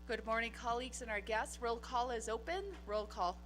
Good morning, colleagues and our guests. Roll call is open. Roll call.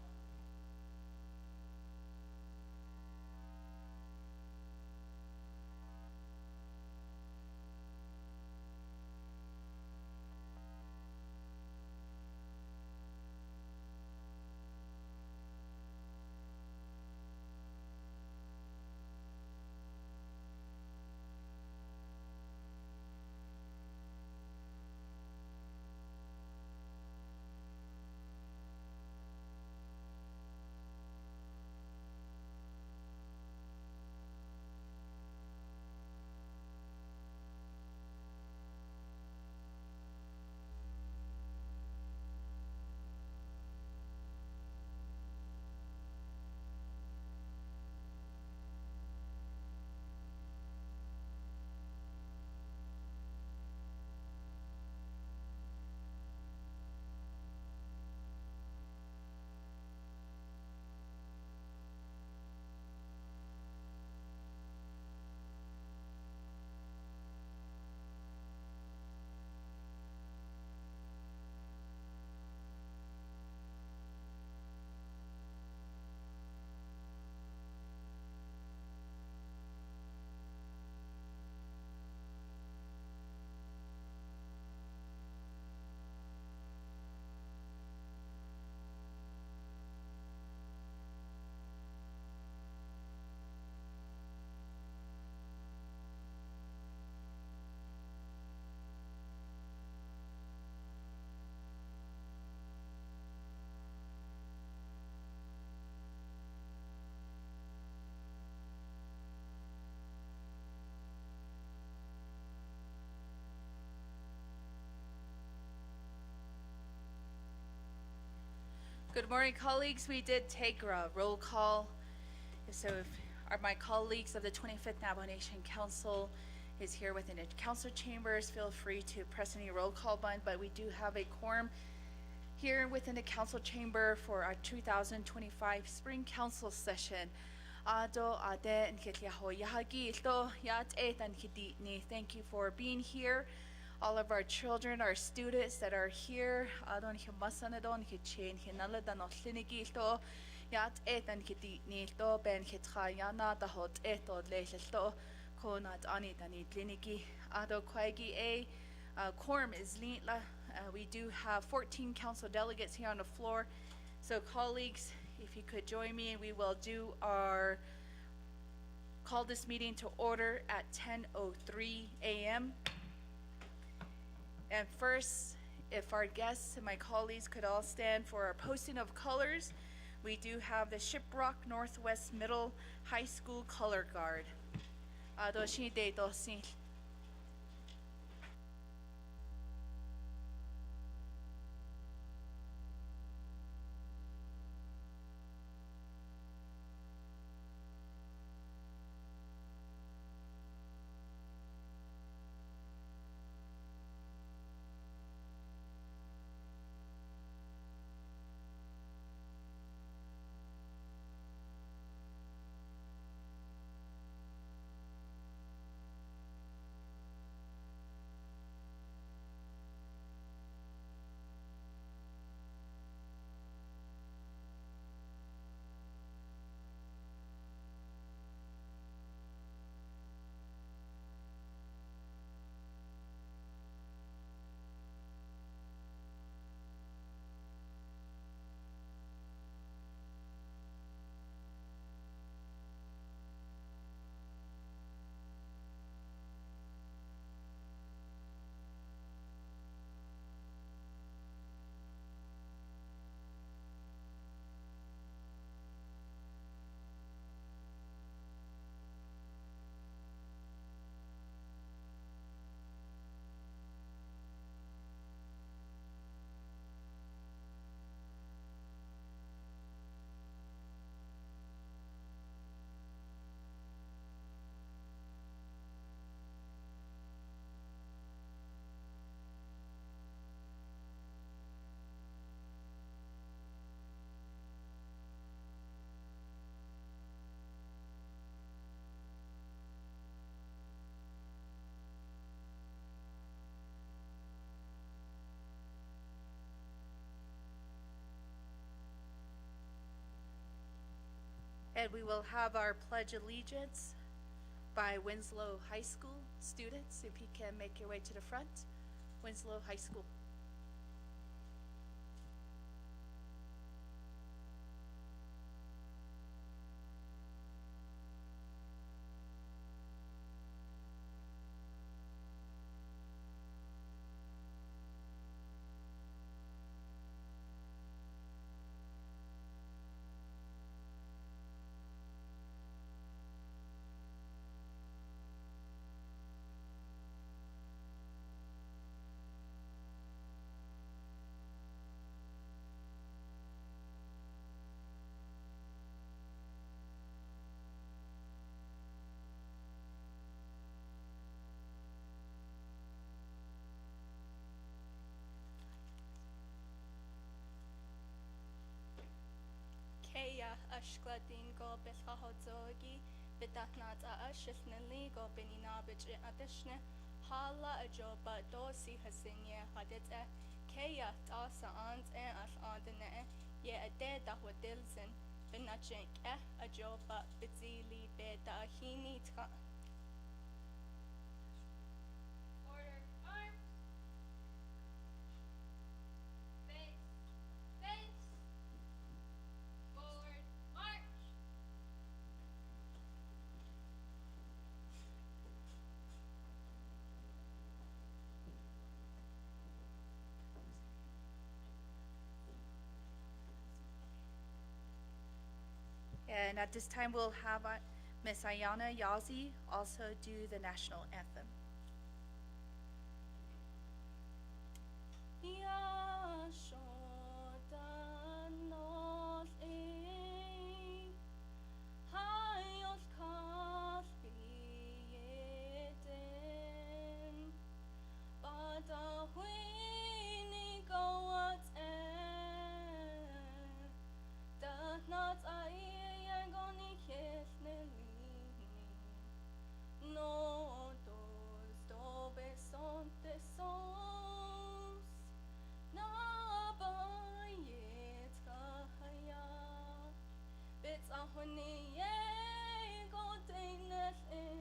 Good morning, colleagues. We did take a roll call. So if my colleagues of the 25th Navajo Nation Council is here within the council chambers, feel free to press any roll call button, but we do have a quorum here within the council chamber for our 2025 spring council session. Thank you for being here. All of our children, our students that are here, quorum is we do have 14 council delegates here on the floor. So colleagues, if you could join me, we will call this meeting to order at 10:03 a.m. And first, if our guests and my colleagues could all stand for our posting of colors, we do have the Shiprock Northwest Middle High School Color Guard. And we will have our Pledge Allegiance by Winslow High School students. If you can make your way to the front. Winslow High School. Keya ashkladin go bethahodzogi bedatnat ashifnali go beninabich adishne hala ajoba dosi hasinya hadete Keya tasa ant as andene ye ade dahwadilzen benachink ajoba bizili bedahini tka. Order, arms. Face, face. Forward, march. And at this time, we'll have Miss Ayana Yazi also do the national anthem. No dos dobes son tesos Nabayet kahaya Bits ahoni ye godeinet in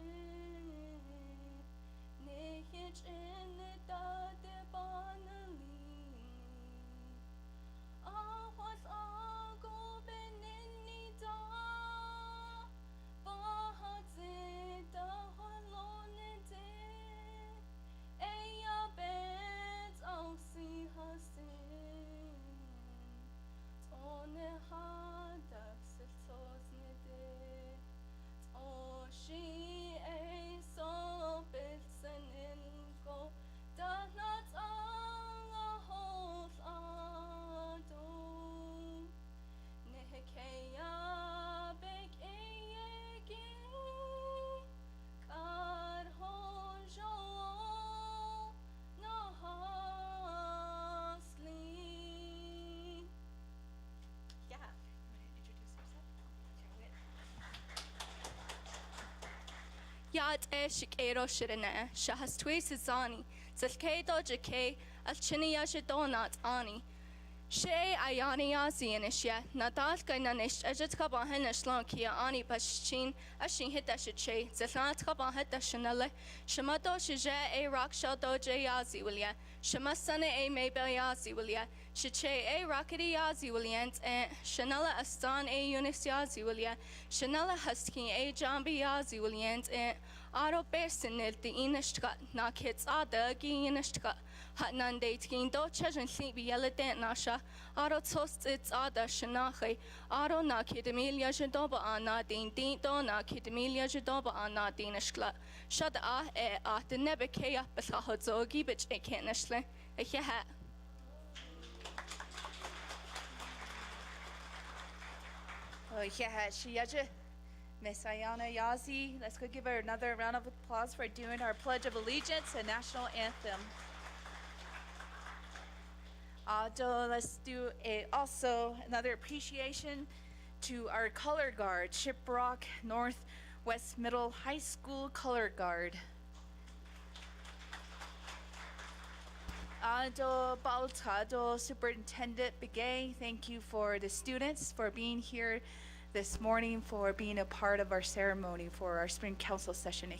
Nehich in da de banalini Ahwas ago benini da Bahadze da halonete Eya bet ausi hasin Tone hada siltoznede Toshi e so bitsenilgo Dahnat allahos ado Nehekeya bek eyegi Karhojo nahasli Yeah. Yad shikero shirene shahas tuisizani zilkedo jake alchiniya shidonat ani Shay ayani yazi inishya nadal kainanish ajit kabahen islam kia ani pashin ashin hit ashiche zilnat kabahet ashinale shamado shije a rock shell doje yazi wilya shamasane a mabel yazi wilya shiche a rockety yazi wilyant and shanala astan a unis yazi wilya shanala husky a jambi yazi wilyant and aro besinil the inishtka na kits ada gi inishtka Hatnan dating do chajin sleep yellow dent nasha, aro toast its ada shanache, aro na kidemilia jadoba ana din do na kidemilia jadoba ana dinishkla. Shad the nebekea besahodzogi bitch a kennishle, a yaha. Oh, yeah, Shiyaja. Miss Ayana Yazi. Let's go give her another round of applause for doing our Pledge of Allegiance and National Anthem. Let's do also another appreciation to our color guard, Shiprock Northwest Middle High School color guard. Baltado Superintendent Begay, thank you for the students for being here this morning for being a part of our ceremony for our spring council session.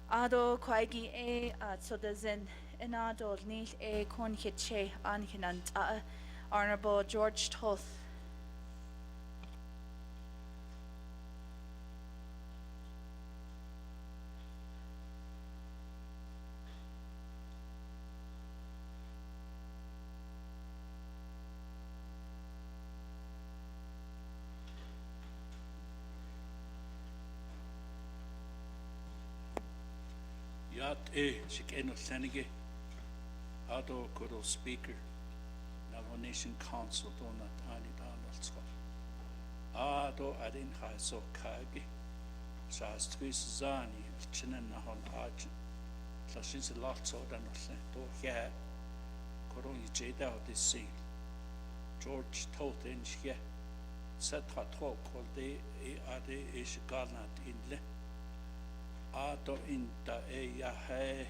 Ado kwaigi so dozen inado nil kon hitche anhinant Honorable George Toth. Yat Shikeno Senege, Ado Kuro Speaker, Navajo Nation Council Donat Ani Donaldsko, Ado Adin Haiso Kagi, Shas Twis Zani, Chinan Nahon Argent, Lashin's a lot so than to hear, Koroni Jada of this scene, George Toth in Shia, Set Hot Talk all day, Ade Ish Garnat in Le. Ado in da yahe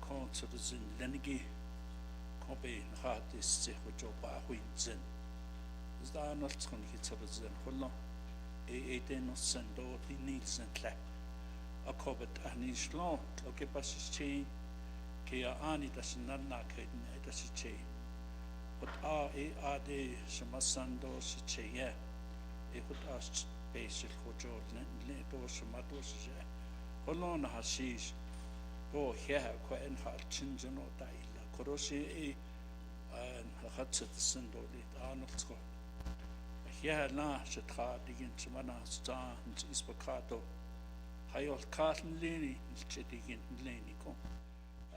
kon to the zin lenigi kobe hat is sich with your bahuin zin. Is da not kon hit to the zin hollo den no sendo the needs and clap. A cobet anish law, okay, passes chain, Kia ani das nanna kaden das chain. But de shamasando si chain, would ask basic for Jordan, let or shamatos. Holon hashish, go here, quite and hard chinjan or daila, Koroshi and Hatset Sindoli, Arnold's go. Here na shatra digin chimana star and ispacato, Hayol Carton Lini, Chedigin Lenico.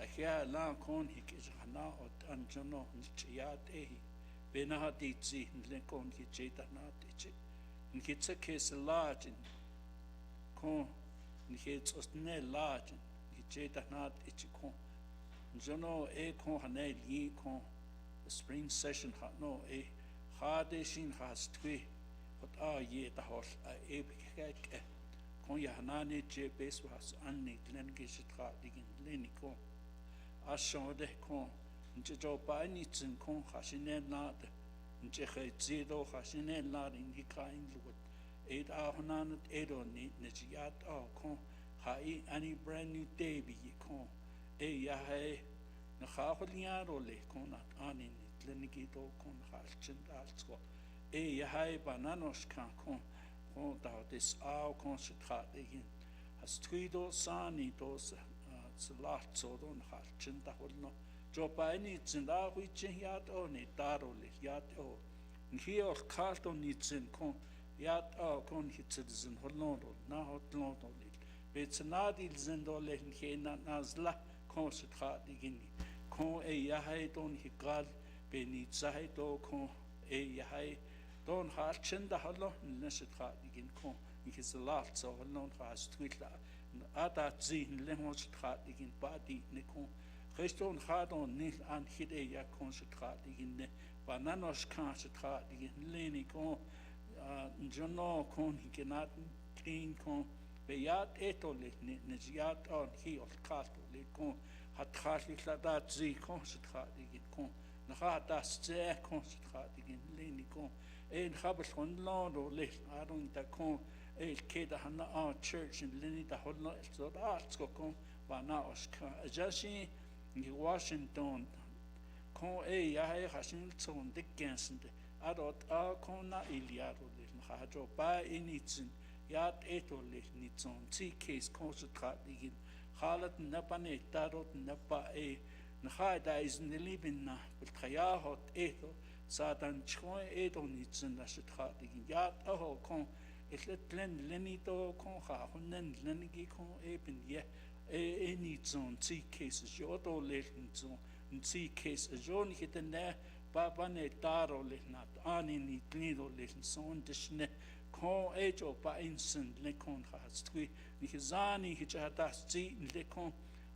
I hear la con hick is hana or Anjono, Chiat ehi, Benahati zi, Lencon hijeta natichi, and hits a case large in con. Nichts aus ne lagen, die jeder nat ichikon. Jono kon hane li kon spring session hat no hade shin has twi, but ye the hol ebek kon ya hanane je base was anni glengistra digin leniko. Ashode kon njo ba ni tsin kon hasine nat nje khayzido hasine nat in hikain lut. 8 hours, 8 on it, Nijat, con, hai, any brand new day be con, yahe, Nahaliarole, con at anin, Glenigito, con Halchend Alsco, yahe, bananos can con, this hour concentrat again, has tweedo sani dos, Salazzo, don Halchend, the whole no, Jopa needs and our which yat on it, darole, yat o, and here carton needs in con. Yat kon hitsen holnodo na hotlodo lit bets nadil zendole hena nazla konsetra digini kon yahay don higal beni zaito kon yahay don harchenda holo nesetra digin kon his lot so non has twitla ada zin lemosetra digin badi ne kon reston hadon nil an hide ya konsetra digin bananos konsetra digin leni kon Jono con he cannot clean con beyat etole neziat on he of cato le con hat khashla dat zi concentrat digin con na das ze concentrat digin leni con en habel con lando le aron da con el keda hana our church in leni da holno so dat go con va na oska jashi in Washington con ya hashin son de gensende Adot kona iliaro le hajo ba initzen yat etole nitzon ti case concentrat digin halat napane tarot napa nahada is nelibin na khaya hot eto satan choi eto nitzen na sitrat digin yat kon etlet len lenito kon ha honen lenigi kon eben ye nitzon ti case jodo le nitzon ti case jon hitene Papa ne taro le nat ani ni tnido le son dishne kon ejo pa insen le kon has twi ni zani hijatas zi le kon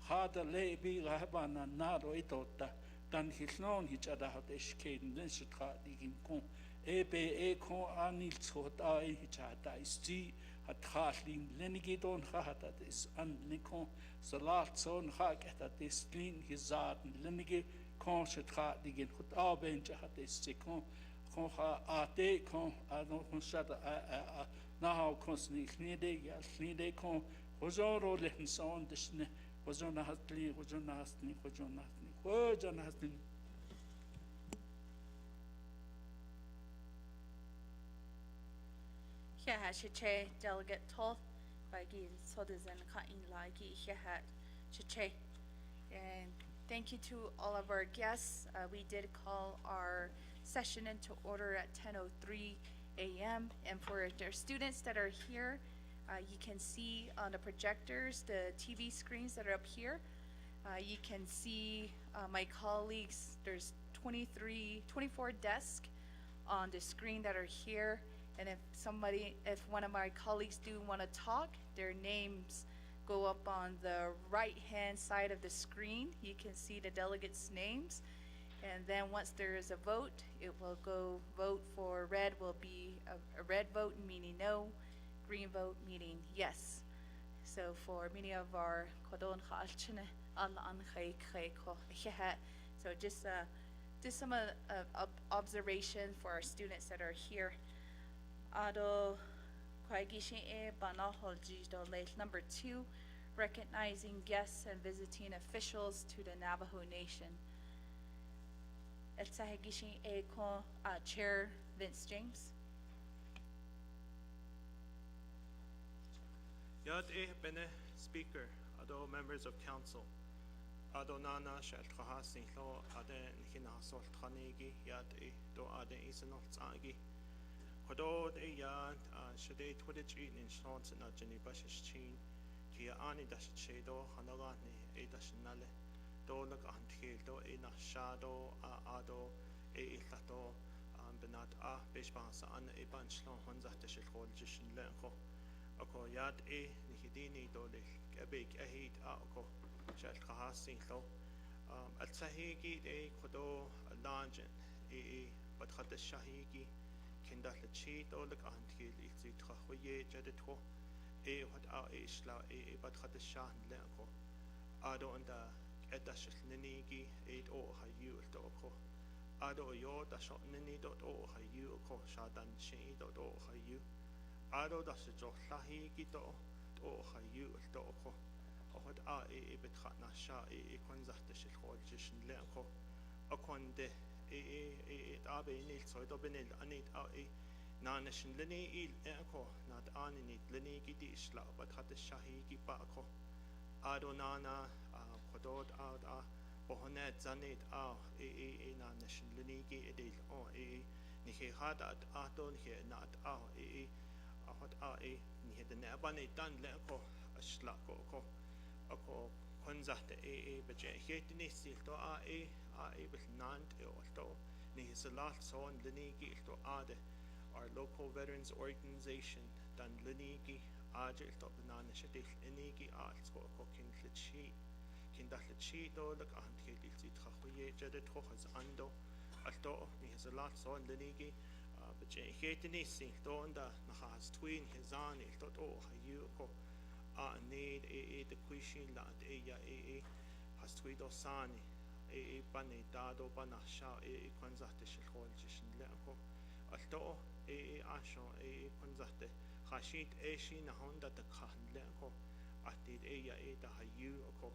hada le bi rahbana naro etota dan hilnon hijada hat eskeden den stra digin kon ebe kon ani tsot ai hijada isti hat khalin lenigidon hata des an le kon salat son hakata des lin hizaden lenigi concentrat digin hut abenja hat es se kon kon ha ate kon ano kon shata na how kon snide ya snide kon hojoro len son dishne hojona hasli hojona hasni hojona hasni Here Chiche Delegate Toll by Gil Sodizan Kain Lagi here Chiche. And thank you to all of our guests. We did call our session into order at 10:03 a.m. And for their students that are here, you can see on the projectors, the TV screens that are up here. You can see my colleagues. There's 24 desks on the screen that are here. And if one of my colleagues do want to talk, their names go up on the right-hand side of the screen. You can see the delegates' names. And then once there is a vote, it will go vote for red will be a red vote, meaning no, green vote, meaning yes. So for many of our so just some observation for our students that are here. Number 2, recognizing guests and visiting officials to the Navajo Nation. Chair Vince James. Yad bene speaker, ado members of council. Ado nana shel khahasni lo ade nhinasol khanigi yad do ade isenol tsagi. Kodod yad shade twidich in shons na jeni bashish chin kia ani dash chedo hanagani dashnale do lag anthil do na shado ado ilato benat beshbasa an banchlon honzat shel khol jishin lenko ako yad nihidini do le kabek ahid ako shel khahasin lo al-sahigi kodo lanjen bad khat al-shahigi kinda lachit do lag anthil izit khawiye jadetho what ishla bad khat al-shahan lenko ado anda adash ninigi o hayu do ko ado yo da shot nini do hayu ko shadan shi do hayu ado da jo lahi gito hayu do ko what betkhana sha konzat shil khol jishin le ko akonde abe nil so do benil anit nanishin lini il ko nat anini lini gidi ishla bat khat shahi gi ba ko ado nana kodod bohonet zanit na nation linigi edil nihe hadat aton he nat hot nihe de nebani dan le ko ashla ko konzat beje hetni sil to bil nant to nihe salat son linigi to ade our local veterans organization dan linigi ajil to banana shadil inigi alsko ko kin litchi kindal chi do lag anthil ilzit khawiye jadet khaz ando alto ni hazalat so linigi beje hetni sing do nda nahas twin hizani to hayu ko need the kwishin la ya has twido sani bani dado banasha konzat shil khol jishin le ko alto asho konzat khashit shi na honda ta khan le ko atid ya da hayu ko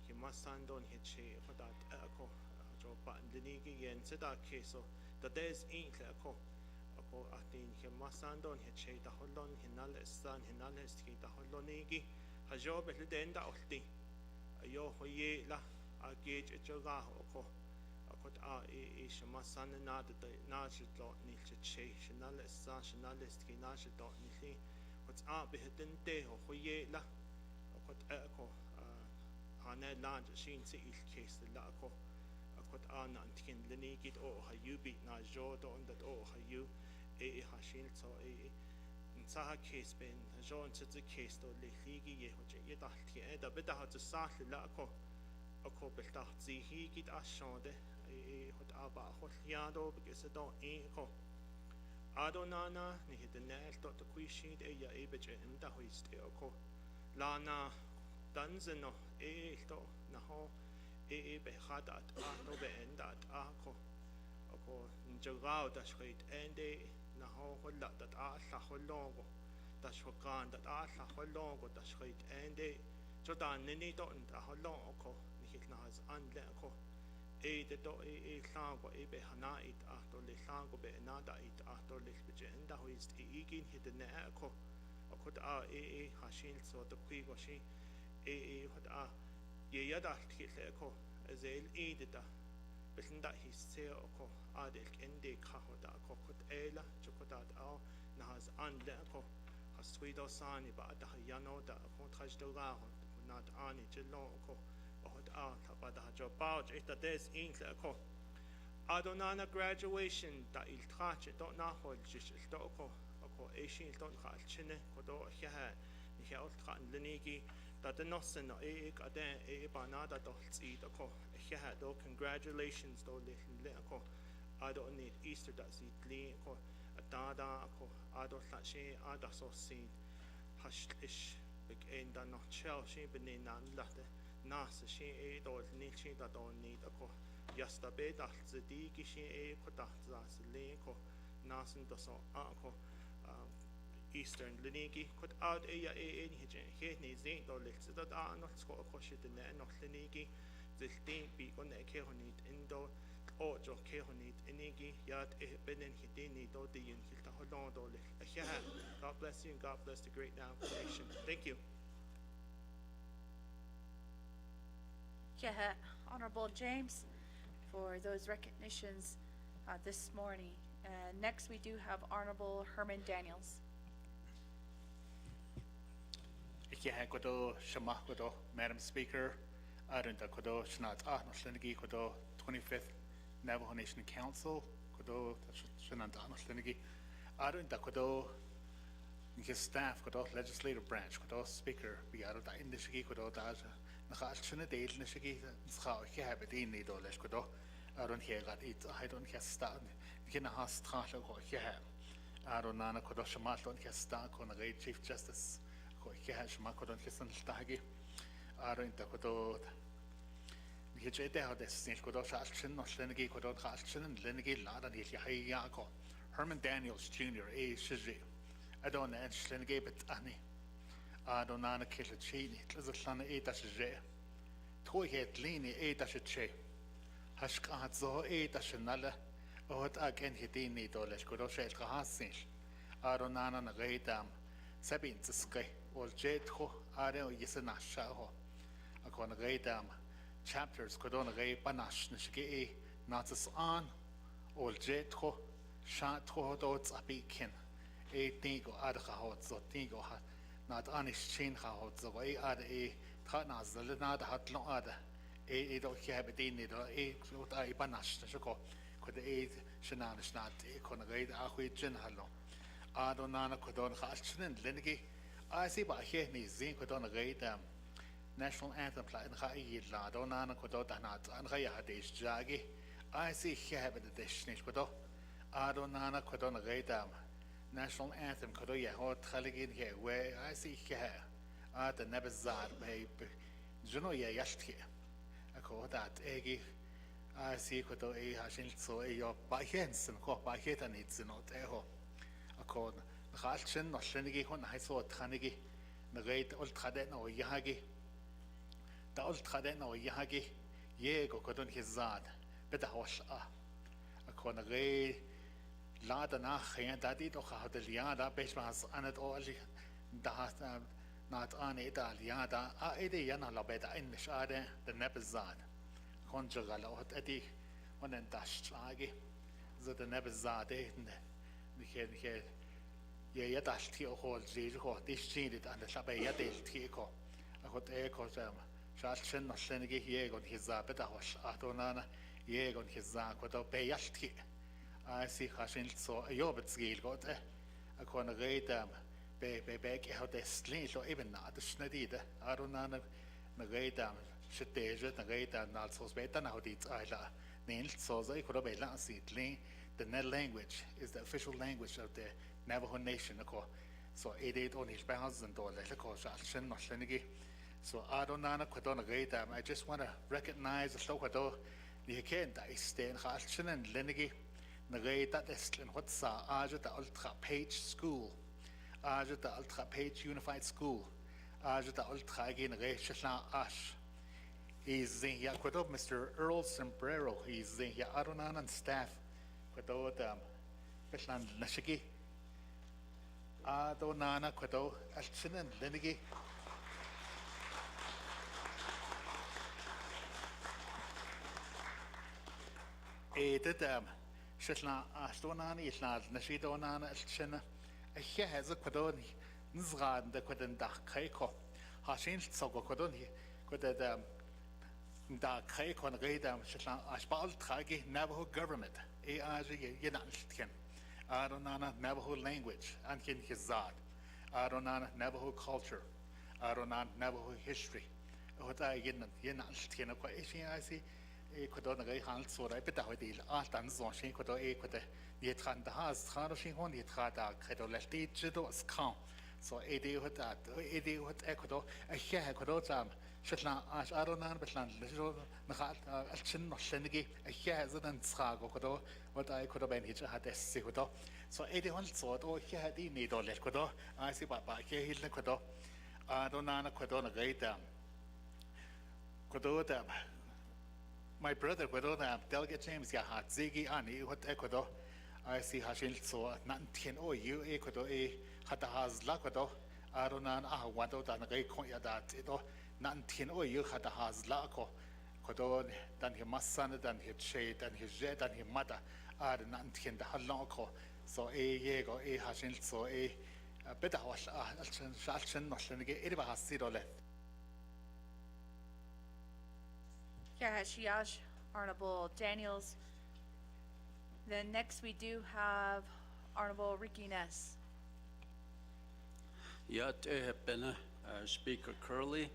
ki masandon hitche khodat ko jo pa linigi yen seda keso da des in ko atin ki masandon hitche da hollon hinal stan hinal ski da hollonigi hajo bel den da ulti yo hoye la agej echoga ko akot shmasan na da na shito ni che shinal sta shinal ski na shito ni kot behden te hoye la akot ko ana land shin se il case la ko akot ana antin linigi hayu bi na jodo on that hayu hashin so sa case ben jon se case to le ligi ye hoje ye da ti da beda hat sa la ko bel da zi hi git ashode hot aba hot yado be se do ko adonana ni hit the to kwishin ya beje inda hoist ko lana danzeno to na ho be hadat to be endat ko ako njagao das khait ende na ho holla dat a la holongo das hokan dat a la holongo das khait ende jodan nini to nda holongo ko nihil na has anle ko e de to e tlango e be hana it a to le tlango be nada it a to le begenda ho is igin hidene ko ako da e hashin so to kui go shi e hot a ye yada khile ko ezel e de da Belinda his tail ko adel ende kahoda ko kut ela chokodat ao na has ande ko has sweedo sani ba da yano da ko trajdo ga not ani jello ko ohot a ba da jo ba ita des in ko adonana graduation da il trache do na hol jishil do ko eshin don khal chine ko do ha ni ha ul khan lenigi da de nosen no e ade e banada do tsi do ko ha do congratulations do le ko I don't need Easter that see clean ko adada ko ado la she ada so see hash ish big end da no chel she bene nan la de nas she e do ni she da do need ko yasta be da zdi ki she e ko da za le ko nasen do so ko Eastern linigi could out a in his ni zin do le da da no ko ko she de no linigi the thing be on a kehonit indo or jo kehonit inigi yat e benen hitini do the yin hilta holon do le God bless you and God bless the great now nation. Thank you. Yeah, Honorable James, for those recognitions this morning. Next, we do have Honorable Herman Daniels. Kodo Shama Kodo, Madam Speaker, Arunda Kodo Shanat Ahnoslinigi Kodo 25th Navajo Nation Council, Kodo Shanat Ahnoslinigi, Arunda Kodo his staff, Kodo Legislative Branch, Kodo Speaker, Biaro da Indishigi Kodo Daja, Nakal Shanadale Nishigi, Schau Habedin Nidolesh Kodo, Arun Hegat it, I don't have stat, Kinahas Trasha or Hehab, Arunana Kodo Shamato and Hesta Konagay Chief Justice. Cash Macodon Kissan Stagi are in the Kodod. We had how this snake Kodot Action, or Slenigi Kodot Action, and Lenigi Lada Yako. Herman Daniels Jr., A. Shizi. Adon and Slenigi but Annie. Adonana Kilachini, Tlazan A. Dashe. Toyhet Lini A. Dashe. Hashkat Zo A. Dashanala. Or what again Hidini Dolesh Kodoshe Kahasin. Adonana Redam. Sabin to sky. Or Jetho are Yisanashaho. Upon a great chapters could on a gay panash nishki natas on or Jetho Shatho dots a beacon. A tingo adahot, so tingo hat not anish chin hot, so a tanas the lenada hat no other. A do habitini or a clot I panash nishko could aid shenanish not a conagate ahui general. Adonana could on Hashton and Lenigi. I see by here ni zin ko don great national anthem pla in khai la don na ko do tanat an khai hadish jagi I see here have the dishnish ko do adon na ko don great national anthem ko do ya ho thaligin here where I see here at the nebazar may juno ya yashti ko that egi I see ko do e hashin so e yo ba hensen ko ba hetan it's not e ho akon Halchen or Shenigi on I saw Tanigi, the great old Traden or Yahagi. The old Traden or Yahagi, Yego got on his zad, better hosh a conagay Ladanach and Daddy or how the Liada, Beshmas, and it all not on it, Liada, Edi Yana Labeda in the Shade, the Nebazad, Conjugal or Eddie, one and dash Tragi, the Nebazad, the yeah, that's the whole zero. This cheated and the Shabaya del Tico. I got echo them. Shalchen or Shenigi Yeg on his better hosh, Adonana Yeg on his Zak without Bayashti. I see Hashin so a Yobet's got a conagate them. Back how they sleep or even not the Schnedida. Adonana Nagate them. Should they just negate and also better now it's either nailed so they could obey last seat. The net language is the official language of the Navajo Nation. So $88 on his $1,000. So Adonana Kodona Gatam. I just want to recognize the Slokado Ni ken da isten khalchen and lenigi na reita deslen what sa aja da ultra page school. Aja da ultra page unified school. Aja da ultra again reishla ash. He's in here Mr. Earl Sombrero. He's in here Aronan and staff. Kwado Bishan Nashiki. Ado Nana Kwado Alchin and Lenigi. Did Shetla Ashtonani, Island, Nashido Nana Alchina. A here has a Quadoni, Nzran, the Quadenda Kaiko. Hashin Sogo Quadoni, Quadad Da Kaikon Redam, Shetla Ashbal Tragi, Navajo government, Aji Yanaltkin, Aronana Navajo language, Ankin Hizad, Aronana Navajo culture, Aronan Navajo history. What I Yanaltkin, I see. Could on a gay hand so I bet I deal art and so she could yet hand the house, Harashing on yet had a credolati jidos count. So Eddie what that, Eddie what Ecuador, a hair Ecuador Shetland Ash Aronan, Betland, Little Nahat, Alchin, Shenigi, a hair than Srago, what I could have been hitch had a Secudo. So Eddie one sort, or he had in need or Ecuador. I see but by here he's Ecuador. Adonana Quadona great Quador. My brother, Delegate James, Yahat, Ziggy, Ani, what Ecuador. I see Hashil so Nantin, oh, you Ecuador, Hatahaz Lacodo, Aronan, Wado, than a great conya that it, Nantin, oh, you Hatahaz Laco, Codon, than his masan, than his shade, than his jet, and his mother, Nantin, the Halonco. So Yego, Hashil, so better wash, Shalchin, Noshenigi, Eva Hasidole. Yahashiash, Honorable Daniels. Then next we do have Honorable Ricky Ness. Yat Ehepena, Speaker Curley,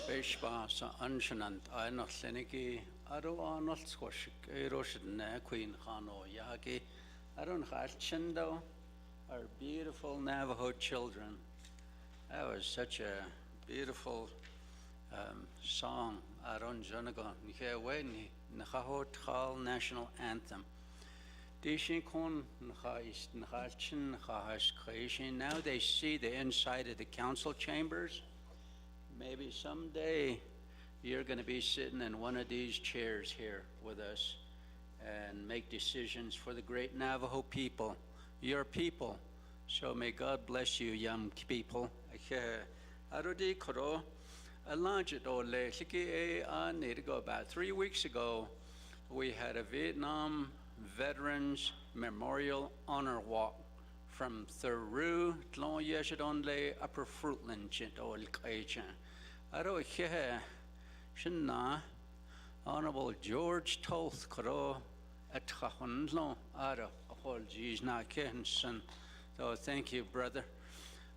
Beshba sa Anshanant, Aino Seneki, Ado Arnold Squashik, Eroshin, Queen Hano Yagi, Adon Hachendo, our beautiful Navajo children. That was such a beautiful song. Aron Jonagon, Niheweni, Nahaho Tal National Anthem. Dishinkon, Nahais, Nahachin, Nahas Kreishin. Now they see the inside of the council chambers. Maybe someday you're going to be sitting in one of these chairs here with us and make decisions for the great Navajo people, your people. So may God bless you, young people. Arodi Koro. I need to go about 3 weeks ago. We had a Vietnam Veterans Memorial Honor Walk from Theru, Tlon Yeshadonle, Upper Fruitland, Chitol Kajan. I don't hear Shina, Honorable George Toth, Koro, at Kahunlo, Ada, Hol Jeez, Na Kenson. So thank you, brother.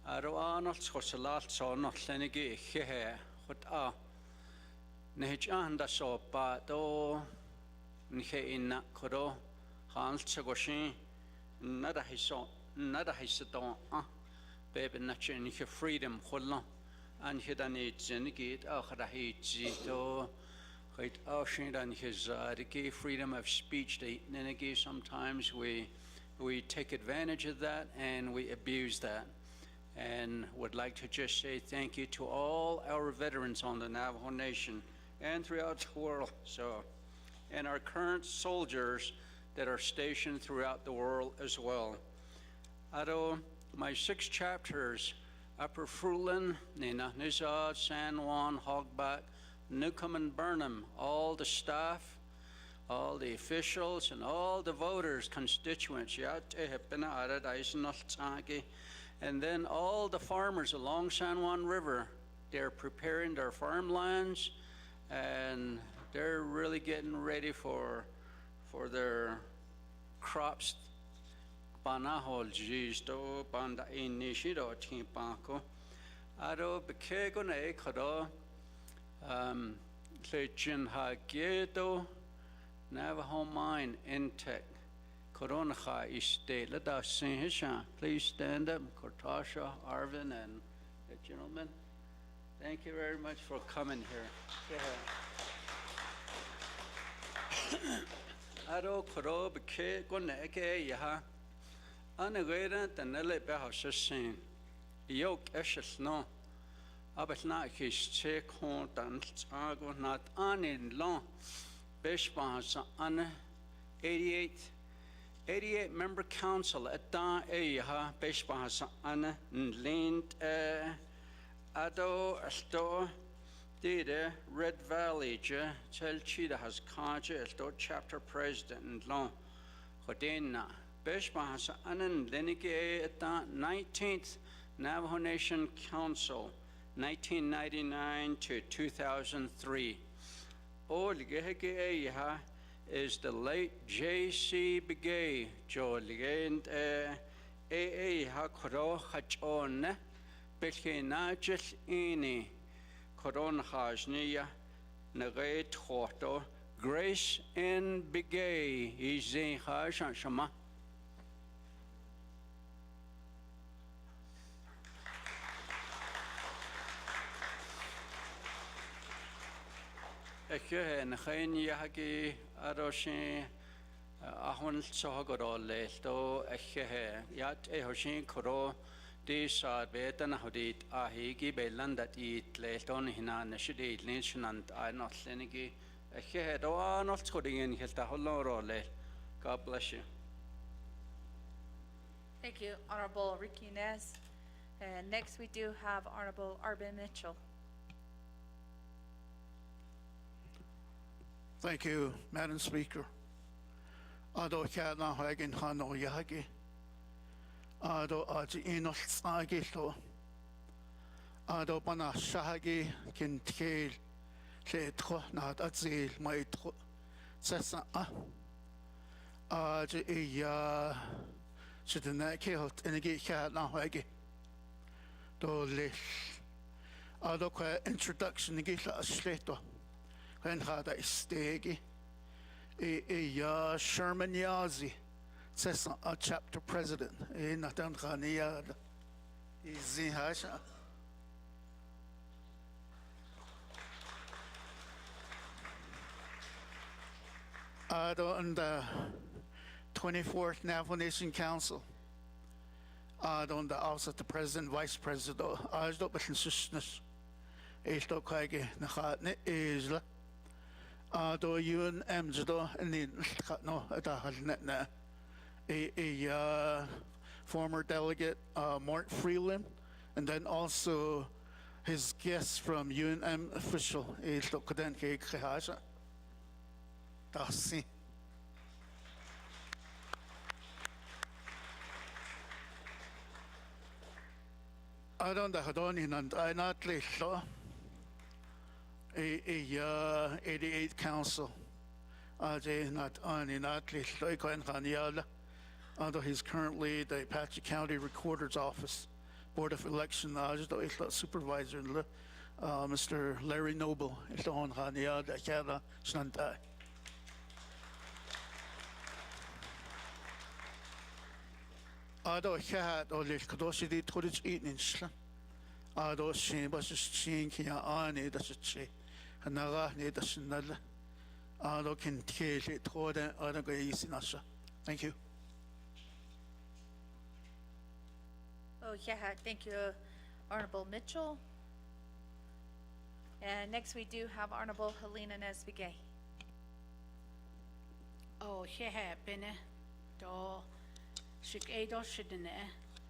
I don't Arnold Scosalat, so not Lenigi here. What Nehjan da so pa do Nheina Kodo Hans Sagoshin Nada Hisadon Baby Natchin freedom Holland and Hidani Zenigit Ahrahi Zito Hit Oshin and his freedom of speech Nenegi. Sometimes we take advantage of that and we abuse that. And would like to just say thank you to all our veterans on the Navajo Nation and throughout the world. So, and our current soldiers that are stationed throughout the world as well. Ado, my 6 chapters, Upper Fruitland, Nina Nizad, San Juan, Hogback, Newcomb and Burnham, all the staff, all the officials, and all the voters, constituents, and then all the farmers along San Juan River. They're preparing their farmlands, and they're really getting ready for their crops. Panahol jisto panda inishido timpako. Ado bekego ne kodo lechin hagedo Navajo mine intake. Koronha Estate. Let us sing his song. Please stand up, Kortasha, Arvin, and the gentleman. Thank you very much for coming here. Ado koro beke goneke yaha. Anagera tanele behashin. Yok eshes no. Abetna kish check hon dan ago not anin long. Beshbahasa an 88 member council at da yaha beshbahasa an lind ado asto. Dede Red Valley je Chelchida has kaje esto chapter president and long Hodena Beshbahas anan lenike at the 19th Navajo Nation Council 1999 to 2003. O ligeheke ha is the late J.C. Begay Jo ligend ha koro hachon belkenajel ini Koron Hajnia, Nagay Torto, Grace and Begay, Izin Hajan Shama. Eke Nahain Yahaki Adoshin Ahon Sohagoro Leto, Eke Yat Ehoshin Koro. These are better than Hodit Ahigi Belan that eat Layton Hina Nashidi Lynch and I not Lenigi. A head or not coding in Hiltaholo. God bless you. Thank you, Honorable Ricky Nez. And next we do have Honorable Arben Mitchell. Thank you, Madam Speaker. Ado Kana Hagen Hano Yagi. Ado aji inol tsagi lo. Ado bana shahagi kin tkeel le tro na atzil mai tro. Sesa a. Aji iya shidena kehot enegi kha na hagi. Do le. Ado kwa introduction negi la ashleto. When hada istegi. Iya Sherman Yazi. Says a chapter president in Natan Khaniyad is in Hasha. On the 24th Navajo Nation Council, on the Office of the President, Vice President, I don't bet in Sushness. Ich doch kage nach ne Isla. Do UN Amjado and the no at a net. A former delegate, Mort Freeland, and then also his guest from UNM official, Lokaden Kehaja. Dasi. I don't know, and I not later. A 88 council. Ajay not on in Atli Loikan Hanyala. Although he's currently the Apache County Recorder's Office, Board of Election Supervisor, Mr. Larry Noble, on Hania, the Kala, Snantai. Although Kat or the Kadoshi did Torich eating, although she was chinking on it, that's a che, and Nara need a shinala, although can kill it, Torda, other guys in Asha. Thank you. Oh, yeah, thank you, Honorable Mitchell. And next we do have Honorable Helena Nesbigay. Oh, yeah, Bene, do Shikado Shidene,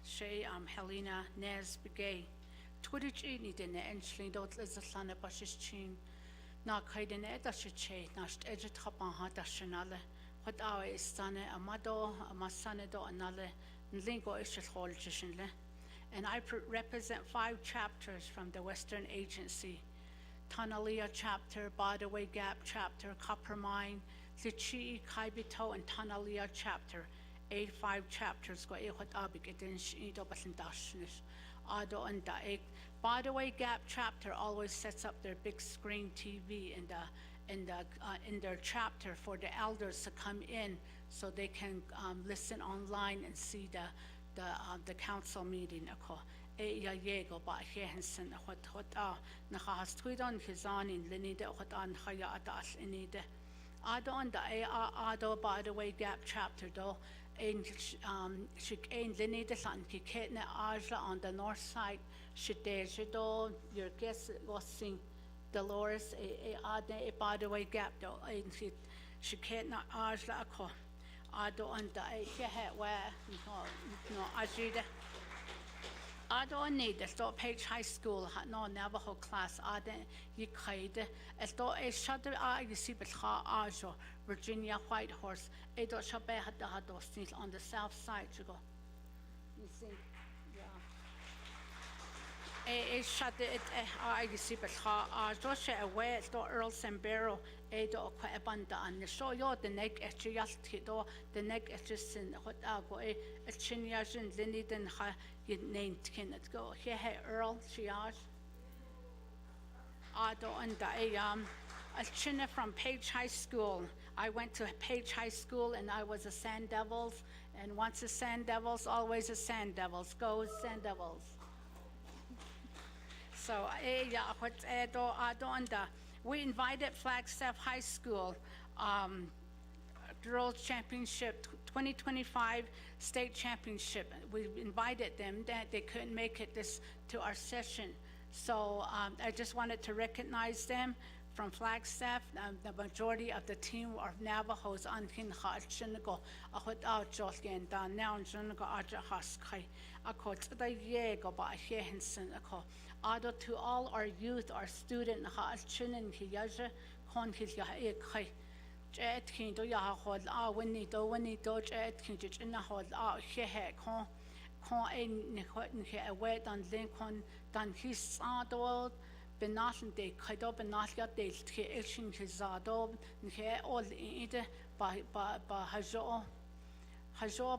Shay Helena Nesbigay. Twitch any dinner and Schlindot is a son of Bashis chin. Not hiding at a shit, nashed edge upon Hatashanale. What our is son, a mado, a masanado, another, lingo is just whole. And I represent 5 chapters from the Western Agency. Tanalia chapter, Badaway Gap chapter, Copper Mine, Zichi, Kaibito, and Tanalia chapter. 5 chapters go ehot abik eden shido basindashnish. Ado and the Badaway Gap chapter always sets up their big screen TV in their chapter for the elders to come in so they can listen online and see the council meeting ako ya yego ba hensen hot na has tweet on his on in linide hot on haya atas inide Ado anda ado by the way gap chapter do in shik ein lini de san ki ketne ajla on the north side shite do your guess was sing Dolores ade by the way gap do in shiketna ajla ako ado anda he where no ajida Ado need the stop page high school had no Navajo class ade yikaide esto a shudder you see but ajo Virginia Whitehorse edo shabe had the hados on the south side you go you see yeah a shudder it you see but ajo she away sto Earl Sambero edo kwa abanda and the show yo the neck at just do the neck at just in what ago a chinyashin liniden ha you named can it go here Earl Chiage Ado and a chinna from Page High School. I went to Page High School and I was a Sand Devils, and once a Sand Devils, always a Sand Devils. Go Sand Devils. So Ado and we invited Flagstaff High School Girls Championship 2025 State Championship. We invited them that they couldn't make it to our session. So I just wanted to recognize them from Flagstaff. The majority of the team are Navajos on Kinha Chinigo, Ahot out Joskin, down now Junigo Aja Haskai, Ako the Yego by Henson, Ako. Ado to all our youth, our student, Ha Chinin Hiyaja, Kon Hilya. Jet king do ya hold when you do jet king in a hold here con in here away than Lincoln than his adult benatin de kaido benatia de action his adult here all either by hajo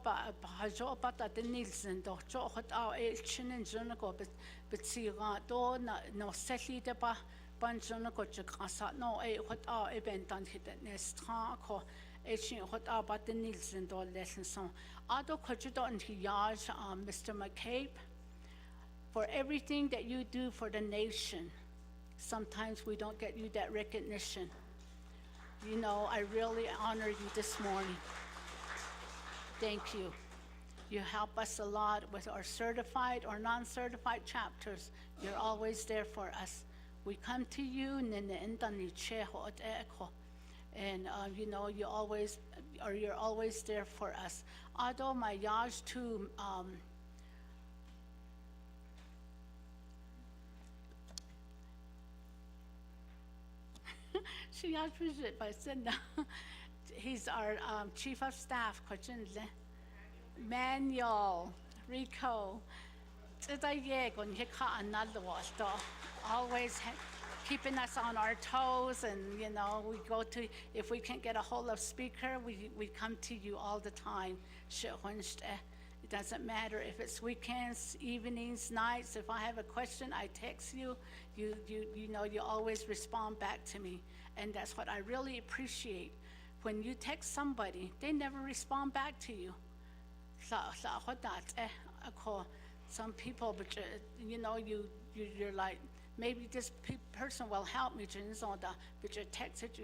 but at the Nielsen do hot our chin and junico but see do no settle the ba Banjona got no what our event on hit nest ko what about the Nielsen door lessons so Ado Kojudo and Hiyaj Mr. McCabe for everything that you do for the nation. Sometimes we don't get you that recognition. You know, I really honor you this morning. Thank you. You help us a lot with our certified or non-certified chapters. You're always there for us. We come to you, and you know you're always there for us. Ado my yaj to she appreciate by Cinda. He's our chief of staff, Manuel Rico. Always keeping us on our toes, and you know we go to if we can't get a hold of speaker, we come to you all the time. It doesn't matter if it's weekends, evenings, nights. If I have a question, I text you. You know you always respond back to me, and that's what I really appreciate. When you text somebody, they never respond back to you. Some people, but you know you're like. Maybe this person will help me, but you text it,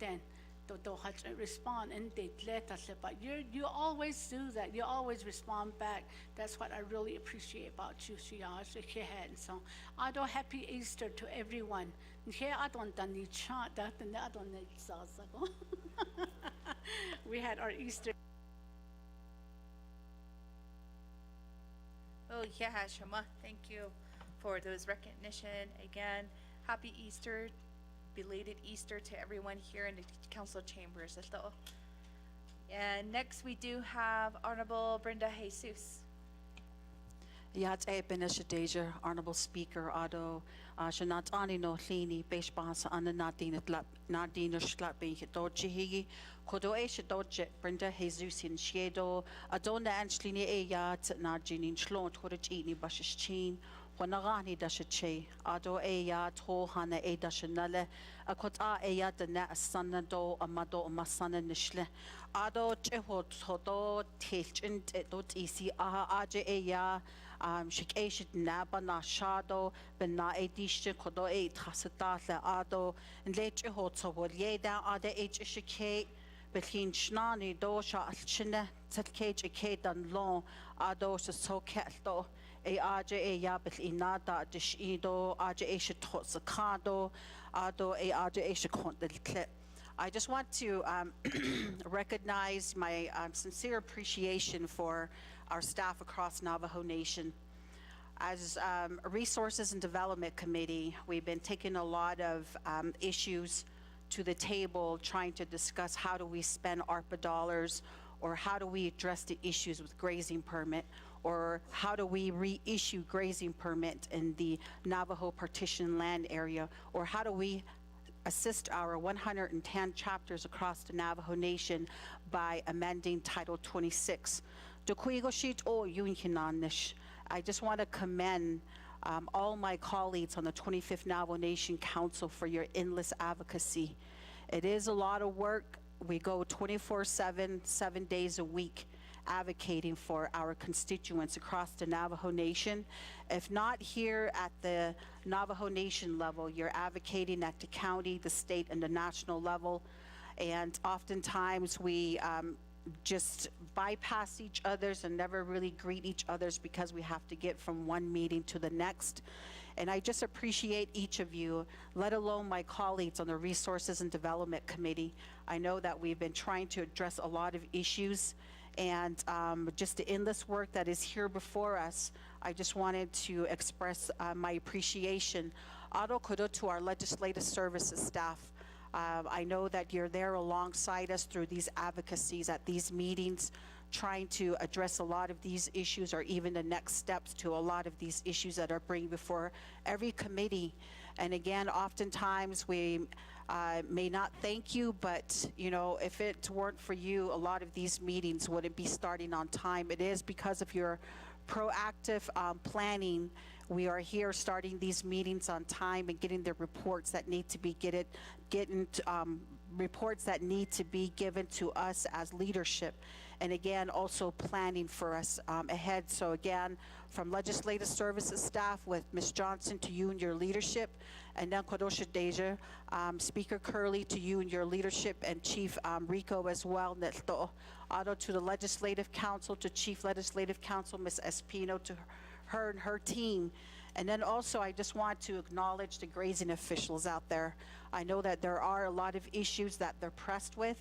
then they'll respond and they let us. But you always do that. You always respond back. That's what I really appreciate about you, So, I do happy Easter to everyone. We had our Easter. Oh yeah, Shema, thank you for those recognition. Again, happy Easter, belated Easter to everyone here in the council chambers. And next we do have Honorable Brenda Jesus. Yat e beneshadeja, Honorable Speaker, Ado, Shanat Ani no Lini, Beshbas, Anna Nadina Schlapping, Doji, Kodo Esha Doje, Brenda Jesus in Shiedo, Adona Angelini e Yat, Nadjin in Schlont, Horajini Bashichin, Wanarani Dashache, Ado e Yat, Ho Hana e Dashanale, a Kota e Yat, the Nat Sanado, Amado, Masana Nishle, Ado Jehot, Hodo, Tilch, and Dot Isi, Aha Aje e Ya. Shik Naba na Shado, Bena Edition, Kodo E Tasata, Ado, and Lech Hoto, Yeda, Ada H. Shike, Between Shnani, Dosha, Alchina, Zetcage, a Kate and Long, Ado, so Cato, a Aja, a Yabet Inada, Dishido, Aja Asia Totsakado, Ado, a Aja Asia Content. I just want to recognize my sincere appreciation for our staff across Navajo Nation. As a Resources and Development Committee, we've been taking a lot of issues to the table, trying to discuss how do we spend ARPA dollars, or how do we address the issues with grazing permit, or how do we reissue grazing permit in the Navajo partition land area, or how do we assist our 110 chapters across the Navajo Nation by amending Title 26. I just want to commend all my colleagues on the 25th Navajo Nation Council for your endless advocacy. It is a lot of work. We go 24/7, 7 days a week, advocating for our constituents across the Navajo Nation. If not here at the Navajo Nation level, you're advocating at the county, the state, and the national level. And oftentimes we just bypass each other's and never really greet each other's because we have to get from one meeting to the next. And I just appreciate each of you, let alone my colleagues on the Resources and Development Committee. I know that we've been trying to address a lot of issues, and just the endless work that is here before us. I just wanted to express my appreciation. Ado kudo to our legislative services staff. I know that you're there alongside us through these advocacies at these meetings, trying to address a lot of these issues, or even the next steps to a lot of these issues that are bringing before every committee. And again, oftentimes we may not thank you, but you know, if it weren't for you, a lot of these meetings wouldn't be starting on time. It is because of your proactive planning. We are here starting these meetings on time and getting the reports that need to be reports that need to be given to us as leadership. And again, also planning for us ahead. So again, from legislative services staff with Ms. Johnson to you and your leadership, and then Kodosha Deja, Speaker Curley to you and your leadership, and Chief Rico as well. Ado to the Legislative Council, to Chief Legislative Council, Ms. Espino, to her and her team. And then also, I just want to acknowledge the grazing officials out there. I know that there are a lot of issues that they're pressed with.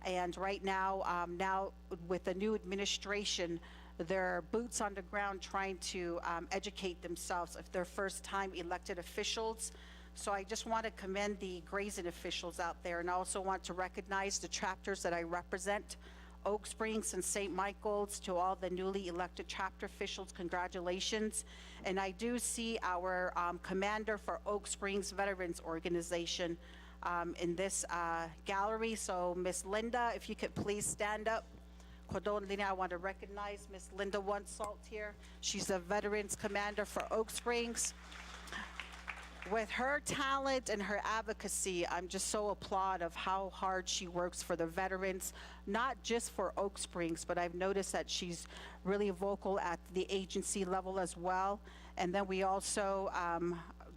And right now, now with the new administration, they're boots on the ground trying to educate themselves if they're first-time elected officials. So I just want to commend the grazing officials out there, and I also want to recognize the chapters that I represent, Oak Springs and St. Michael's. To all the newly elected chapter officials, congratulations. And I do see our commander for Oak Springs Veterans Organization in this gallery. So Miss Linda, if you could please stand up. I want to recognize Miss Linda One Salt here. She's the Veterans Commander for Oak Springs. With her talent and her advocacy, I'm just so applaud of how hard she works for the veterans, not just for Oak Springs, but I've noticed that she's really vocal at the agency level as well. And then we also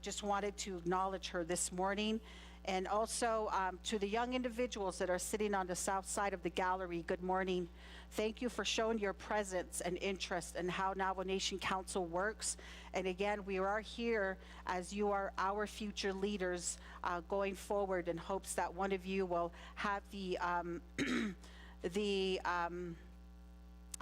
just wanted to acknowledge her this morning. And also to the young individuals that are sitting on the south side of the gallery, good morning. Thank you for showing your presence and interest in how Navajo Nation Council works. And again, we are here as you are our future leaders going forward, in hopes that one of you will have the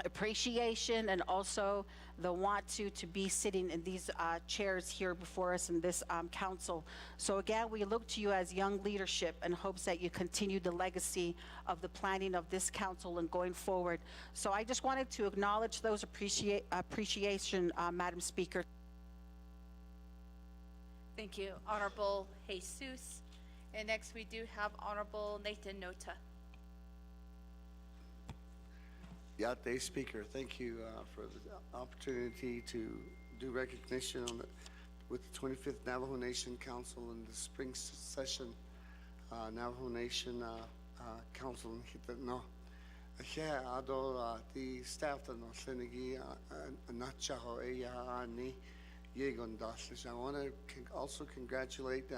appreciation and also the want to be sitting in these chairs here before us in this council. So again, we look to you as young leadership in hopes that you continue the legacy of the planning of this council and going forward. So I just wanted to acknowledge those appreciation, Madam Speaker. Thank you, Honorable Jesus. And next we do have Honorable Nathan Nota. Yate Speaker, thank you for the opportunity to do recognition on with the 25th Navajo Nation Council in the spring session. Navajo Nation Council in Hitano. Yeah, ado the staff that no senigi anachaho eya ani yegon daslish. I want to also congratulate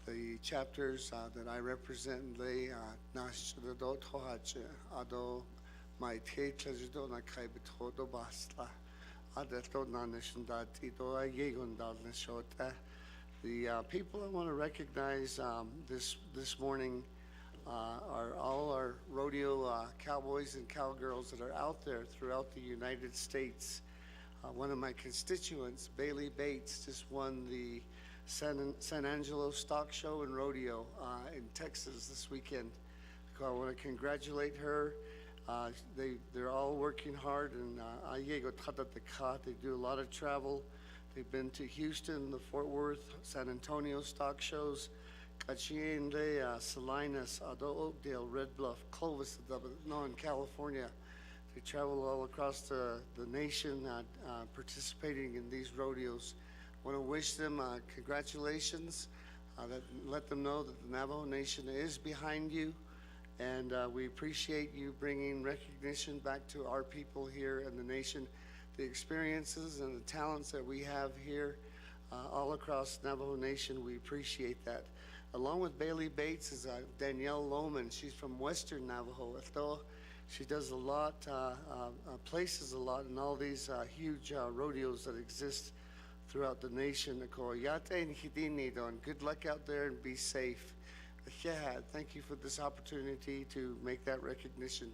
the chapters that I represent. They nash the dot hoach ado my teacher na kai betodo basla. Adeto na nation that ito yegon daslish. The people I want to recognize this morning are all our rodeo cowboys and cowgirls that are out there throughout the United States. One of my constituents, Bailey Bates, just won the San Angelo Stock Show and Rodeo in Texas this weekend. So I want to congratulate her. They're all working hard, and they do a lot of travel. They've been to Houston, the Fort Worth, San Antonio stock shows, Cachiende, Salinas, Oakdale, Red Bluff, Clovis, in California. They travel all across the nation participating in these rodeos. I want to wish them congratulations. Let them know that the Navajo Nation is behind you, and we appreciate you bringing recognition back to our people here in the nation. The experiences and the talents that we have here all across Navajo Nation, we appreciate that. Along with Bailey Bates is Danielle Lohman. She's from Western Navajo. She does a lot, places a lot in all these huge rodeos that exist throughout the nation. Good luck out there and be safe. Thank you for this opportunity to make that recognition,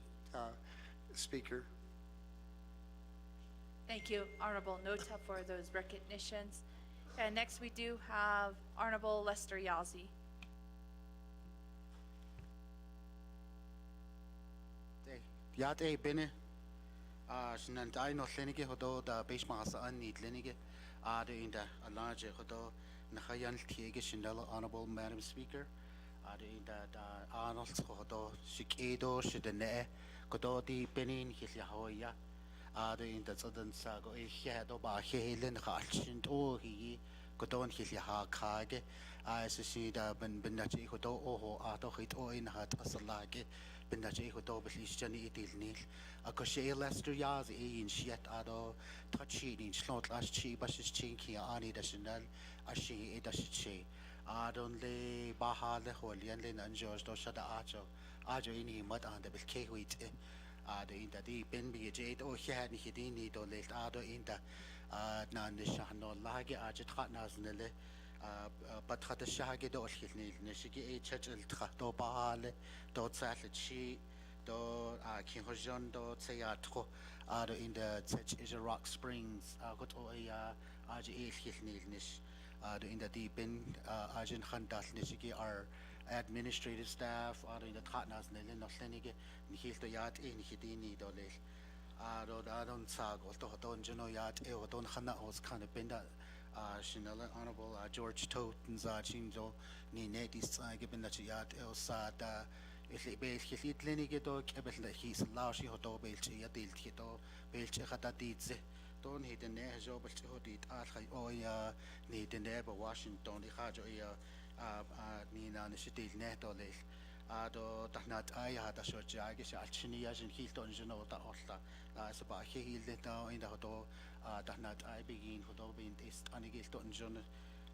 Speaker. Thank you, Honorable Nota, for those recognitions. And next we do have Honorable Lester Yazzie. Yate bene shinantai no lenige hodo da beismasa anni lenige ade inda alaje hodo nahayan tiege shindala Honorable Madam Speaker ade inda da Arnold hodo shikedo shidene hodo di benin hilyahoya ade inda tsadan sago e hedo ba helen khalchin to hi godon hilyaha kage as da ben benachi hodo oho ado hit o in hat asalage Bendaje hodo belishani idilnil akoshe Lester Yaz in shiet ado touchy in slot last chi basis chinky ani dational ashi edashiche adon le baha le holian le nanjos do shada ajo ini mat and the belkewit ado in the ben be jade o had hidini do le ado in the nan shahno lage ajit khatnaznele but had the shaggy do hilnil nishiki church do bahale do Salchi, do King Hojon, do Sayatro, are in the Church is a Rock Springs, got Oya, Aji Hilnish, in the deep in Ajin Handat Nishiki, our administrative staff, are in the Tatnas, Nelin of Lenige, Nihil Yat in Hidini Dole, Adon Sag, or Don Juno Yat, or Don Hana was kind of benda. Shinala Honorable George Toten Zachinjo, Ninetis, given that Yat El Sada. If it be hit Lenigedo, Kebel, he's Lashi Hoto Belchi, Adil Hito, Belchi Hatadidze, don't hit the Nejo, but Hodit, Oya, need the neighbor Washington, the Hajo, Nina, the city Netole, Ado, Tanat Aya, the Shojagish, Alchinias and Hilton, Genota Osta, as about he let down in the Hoto, Tanat I begin Hoto being this Anigilton John,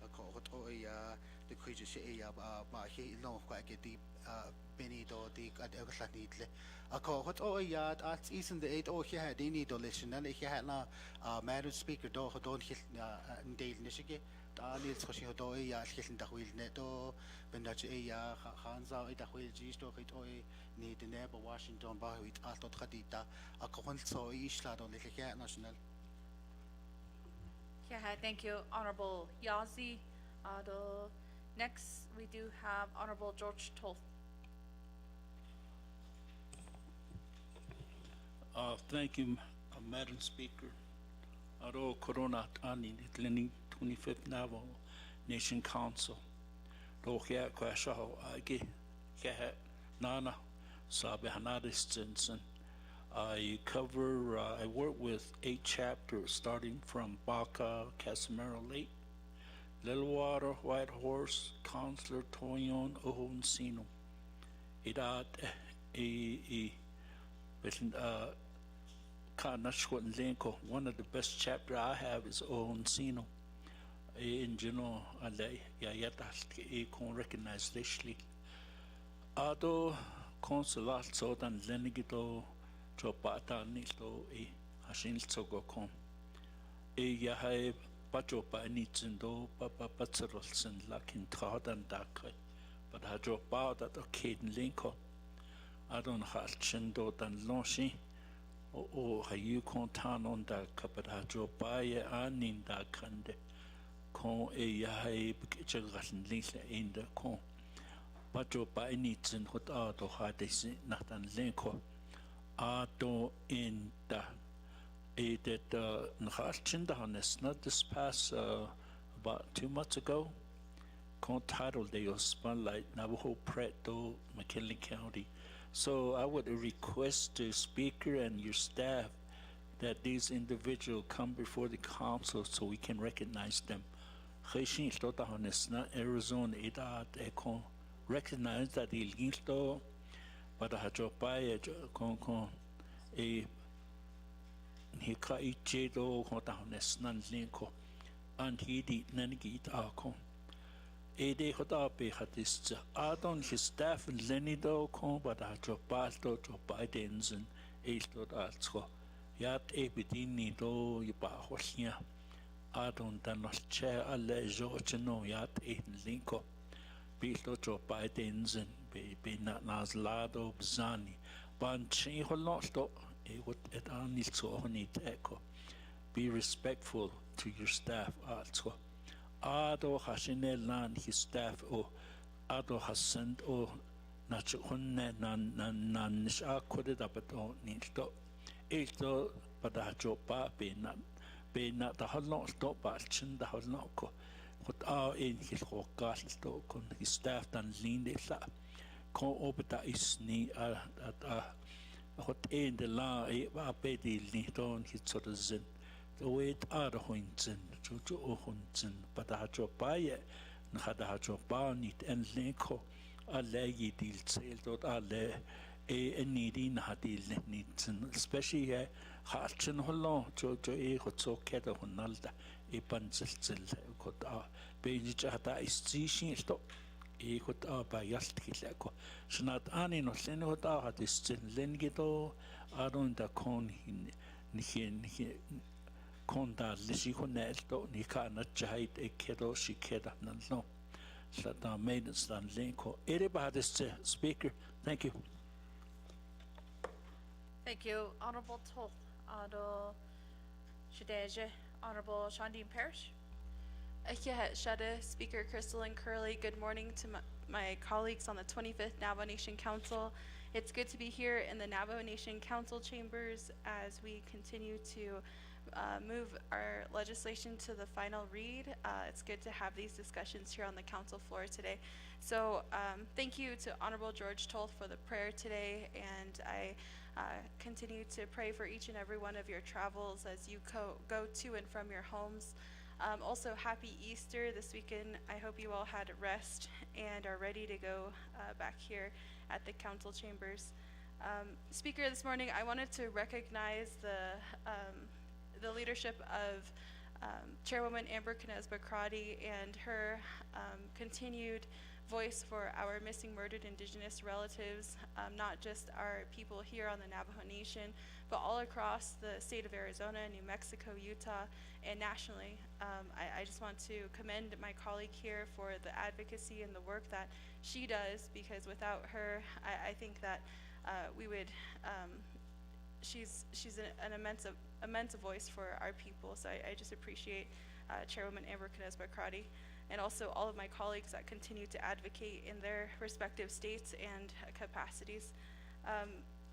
a cohort Oya, the creature by he long quite a deep. Benny do the Adelaide. A cohort oh yard at isn't the 8 oh he had any dolation and he had now Madam Speaker do don't hit Dale Nishige, Daniel Soshido ya hitting the wheel neto, Bendachi Hansa it a wheel G stock it oi need the neighbor Washington by with Alto Hadita, a cohort so Isla on the national. Yeah, thank you, Honorable Yazzie. Next we do have Honorable George Toth. Thank you, Madam Speaker. Aro Corona Ani Litlening 25th Navajo Nation Council. Rohya Kwashaho Agi Kahat Nana Sabe Hanada Stinson. I work with 8 chapters starting from Baca, Casimiro Lake, Little Water, White Horse, Counselor, Toyon, Ohoncino. Idat One of the best chapter I have is O Encino. In general, I can recognize this. Ado consulat so dan lenigito chopata nito hashin tsogokon. Yahay pachopa nitindo papa patsarolsen lakin tradan dakre. But I drop out at a caden linko. I don't have chindo dan lonshi. O hayu kontan on da kapata drop by anin da kande. Con yahay bikchagan linkle in the con. Pacho pa initzen hot auto hadis nachtan lenko. Auto in da. That Nachachindahanes, not this past about 2 months ago, titled they was spotlight Navajo Preto, McKinley County. So I would request the speaker and your staff that these individuals come before the council so we can recognize them. Not Arizona, recognize that il ginto, but I drop by a Hika ichedo hotanes nan linko, and he did nanigit alco. Ede hotape hadist, Adon his staff and lenido con, but I drop basto, drop by denzen, eistot alco. Yat ebidini do yiba hosia. Adon danos chair a lejo cheno yat eden linko. Bisto drop by denzen, be not naslado bzani. Banchi holosto. Be respectful to your staff also. Ado hasine lan his staff o ado hasend o nachunne nan nisha koded up at all nito. Eto badajo ba be not the hollow stop batchin the hollow. What are in his hokas con his staff dan lean it la. Con obita is ni at Hot in the la a bedi liton hit sort of zin. The way it are huntin, Jojo huntin, but I drop by it, and had a drop barn it and linko, a leggy deal sailed out a le a needy hadil nitin, especially a hatchin hollow, Jojo a hot so cat of Honalda, a panzel got a page at a station stop. Could by Yastikako. Shanat Annie no Senota had this Lengito, Adon da con Conda Lisiconesto, Nika Nachait, a kedo, she keda, no. Slata maidens than Lenko. Everybody speaker. Thank you. Thank you, Honorable Toth, Ado Shadeja, Honorable Shandine Parrish. Shada, Speaker Crystal and Curley, good morning to my colleagues on the 25th Navajo Nation Council. It's good to be here in the Navajo Nation Council chambers as we continue to move our legislation to the final read. It's good to have these discussions here on the council floor today. So thank you to Honorable George Toth for the prayer today, and I continue to pray for each and every one of your travels as you go to and from your homes. Also, happy Easter this weekend. I hope you all had rest and are ready to go back here at the council chambers. Speaker, this morning I wanted to recognize the leadership of Chairwoman Amber Knez-Bakrati and her continued voice for our missing, murdered Indigenous relatives, not just our people here on the Navajo Nation, but all across the state of Arizona, New Mexico, Utah, and nationally. I just want to commend my colleague here for the advocacy and the work that she does, because without her, I think that we would, she's an immense voice for our people. So I just appreciate Chairwoman Amber Knez-Bakrati, and also all of my colleagues that continue to advocate in their respective states and capacities.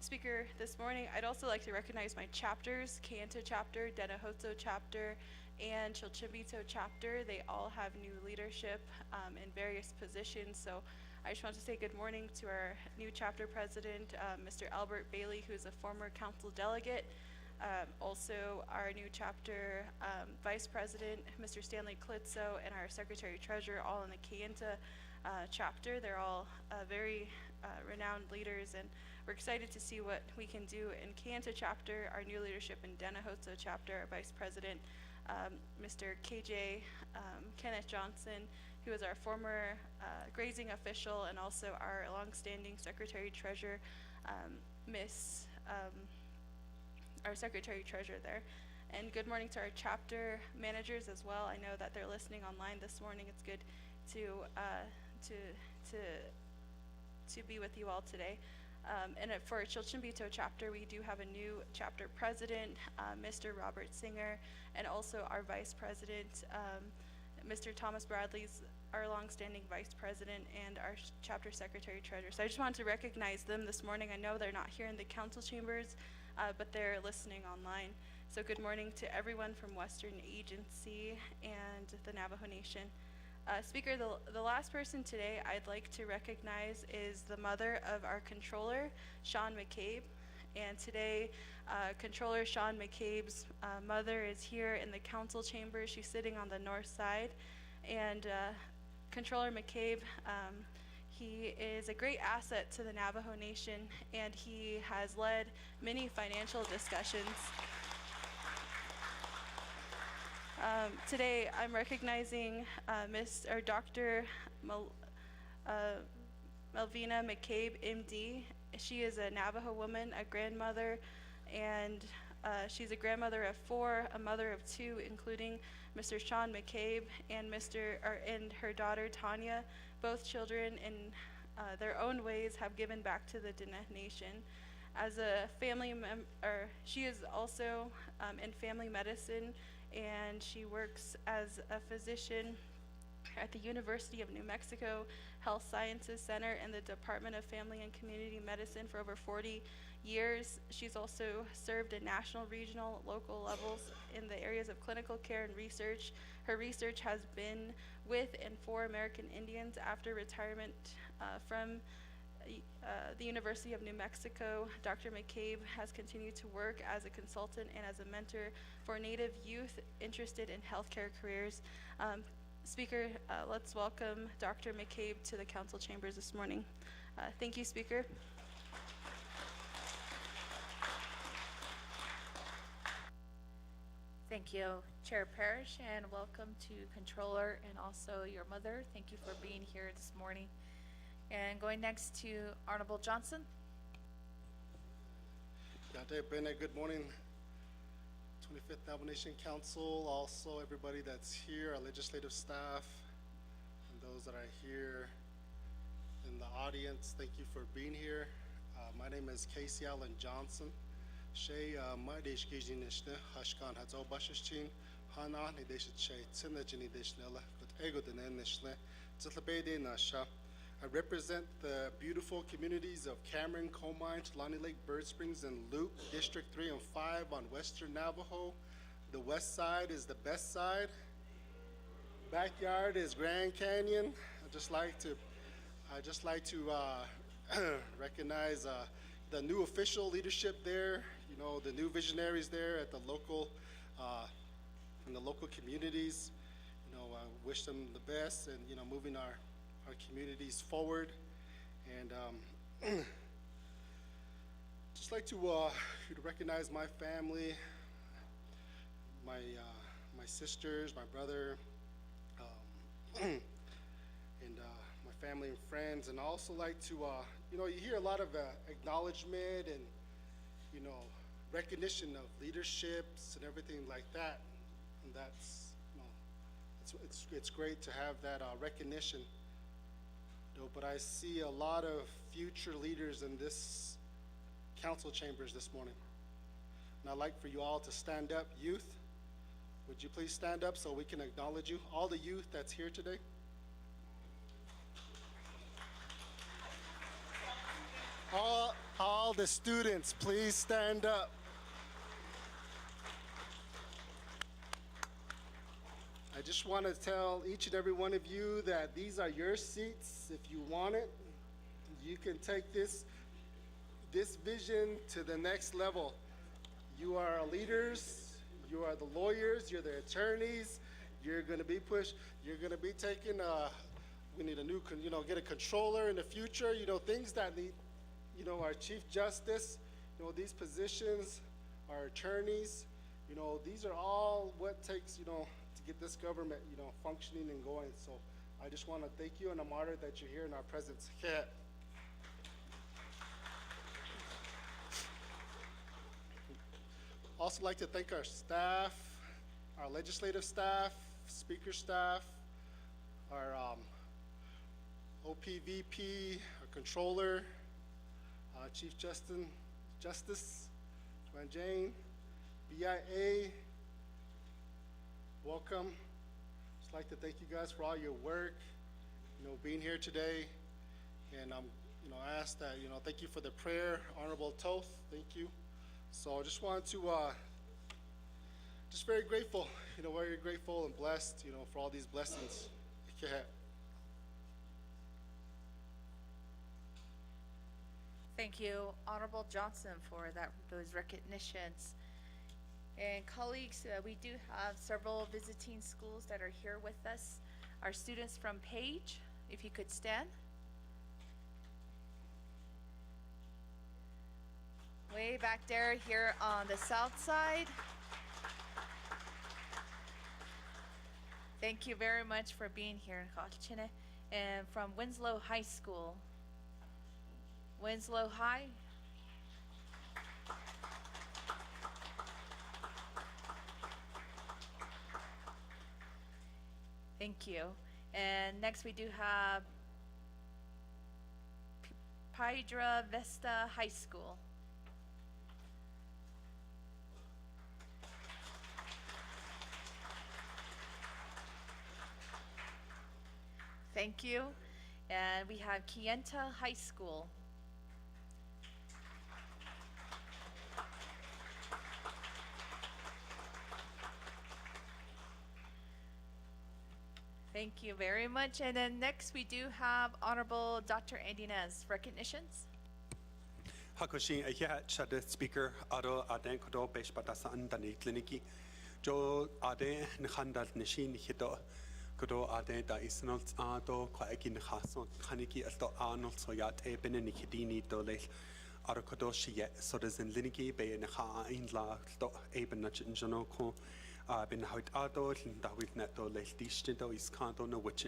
Speaker, this morning I'd also like to recognize my chapters, Kayenta chapter, Denahoto chapter, and Chilchimbito chapter. They all have new leadership in various positions, so I just want to say good morning to our new chapter president, Mr. Albert Bailey, who's a former council delegate. Also our new chapter vice president, Mr. Stanley Klitzo, and our secretary treasurer, all in the Kayenta chapter. They're all very renowned leaders, and we're excited to see what we can do in Kayenta chapter, our new leadership in Danahoto chapter, our Vice President, Mr. KJ Kenneth Johnson, who is our former grazing official and also our longstanding Secretary Treasurer, our Secretary Treasurer there. And good morning to our chapter managers as well. I know that they're listening online this morning. It's good to be with you all today. For our Chilchimbito chapter, we do have a new chapter president, Mr. Robert Singer, and also our vice president, Mr. Thomas Bradley's our longstanding vice president and our chapter secretary treasurer. So I just wanted to recognize them this morning. I know they're not here in the council chambers, but they're listening online. So good morning to everyone from Western Agency and the Navajo Nation. Speaker, the last person today I'd like to recognize is the mother of our controller, Sean McCabe. And today, Controller Sean McCabe's mother is here in the council chamber. She's sitting on the north side. And Controller McCabe, he is a great asset to the Navajo Nation, and he has led many financial discussions. Today, I'm recognizing Dr. Melvina McCabe, MD. She is a Navajo woman, a grandmother, and she's a grandmother of 4, a mother of 2, including Mr. Sean McCabe and her daughter Tanya. Both children, in their own ways, have given back to the Diné Nation. As a family she is also in family medicine, and she works as a physician at the University of New Mexico Health Sciences Center and the Department of Family and Community Medicine for over 40 years. She's also served at national, regional, local levels in the areas of clinical care and research. Her research has been with and for American Indians. After retirement from the University of New Mexico, Dr. McCabe has continued to work as a consultant and as a mentor for Native youth interested in healthcare careers. Speaker, let's welcome Dr. McCabe to the council chambers this morning. Thank you, Speaker. Thank you, Chair Parrish, and welcome to Controller and also your mother. Thank you for being here this morning. And going next to Honorable Johnson. Good morning, 25th Navajo Nation Council, also everybody that's here, our legislative staff, and those that are here in the audience. Thank you for being here. My name is Casey Allen Johnson. Shay Madish Gijinishne, Hashkan Hazo Bashichin, Hana Nidish Shay, Tinajini Dishnella, but Ego the Nenishne, Zitlabede Nasha. I represent the beautiful communities of Cameron, Comine, Tulani Lake, Bird Springs, and Loop, District 3 and 5 on Western Navajo. The west side is the best side. Backyard is Grand Canyon. I just like to recognize the new official leadership there. You know, the new visionaries there at the local, in the local communities. You know, I wish them the best, and you know, moving our communities forward. And just like to recognize my family, my sisters, my brother, and my family and friends, and also like to you know, you hear a lot of acknowledgement and, you know, recognition of leaderships and everything like that, and that's, you know, it's great to have that recognition. But I see a lot of future leaders in this council chambers this morning. And I'd like for you all to stand up. Youth, would you please stand up so we can acknowledge you? All the youth that's here today. All the students, please stand up. I just want to tell each and every one of you that these are your seats. If you want it, you can take this vision to the next level. You are our leaders, you are the lawyers, you're the attorneys, you're going to be pushed, you're going to be taking, we need a new, you know, get a controller in the future, you know, things that need, our Chief Justice, these positions, our attorneys, these are all what takes, to get this government, functioning and going. So I just want to thank you, and I'm honored that you're here in our presence. Also like to thank our staff, our legislative staff, speaker staff, our OPVP, our controller, Chief Justice, Joanne Jane, BIA, welcome. Just like to thank you guys for all your work, being here today. And I ask that, thank you for the prayer, Honorable Toth, thank you. So I just wanted to, just very grateful, very grateful and blessed, for all these blessings. Thank you, Honorable Johnson, for those recognitions. And colleagues, we do have several visiting schools that are here with us. Our students from Page, if you could stand. Way back there here on the south side. Thank you very much for being here in Kachine. And from Winslow High School. Winslow High. Thank you. And next we do have Piedra Vista High School. Thank you. And we have Kienta High School. Thank you very much. And then next we do have Honorable Dr. Andy Nez. Recognitions. Hakoshi Ahiat Shada Speaker Ado Aden Kodo Besh Batasa Andani Kliniki Jo Ade Nkhandal Nishin Hito Kodo Ade Da Isnolts Ado Kwaekin Hason Haniki Asto Arnold Soyat Eben Nikidini Dole Ado Kodo Shie Sodas in Liniki Bay Naha Inla Sto Eben Nachin Janoko bin Hout Ado Dawit Neto Lestisto is Kanto no Witch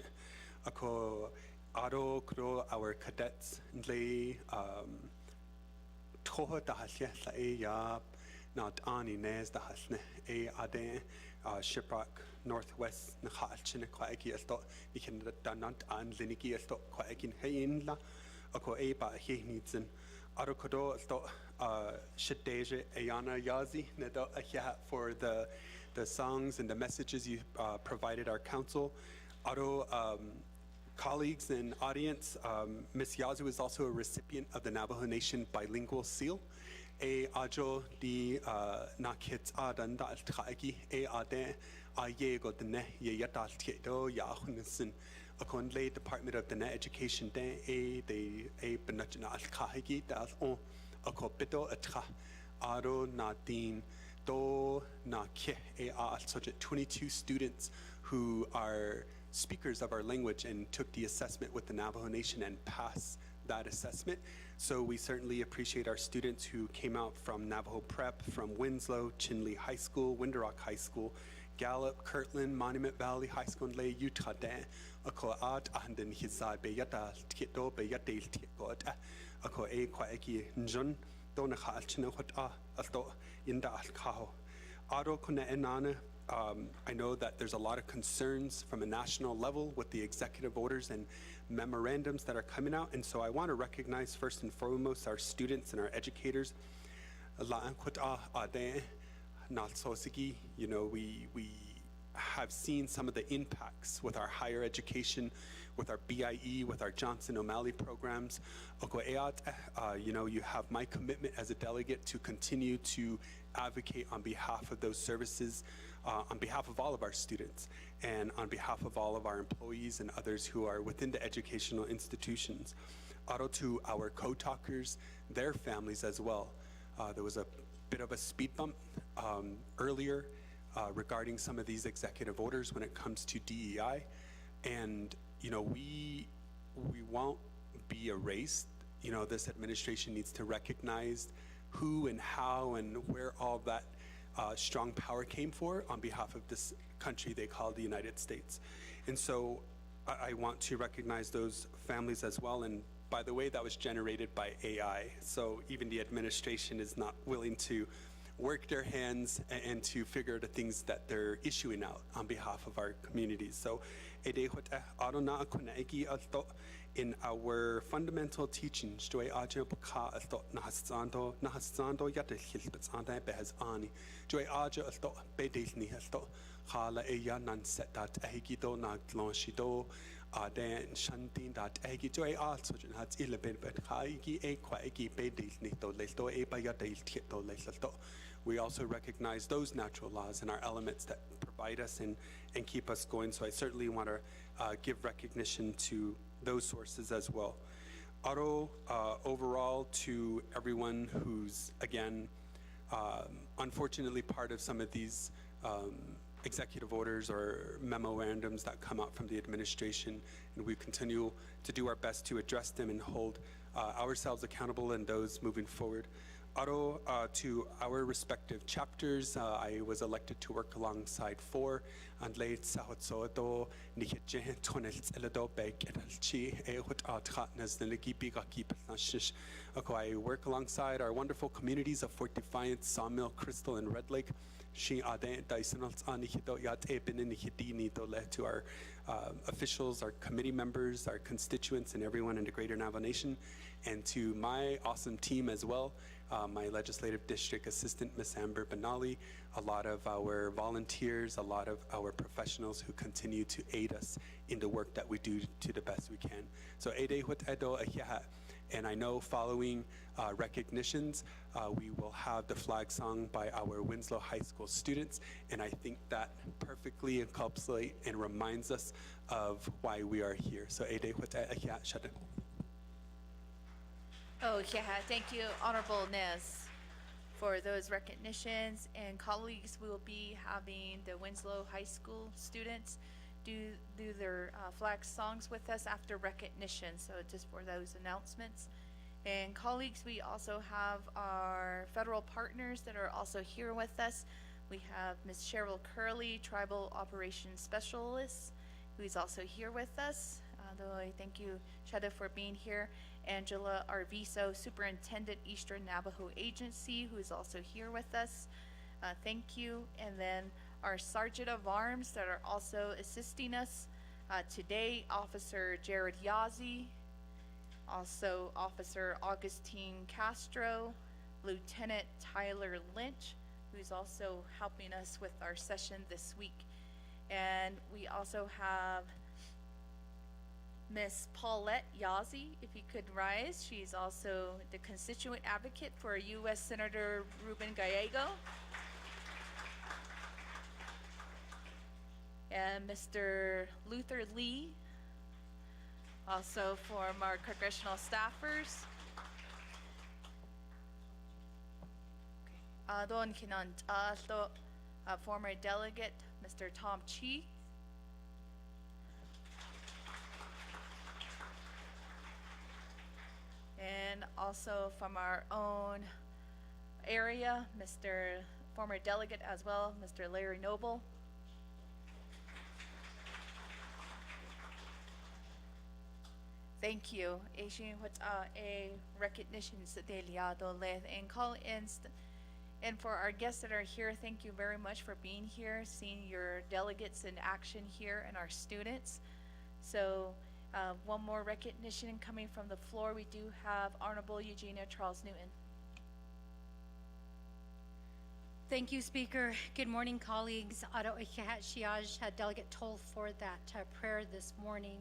Ako Ado Kodo our cadets Lay Toho Dahalia La Yab not Ani Nes Dahasne Ade Shiprock Northwest Nahalchin Quaki Esto Nikin Danant and Liniki Esto Quakin Hainla Ako Eba He needs in Arokodo Esto Shadeja Ayana Yazi Nedo Ahia for the songs and the messages you provided our council. Ado colleagues and audience, Ms. Yazu is also a recipient of the Navajo Nation Bilingual Seal. Ajo di nakits adan dal traigi ade ayego dene yatal tieto yahunsin akon lay Department of the Net Education de they benachna al kahigi dal on akopito atra aro nadin do na ke al subject 22 students who are speakers of our language and took the assessment with the Navajo Nation and passed that assessment. So we certainly appreciate our students who came out from Navajo Prep, from Winslow, Chinle High School, Window High School, Gallup, Kirtland, Monument Valley High School, and Lay Utah Dan. Ako at anden hisa be yata tito be yatil tiko ako e kwaeki njun dona ha alchina hot asto inda alkaho. Aro kona enana. I know that there's a lot of concerns from a national level with the executive orders and memorandums that are coming out, and so I want to recognize first and foremost our students and our educators. You know, we have seen some of the impacts with our higher education, with our BIE, with our Johnson O'Malley programs. You know, you have my commitment as a delegate to continue to advocate on behalf of those services, on behalf of all of our students, and on behalf of all of our employees and others who are within the educational institutions. Aro to our co-talkers, their families as well. There was a bit of a speed bump earlier regarding some of these executive orders when it comes to DEI, and you know we won't be erased. this administration needs to recognize who and how and where all that strong power came for on behalf of this country they call the United States. And so I want to recognize those families as well. And by the way, that was generated by AI. So even the administration is not willing to work their hands and to figure the things that they're issuing out on behalf of our communities. So in our fundamental teachings, joy aja baka asto nahasando yata hilbets anda behas ani joy aja asto bedesni asto hala eya nan set that egido na glonshido den shantin that egi joy also hat ilben bet haigi e kwa egi bedesni to lesto e ba yata to lesto. We also recognize those natural laws and our elements that provide us and keep us going. So I certainly want to give recognition to those sources as well. Overall, to everyone who's, again, unfortunately part of some of these executive orders or memorandums that come out from the administration, and we continue to do our best to address them and hold ourselves accountable and those moving forward. To our respective chapters, I was elected to work alongside 4 and late Sahotsodo, Nikitje, Tonels Eledo Beg, Edelchi, Ehut Atratnes, the Ligibi Gakip, I work alongside our wonderful communities of Fort Defiance, Sawmill, Crystal, and Red Lake. She Aden Dysonals Anikido Yat Ebin Nikidini Dole to our officials, our committee members, our constituents, and everyone in the Greater Navajo Nation, and to my awesome team as well. My legislative district assistant, Ms. Amber Benali, a lot of our volunteers, a lot of our professionals who continue to aid us in the work that we do to the best we can. So, and I know following recognitions, we will have the flag song by our Winslow High School students, and I think that perfectly encapsulates and reminds us of why we are here. So, Oh, yeah, thank you, Honorable Nez, for those recognitions. And colleagues, we will be having the Winslow High School students do their flag songs with us after recognition, so just for those announcements. And colleagues, we also have our federal partners that are also here with us. We have Ms. Cheryl Curley, Tribal Operations Specialist, who is also here with us. Thank you, Shada, for being here. Angela Arviso, Superintendent, Eastern Navajo Agency, who is also here with us. Thank you. And then our Sergeant of Arms that are also assisting us today, Officer Jared Yazzie, also Officer Augustine Castro, Lieutenant Tyler Lynch, who's also helping us with our session this week. And we also have Miss Paulette Yazzie, if you could rise. She's also the constituent advocate for U.S. Senator Ruben Gallego. And Mr. Luther Lee, also from our congressional staffers. Former delegate, Mr. Tom Chi. And also from our own area, Mr. former delegate as well, Mr. Larry Noble. Thank you. A recognition and call in. And for our guests that are here, thank you very much for being here, seeing your delegates in action here and our students. So one more recognition coming from the floor. We do have Honorable Eugenia Charles Newton. Thank you, Speaker. Good morning, colleagues. Delegate Toll for that prayer this morning.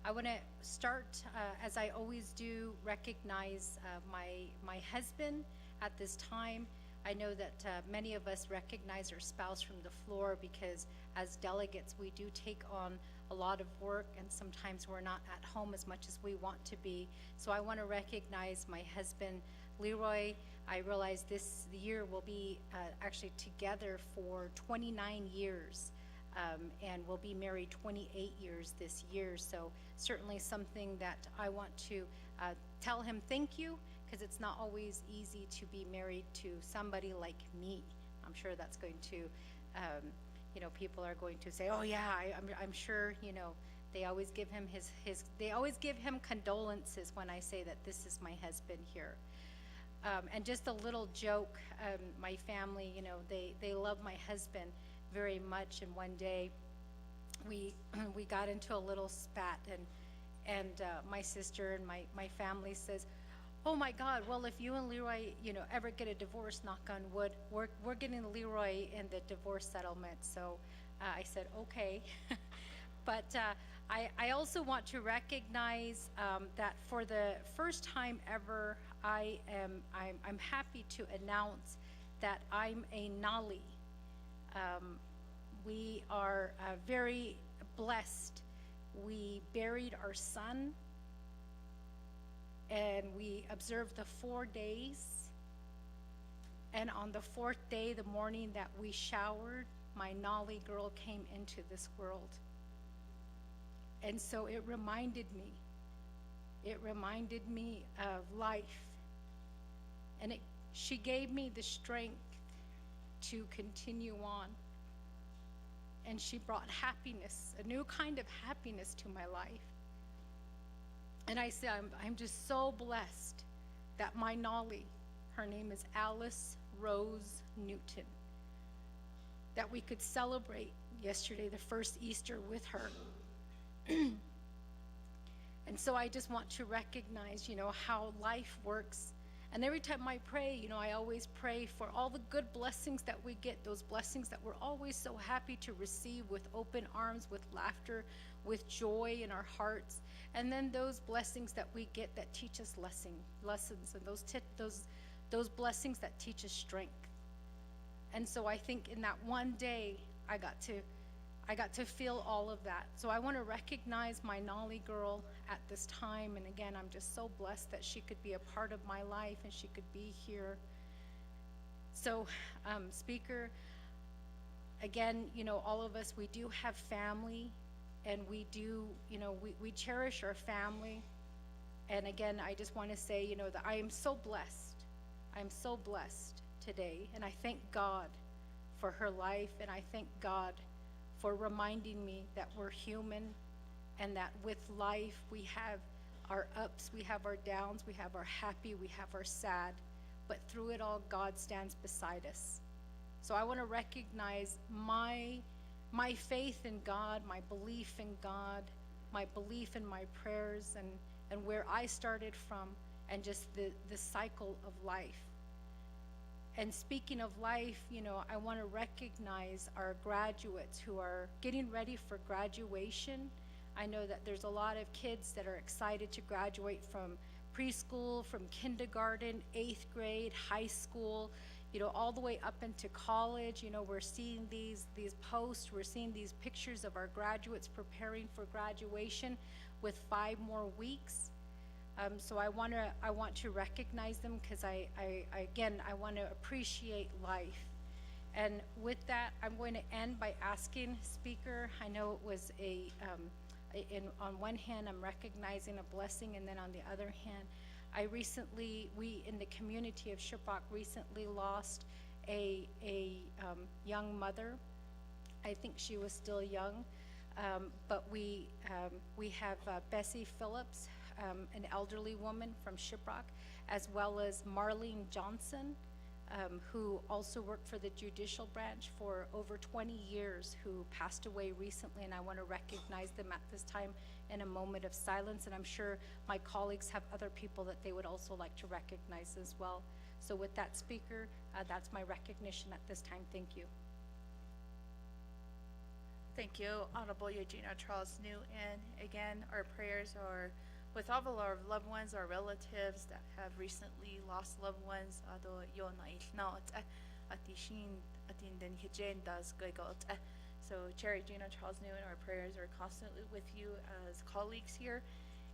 I want to start, as I always do, recognize my husband at this time. I know that many of us recognize our spouse from the floor because as delegates, we do take on a lot of work and sometimes we're not at home as much as we want to be. So I want to recognize my husband, Leroy. I realize this year we'll be actually together for 29 years. And we'll be married 28 years this year. So certainly something that I want to tell him thank you, because it's not always easy to be married to somebody like me. I'm sure that's going to, people are going to say, oh yeah, I'm sure, they always give him they always give him condolences when I say that this is my husband here. And just a little joke, my family, they love my husband very much. And one day we got into a little spat, and my sister and my family says, oh my God, well, if you and Leroy, ever get a divorce, knock on wood, we're getting Leroy in the divorce settlement. So I said, okay. But I also want to recognize that for the first time ever, I'm happy to announce that I'm a Nali. We are very blessed. We buried our son, and we observed the 4 days. And on the 4th day, the morning that we showered, my Nali girl came into this world. And so it reminded me of life. And she gave me the strength to continue on. And she brought happiness, a new kind of happiness to my life. And I say, I'm just so blessed that my Nolly, her name is Alice Rose Newton, that we could celebrate yesterday, the first Easter with her. And so I just want to recognize, how life works. And every time I pray, I always pray for all the good blessings that we get, those blessings that we're always so happy to receive with open arms, with laughter, with joy in our hearts. And then those blessings that we get that teach us lessons, and those blessings that teach us strength. And so I think in that one day, I got to feel all of that. So I want to recognize my Nolly girl at this time. And again, I'm just so blessed that she could be a part of my life and she could be here. So, Speaker, again, all of us, we do have family, and we do, we cherish our family. And again, I just want to say, that I am so blessed. I'm so blessed today. And I thank God for her life, and I thank God for reminding me that we're human, and that with life we have our ups, we have our downs, we have our happy, we have our sad, but through it all, God stands beside us. So I want to recognize my faith in God, my belief in God, my belief in my prayers, and where I started from, and just the cycle of life. And speaking of life, I want to recognize our graduates who are getting ready for graduation. I know that there's a lot of kids that are excited to graduate from preschool, from kindergarten, 8th grade, high school, all the way up into college. We're seeing these posts, we're seeing these pictures of our graduates preparing for graduation with 5 more weeks. So I want to recognize them, because I want to appreciate life. And with that, I'm going to end by asking Speaker, I know it was on one hand, I'm recognizing a blessing, and then on the other hand, we in the community of Shiprock recently lost a young mother. I think she was still young, but we have Bessie Phillips, an elderly woman from Shiprock, as well as Marlene Johnson, who also worked for the Judicial branch for over 20 years, who passed away recently, and I want to recognize them at this time in a moment of silence. And I'm sure my colleagues have other people that they would also like to recognize as well. So with that, Speaker, that's my recognition at this time. Thank you. Thank you, Honorable Eugenia Charles Newton. Again, our prayers are with all of our loved ones, our relatives that have recently lost loved ones. So, Chair Regina Charles Newton, our prayers are constantly with you as colleagues here.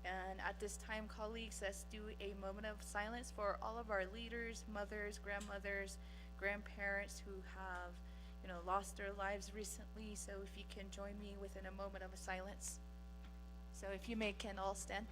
And at this time, colleagues, let's do a moment of silence for all of our leaders, mothers, grandmothers, grandparents who have, lost their lives recently. So if you can join me within a moment of silence. So if you may, can all stand.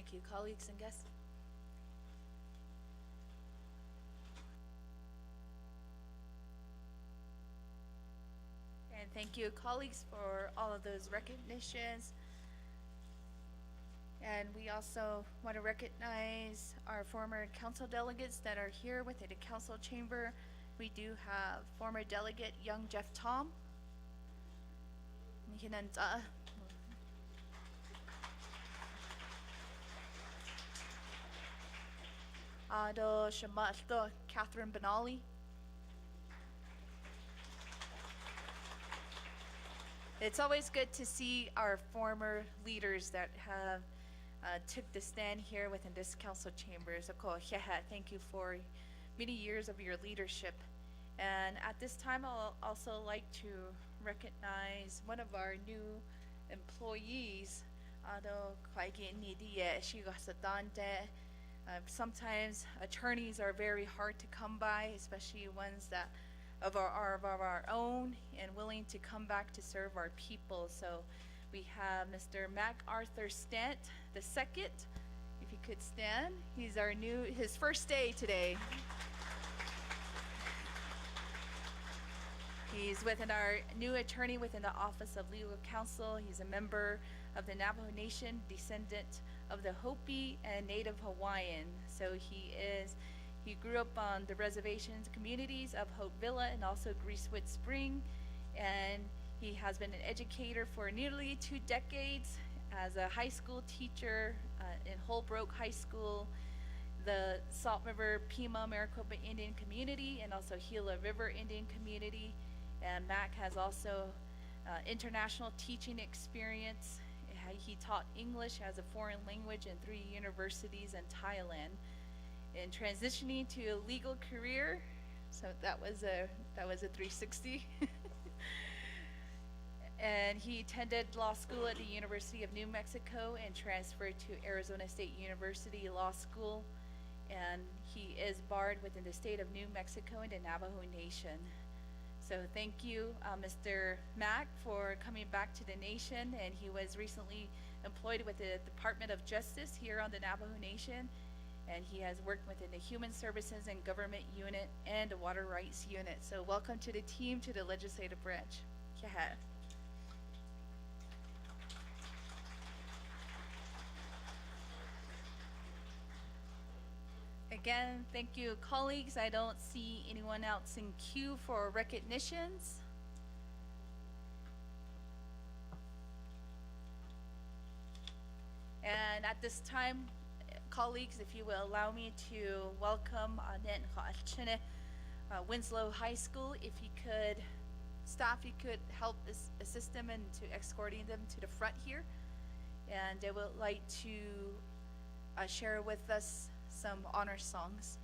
Thank you, colleagues and guests. And thank you, colleagues, for all of those recognitions. And we also want to recognize our former council delegates that are here within the council chamber. We do have former delegate Young Jeff Tom. Ado Shamatko Catherine Benali. It's always good to see our former leaders that have took the stand here within this council chamber. So thank you for many years of your leadership. And at this time, I'll also like to recognize one of our new employees. Sometimes attorneys are very hard to come by, especially ones that of our own and willing to come back to serve our people. So we have Mr. MacArthur Stent the second. If he could stand, he's his first day today. He's within our new attorney within the Office of Legal Counsel. He's a member of the Navajo Nation, descendant of the Hopi and Native Hawaiian. So he grew up on the reservations communities of Hope Villa and also Greasewood Spring. And he has been an educator for nearly 2 decades as a high school teacher in Holbrook High School, the Salt River Pima Maricopa Indian Community, and also Gila River Indian Community. And Mac has also international teaching experience. He taught English as a foreign language in 3 universities in Thailand. In transitioning to a legal career, so that was a 360. And he attended law school at the University of New Mexico and transferred to Arizona State University Law School. And he is barred within the state of New Mexico and the Navajo Nation. So thank you, Mr. Mack, for coming back to the nation. And he was recently employed with the Department of Justice here on the Navajo Nation. And he has worked within the Human Services and Government Unit and the Water Rights Unit. So welcome to the team, to the legislative branch. Keha. Again, thank you, colleagues. I don't see anyone else in queue for recognitions. And at this time, colleagues, if you will allow me to welcome Winslow High School. If you could, staff, you could help assist them into escorting them to the front here. And they would like to share with us some honor songs.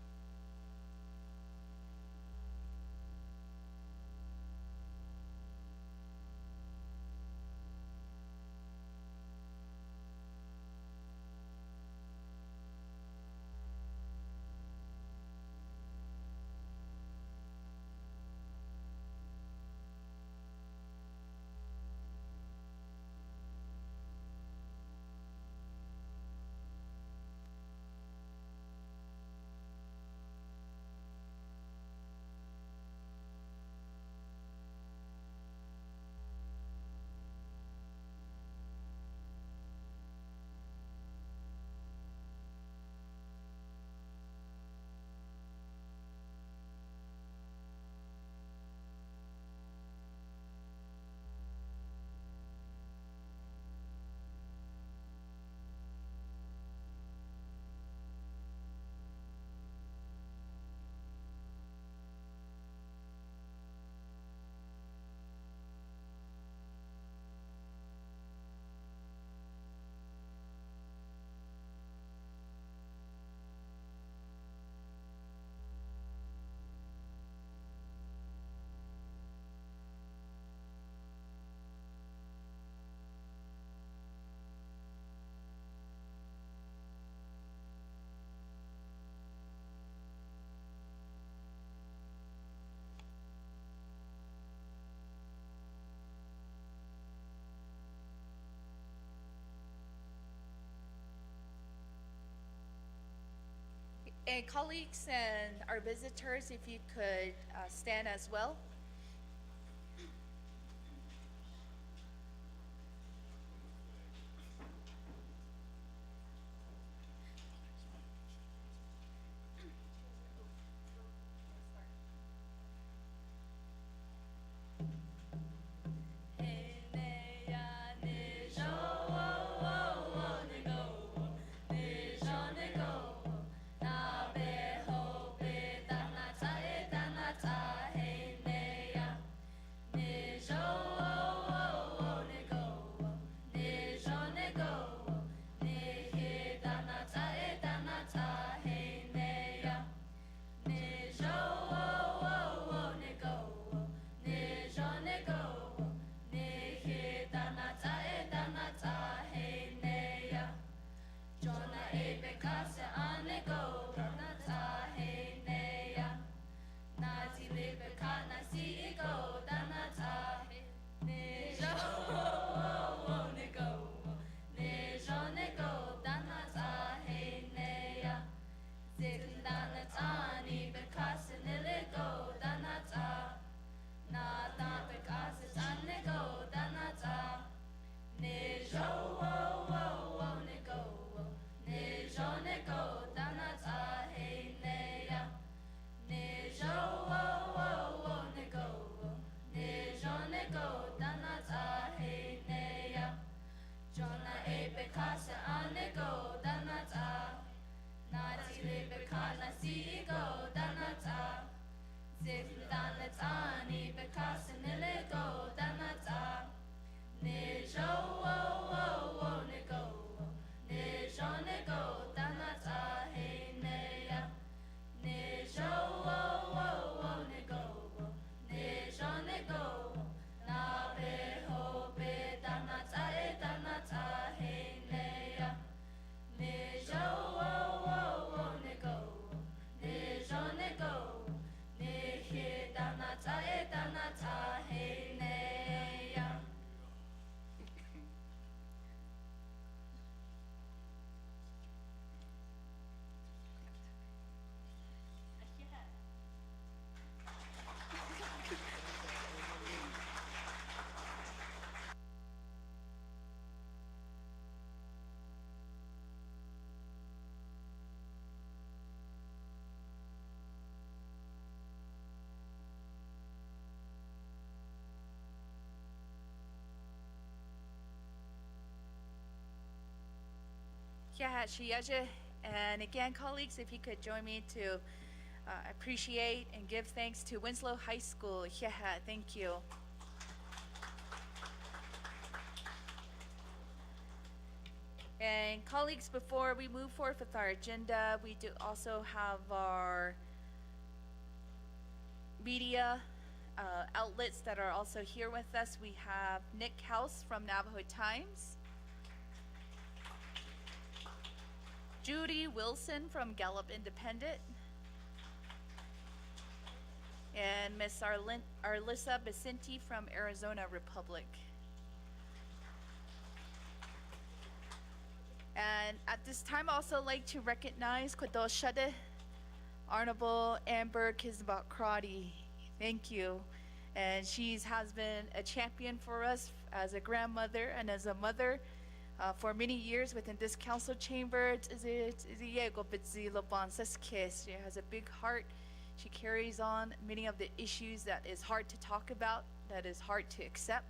And colleagues and our visitors, if you could stand as well. And again, colleagues, if you could join me to appreciate and give thanks to Winslow High School. Thank you. And colleagues, before we move forward with our agenda, we do also have our media outlets that are also here with us. We have Nick House from Navajo Times, Judy Wilson from Gallup Independent, and Miss Arlissa Vicente from Arizona Republic. And at this time, I also like to recognize Kwadoshade Honorable Amber Kisbak-Crotty. Thank you. And she has been a champion for us as a grandmother and as a mother for many years within this council chamber. She has a big heart. She carries on many of the issues that is hard to talk about, that is hard to accept,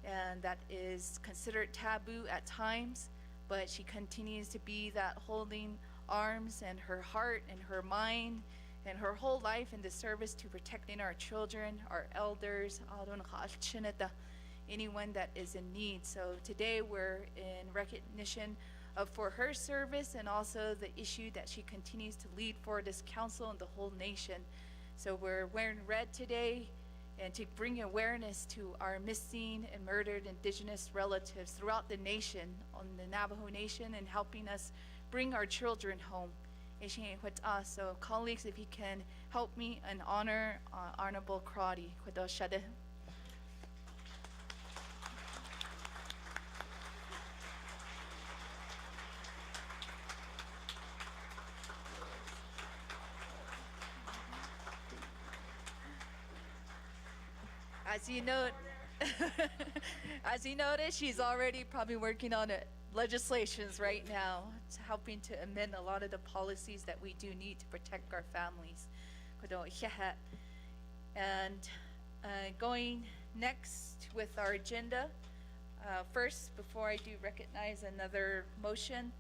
and that is considered taboo at times. But she continues to be that holding arms and her heart and her mind and her whole life in the service to protecting our children, our elders, anyone that is in need. So today we're in recognition of for her service and also the issue that she continues to lead for this council and the whole nation. So we're wearing red today and to bring awareness to our missing and murdered indigenous relatives throughout the nation, on the Navajo Nation, and helping us bring our children home. So colleagues, if you can help me and honor Honorable Crotty. As you note, as you noticed, she's already probably working on it, legislations right now, helping to amend a lot of the policies that we do need to protect our families. And going next with our agenda, first, before I do recognize another motion,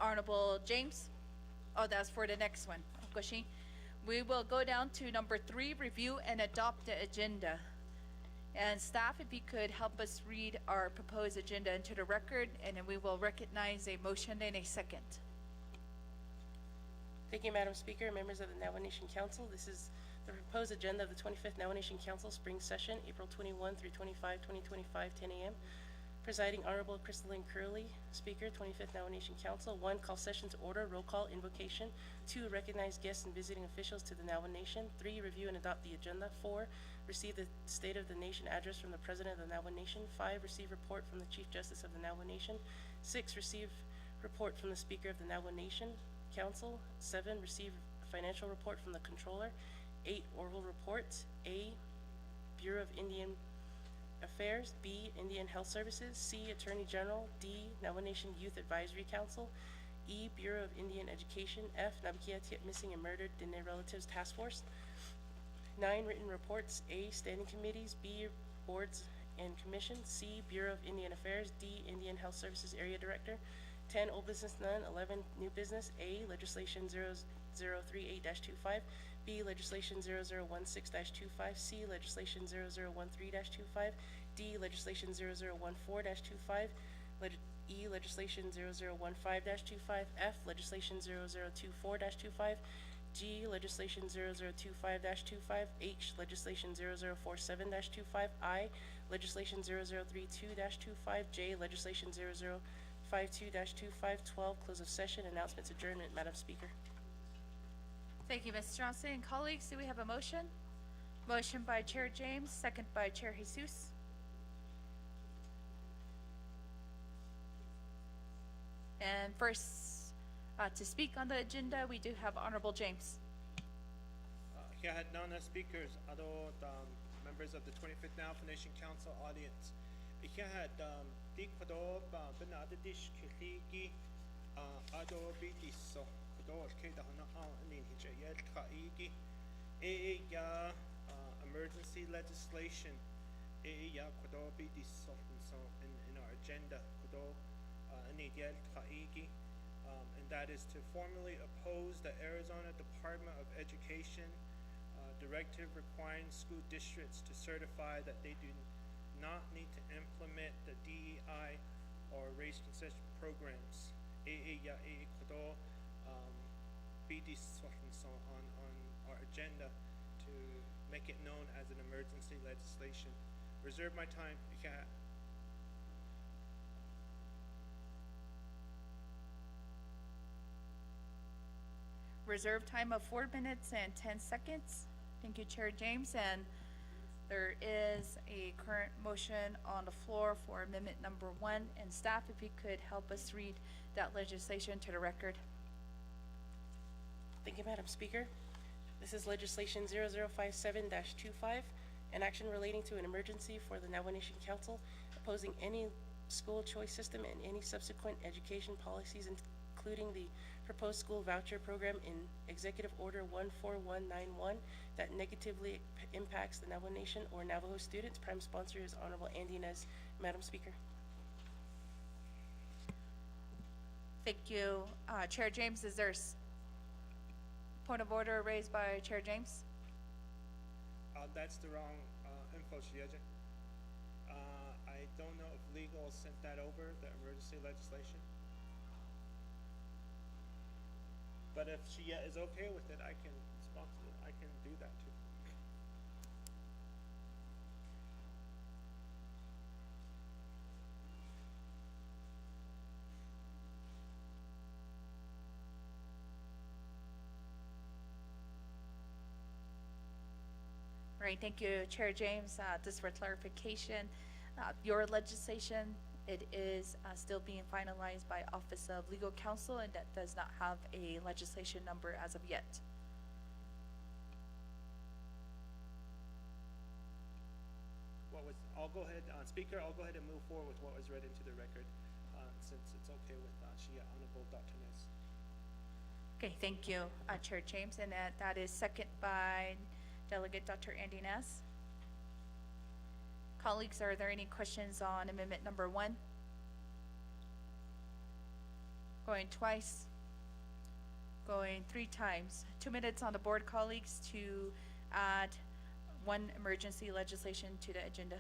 Honorable James. Oh, that's for the next one. Goshi. We will go down to number 3, review and adopt the agenda. And staff, if you could help us read our proposed agenda into the record, and then we will recognize a motion and a second. Thank you, Madam Speaker, members of the Navajo Nation Council. This is the proposed agenda of the 25th Navajo Nation Council Spring Session, April 21 through 25, 2025, 10 a.m. Presiding Honorable Crystalline Curley, Speaker, 25th Navajo Nation Council. 1, call session to order, roll call, invocation. 2, recognize guests and visiting officials to the Navajo Nation. 3, review and adopt the agenda. 4, receive the State of the Nation address from the President of the Navajo Nation. 5, receive report from the Chief Justice of the Navajo Nation. 6, receive report from the Speaker of the Navajo Nation Council. 7, receive financial report from the Controller. 8, oral reports. A, Bureau of Indian Affairs. B, Indian Health Services. C, Attorney General. D, Navajo Nation Youth Advisory Council. E, Bureau of Indian Education. F, Naabik'iyati Missing and Murdered Dene Relatives Task Force. 9, written reports. A, standing committees. B, boards and commissions. C, Bureau of Indian Affairs. D, Indian Health Services Area Director. 10, old business, none. 11, new business. A, legislation 0038-25. B, legislation 0016-25. C, legislation 0013-25. D, legislation 0014-25. E, legislation 0015-25. F, legislation 0024-25. G, legislation 0025-25. H, legislation 0047-25. I, legislation 0032-25. J, legislation 0052-25. 12, close of session, announcements, adjournment, Madam Speaker. Thank you, Ms. Johnson. And colleagues, do we have a motion? Motion by Chair James, second by Chair Jesus. And first, to speak on the agenda, we do have Honorable James. Here had none as speakers, other members of the 25th Navajo Nation Council audience. Here had Dikado Benadadish Kiligi Ado Bidiso. Emergency legislation in our agenda, and that is to formally oppose the Arizona Department of Education directive requiring school districts to certify that they do not need to implement the DEI or race concession programs. Be on our agenda to make it known as an emergency legislation. Reserve my time. Reserve time of 4 minutes and 10 seconds. Thank you, Chair James. And there is a current motion on the floor for amendment number 1. And staff, if you could help us read that legislation to the record. Thank you, Madam Speaker. This is legislation 0057-25, an action relating to an emergency for the Navajo Nation Council, opposing any school choice system and any subsequent education policies, including the proposed school voucher program in Executive Order 14191 that negatively impacts the Navajo Nation or Navajo students. Prime sponsor is Honorable Andy Inez. Madam Speaker. Thank you. Chair James, is there point of order raised by Chair James? That's the wrong info, Shiaja. I don't know if legal sent that over, the emergency legislation. But if she is okay with it, I can sponsor it. I can do that too. Right, thank you, Chair James. Just for clarification, your legislation, it is still being finalized by Office of Legal Counsel, and that does not have a legislation number as of yet. I'll go ahead, Speaker, I'll go ahead and move forward with what was read into the record, since it's okay with Honorable Dr. Nez. Okay, thank you, Chair James, and that is second by Delegate Dr. Andy Ness. Colleagues, are there any questions on amendment number 1? Going twice? Going 3 times? 2 minutes on the board, colleagues, to add 1 emergency legislation to the agenda.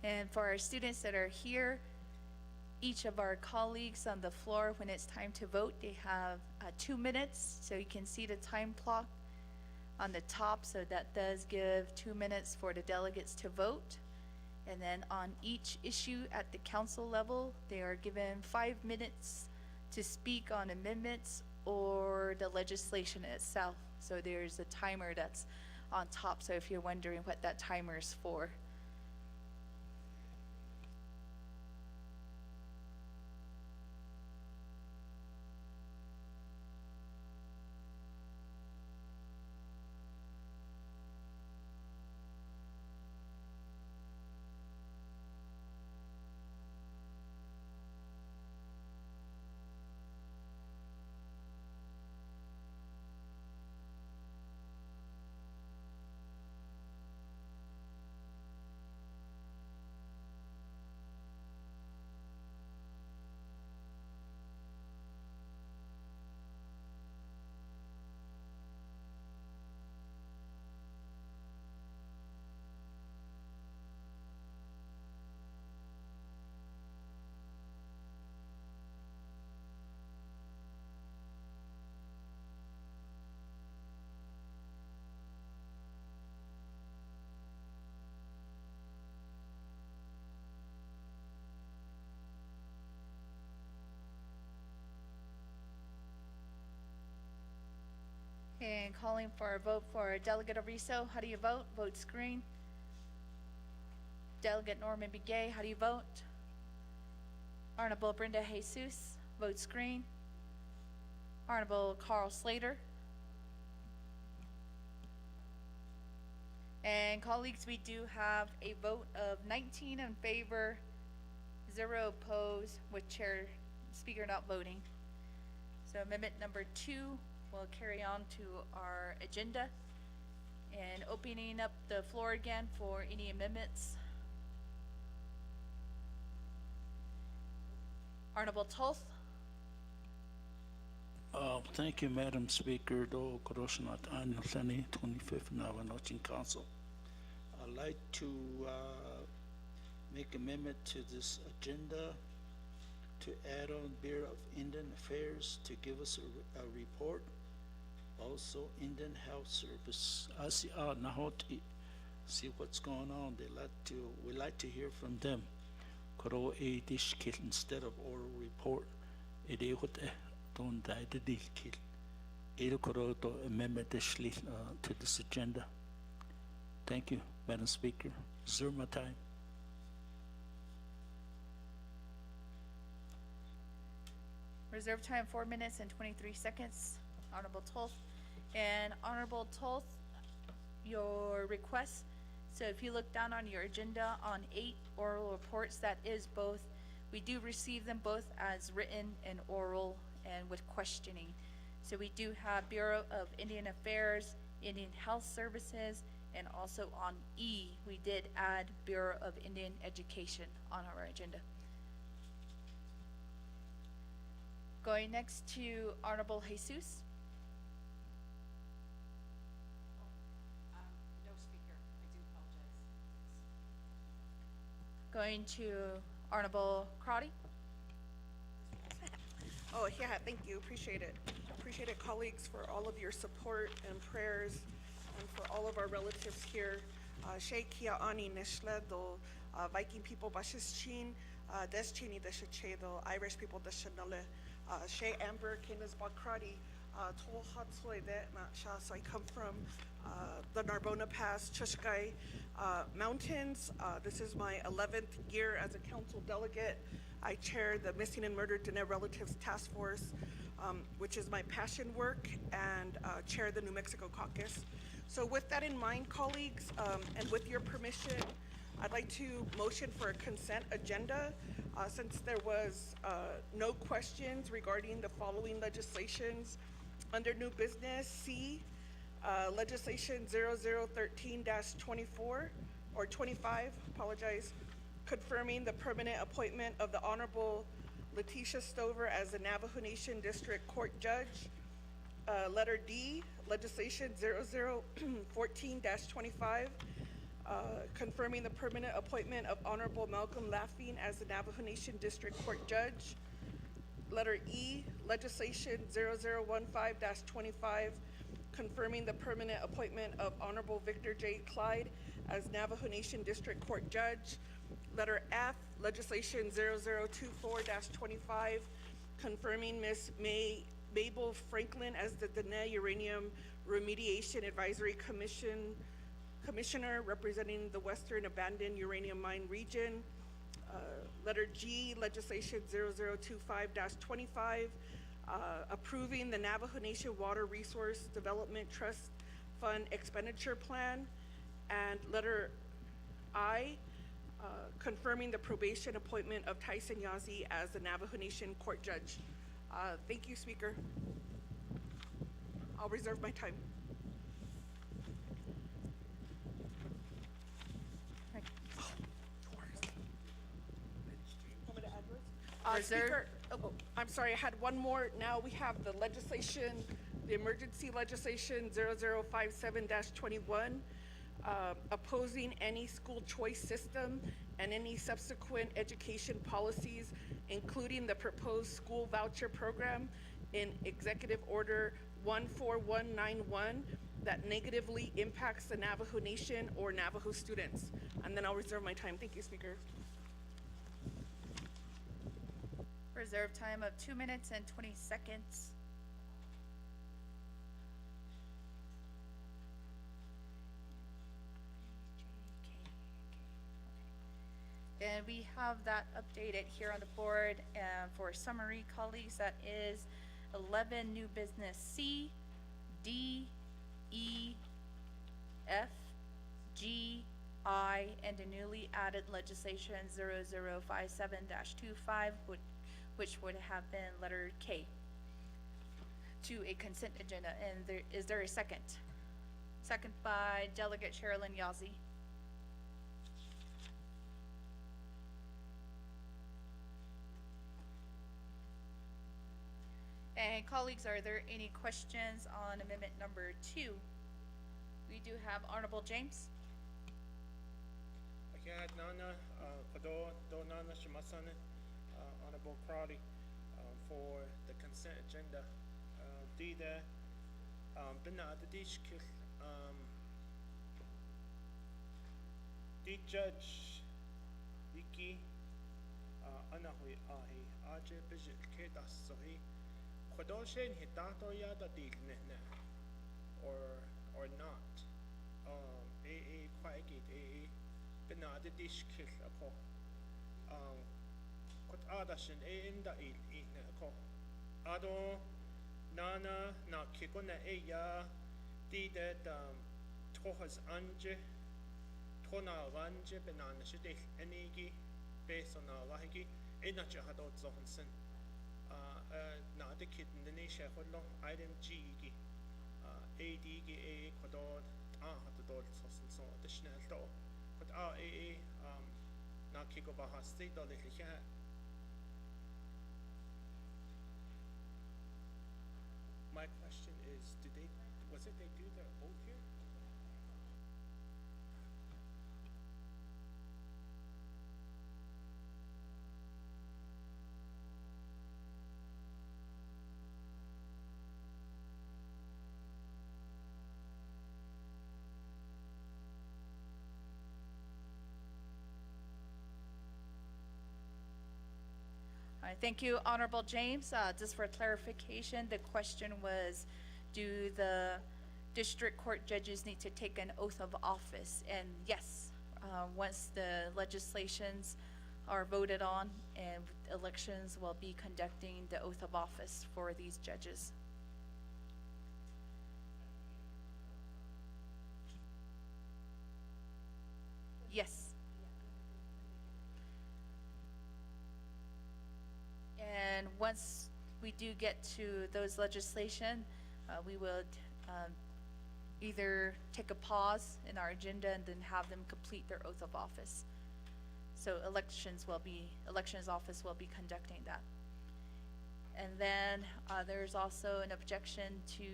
And for our students that are here, each of our colleagues on the floor, when it's time to vote, they have 2 minutes. So you can see the time clock on the top. So that does give 2 minutes for the delegates to vote. And then on each issue at the council level, they are given 5 minutes to speak on amendments or the legislation itself. So there's a timer that's on top. So if you're wondering what that timer is for. And calling for a vote for Delegate Ariso. How do you vote? Vote screen. Delegate Norman Begay, how do you vote? Honorable Brenda Jesus, vote screen. Honorable Carl Slater. And colleagues, we do have a vote of 19 in favor, 0 opposed, with Chair Speaker not voting. So amendment number 2 will carry on to our agenda. And opening up the floor again for any amendments. Honorable Toth. Thank you, Madam Speaker. Do Koroshanat Anilani, 25th Navajo Council. I'd like to make amendment to this agenda to add on Bureau of Indian Affairs to give us a report. Also, Indian Health Service. I see Nahoti, see what's going on. We like to hear from them. Koro a dish kit instead of oral report. It is what don't die the dish kit. It koro to amendment to this agenda. Thank you, Madam Speaker. Zerma time. Reserve time 4 minutes and 23 seconds. Honorable Toth. And Honorable Toth, your request. So if you look down on your agenda on 8 oral reports, that is both, we do receive them both as written and oral and with questioning. So we do have Bureau of Indian Affairs, Indian Health Services, and also on E, we did add Bureau of Indian Education on our agenda. Going next to Honorable Jesus. No speaker, I do apologize. Going to Honorable Crotty. Oh, yeah, thank you. Appreciate it. Appreciate it, colleagues, for all of your support and prayers, and for all of our relatives here. Shea Kia Ani Nishle, the Viking people, Bashischin, Deschini Deshache, the Irish people, Deshanale, Shea Amber, Canis Bakrati, Tol Hatsoi, so I come from the Narbona Pass, Chushkai Mountains. This is my 11th year as a council delegate. I chair the Missing and Murdered Diné Relatives Task Force, which is my passion work, and chair the New Mexico Caucus. So with that in mind, colleagues, and with your permission, I'd like to motion for a consent agenda since there was no questions regarding the following legislations. Under new business, C, legislation 0013-24 or 25, apologize, confirming the permanent appointment of the Honorable Letitia Stover as the Navajo Nation District Court Judge. Letter D, legislation 0014-25, confirming the permanent appointment of Honorable Malcolm Laughing as the Navajo Nation District Court Judge. Letter E, legislation 0015-25, confirming the permanent appointment of Honorable Victor J. Clyde as Navajo Nation District Court Judge. Letter F, legislation 0024-25, confirming Ms. Mabel Franklin as the Diné Uranium Remediation Advisory Commissioner representing the Western Abandoned Uranium Mine Region. Letter G, legislation 0025-25, approving the Navajo Nation Water Resource Development Trust Fund Expenditure Plan. And letter I, confirming the probation appointment of Tyson Yazzie as the Navajo Nation Court Judge. Thank you, Speaker. I'll reserve my time. Speaker, I'm sorry, I had one more. Now we have the legislation, the emergency legislation 0057-21, opposing any school choice system and any subsequent education policies, including the proposed school voucher program in Executive Order 14191 that negatively impacts the Navajo Nation or Navajo students. And then I'll reserve my time. Thank you, Speaker. Reserve time of 2 minutes and 20 seconds. And we have that updated here on the board for summary, colleagues. That is 11 new business C, D, E, F, G, I, and the newly added legislation 0057-25, which would have been letter K, to a consent agenda. And is there a second? Second by Delegate Sherilyn Yazzie. And colleagues, are there any questions on amendment number 2? We do have Honorable James. Nana, Nana Shimasane, Honorable Crowdy, for the consent agenda. Dida, Bina Adishkil, the judge, Wiki, Anahui Ahi, Aje Bijit Kedas Sohi, Kodoshin Hitato Yada Dignene, or not. Quaigit, Bina Adishkil, ako. Adashin in the eat Ado Nana na Kikona Eya did Tohas Anje Tona Ranje Banana Shidich Enigi based on Lahigi Enacha Hadot Zohansen na the kid in the nation Hodlo item G ADG A Kodod Hadot Sosan so additional door but na Kiko Bahasti Dolly. My question is, was it they do their oath here? All right, thank you, Honorable James. Just for clarification, the question was, do the district court judges need to take an oath of office? And yes, once the legislations are voted on and elections, will be conducting the oath of office for these judges. Yes. And once we do get to those legislation, we would either take a pause in our agenda and then have them complete their oath of office. So elections office will be conducting that. And then there's also an objection to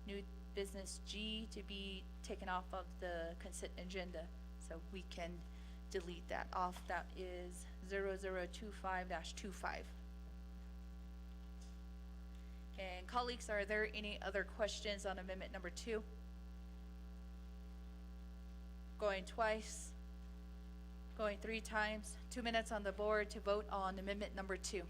new business G to be taken off of the consent agenda. So we can delete that off. That is 0025-25. And colleagues, are there any other questions on amendment number 2? Going twice, going 3 times, 2 minutes on the board to vote on amendment number 2.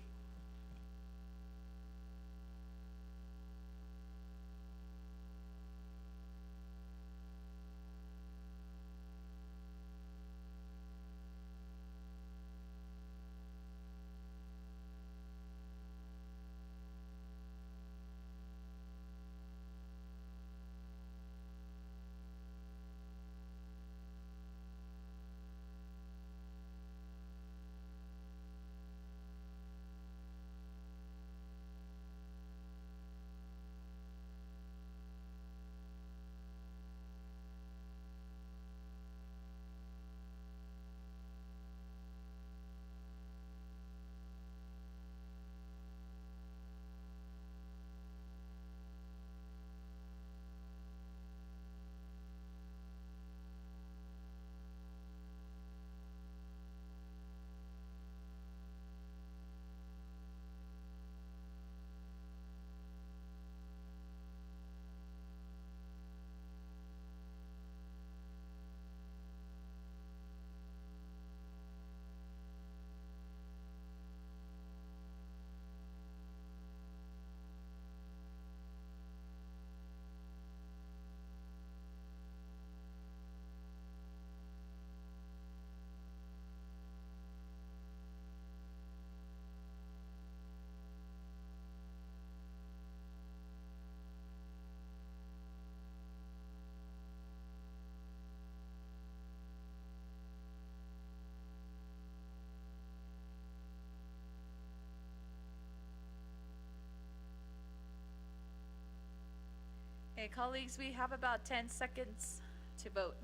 Okay, colleagues, we have about 10 seconds to vote.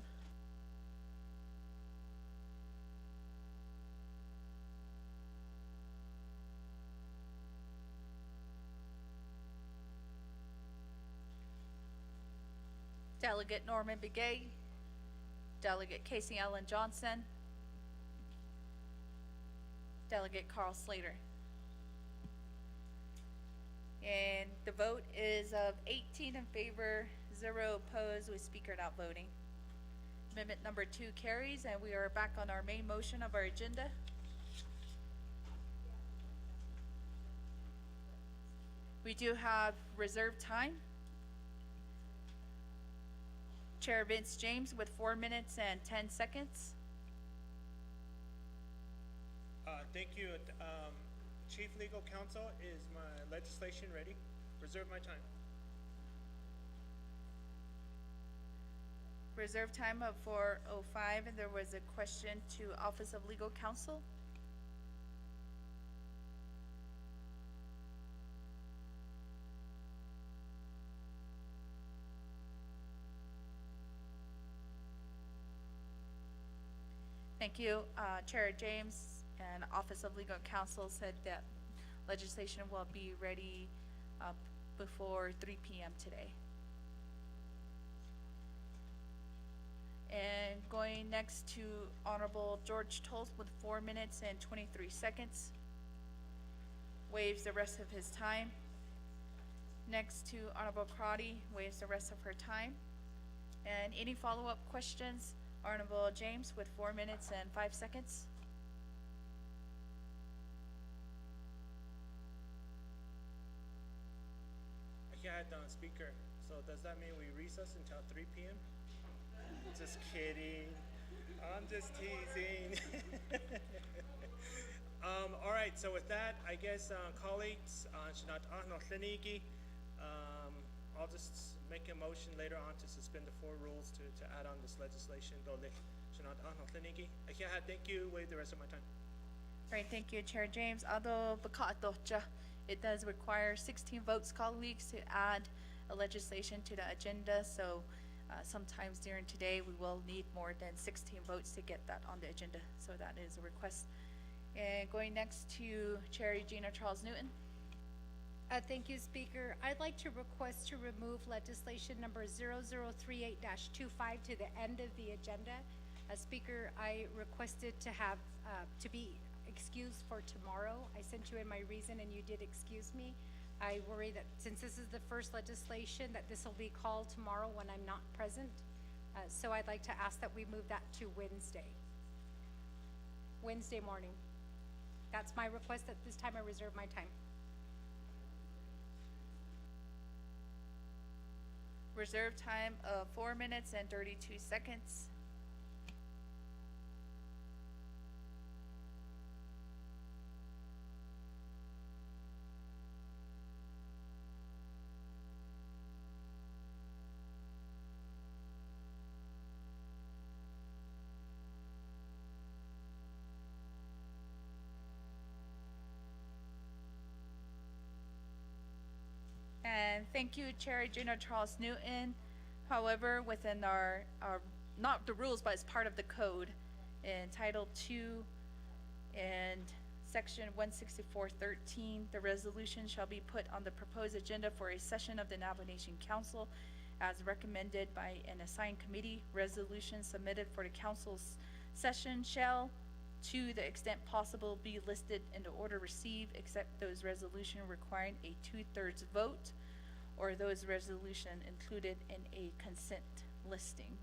Delegate Norman Begay, Delegate Casey Allen Johnson, Delegate Carl Slater. And the vote is of 18 in favor, 0 opposed, with speaker not voting. Amendment number 2 carries, and we are back on our main motion of our agenda. We do have reserved time. Chair Vince James with 4 minutes and 10 seconds. Thank you. Chief Legal Counsel, is my legislation ready? Reserve my time. Reserve time of 4:05, and there was a question to Office of Legal Counsel. Thank you. Chair James and Office of Legal Counsel said that legislation will be ready before 3 p.m. today. And going next to Honorable George Tolth with 4 minutes and 23 seconds. Waives the rest of his time. Next to Honorable Crotty, waives the rest of her time. And any follow-up questions? Honorable James with 4 minutes and 5 seconds. Speaker. So does that mean we recess until 3 p.m.? Just kidding. I'm just teasing. All right, so with that, I guess colleagues, I'll just make a motion later on to suspend the 4 rules to add on this legislation. Thank you. Wait the rest of my time. Right, thank you, Chair James. Although it does require 16 votes, colleagues, to add a legislation to the agenda. So sometimes during today, we will need more than 16 votes to get that on the agenda. So that is a request. And going next to Chair Regina Charles Newton. Thank you, Speaker. I'd like to request to remove legislation number 0038-25 to the end of the agenda. Speaker, I requested to have, to be excused for tomorrow. I sent you in my reason and you did excuse me. I worry that since this is the first legislation, that this will be called tomorrow when I'm not present. So I'd like to ask that we move that to Wednesday morning. That's my request. At this time, I reserve my time. Reserve time of 4 minutes and 32 seconds. And thank you, Chair Regina Charles Newton. However, within our not the rules, but as part of the code, in Title 2 and Section 164.13, the resolution shall be put on the proposed agenda for a session of the Navajo Nation Council as recommended by an assigned committee. Resolution submitted for the council's session shall, to the extent possible, be listed in the order received, except those resolutions requiring a 2/3 vote or those resolution included in a consent listing.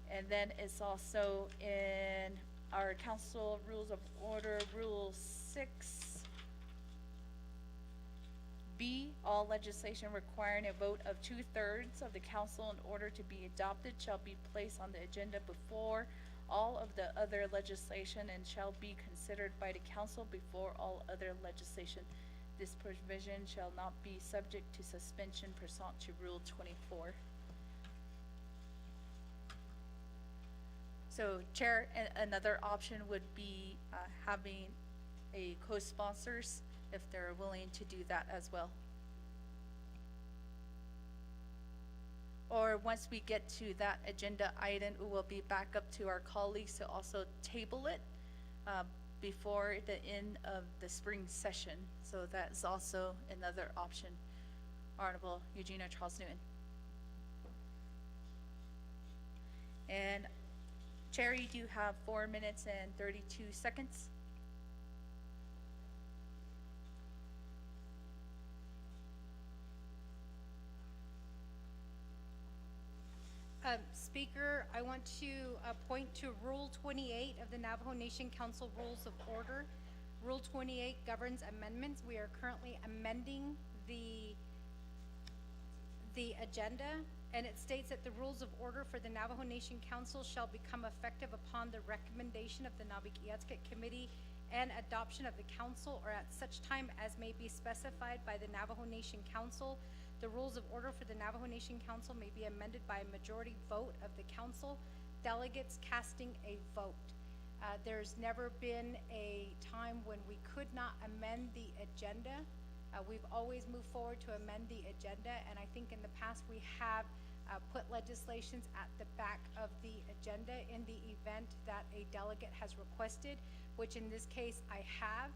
And then it's also in our council rules of order, Rule 6B, all legislation requiring a vote of 2/3 of the council in order to be adopted shall be placed on the agenda before all of the other legislation and shall be considered by the council before all other legislation. This provision shall not be subject to suspension pursuant to Rule 24. So, Chair, another option would be having a co-sponsors if they're willing to do that as well. Or once we get to that agenda item, it will be back up to our colleagues to also table it before the end of the spring session. So that's also another option. Honorable Eugenia Charles Newton. And Chair, you do have 4 minutes and 32 seconds. Speaker, I want to point to Rule 28 of the Navajo Nation Council Rules of Order. Rule 28 governs amendments. We are currently amending the agenda, and it states that the rules of order for the Navajo Nation Council shall become effective upon the recommendation of the Naabik'iyati Committee and adoption of the council, or at such time as may be specified by the Navajo Nation Council. The rules of order for the Navajo Nation Council may be amended by a majority vote of the council delegates casting a vote. There's never been a time when we could not amend the agenda. We've always moved forward to amend the agenda, and I think in the past we have put legislations at the back of the agenda in the event that a delegate has requested, which in this case I have,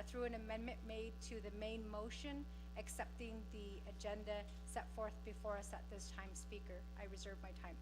through an amendment made to the main motion accepting the agenda set forth before us at this time. Speaker, I reserve my time.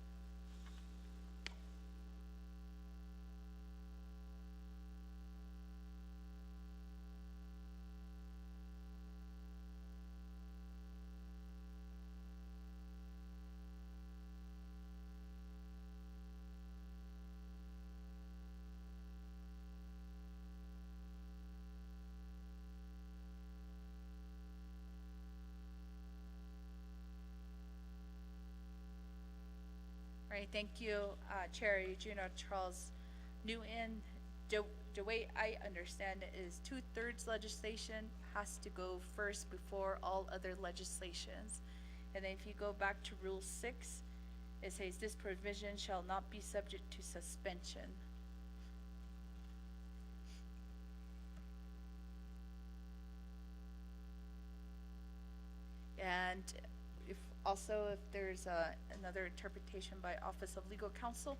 right, thank you, Chair Eugenia Charles Newton. The way I understand it is 2/3 legislation has to go first before all other legislations. And then if you go back to Rule 6, it says this provision shall not be subject to suspension. And if there's another interpretation by Office of Legal Counsel.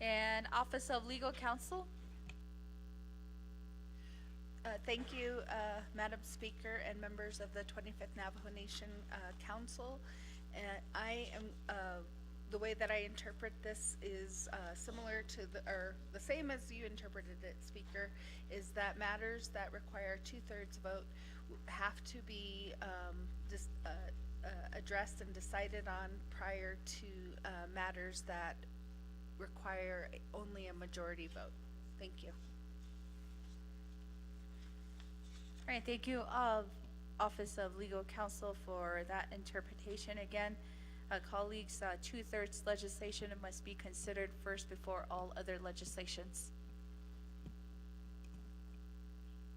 And Office of Legal Counsel. Thank you, Madam Speaker and members of the 25th Navajo Nation Council. I am, the way that I interpret this is similar to the same as you interpreted it, Speaker, is that matters that require 2/3 vote have to be addressed and decided on prior to matters that require only a majority vote. Thank you. All right, thank you, Office of Legal Counsel, for that interpretation. Again, colleagues, 2/3 legislation must be considered first before all other legislations.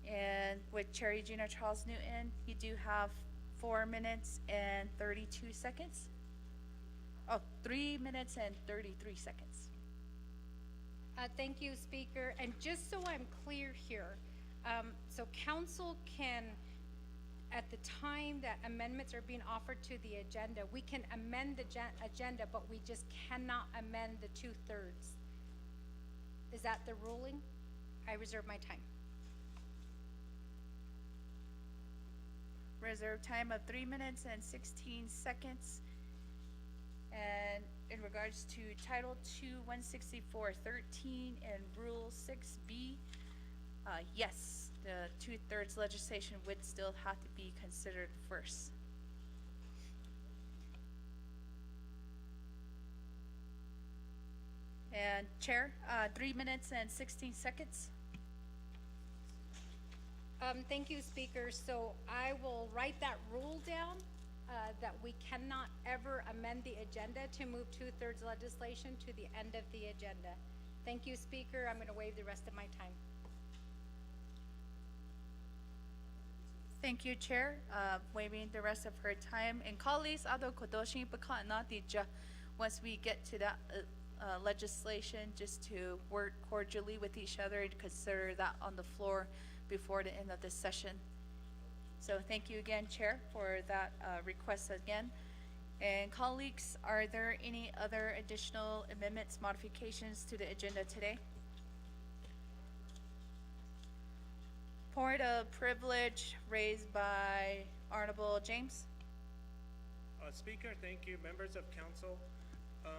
And with Chair Eugenia Charles Newton, you do have 4 minutes and 32 seconds. Oh, 3 minutes and 33 seconds. Thank you, Speaker. And just so I'm clear here, so council can, at the time that amendments are being offered to the agenda, we can amend the agenda, but we just cannot amend the 2/3. Is that the ruling? I reserve my time. Reserve time of 3 minutes and 16 seconds. And in regards to Title II, 164.13 and Rule 6B, yes, the 2/3 legislation would still have to be considered first. And Chair, 3 minutes and 16 seconds. Thank you, Speaker. So I will write that rule down that we cannot ever amend the agenda to move 2/3 legislation to the end of the agenda. Thank you, Speaker. I'm going to waive the rest of my time. Thank you, Chair. Waiving the rest of her time. And colleagues, ado kodoshi bakana dija. Once we get to that legislation, just to work cordially with each other and consider that on the floor before the end of this session. So thank you again, Chair, for that request again. And colleagues, are there any other additional amendments, modifications to the agenda today? Point of privilege raised by Honorable James. Speaker, thank you. Members of council, a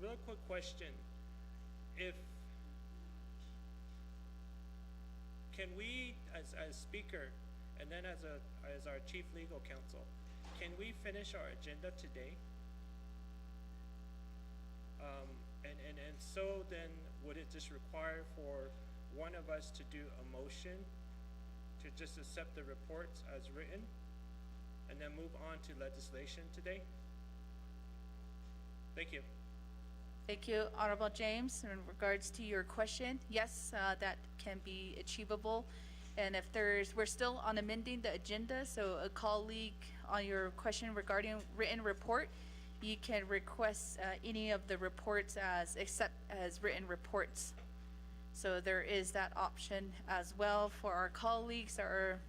real quick question. Can we, as speaker, and then as our chief legal counsel, can we finish our agenda today? And so then, would it just require for one of us to do a motion to just accept the reports as written, and then move on to legislation today? Thank you. Thank you, Honorable James. In regards to your question, yes, that can be achievable. And if we're still on amending the agenda, so a colleague on your question regarding written report, you can request any of the reports except as written reports. So there is that option as well for our colleagues that are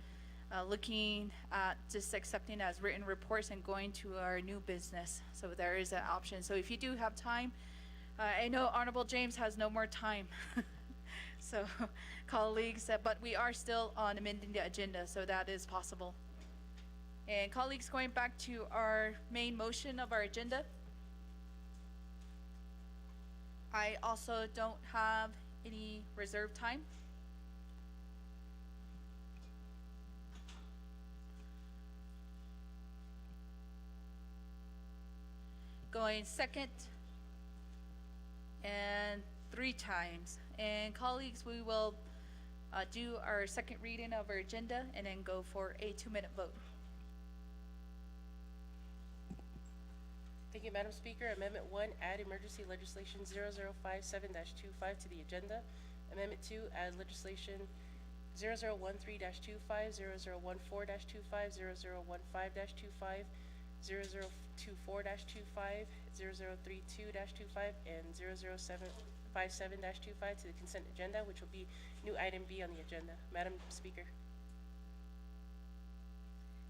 looking at just accepting as written reports and going to our new business. So there is that option. So if you do have time, I know Honorable James has no more time. So colleagues, but we are still on amending the agenda, so that is possible. And colleagues, going back to our main motion of our agenda, I also don't have any reserved time. Going second and 3 times. And colleagues, we will do our second reading of our agenda and then go for a 2-minute vote. Thank you, Madam Speaker. Amendment 1, add emergency legislation 0057-25 to the agenda. Amendment 2, add legislation 0013-25, 0014-25, 0015-25, 0024-25, 0032-25, and 0057-25 to the consent agenda, which will be new item B on the agenda. Madam Speaker.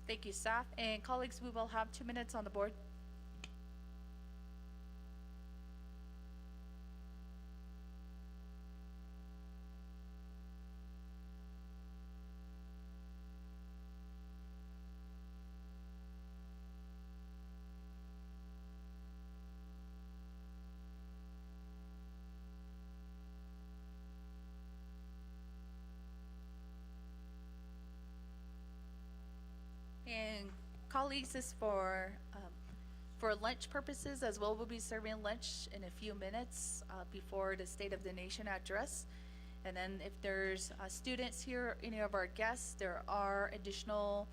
Thank you, staff. And colleagues, we will have 2 minutes on the board. And colleagues, this is for lunch purposes as well. We'll be serving lunch in a few minutes before the State of the Nation address. And then if there's students here, any of our guests, there are additional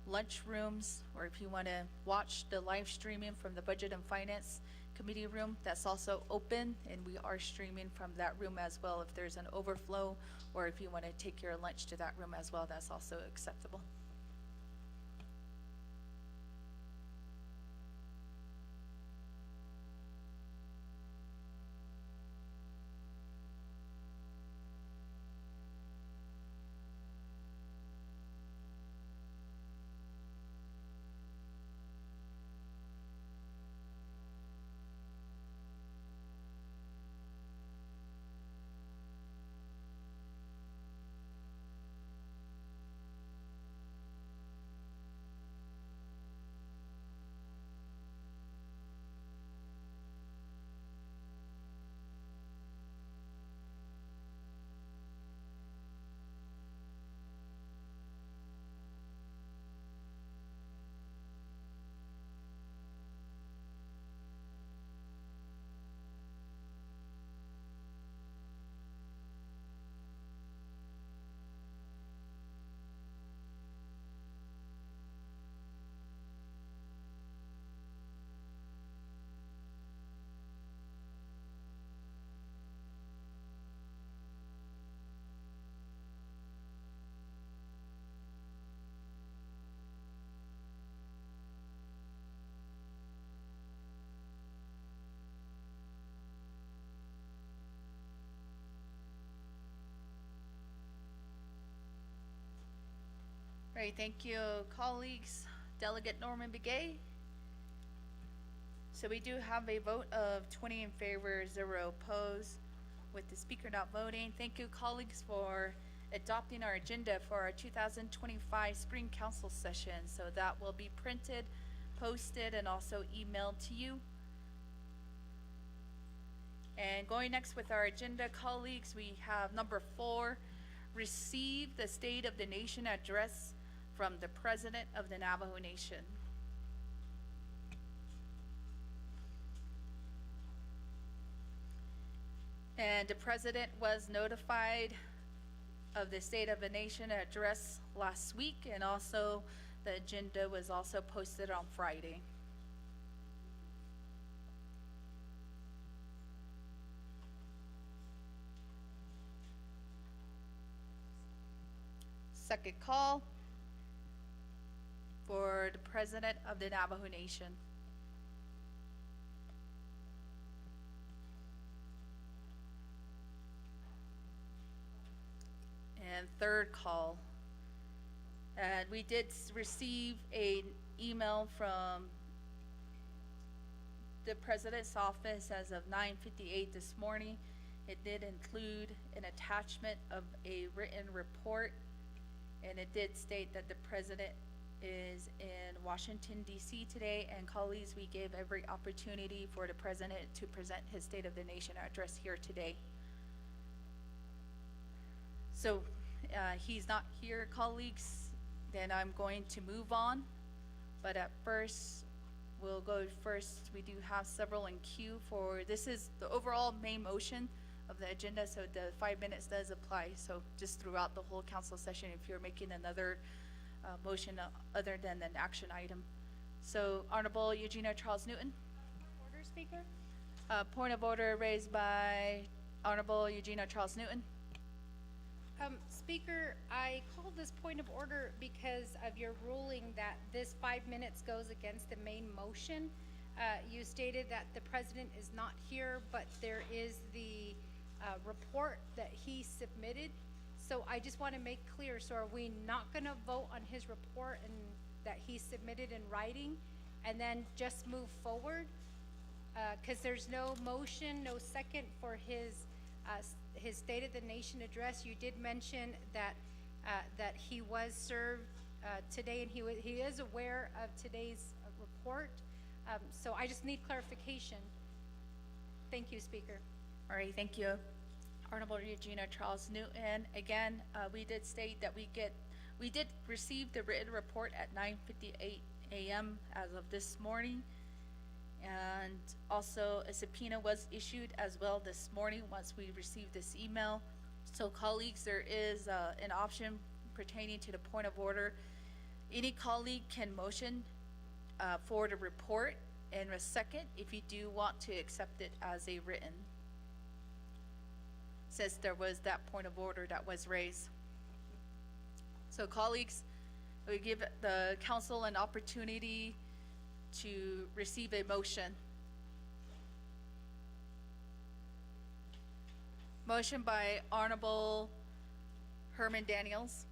lunch rooms, or if you want to watch the live streaming from the Budget and Finance Committee room, that's also open, and we are streaming from that room as well. If there's an overflow, or if you want to take your lunch to that room as well, that's also acceptable. right, thank you, colleagues. Delegate Norman Begay. So we do have a vote of 20 in favor, 0 opposed, with the speaker not voting. Thank you, colleagues, for adopting our agenda for our 2025 Spring Council session. So that will be printed, posted, and also emailed to you. And going next with our agenda, colleagues, we have number 4, receive the State of the Nation address from the President of the Navajo Nation. And the President was notified of the State of the Nation address last week, and also the agenda was also posted on Friday. Second call for the President of the Navajo Nation. And third call. And we did receive an email from the President's office as of 9:58 this morning. It did include an attachment of a written report, and it did state that the President is in Washington, D.C. today, and colleagues, we gave every opportunity for the President to present his State of the Nation address here today. So he's not here, colleagues, then I'm going to move on. But at first, we'll go first. We do have several in queue for, this is the overall main motion of the agenda, so the 5 minutes does apply. So just throughout the whole council session, if you're making another motion other than an action item. So Honorable Eugenia Charles Newton. Order, Speaker. Point of order raised by Honorable Eugenia Charles Newton. Speaker, I called this point of order because of your ruling that this 5 minutes goes against the main motion. You stated that the President is not here, but there is the report that he submitted. So I just want to make clear, so are we not going to vote on his report and that he submitted in writing and then just move forward? Because there's no motion, no second for his State of the Nation address. You did mention that that he was served today, and he is aware of today's report. So I just need clarification. Thank you, Speaker. All right, thank you. Honorable Eugenia Charles Newton. Again, we did state that we did receive the written report at 9:58 a.m. as of this morning. And also a subpoena was issued as well this morning once we received this email. So colleagues, there is an option pertaining to the point of order. Any colleague can motion for the report in a second if you do want to accept it as a written, since there was that point of order that was raised. So colleagues, we give the council an opportunity to receive a motion. Motion by Honorable Herman Daniels.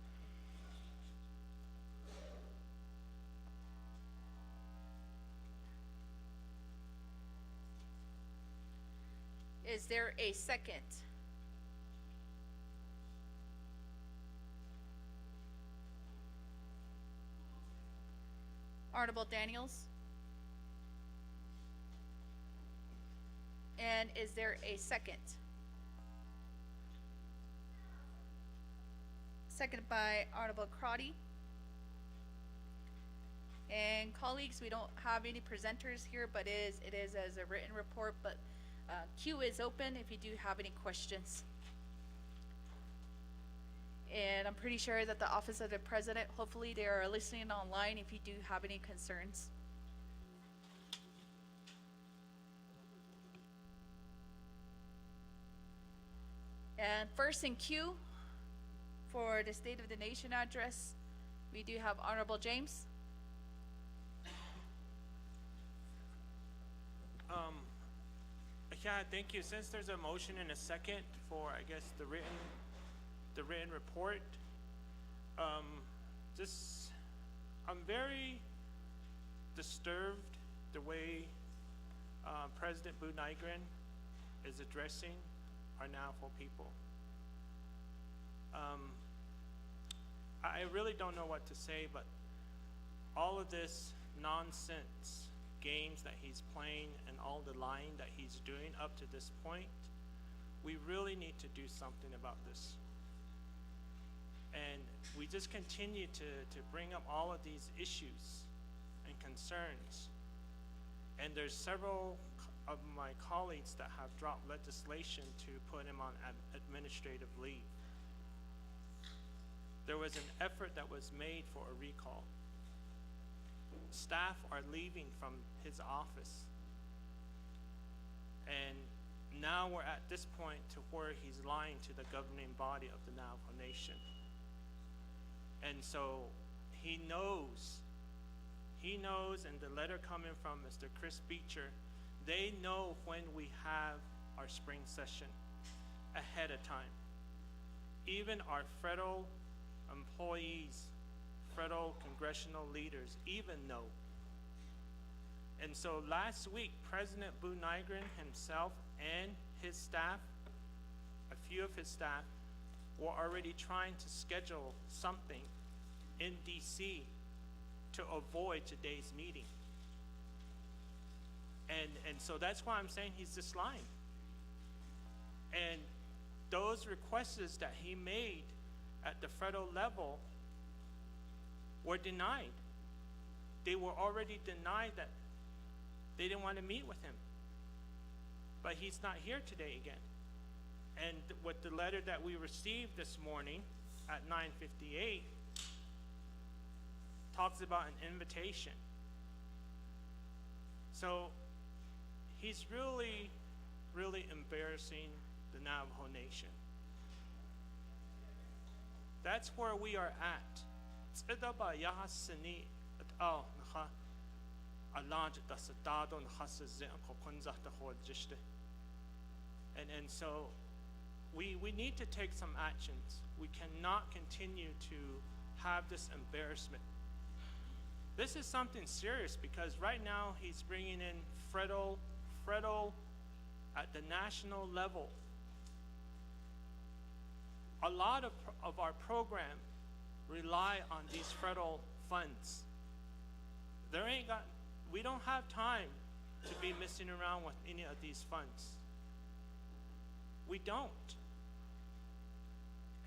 Is there a second? Honorable Daniels. And is there a second? Seconded by Honorable Crotty. And colleagues, we don't have any presenters here, but it is as a written report, but queue is open if you do have any questions. And I'm pretty sure that the Office of the President, hopefully they are listening online if you do have any concerns. And first in queue for the State of the Nation address, we do have Honorable James. Yeah, thank you. Since there's a motion and a second for, I guess, the written report, I'm very disturbed the way President Bu Nigrin is addressing our Navajo people. I really don't know what to say, but all of this nonsense games that he's playing and all the lying that he's doing up to this point, we really need to do something about this. And we just continue to bring up all of these issues and concerns. And there's several of my colleagues that have dropped legislation to put him on administrative leave. There was an effort that was made for a recall. Staff are leaving from his office. And now we're at this point to where he's lying to the governing body of the Navajo Nation. And so he knows, and the letter coming from Mr. Chris Beecher, they know when we have our spring session ahead of time. Even our federal employees, federal congressional leaders even know. And so last week, President Bu Nigrin himself and his staff, a few of his staff, were already trying to schedule something in DC to avoid today's meeting. And so that's why I'm saying he's just lying. And those requests that he made at the federal level were denied. They were already denied that they didn't want to meet with him. But he's not here today again. And with the letter that we received this morning at 9:58 talks about an invitation. So he's really, really embarrassing the Navajo Nation. That's where we are at. And so we need to take some actions. We cannot continue to have this embarrassment. This is something serious because right now he's bringing in federal at the national level. A lot of our program rely on these federal funds. We don't have time to be messing around with any of these funds. We don't.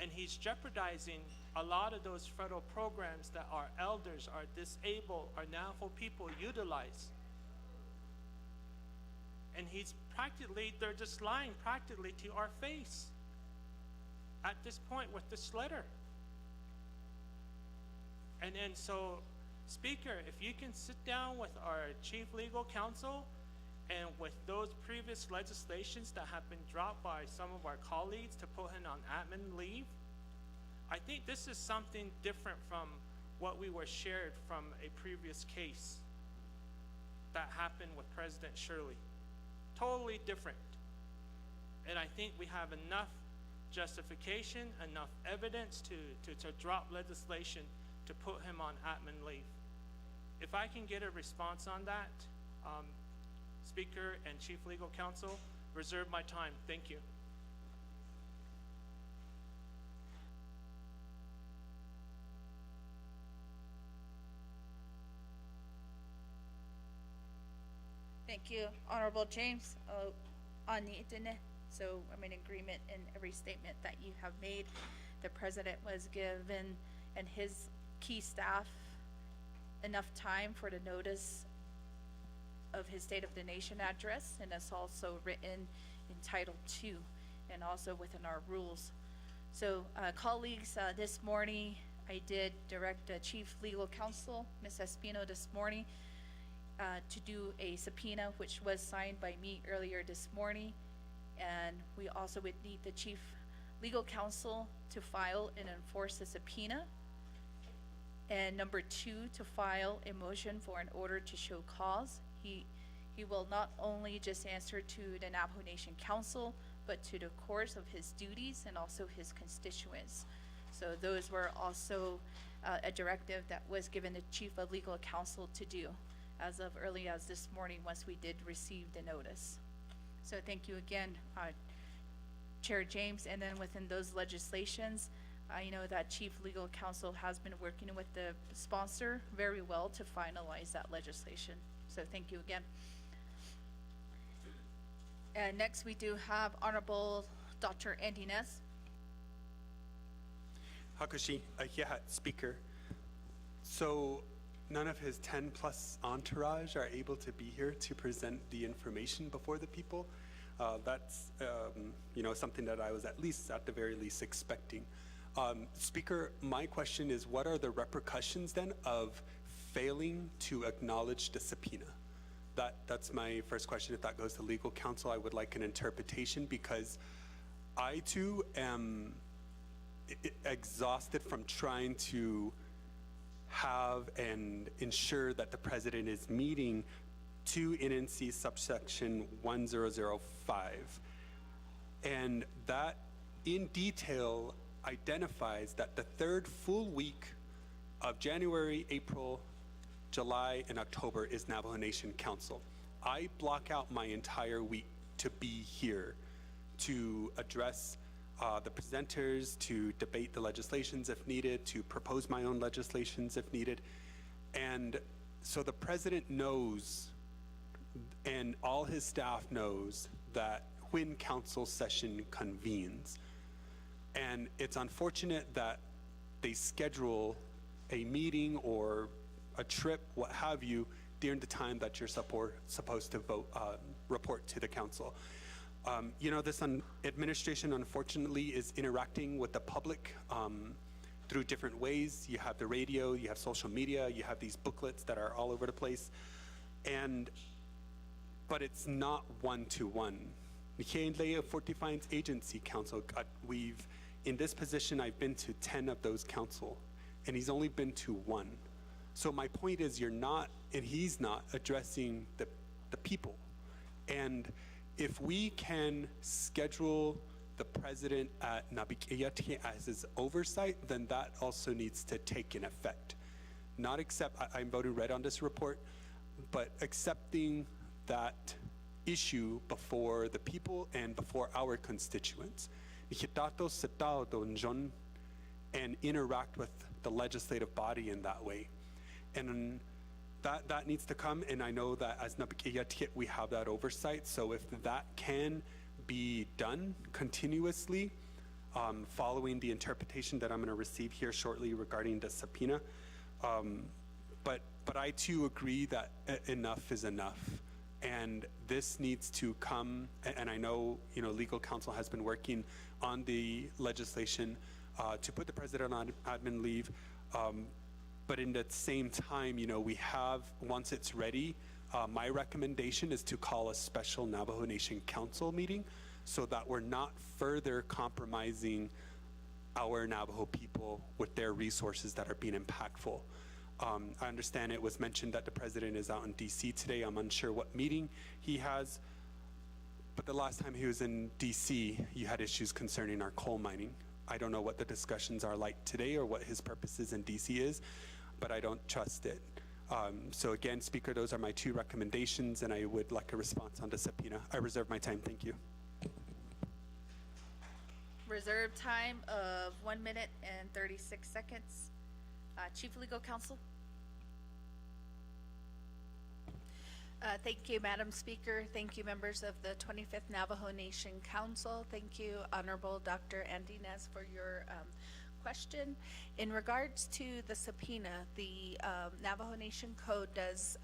And he's jeopardizing a lot of those federal programs that our elders, our disabled, our Navajo people utilize. And they're just lying practically to our face at this point with this letter. And so, Speaker, if you can sit down with our Chief Legal Counsel and with those previous legislations that have been dropped by some of our colleagues to put him on admin leave, I think this is something different from what we were shared from a previous case that happened with President Shirley. Totally different. And I think we have enough justification, enough evidence to drop legislation to put him on admin leave. If I can get a response on that, Speaker and Chief Legal Counsel, reserve my time. Thank you. Thank you, Honorable James. So I'm in agreement in every statement that you have made. The President was given and his key staff enough time for the notice of his State of the Nation address, and it's also written in Title II and also within our rules. So colleagues, this morning I did direct the Chief Legal Counsel, Ms. Espino, this morning to do a subpoena, which was signed by me earlier this morning. And we also would need the Chief Legal Counsel to file and enforce a subpoena. And number 2, to file a motion for an order to show cause. He will not only just answer to the Navajo Nation Council, but to the course of his duties and also his constituents. So those were also a directive that was given the Chief of Legal Counsel to do as of early as this morning, once we did receive the notice. So thank you again, Chair James. And then within those legislations, I know that Chief Legal Counsel has been working with the sponsor very well to finalize that legislation. So thank you again. And next we do have Honorable Dr. Andy Ness. Hakushi, Speaker. So none of his 10+ entourage are able to be here to present the information before the people. That's something that I was at the very least expecting. Speaker, my question is, what are the repercussions then of failing to acknowledge the subpoena? That's my first question. If that goes to legal counsel, I would like an interpretation, because I too am exhausted from trying to have and ensure that the president is meeting 2 NNC subsection 1005. And that in detail identifies that the 3rd full week of January, April, July, and October is Navajo Nation Council. I block out my entire week to be here to address the presenters, to debate the legislations if needed, to propose my own legislations if needed. And so the president knows, and all his staff knows, that when council session convenes. And it's unfortunate that they schedule a meeting or a trip, what have you, during the time that you're supposed to report to the council. This administration, unfortunately, is interacting with the public through different ways. You have the radio, you have social media, you have these booklets that are all over the place. But it's not one-to-one. Nikainlea Fort Defiance Agency Council, in this position, I've been to 10 of those council, and he's only been to 1. So my point is, you're not, and he's not addressing the people. And if we can schedule the president at Naabik'iyati as his oversight, then that also needs to take in effect. Not accept, I'm voting red on this report, but accepting that issue before the people and before our constituents. And interact with the legislative body in that way. And that needs to come, and I know that as Naabik'iyati we have that oversight, so if that can be done continuously, following the interpretation that I'm going to receive here shortly regarding the subpoena, but I too agree that enough is enough, and this needs to come, and I know legal counsel has been working on the legislation to put the president on admin leave, but in the same time, we have, once it's ready, my recommendation is to call a special Navajo Nation Council meeting so that we're not further compromising our Navajo people with their resources that are being impactful. I understand it was mentioned that the president is out in DC today. I'm unsure what meeting he has, but the last time he was in DC, you had issues concerning our coal mining. I don't know what the discussions are like today or what his purposes in DC is, but I don't trust it. So again, Speaker, those are my 2 recommendations, and I would like a response on the subpoena. I reserve my time. Thank you. Reserve time of 1 minute and 36 seconds. Chief Legal Counsel. Thank you, Madam Speaker. Thank you, members of the 25th Navajo Nation Council. Thank you, Honorable Dr. Andy Nez, for your question. In regards to the subpoena, the Navajo Nation Code does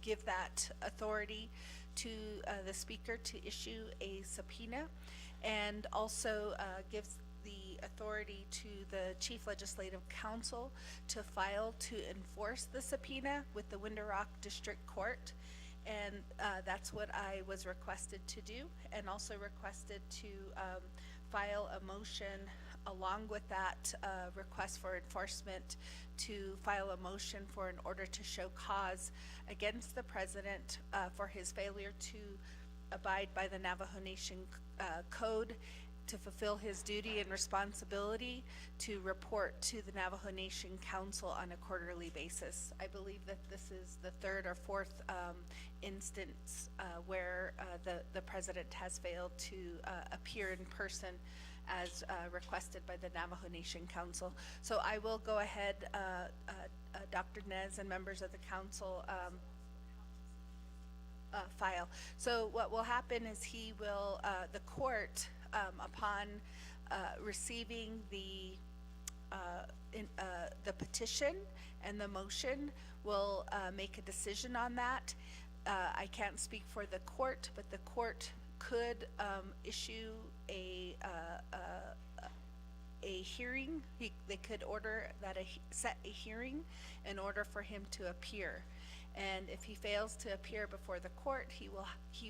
give that authority to the Speaker to issue a subpoena, and also gives the authority to the Chief Legislative Counsel to file to enforce the subpoena with the Window Rock District Court. And that's what I was requested to do, and also requested to file a motion along with that request for enforcement, to file a motion for an order to show cause against the president for his failure to abide by the Navajo Nation Code, to fulfill his duty and responsibility to report to the Navajo Nation Council on a quarterly basis. I believe that this is the third or fourth instance where the president has failed to appear in person as requested by the Navajo Nation Council. So I will go ahead, Dr. Nez and members of the council, file. So what will happen is he will, the court, upon receiving the petition and the motion, will make a decision on that. I can't speak for the court, but the court could issue a hearing. They could order that set a hearing in order for him to appear. And if he fails to appear before the court, he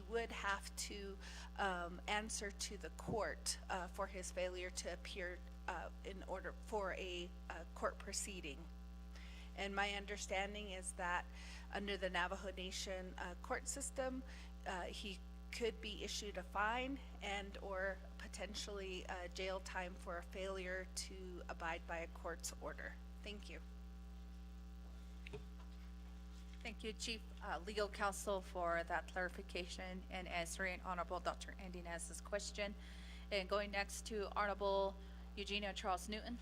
would have to answer to the court for his failure to appear in order for a court proceeding. And my understanding is that under the Navajo Nation court system, he could be issued a fine and or potentially jail time for a failure to abide by a court's order. Thank you. Thank you, Chief Legal Counsel, for that clarification and answering Honorable Dr. Andy Nez's question. And going next to Honorable Eugenia Charles Newton.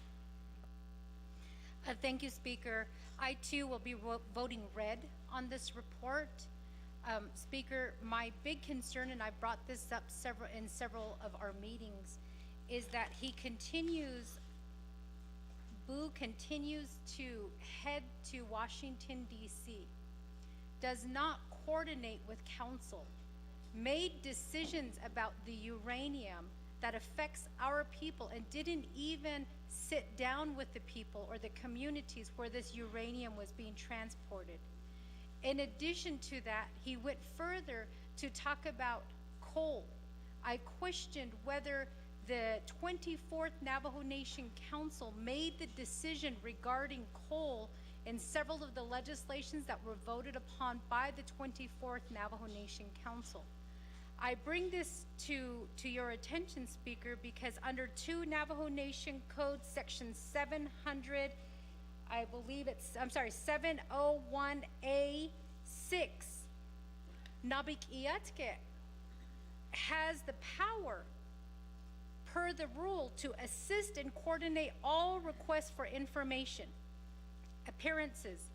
Thank you, Speaker. I too will be voting red on this report. Speaker, my big concern, and I brought this up in several of our meetings, is that Boo continues to head to Washington, D.C., does not coordinate with council, made decisions about the uranium that affects our people, and didn't even sit down with the people or the communities where this uranium was being transported. In addition to that, he went further to talk about coal. I questioned whether the 24th Navajo Nation Council made the decision regarding coal in several of the legislations that were voted upon by the 24th Navajo Nation Council. I bring this to your attention, Speaker, because under 2 Navajo Nation Code, Section 700, I believe it's, 701A6, Naabik'iyati has the power, per the rule, to assist and coordinate all requests for information, appearances,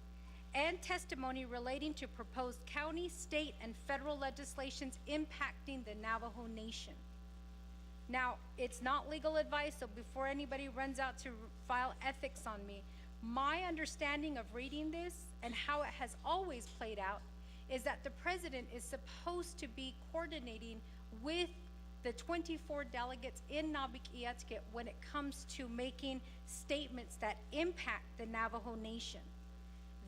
and testimony relating to proposed county, state, and federal legislations impacting the Navajo Nation. Now, it's not legal advice, so before anybody runs out to file ethics on me, my understanding of reading this and how it has always played out is that the president is supposed to be coordinating with the 24 delegates in Naabik'iyati when it comes to making statements that impact the Navajo Nation.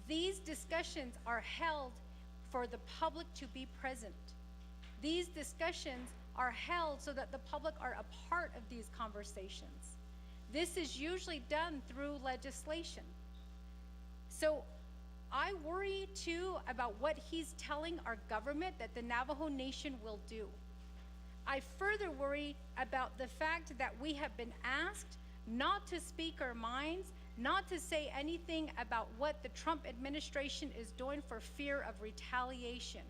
These discussions are held for the public to be present. These discussions are held so that the public are a part of these conversations. This is usually done through legislation. So I worry too about what he's telling our government that the Navajo Nation will do. I further worry about the fact that we have been asked not to speak our minds, not to say anything about what the Trump administration is doing for fear of retaliation.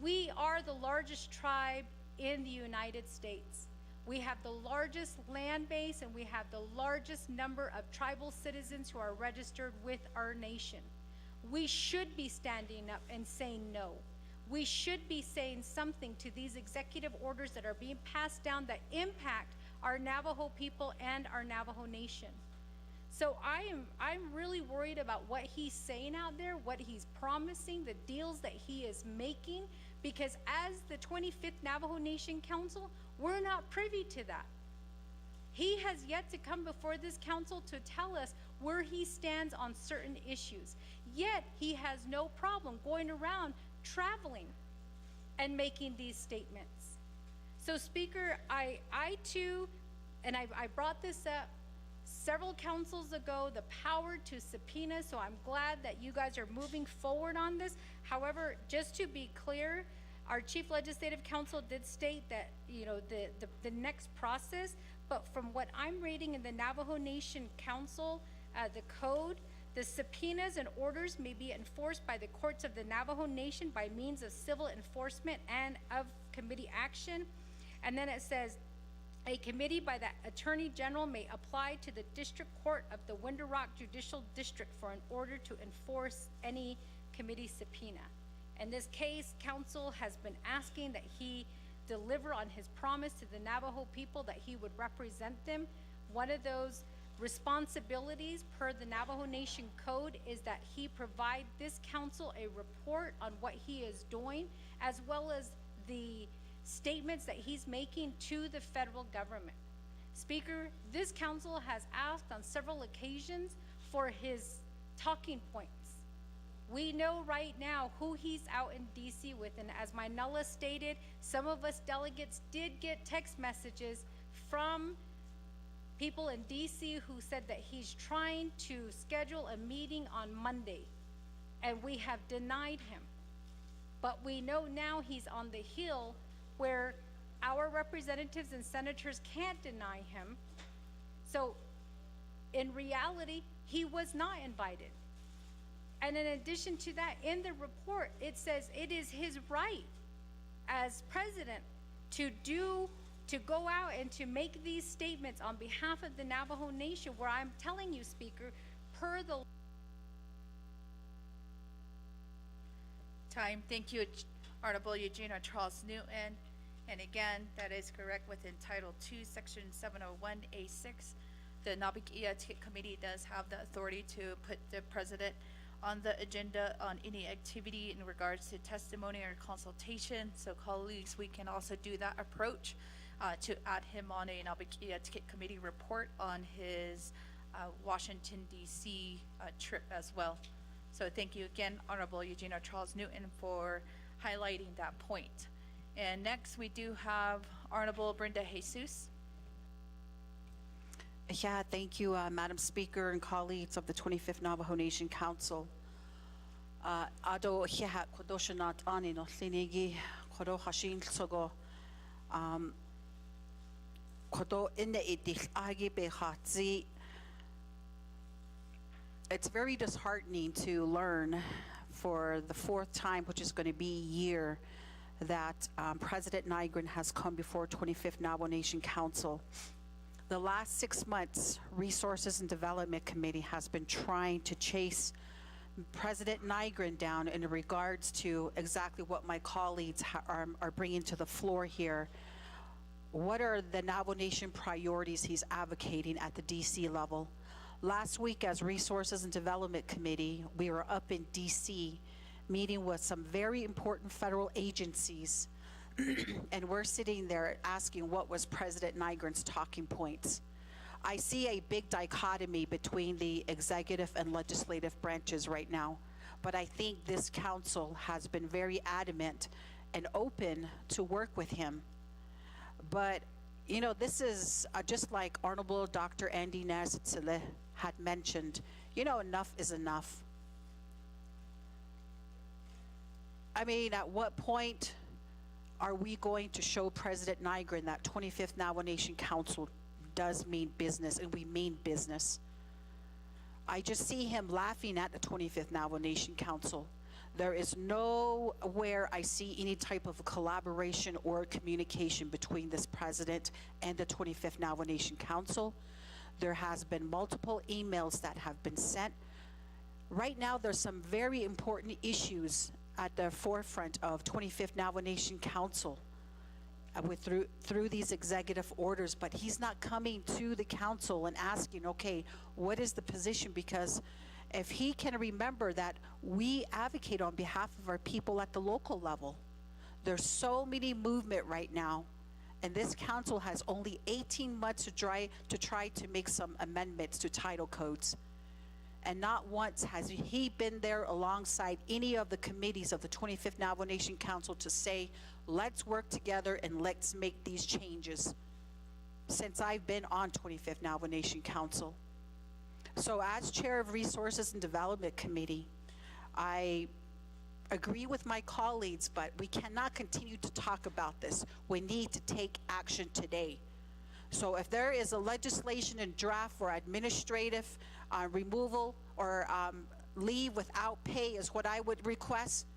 We are the largest tribe in the United States. We have the largest land base, and we have the largest number of tribal citizens who are registered with our nation. We should be standing up and saying no. We should be saying something to these executive orders that are being passed down that impact our Navajo people and our Navajo Nation. So I'm really worried about what he's saying out there, what he's promising, the deals that he is making, because as the 25th Navajo Nation Council, we're not privy to that. He has yet to come before this council to tell us where he stands on certain issues. Yet he has no problem going around traveling and making these statements. So Speaker, I too, and I brought this up several councils ago, the power to subpoena, so I'm glad that you guys are moving forward on this. However, just to be clear, Our chief legislative counsel did state that, you know, the next process, but from what I'm reading in the Navajo Nation Council, the code, the subpoenas and orders may be enforced by the courts of the Navajo Nation by means of civil enforcement and of committee action. And then it says, a committee by the Attorney General may apply to the District Court of the Window Rock Judicial District for an order to enforce any committee subpoena. In this case, counsel has been asking that he deliver on his promise to the Navajo people that he would represent them. One of those responsibilities per the Navajo Nation Code is that he provide this council a report on what he is doing, as well as the statements that he's making to the federal government. Speaker, this council has asked on several occasions for his talking points. We know right now who he's out in DC with, and as Minella stated, some of us delegates did get text messages from people in DC who said that he's trying to schedule a meeting on Monday, and we have denied him. But we know now he's on the Hill where our representatives and senators can't deny him. So in reality, he was not invited. And in addition to that, in the report, it says it is his right as president to go out and to make these statements on behalf of the Navajo Nation, where I'm telling you, Speaker, per the Time. Thank you, Honorable Eugenia Charles Newton. And again, that is correct within Title II, Section 701A6. The Naabik'iyati Committee does have the authority to put the president on the agenda on any activity in regards to testimony or consultation. So colleagues, we can also do that approach to add him on a Naabik'iyati Committee report on his Washington, D.C. Trip as well. So thank you again, Honorable Eugenia Charles Newton, for highlighting that point. And next we do have Honorable Brenda Jesus. Yeah, thank you, Madam Speaker and colleagues of the 25th Navajo Nation Council. Ado hihat kodoshanat ani no linigi kodo hashin sogo kodo inne idil agi behatzi. It's very disheartening to learn for the fourth time, which is going to be a year, that President Nygren has come before 25th Navajo Nation Council. The last 6 months, Resources and Development Committee has been trying to chase President Nygren down in regards to exactly what my colleagues are bringing to the floor here. What are the Navajo Nation priorities he's advocating at the DC level? Last week, as Resources and Development Committee, we were up in DC meeting with some very important federal agencies, and we're sitting there asking what was President Nygren's talking points. I see a big dichotomy between the executive and legislative branches right now, but I think this council has been very adamant and open to work with him. But you know, this is just like Honorable Dr. Andy Nazitzile had mentioned, you know, enough is enough. I mean, at what point are we going to show President Nygren that 25th Navajo Nation Council does mean business, and we mean business? I just see him laughing at the 25th Navajo Nation Council. There is nowhere I see any type of collaboration or communication between this president and the 25th Navajo Nation Council. There has been multiple emails that have been sent. Right now, there's some very important issues at the forefront of 25th Navajo Nation Council through these executive orders, but he's not coming to the council and asking, okay, what is the position? Because if he can remember that we advocate on behalf of our people at the local level. There's so many movement right now, and this council has only 18 months to try to make some amendments to title codes. And not once has he been there alongside any of the committees of the 25th Navajo Nation Council to say, let's work together and let's make these changes, since I've been on 25th Navajo Nation Council. So as chair of Resources and Development Committee, I agree with my colleagues, but we cannot continue to talk about this. We need to take action today. So if there is a legislation in draft for administrative removal or leave without pay is what I would request,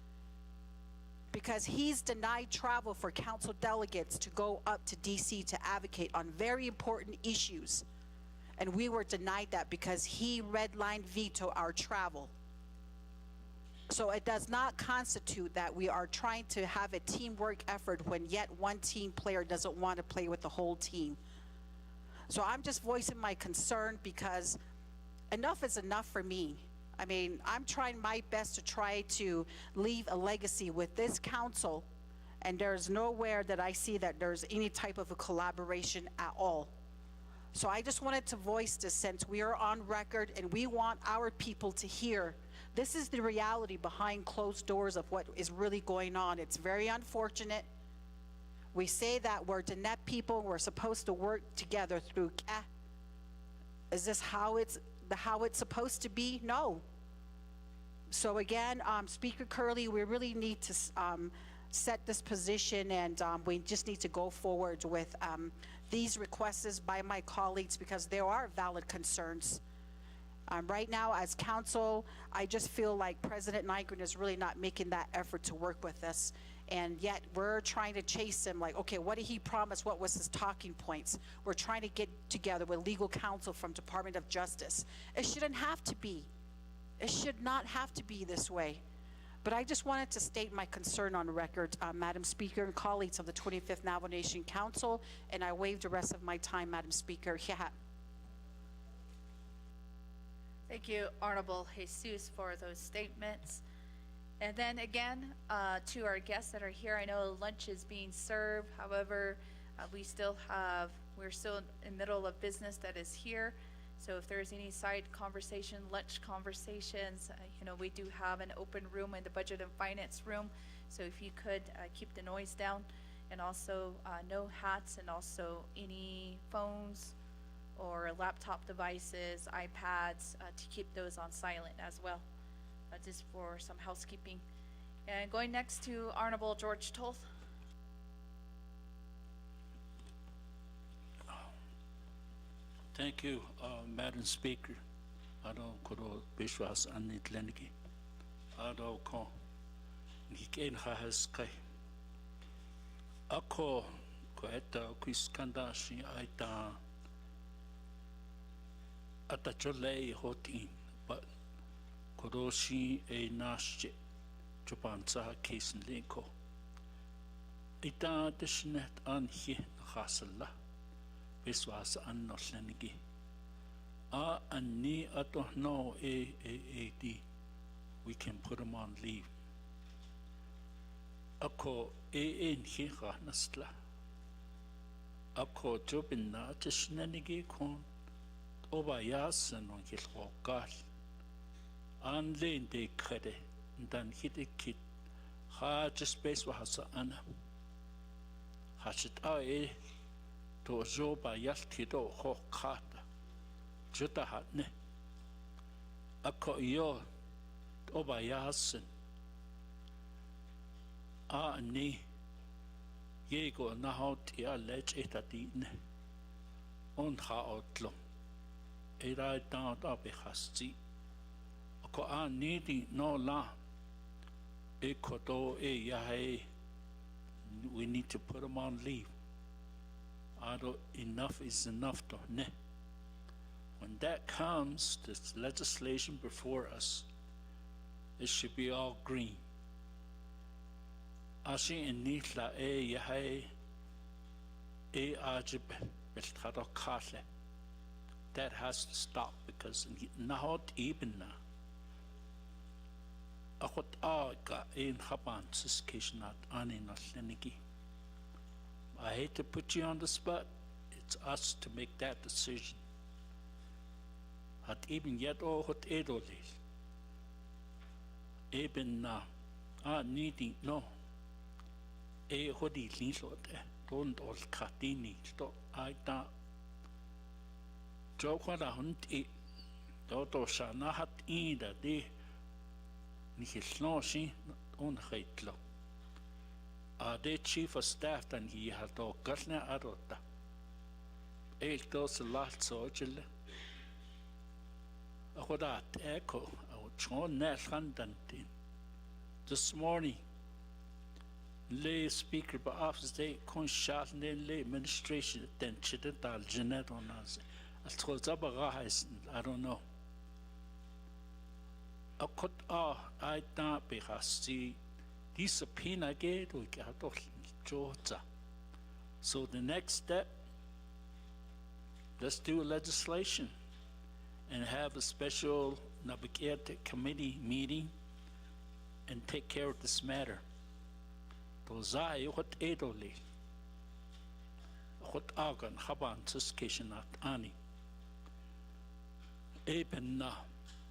because he's denied travel for council delegates to go up to DC to advocate on very important issues. And we were denied that because he redlined veto our travel. So it does not constitute that we are trying to have a teamwork effort when yet one team player doesn't want to play with the whole team. So I'm just voicing my concern because enough is enough for me. I mean, I'm trying my best to try to leave a legacy with this council, and there's nowhere that I see that there's any type of a collaboration at all. So I just wanted to voice this since we are on record and we want our people to hear. This is the reality behind closed doors of what is really going on. It's very unfortunate. We say that we're Diné people, we're supposed to work together through Ka. Is this how it's supposed to be? No. So again, Speaker Curley, we really need to set this position, and we just need to go forward with these requests by my colleagues because there are valid concerns. Right now, as council, I just feel like President Nygren is really not making that effort to work with us. And yet we're trying to chase him like, okay, what did he promise? What was his talking points? We're trying to get together with legal counsel from Department of Justice. It shouldn't have to be. It should not have to be this way. But I just wanted to state my concern on record, Madam Speaker and colleagues of the 25th Navajo Nation Council, and I waive the rest of my time, Madam Speaker. Thank you, Honorable Jesus, for those statements. And then again, to our guests that are here, I know lunch is being served. However, we're still in the middle of business that is here. So if there's any side conversation, lunch conversations, we do have an open room in the Budget and Finance room. So if you could keep the noise down, and also no hats, and also any phones or laptop devices, iPads, to keep those on silent as well. Just for some housekeeping. And going next to Honorable George Toth. Thank you, Madam Speaker. Ado koro bishwas anit leniki. Ado ko ngikein hahas kai. Ako ko eta kuiskanda shi aita atachole hotin, but Koroshi e nasje Japansa kesen linko. Ita dishnet an hi khasalla. Biswas an noslenigi. A anni ato no di. We can put them on leave. Ako in hi nasla. Ako jobinna dishnenigi kon obayasan on hilwokal. Anleen de krede, dan hit kit, ha just base wahasa ana. Hashit ae, to zoba yaltido ho kata, juta hatne. Ako yo, oba yasen. A ni, yego naho tia lech etadine. On ha otlo. Era down up a hasti. Ko a needing no la. E koto e yahe. We need to put them on leave. Ado enough is enough to ne. When that comes, this legislation before us, it should be all green. Ashi in nitla e yahe e ajib beltado kale. That has to stop because nahot even na. Akot aga in haban siskishnat ani nasleniki. I hate to put you on the spot. It's us to make that decision. Hat even yet o hot edolis. Eben na needing no. E hodi linslot don't all katini sto aita. Jokwa hunt e Dodo shana hat ida de Nihilnoshi unheitlo. The chief of staff dan he had to galne arota. Dos last sojil. Ahodat echo, John Neshandantin. This morning, lay speaker by office day, conscious lay administration attention to Janet on us. I don't know. I could I don't be hasty. This subpoena gate we got Georgia. So the next step, let's do legislation and have a special Naabik'iyati committee meeting and take care of this matter. Dozai what edoli. What agan haban suskation at ani. Eben na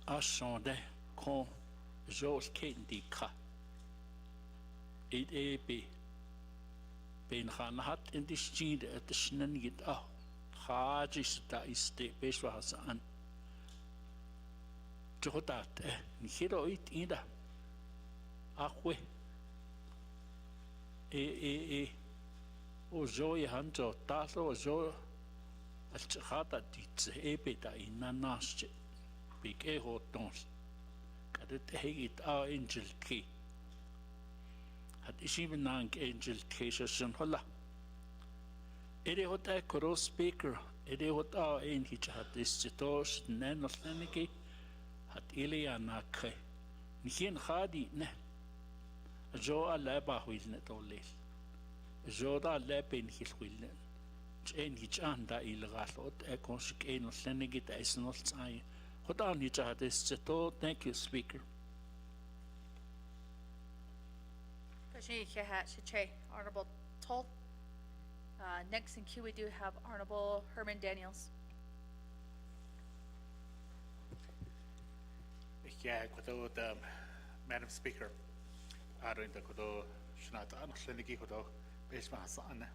ashonde kon George Kendi ka. It be Ben Hanhat in this gene at the Shnangit ah. Hajis da is the Beshwas an Jodat Hiro it ida. Ahwe O Joy Hanjo Tato Jo Alchata dits ebeta in Nanash Big Eho Dons. Got it hate our angel key. Had even nang angel cases and holla. Ede hot a koro speaker, ede hot our ain hitch had this jitos, nen of Leniki, had Iliana Kre. Nihin Hadi ne. A jo a laba will net all less. A jo da lepin his will net. Jane hitch and da ilrathot, a conscic ain of Leniki, that is not I. What on hitch had this jito, thank you, speaker. Honorable Toll. Next in queue, we do have Honorable Herman Daniels. Yeah, Madam Speaker, I don't know Shanat Anasleniki Hodo, Basement Hassan,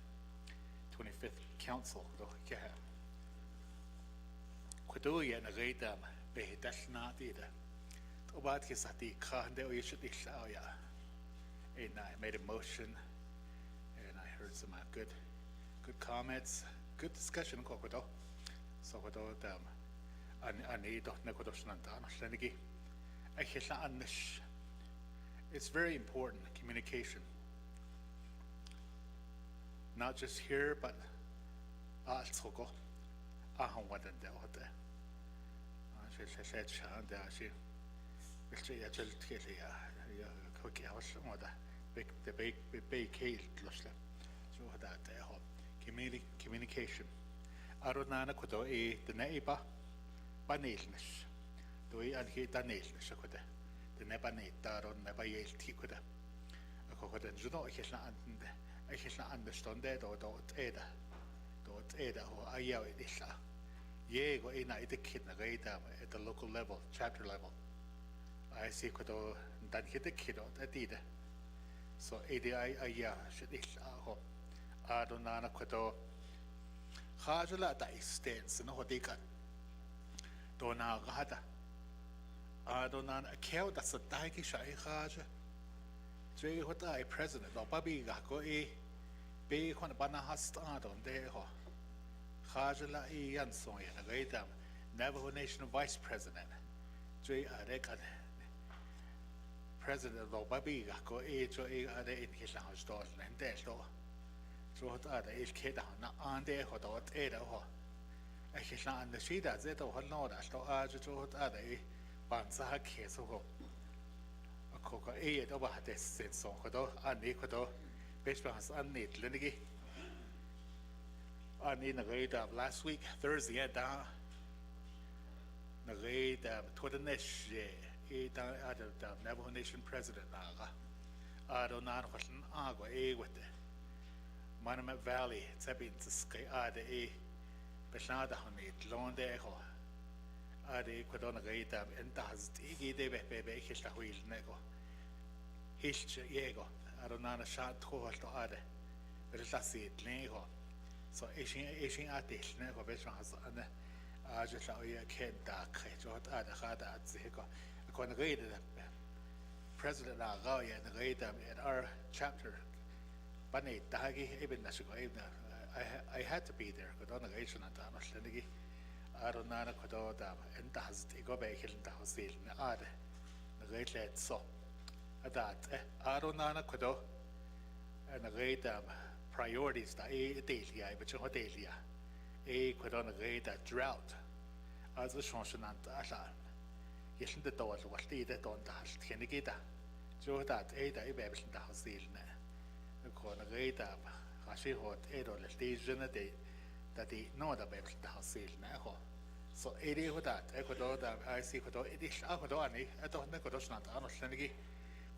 25th Council, yeah. Quadoya and a redam, Behedashna either. About his at the car, and there you should be yeah. And I made a motion, and I heard some good comments, good discussion. So I need it's very important communication, not just here but also go. The big case, so that communication. Aronana could the neighbor banilness. Do we adhere danilness? The nebanate daron nebayel tikuda. A cocoda, you know, I can't understand that or don't either or Aya Isla. Ye go in a kid at the local level, chapter level. I see could that hit the kid at either. So ADI Aya should Isla. Adonana Quado Hajala stance and what they got. Dona Gada Adonan a cow that's a dike shy Haja. Jay what I president or Babi Gako e be one banahast on there. Hajala e Yanson and a great Navajo Nation Vice President. Jay Arekan President of Babi Gako e Joy Ade in his house door and there. What other is kid on there, what out Ada or I can't understand that it or not as to what other Banza case or a coca aid over this sense so and equator baseball has unneat Linigi. I need a grade of last week, Thursday down the grade of Twitter-nesh, down at the Navajo Nation President. I don't know what an agua with it. Monument Valley, Tabin to Sky Ade, Beshada Honey, Londeho, Ade Quadona Gaita, and does Iggy de Bebe Hishla Wheel Nego. Hish Yego, Aronana shot toward to Ade, but it's a seat, Nego. So Asian Atish, Nego Beshon has an Ajah Kid Dark, Jot Ada Hada at Zego, a congrated President Nagaoya in our chapter, Bani Dagi, even Nashiko, I had to be there, because on the Asian and Damaslenigi, Aronana Kododam, and Das, Igobe Hill and Dahosil, Ad, the great lad so. At that, Aronana Kodo, and the great priorities, the Delia, but you're Delia, a Kodon a great drought, as a Shonshanant Aslan. Yeshin the door was leaded on the Hash Kenigida. Joe that Ada Ibebs in the Hosil, the corner great up, Hashi hot, Edo, the station that they know the Babs in the Hosil, Naho. So, Edi with that, Ecuador, I see Kodo, Edish Akodoni, I don't know Kodosnat, Anoslenigi,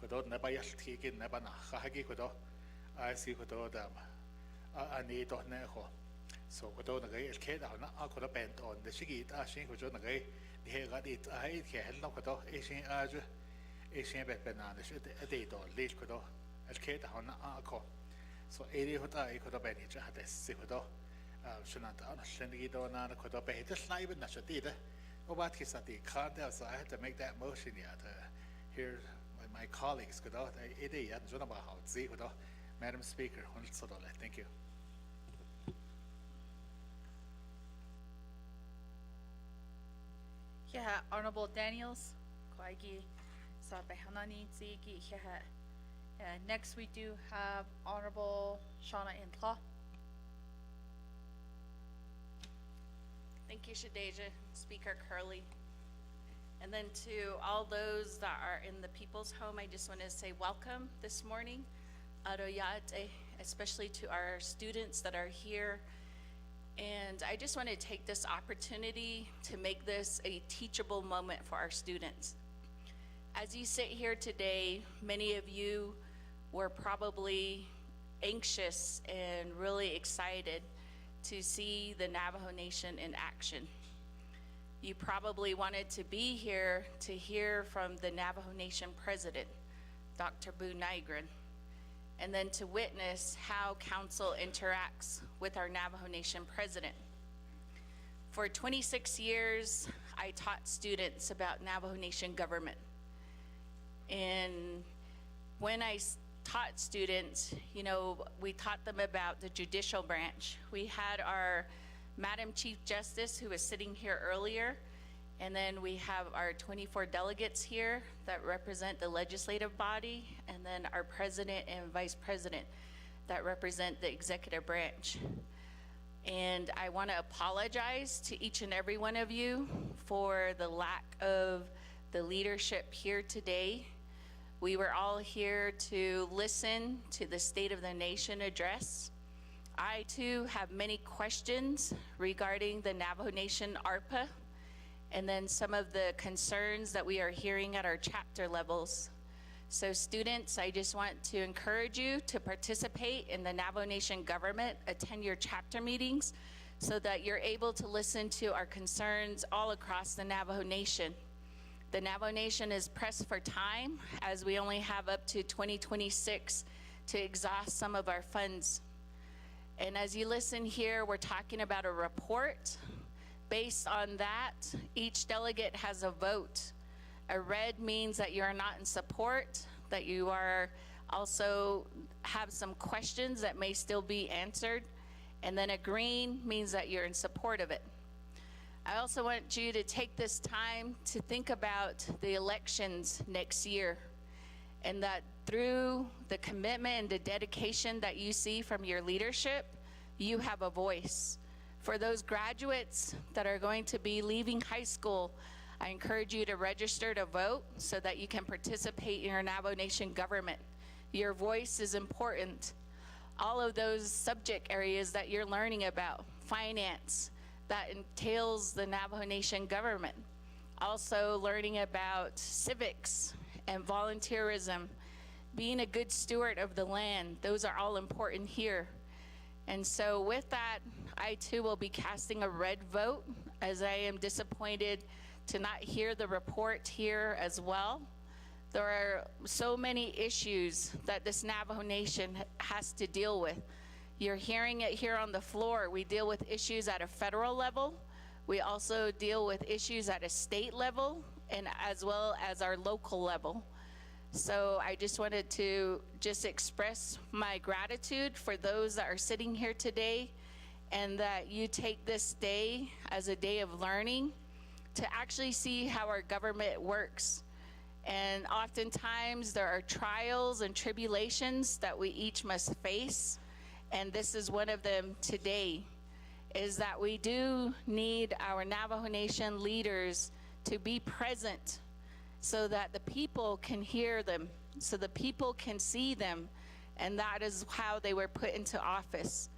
Kodo, Nebayas Tiki, Nebana, Hagi Kodo, I see Kodo, I need on Neho. So, Kodo, the gay kid, I could have bent on the Shigit, Ashing, Kodo, the gay, the got it, I had no Kodo, Asian Aja, Asian Bet Bananas, a day door, lead Kodo, a kid on Ako. So, Edi Hota, I could have been it, I had a Sikodo. Shananta, Shendido, Nana, Kodobe, just not even Nashatida. Oh, what is that? So I had to make that motion yet. Here, my colleagues could out, Edi, and Jonabaho, Zihudo, Madam Speaker, thank you. Yeah, Honorable Daniels, Kwaigi, Sabehanani, Zigi, next we do have Honorable Shauna Intlaw. Thank you, Shadeja, Speaker Curley. And then to all those that are in the People's Home, I just want to say welcome this morning, Aroyate, especially to our students that are here. And I just want to take this opportunity to make this a teachable moment for our students. As you sit here today, many of you were probably anxious and really excited to see the Navajo Nation in action. You probably wanted to be here to hear from the Navajo Nation President, Dr. Boo Nygren, and then to witness how Council interacts with our Navajo Nation President. For 26 years, I taught students about Navajo Nation government. And when I taught students, you know, we taught them about the judicial branch. We had our Madam Chief Justice, who was sitting here earlier, and then we have our 24 delegates here that represent the legislative body, and then our president and vice president that represent the executive branch. And I want to apologize to each and every one of you for the lack of the leadership here today. We were all here to listen to the State of the Nation address. I too have many questions regarding the Navajo Nation ARPA, and then some of the concerns that we are hearing at our chapter levels. So students, I just want to encourage you to participate in the Navajo Nation government, attend your chapter meetings, so that you're able to listen to our concerns all across the Navajo Nation. The Navajo Nation is pressed for time, as we only have up to 2026 to exhaust some of our funds. And as you listen here, we're talking about a report. Based on that, each delegate has a vote. A red means that you are not in support, that you are also have some questions that may still be answered. And then a green means that you're in support of it. I also want you to take this time to think about the elections next year, and that through the commitment and the dedication that you see from your leadership, you have a voice. For those graduates that are going to be leaving high school, I encourage you to register to vote so that you can participate in your Navajo Nation government. Your voice is important. All of those subject areas that you're learning about, finance, that entails the Navajo Nation government. Also learning about civics and volunteerism, being a good steward of the land. Those are all important here. And so with that, I too will be casting a red vote, as I am disappointed to not hear the report here as well. There are so many issues that this Navajo Nation has to deal with. You're hearing it here on the floor. We deal with issues at a federal level. We also deal with issues at a state level, and as well as our local level. So I just wanted to just express my gratitude for those that are sitting here today, and that you take this day as a day of learning to actually see how our government works. And oftentimes there are trials and tribulations that we each must face, and this is one of them today, is that we do need our Navajo Nation leaders to be present so that the people can hear them, so the people can see them, and that is how they were put into office.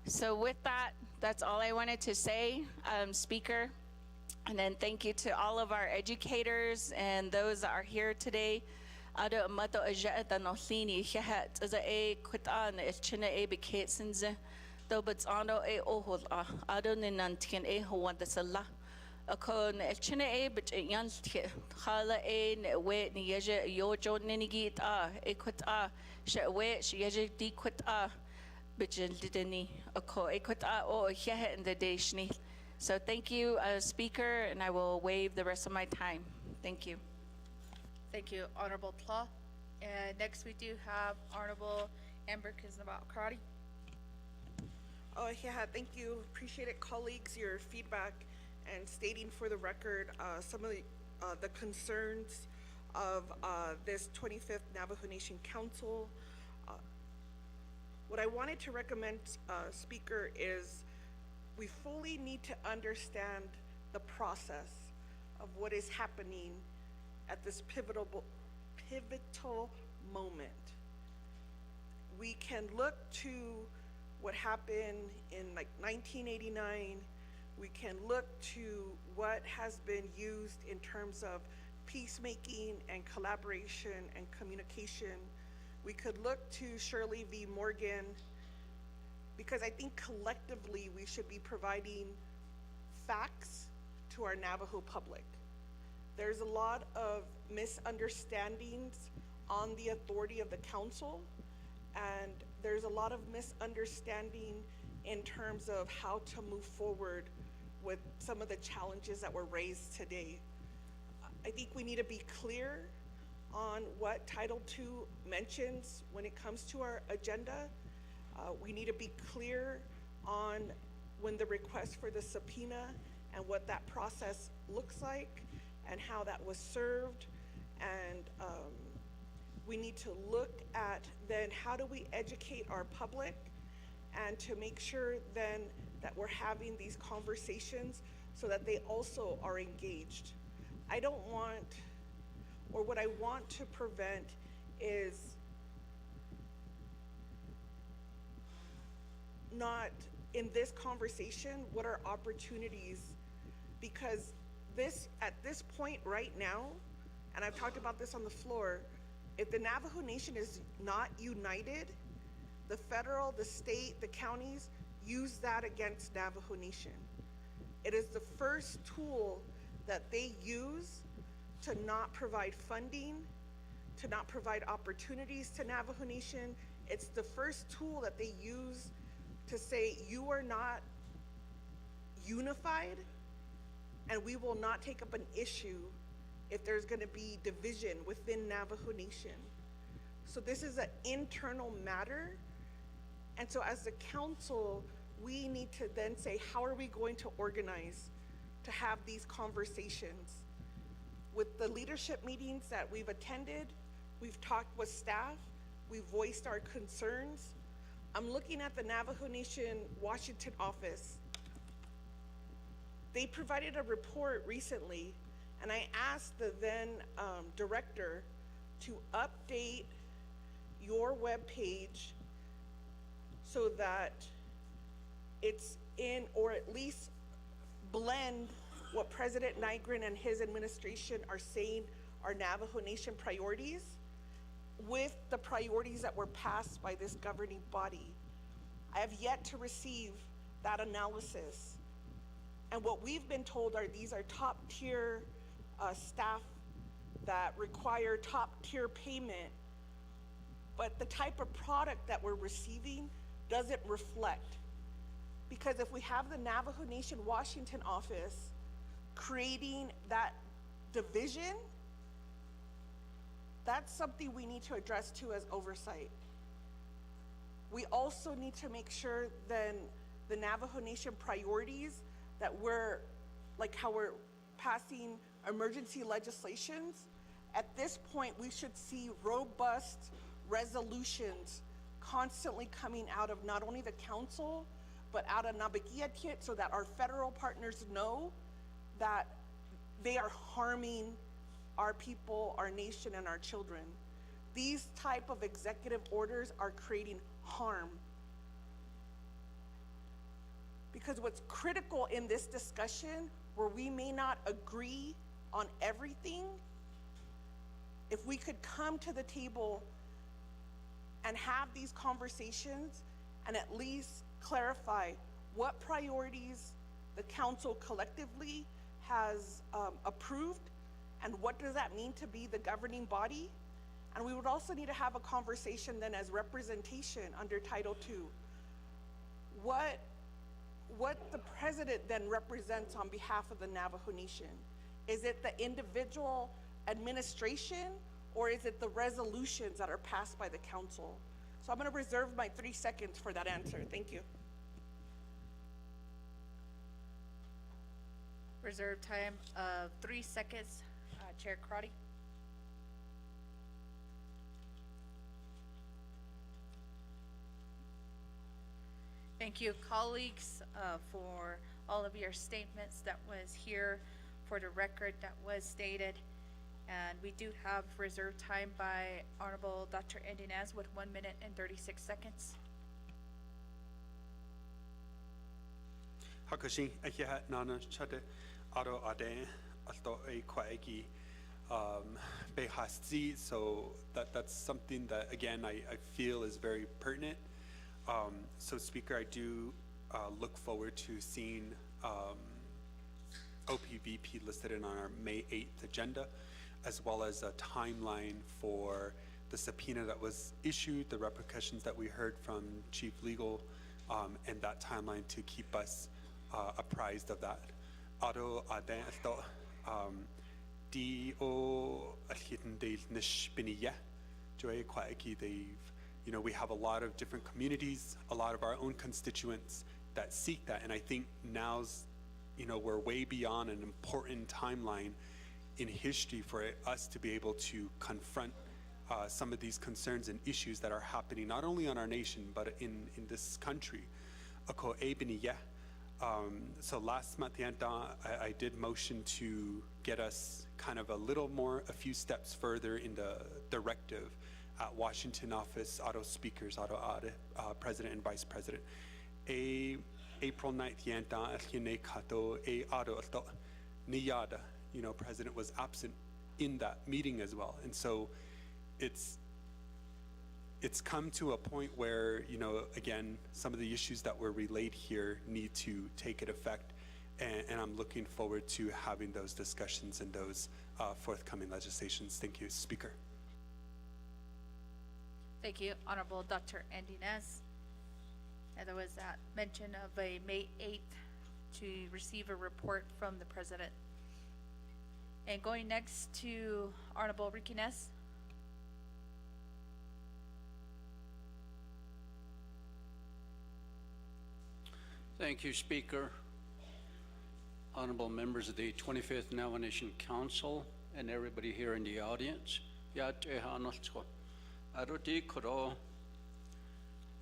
So with that, that's all I wanted to say, Speaker. And then thank you to all of our educators and those that are here today. Ako na chine e but yan khala e ne we ni yeje yo jo ni git e kut she we she yeje di kut but didn't ako e kut o here in the deshni. So thank you, Speaker, and I will waive the rest of my time. Thank you. Thank you, Honorable Tlaw. And next we do have Honorable Amber Kisnabat-Karate. Oh, yeah, thank you. Appreciate it, colleagues, your feedback and stating for the record some of the concerns of this 25th Navajo Nation Council. What I wanted to recommend, Speaker, is we fully need to understand the process of what is happening at this pivotal moment. We can look to what happened in like 1989. We can look to what has been used in terms of peacemaking and collaboration and communication. We could look to Shirley v. Morgan, because I think collectively we should be providing facts to our Navajo public. There's a lot of misunderstandings on the authority of the council, and there's a lot of misunderstanding in terms of how to move forward with some of the challenges that were raised today. I think we need to be clear on what Title II mentions when it comes to our agenda. We need to be clear on when the request for the subpoena and what that process looks like and how that was served. And we need to look at then how do we educate our public, and to make sure then that we're having these conversations so that they also are engaged. I don't want, or what I want to prevent is not in this conversation what are opportunities, because this, at this point right now, and I've talked about this on the floor, if the Navajo Nation is not united, the federal, the state, the counties use that against Navajo Nation. It is the first tool that they use to not provide funding, to not provide opportunities to Navajo Nation. It's the first tool that they use to say, you are not unified, and we will not take up an issue if there's gonna be division within Navajo Nation. So this is an internal matter. And so as the council, we need to then say, how are we going to organize to have these conversations? With the leadership meetings that we've attended, we've talked with staff, we've voiced our concerns. I'm looking at the Navajo Nation Washington office. They provided a report recently, and I asked the then director to update your webpage so that it's in, or at least blend what President Nygren and his administration are saying are Navajo Nation priorities with the priorities that were passed by this governing body. I have yet to receive that analysis. And what we've been told are these are top tier staff that require top tier payment, but the type of product that we're receiving doesn't reflect. Because if we have the Navajo Nation Washington office creating that division, that's something we need to address too as oversight. We also need to make sure then the Navajo Nation priorities that we're, like how we're passing emergency legislations, at this point we should see robust resolutions constantly coming out of not only the council, but out of Naabik'iyati, so that our federal partners know that they are harming our people, our nation, and our children. These type of executive orders are creating harm. Because what's critical in this discussion, where we may not agree on everything, if we could come to the table and have these conversations and at least clarify what priorities the council collectively has approved, and what does that mean to be the governing body. And we would also need to have a conversation then as representation under Title II. What the president then represents on behalf of the Navajo Nation. Is it the individual administration, or is it the resolutions that are passed by the council? So I'm going to reserve my 3 seconds for that answer. Thank you. Reserve time of 3 seconds. Chair Crotty. Thank you, colleagues, for all of your statements. That was here for the record, that was stated. And we do have reserved time by Honorable Dr. Endinez with 1 minute and 36 seconds. Hakashi, Akia Nana Chade, Ado Ade, Alto A Kwaegi, Behasti. So that's something that, again, I feel is very pertinent. So, Speaker, I do look forward to seeing OPVP listed in our May 8th agenda, as well as a timeline for the subpoena that was issued, the repercussions that we heard from Chief Legal, and that timeline to keep us apprised of that. Ado aden sto di o alhiten del nishbiniya joy kwaiki they've, you know, we have a lot of different communities, a lot of our own constituents that seek that, and I think now's, you know, we're way beyond an important timeline in history for us to be able to confront some of these concerns and issues that are happening not only on our nation but in this country. Ako ebiniya. So last month, I did motion to get us kind of a few steps further in the directive at Washington office, auto speakers, president and vice president. April 9th, you know, president was absent in that meeting as well. And so it's come to a point where, you know, again, some of the issues that were relayed here need to take effect, and I'm looking forward to having those discussions and those forthcoming legislations. Thank you, Speaker. Thank you, Honorable Dr. Endinez. And there was that mention of a May 8th to receive a report from the president. And going next to Honorable Riquinez. Thank you, Speaker. Honorable members of the 25th Navajo Nation Council and everybody here in the audience. Aroti koro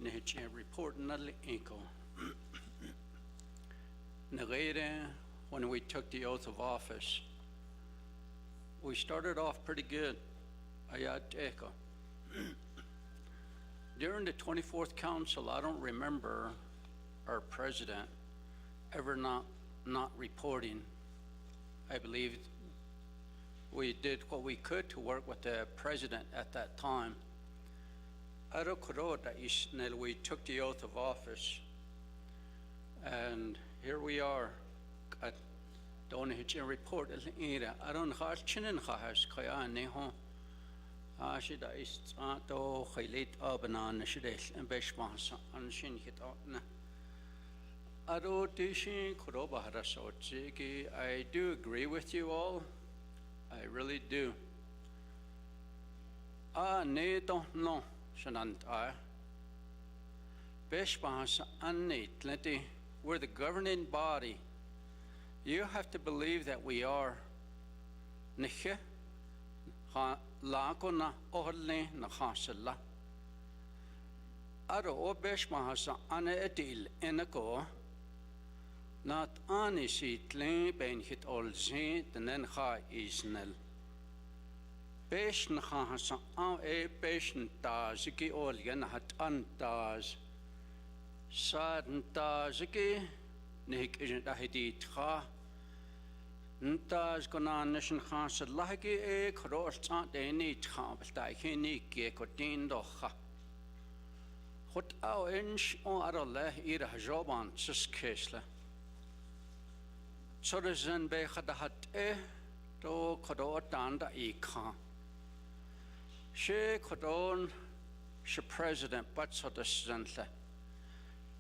nehiche report nali inko. Nagere, when we took the oath of office, we started off pretty good. Ayat eko. During the 24th council, I don't remember our president ever not reporting. I believe we did what we could to work with the president at that time. We took the oath of office, and here we are. Don't report. I don't Ashida is to highlight Abanan Shidesh and Beshmans and Shin hit on. Ado Tishin Kuroba Harasotsiki, I do agree with you all. I really do. neto no shanant I. Beshbahas annate, we're the governing body. You have to believe that we are. Niche lagona orle na hasela. Aro o beshbahas anne edil enago. Not anisi tle ben hit all zin den ha isnel. Besh na hasa an besh ta ziki olgen hat antaz. Sad ta ziki nik isn't ahidit ha. Ntaz gona nation hasa lagi cross tant de nit ha but I can nik kodin docha. Hot au inch on arale ira joban sus kesle. Sorezen be khadahat to kodo tanda ikha. She kodon she president but so the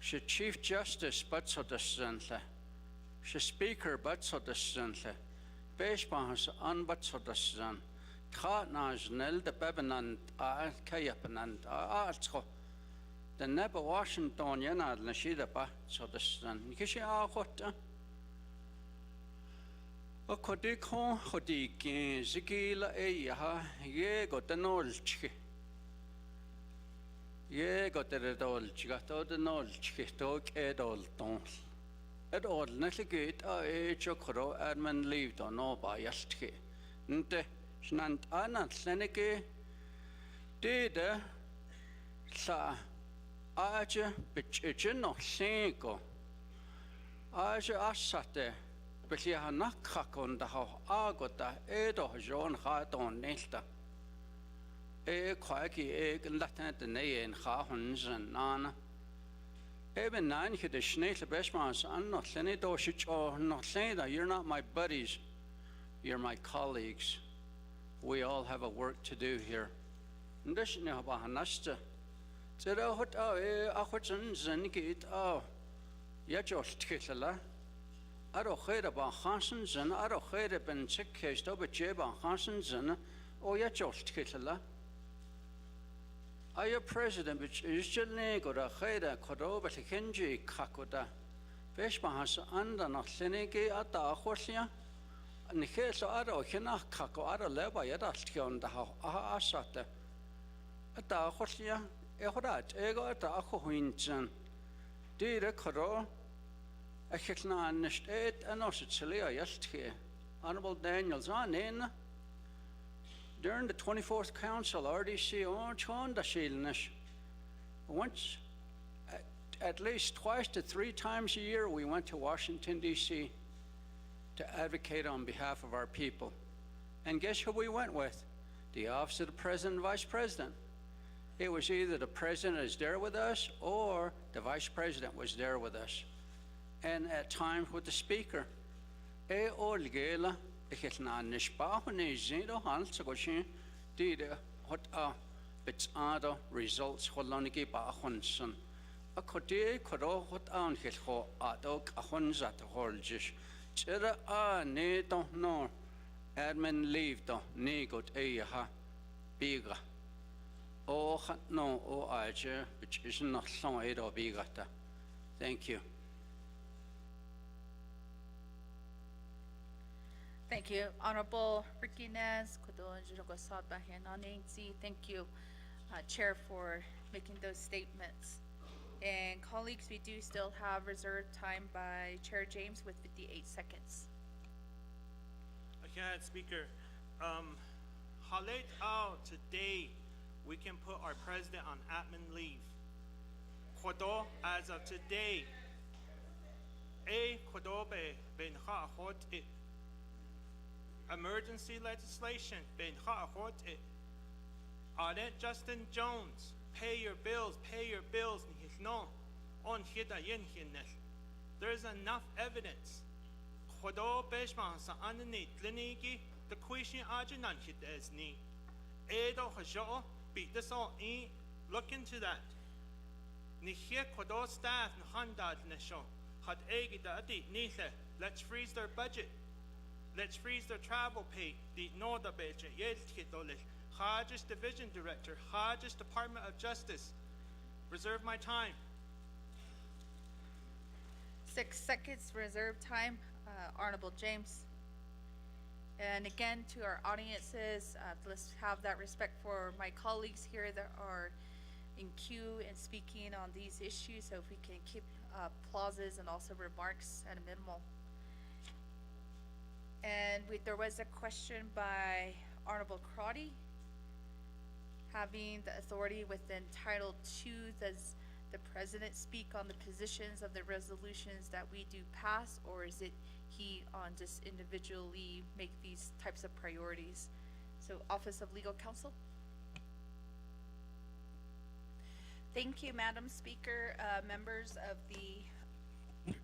she chief justice but so the she speaker but so the Beshbahas an but so the Khat national the bebenand kayapanand artsko. The neba Washington yanad na shida ba so the Kishi a O kodikon kodikin zikila eyaha ye got the knowledge. Ye got the knowledge, got all the knowledge, talk ed all tons. Ed all netigate a chokro admin lived on no by yastke. Nte snant anat seneke did sa aja bitchin no sinko. Aja asate. But you have not on the how agota edo John Haton Nesta. Quacky egg Latin the nay and Hahons and Nana. Even nine hit the snake the best man's and not Senator Shich or not saying that you're not my buddies, you're my colleagues. We all have a work to do here. And this now Bahanasta. Said, oh, what Ahwitsons and get oh, Yajosh Kitala. I don't hear about Hansons and I don't hear about sick case over Jeba Hansons and oh, yeah, just Kitala. Are you president, which is Jelly or a Heda Kodoba Kenji Kakoda? Beshbahas under not Senegi at the Ahosia and the case of Ado Hina Kako Ada Leba Yadastion the Asata at the Ahosia, Ehodat, Ego at the Ahoinson. Did a Kodo? I can't understand. And also, yesterday, Honorable Daniels on in during the 24th Council, RDC on Chonda Shilnish. Once, at least twice to three times a year, we went to Washington, D.C. to advocate on behalf of our people. And guess who we went with? The Office of the President and Vice President. It was either the President is there with us or the Vice President was there with us. And at times with the speaker. Olgela, ik na nishbahune zido halsagoshin, did what bits ado results holoniki bahunson. A code codo what on his ho adok a hunzat holjish. Chera ne don't know. Admin leave do negot eha biga. Oh, no, oh, aja, which is not so edo bigata. Thank you. Thank you, Honorable Riquinez. Thank you, Chair, for making those statements. And colleagues, we do still have reserved time by Chair James with 58 seconds. Okay, Speaker. Halet out today, we can put our president on admin leave. Kodo, as of today, Kodo ben ha hot it. Emergency legislation, Ben Ha-Hot it. Audit Justin Jones, pay your bills, no, on hida yin hinnes. There's enough evidence. Khodo beshman sa anani kliniki, the question ajinan hit as ni. Edo hajo, beat this all in, look into that. Ni here khodo staff nhandad nesho, had egi da adi nithe, let's freeze their budget. Let's freeze their travel pay. The no the budget. Yes, kidole. Hodges Division Director, Hodges Department of Justice. Reserve my time. 6 seconds reserve time, Honorable James. And again, to our audiences, let's have that respect for my colleagues here that are in queue and speaking on these issues, so if we can keep clauses and also remarks at a minimal. And there was a question by Honorable Crotty. Having the authority within Title II, does the President speak on the positions of the resolutions that we do pass, or is it he on just individually make these types of priorities? So, Office of Legal Counsel. Thank you, Madam Speaker, members of the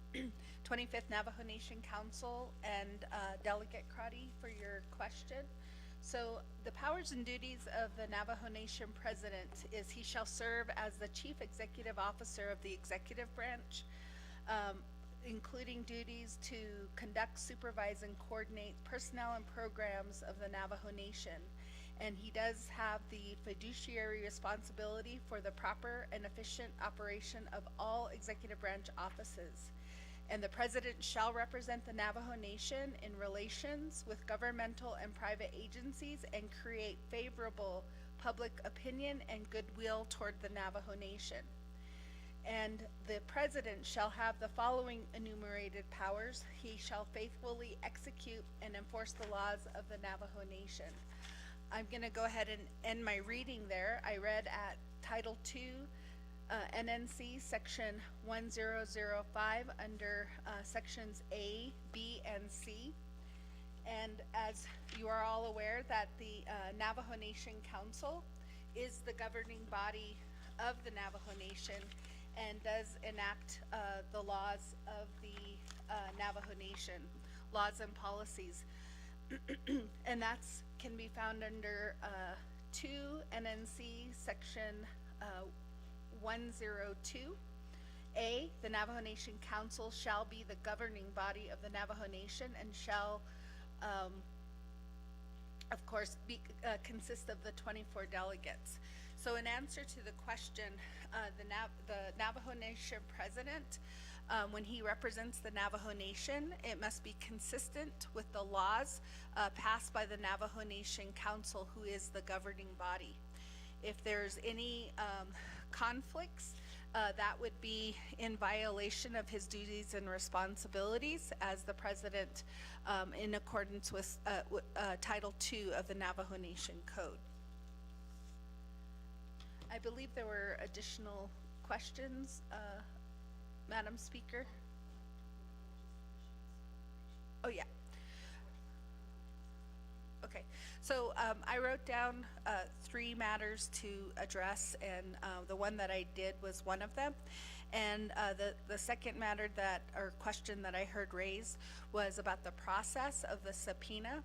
25th Navajo Nation Council, and Delegate Crotty for your question. So the powers and duties of the Navajo Nation President is he shall serve as the Chief Executive Officer of the Executive Branch, including duties to conduct, supervise, and coordinate personnel and programs of the Navajo Nation. And he does have the fiduciary responsibility for the proper and efficient operation of all executive branch offices. And the President shall represent the Navajo Nation in relations with governmental and private agencies and create favorable public opinion and goodwill toward the Navajo Nation. And the President shall have the following enumerated powers. He shall faithfully execute and enforce the laws of the Navajo Nation. I'm going to go ahead and end my reading there. I read at Title II, NNC Section 1005 under Sections A, B, and C. And as you are all aware that the Navajo Nation Council is the governing body of the Navajo Nation and does enact the laws of the Navajo Nation, laws and policies. And that's can be found under 2 NNC Section 102. A, the Navajo Nation Council shall be the governing body of the Navajo Nation and shall, of course, consist of the 24 delegates. So in answer to the question, the Navajo Nation President, when he represents the Navajo Nation, it must be consistent with the laws passed by the Navajo Nation Council, who is the governing body. If there's any conflicts, that would be in violation of his duties and responsibilities as the President in accordance with Title II of the Navajo Nation Code. I believe there were additional questions, Madam Speaker. Oh, yeah. Okay, so I wrote down 3 matters to address, and the one that I did was one of them. And the second matter or question that I heard raised was about the process of the subpoena.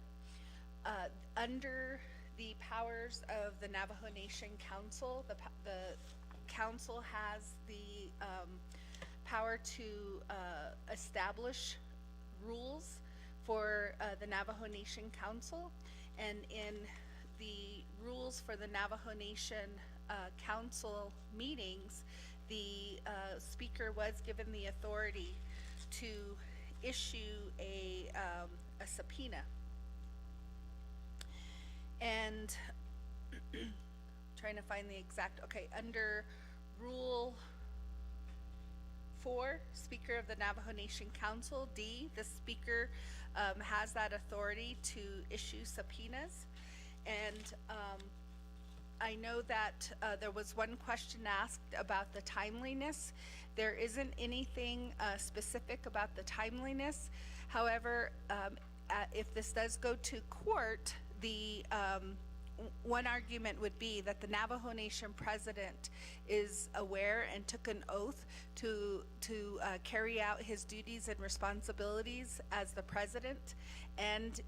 Under the powers of the Navajo Nation Council, the council has the power to establish rules for the Navajo Nation Council, and in the rules for the Navajo Nation Council meetings, the speaker was given the authority to issue a subpoena. And trying to find the exact, okay, under Rule 4, Speaker of the Navajo Nation Council, D, the Speaker has that authority to issue subpoenas. And I know that there was one question asked about the timeliness. There isn't anything specific about the timeliness. However, if this does go to court, the one argument would be that the Navajo Nation President is aware and took an oath to carry out his duties and responsibilities as the President, and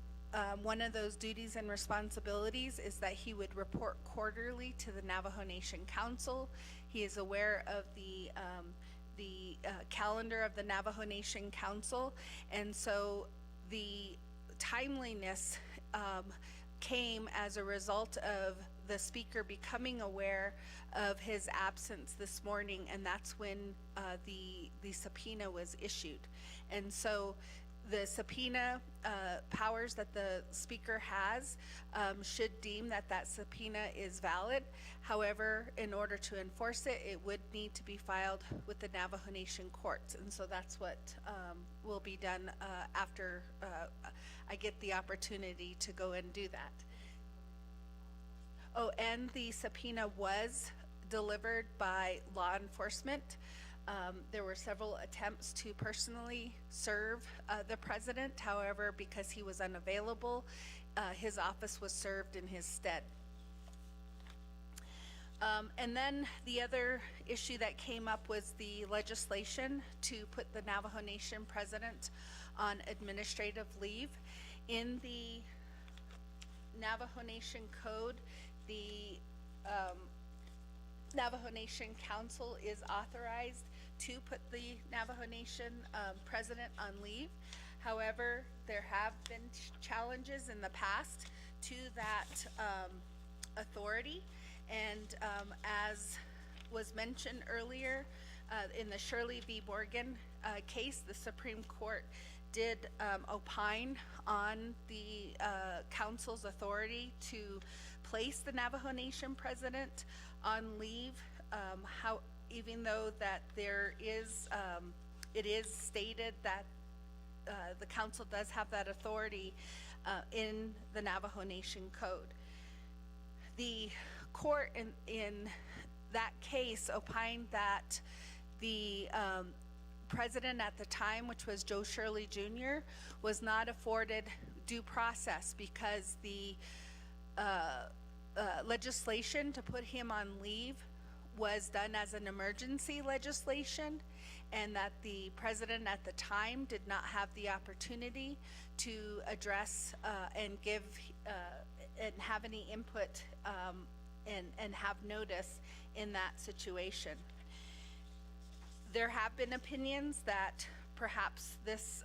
one of those duties and responsibilities is that he would report quarterly to the Navajo Nation Council. He is aware of the calendar of the Navajo Nation Council, and so the timeliness came as a result of the speaker becoming aware of his absence this morning, and that's when the subpoena was issued. And so the subpoena powers that the speaker has should deem that that subpoena is valid. However, in order to enforce it, it would need to be filed with the Navajo Nation courts. And so that's what will be done after I get the opportunity to go and do that. Oh, and the subpoena was delivered by law enforcement. There were several attempts to personally serve the president. However, because he was unavailable, his office was served in his stead. And then the other issue that came up was the legislation to put the Navajo Nation president on administrative leave. In the Navajo Nation Code, the Navajo Nation Council is authorized to put the Navajo Nation president on leave. However, there have been challenges in the past to that authority. And as was mentioned earlier, in the Shirley v. Morgan case, the Supreme Court did opine on the council's authority to place the Navajo Nation president on leave, even though that there is, it is stated that the council does have that authority in the Navajo Nation Code. The court in that case opined that the president at the time, which was Joe Shirley Jr., was not afforded due process because the legislation to put him on leave was done as an emergency legislation, and that the president at the time did not have the opportunity to address and give and have any input and have notice in that situation. There have been opinions that perhaps this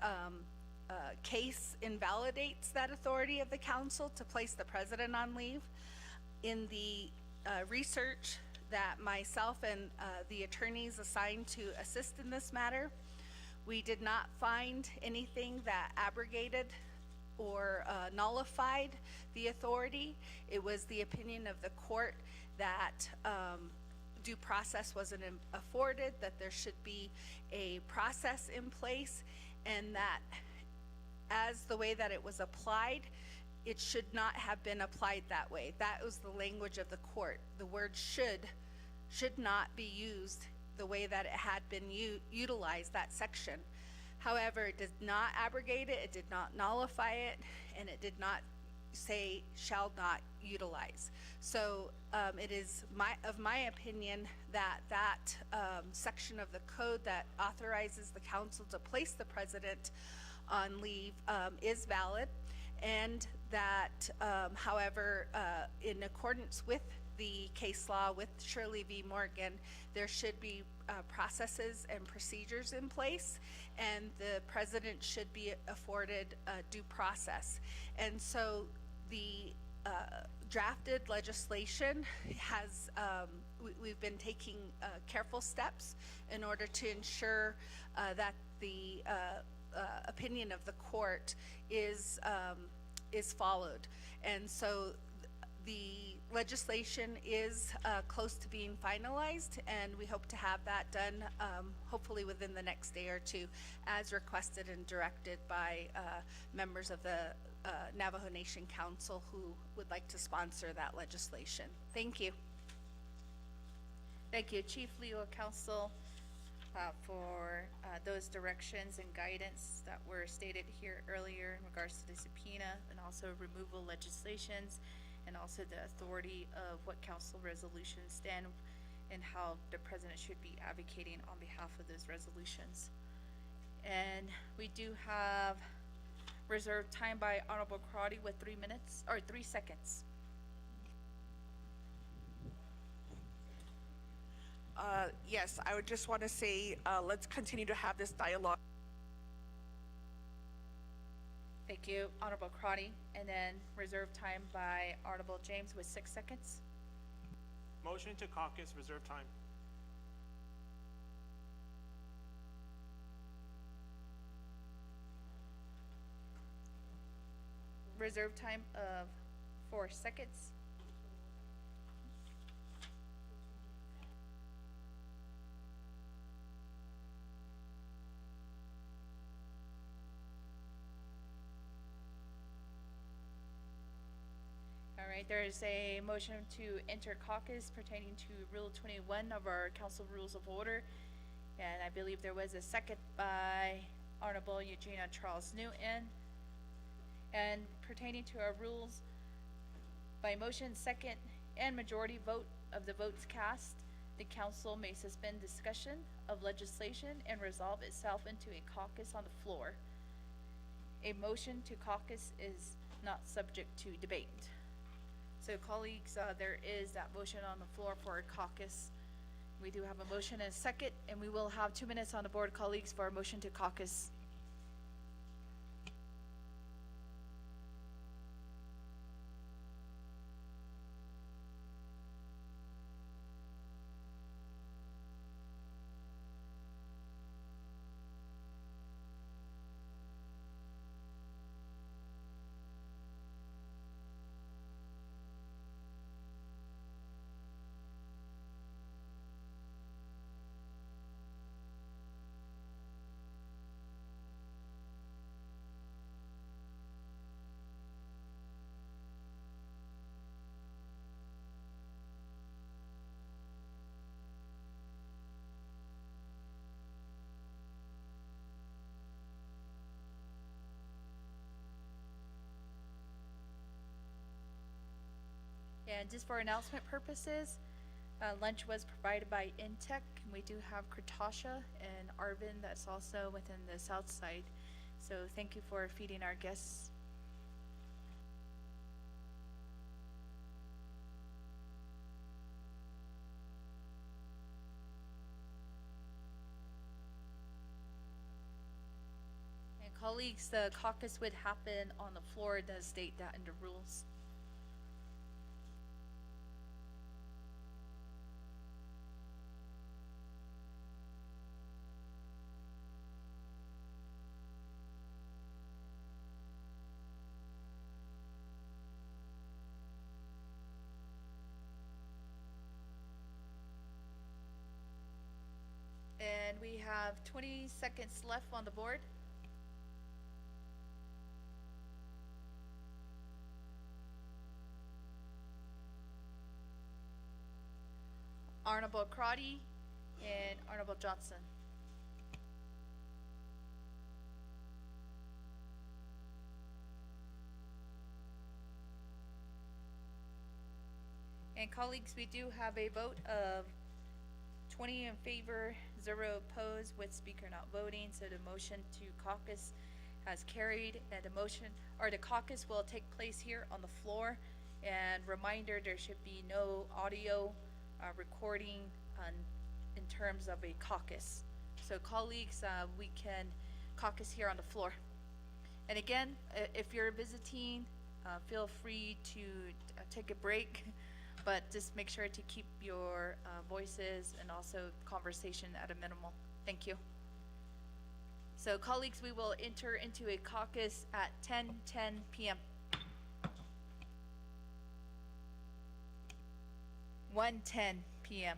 case invalidates that authority of the council to place the president on leave. In the research that myself and the attorneys assigned to assist in this matter, we did not find anything that abrogated or nullified the authority. It was the opinion of the court that due process wasn't afforded, that there should be a process in place, and that as the way that it was applied, it should not have been applied that way. That was the language of the court. The word should not be used the way that it had been utilized, that section. However, it did not abrogate it, it did not nullify it, and it did not say shall not utilize. So it is of my opinion that that section of the code that authorizes the council to place the president on leave is valid, and that however, in accordance with the case law with Shirley v. Morgan, there should be processes and procedures in place, and the president should be afforded due process. And so the drafted legislation has, we've been taking careful steps in order to ensure that the opinion of the court is followed. And so the legislation is close to being finalized, and we hope to have that done hopefully within the next day or two, as requested and directed by members of the Navajo Nation Council who would like to sponsor that legislation. Thank you. Thank you, Chief Legal Counsel, for those directions and guidance that were stated here earlier in regards to the subpoena and also removal legislations, and also the authority of what council resolutions stand and how the president should be advocating on behalf of those resolutions. And we do have reserved time by Honorable Karate with 3 minutes, or 3 seconds. Yes, I would just want to say, let's continue to have this dialogue. Thank you, Honorable Crotty. And then reserve time by Honorable James with 6 seconds. Motion to caucus, reserve time. Reserve time of 4 seconds. All right, there is a motion to enter caucus pertaining to Rule 21 of our Council Rules of Order. And I believe there was a second by Honorable Eugenia Charles Newton. And pertaining to our rules, by motion, second, and majority vote of the votes cast, the council may suspend discussion of legislation and resolve itself into a caucus on the floor. A motion to caucus is not subject to debate. So colleagues, there is that motion on the floor for a caucus. We do have a motion and a second, and we will have 2 minutes on the board, colleagues, for a motion to caucus. And just for announcement purposes, lunch was provided by Intech. We do have Kratasha and Arvin that's also within the south side. So thank you for feeding our guests. And colleagues, the caucus would happen on the floor. It does state that in the rules. And we have 20 seconds left on the board. Honorable Crotty and Honorable Johnson. And colleagues, we do have a vote of 20 in favor, 0 opposed, with speaker not voting. So the motion to caucus has carried, and the caucus will take place here on the floor. And reminder, there should be no audio recording in terms of a caucus. So colleagues, we can caucus here on the floor. And again, if you're visiting, feel free to take a break. But just make sure to keep your voices and also conversation at a minimal. Thank you. So colleagues, we will enter into a caucus at 10:10 p.m. 1:10 p.m.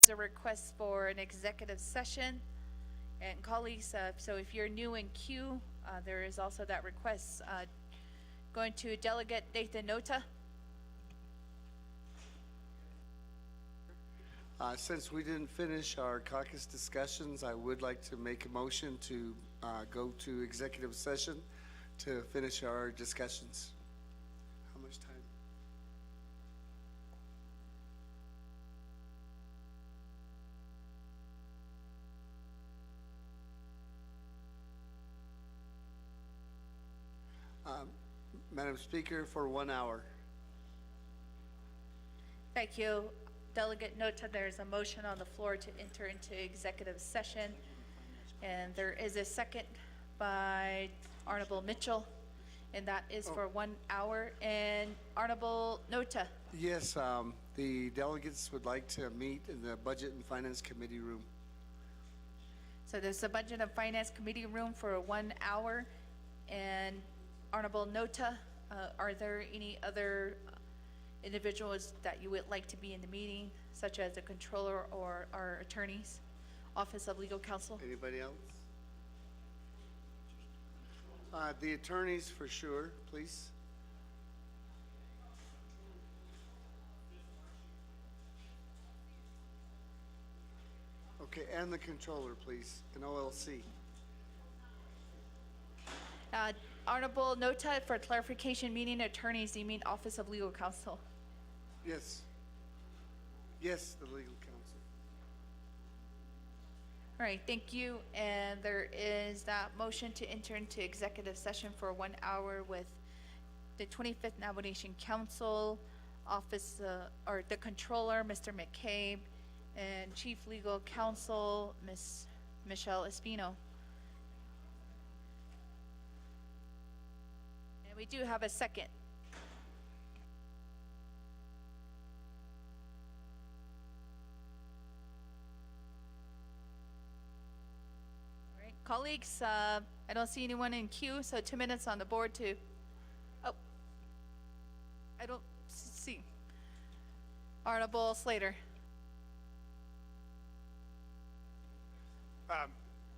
is a request for an executive session. And colleagues, so if you're new in queue, there is also that request. Going to Delegate Nathan Nota. Since we didn't finish our caucus discussions, I would like to make a motion to go to executive session to finish our discussions. How much time? Madam Speaker, for 1 hour. Thank you, Delegate Nota. There's a motion on the floor to enter into executive session. And there is a second by Honorable Mitchell, and that is for 1 hour. And Honorable Nota. Yes, the delegates would like to meet in the Budget and Finance Committee room. So there's a Budget and Finance Committee room for 1 hour. And Honorable Nota, are there any other individuals that you would like to be in the meeting, such as the controller or our attorneys, Office of Legal Counsel? Anybody else? The attorneys for sure, please. Okay, and the controller, please, and OLC. Honorable Nota, for clarification, meaning attorneys, you mean Office of Legal Counsel? Yes. Yes, the legal counsel. All right, thank you. And there is that motion to enter into executive session for 1 hour with the 25th Navajo Nation Council, Office, or the Controller, Mr. McCabe, and Chief Legal Counsel, Ms. Michelle Espino. And we do have a second. All right, colleagues, I don't see anyone in queue, so 2 minutes on the board to, oh, I don't see. Honorable Slater.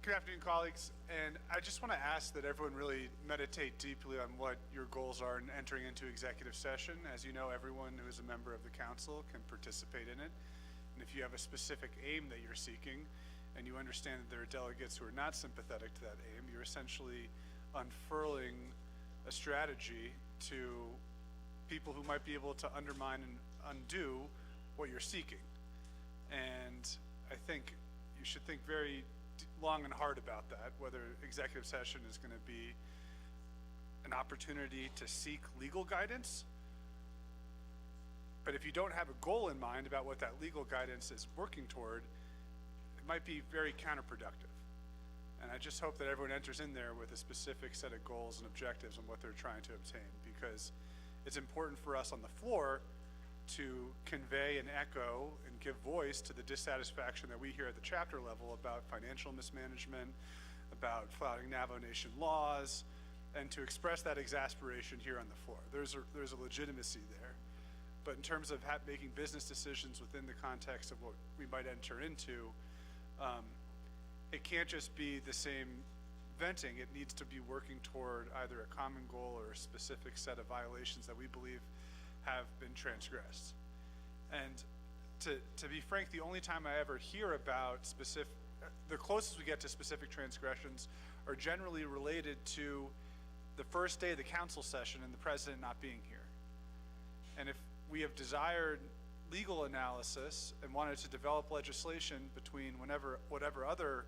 Good afternoon, colleagues, and I just want to ask that everyone really meditate deeply on what your goals are in entering into executive session. As you know, everyone who is a member of the council can participate in it, and if you have a specific aim that you're seeking, and you understand that there are delegates who are not sympathetic to that aim, you're essentially unfurling a strategy to people who might be able to undermine and undo what you're seeking. And I think you should think very long and hard about that, whether executive session is going to be an opportunity to seek legal guidance. But if you don't have a goal in mind about what that legal guidance is working toward, it might be very counterproductive. And I just hope that everyone enters in there with a specific set of goals and objectives on what they're trying to obtain, because it's important for us on the floor to convey and echo and give voice to the dissatisfaction that we hear at the chapter level about financial mismanagement, about flouting Navajo Nation laws, and to express that exasperation here on the floor. There's a legitimacy there. But in terms of making business decisions within the context of what we might enter into, it can't just be the same venting. It needs to be working toward either a common goal or a specific set of violations that we believe have been transgressed. And to be frank, the only time I ever hear about the closest we get to specific transgressions are generally related to the first day of the council session and the president not being here. And if we have desired legal analysis and wanted to develop legislation between whatever other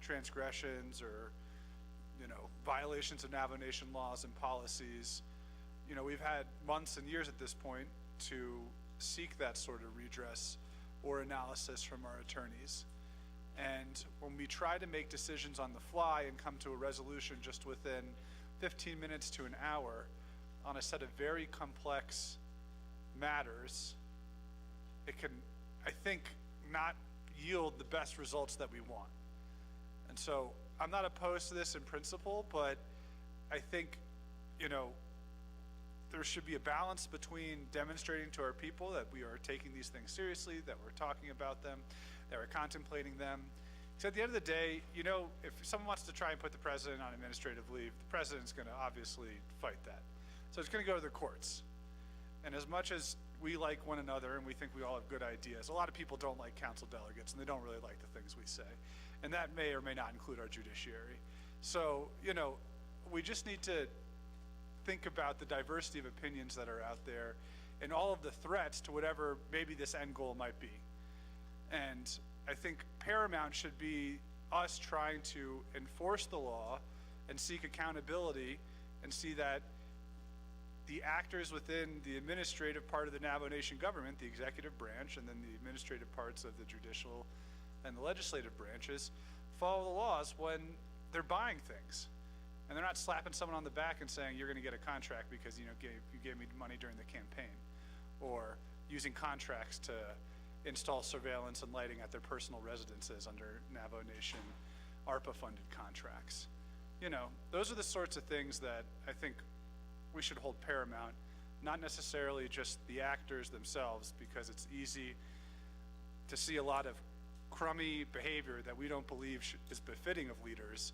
transgressions or violations of Navajo Nation laws and policies, we've had months and years at this point to seek that sort of redress or analysis from our attorneys. And when we try to make decisions on the fly and come to a resolution just within 15 minutes to an hour on a set of very complex matters, it can, I think, not yield the best results that we want. And so I'm not opposed to this in principle, but I think, there should be a balance between demonstrating to our people that we are taking these things seriously, that we're talking about them, They were contemplating them. So at the end of the day, you know, if someone wants to try and put the president on administrative leave, the president's going to obviously fight that. So it's going to go to the courts. And as much as we like one another and we think we all have good ideas, a lot of people don't like council delegates and they don't really like the things we say. And that may or may not include our judiciary. So, you know, we just need to think about the diversity of opinions that are out there and all of the threats to whatever maybe this end goal might be. And I think paramount should be us trying to enforce the law and seek accountability and see that the actors within the administrative part of the Navajo Nation government, the executive branch, and then the administrative parts of the judicial and the legislative branches, follow the laws when they're buying things. And they're not slapping someone on the back and saying, you're gonna get a contract because you gave me money during the campaign, or using contracts to install surveillance and lighting at their personal residences under Navajo Nation ARPA-funded contracts. You know, those are the sorts of things that I think we should hold paramount, not necessarily just the actors themselves, because it's easy to see a lot of crummy behavior that we don't believe is befitting of leaders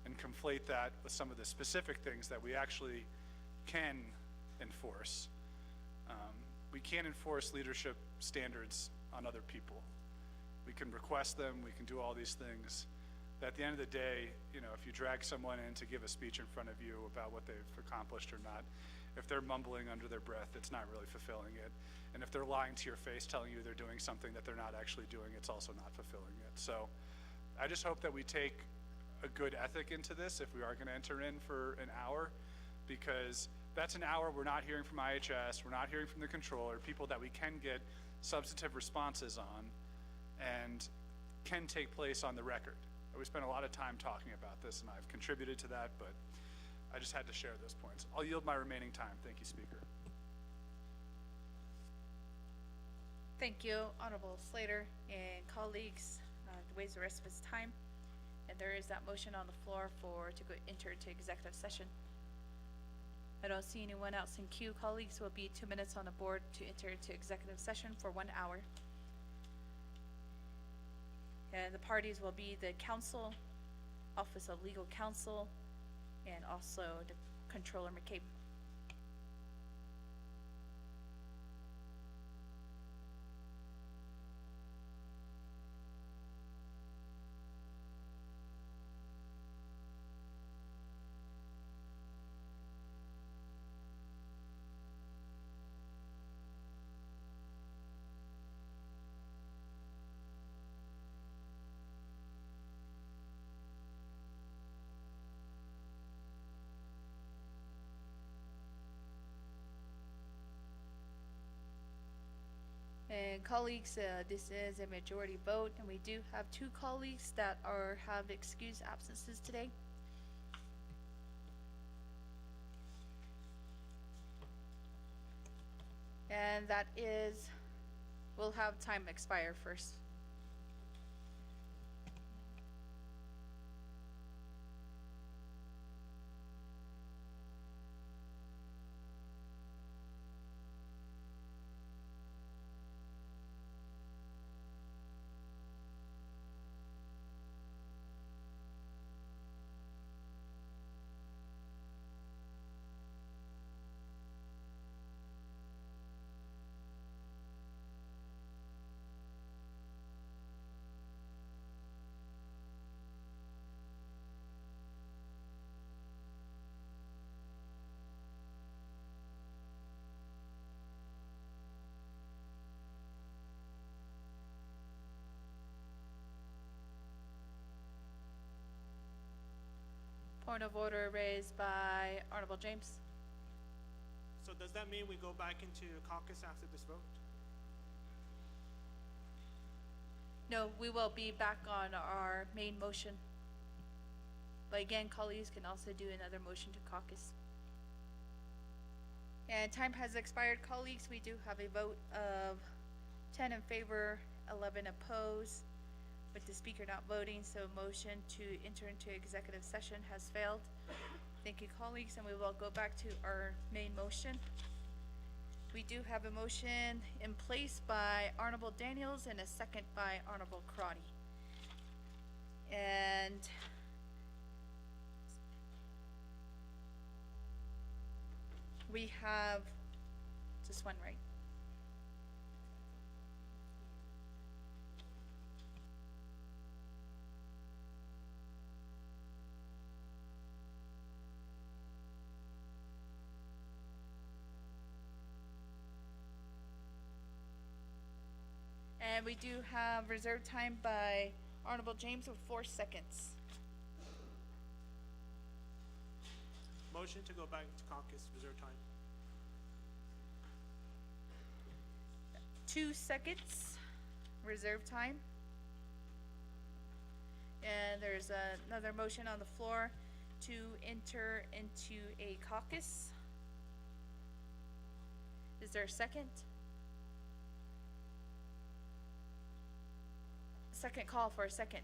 and conflate that with some of the specific things that we actually can enforce. We can't enforce leadership standards on other people. We can request them, we can do all these things. But at the end of the day, you know, if you drag someone in to give a speech in front of you about what they've accomplished or not, if they're mumbling under their breath, it's not really fulfilling it. And if they're lying to your face, telling you they're doing something that they're not actually doing, it's also not fulfilling it. So I just hope that we take a good ethic into this if we are gonna enter in for an hour, because that's an hour we're not hearing from IHS, we're not hearing from the controller, people that we can get substantive responses on and can take place on the record. We spent a lot of time talking about this and I've contributed to that, but I just had to share those points. I'll yield my remaining time. Thank you, Speaker. Thank you, Honorable Slater and colleagues. To waste the rest of his time. And there is that motion on the floor to enter into executive session. I don't see anyone else in queue. Colleagues, will be 2 minutes on the board to enter into executive session for 1 hour. And the parties will be the Council, Office of Legal Counsel, and also the Controller McCabe. And colleagues, this is a majority vote, and we do have 2 colleagues that have excused absences today. And that is, we'll have time expire first. Point of order raised by Honorable James. So does that mean we go back into caucus after this vote? No, we will be back on our main motion. But again, colleagues can also do another motion to caucus. And time has expired, colleagues. We do have a vote of 10 in favor, 11 opposed, with the speaker not voting, so motion to enter into executive session has failed. Thank you, colleagues, and we will go back to our main motion. We do have a motion in place by Honorable Daniels and a second by Honorable Crotty. And we have just one, right? And we do have reserved time by Honorable James with 4 seconds. Motion to go back to caucus, reserve time. 2 seconds, reserve time. And there's another motion on the floor to enter into a caucus. Is there a second? Second call for a second.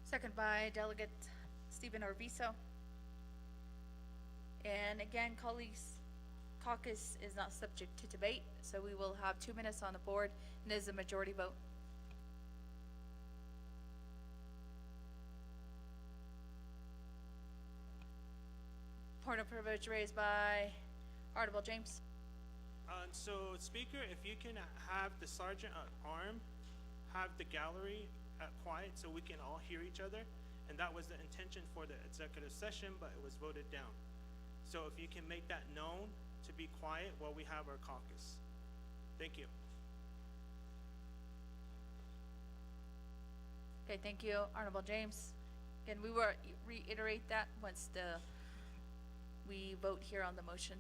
Second by Delegate Stephen Orviso. And again, colleagues, caucus is not subject to debate, so we will have 2 minutes on the board, and it is a majority vote. Point of privilege raised by Honorable James. So, Speaker, if you can have the sergeant at arm have the gallery quiet so we can all hear each other, and that was the intention for the executive session, but it was voted down. So if you can make that known to be quiet while we have our caucus. Thank you. Okay, thank you, Honorable James. Again, we will reiterate that once we vote here on the motion.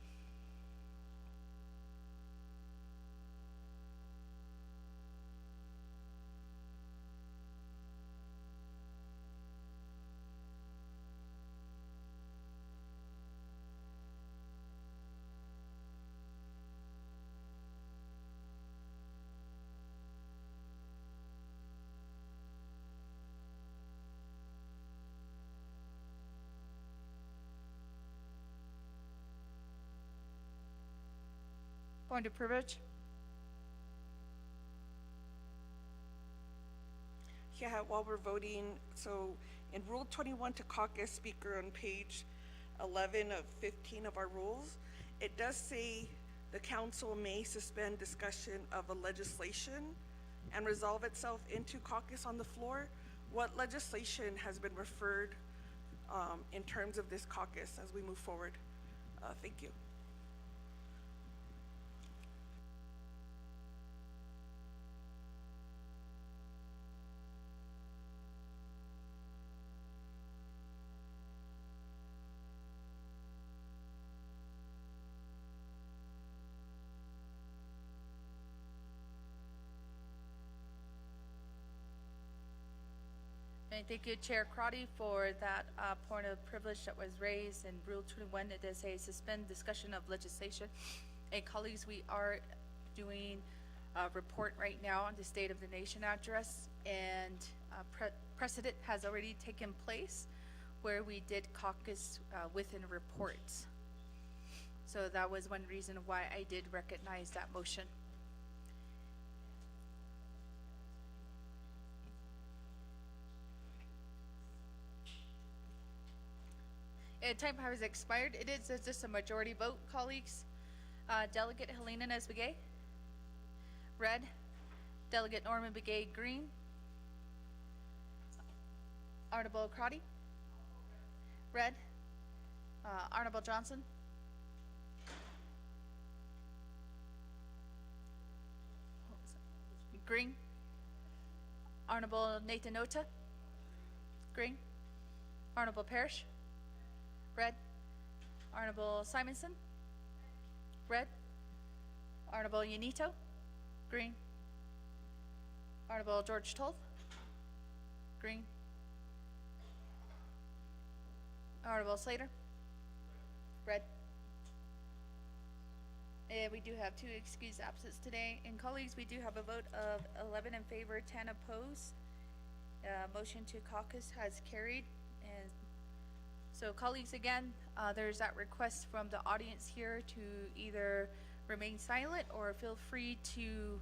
Point of privilege. Yeah, while we're voting, so in Rule 21 to caucus, Speaker, on page 11 of 15 of our rules, it does say the council may suspend discussion of a legislation and resolve itself into caucus on the floor. What legislation has been referred in terms of this caucus as we move forward? Thank you. And thank you, Chair Crotty, for that point of privilege that was raised in Rule 21. It does say suspend discussion of legislation. And colleagues, we are doing a report right now on the State of the Nation address, and precedent has already taken place where we did caucus within reports. So that was one reason why I did recognize that motion. Time has expired. It is just a majority vote, colleagues. Delegate Helena Nesbegay. Red. Delegate Norman Begay, green. Honorable Crotty. Red. Honorable Johnson. Green. Honorable Nathan Nota. Green. Honorable Parrish. Red. Honorable Simonson. Red. Honorable Yanito. Green. Honorable George Toth. Green. Honorable Slater. Red. And we do have 2 excused absence today. And colleagues, we do have a vote of 11 in favor, 10 opposed. Motion to caucus has carried. And So colleagues, again, there's that request from the audience here to either remain silent or feel free to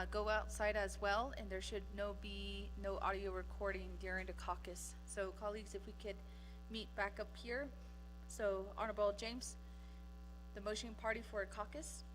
go outside as well, and there should be no audio recording during the caucus. So colleagues, if we could meet back up here. So Honorable James, the motion party for a caucus.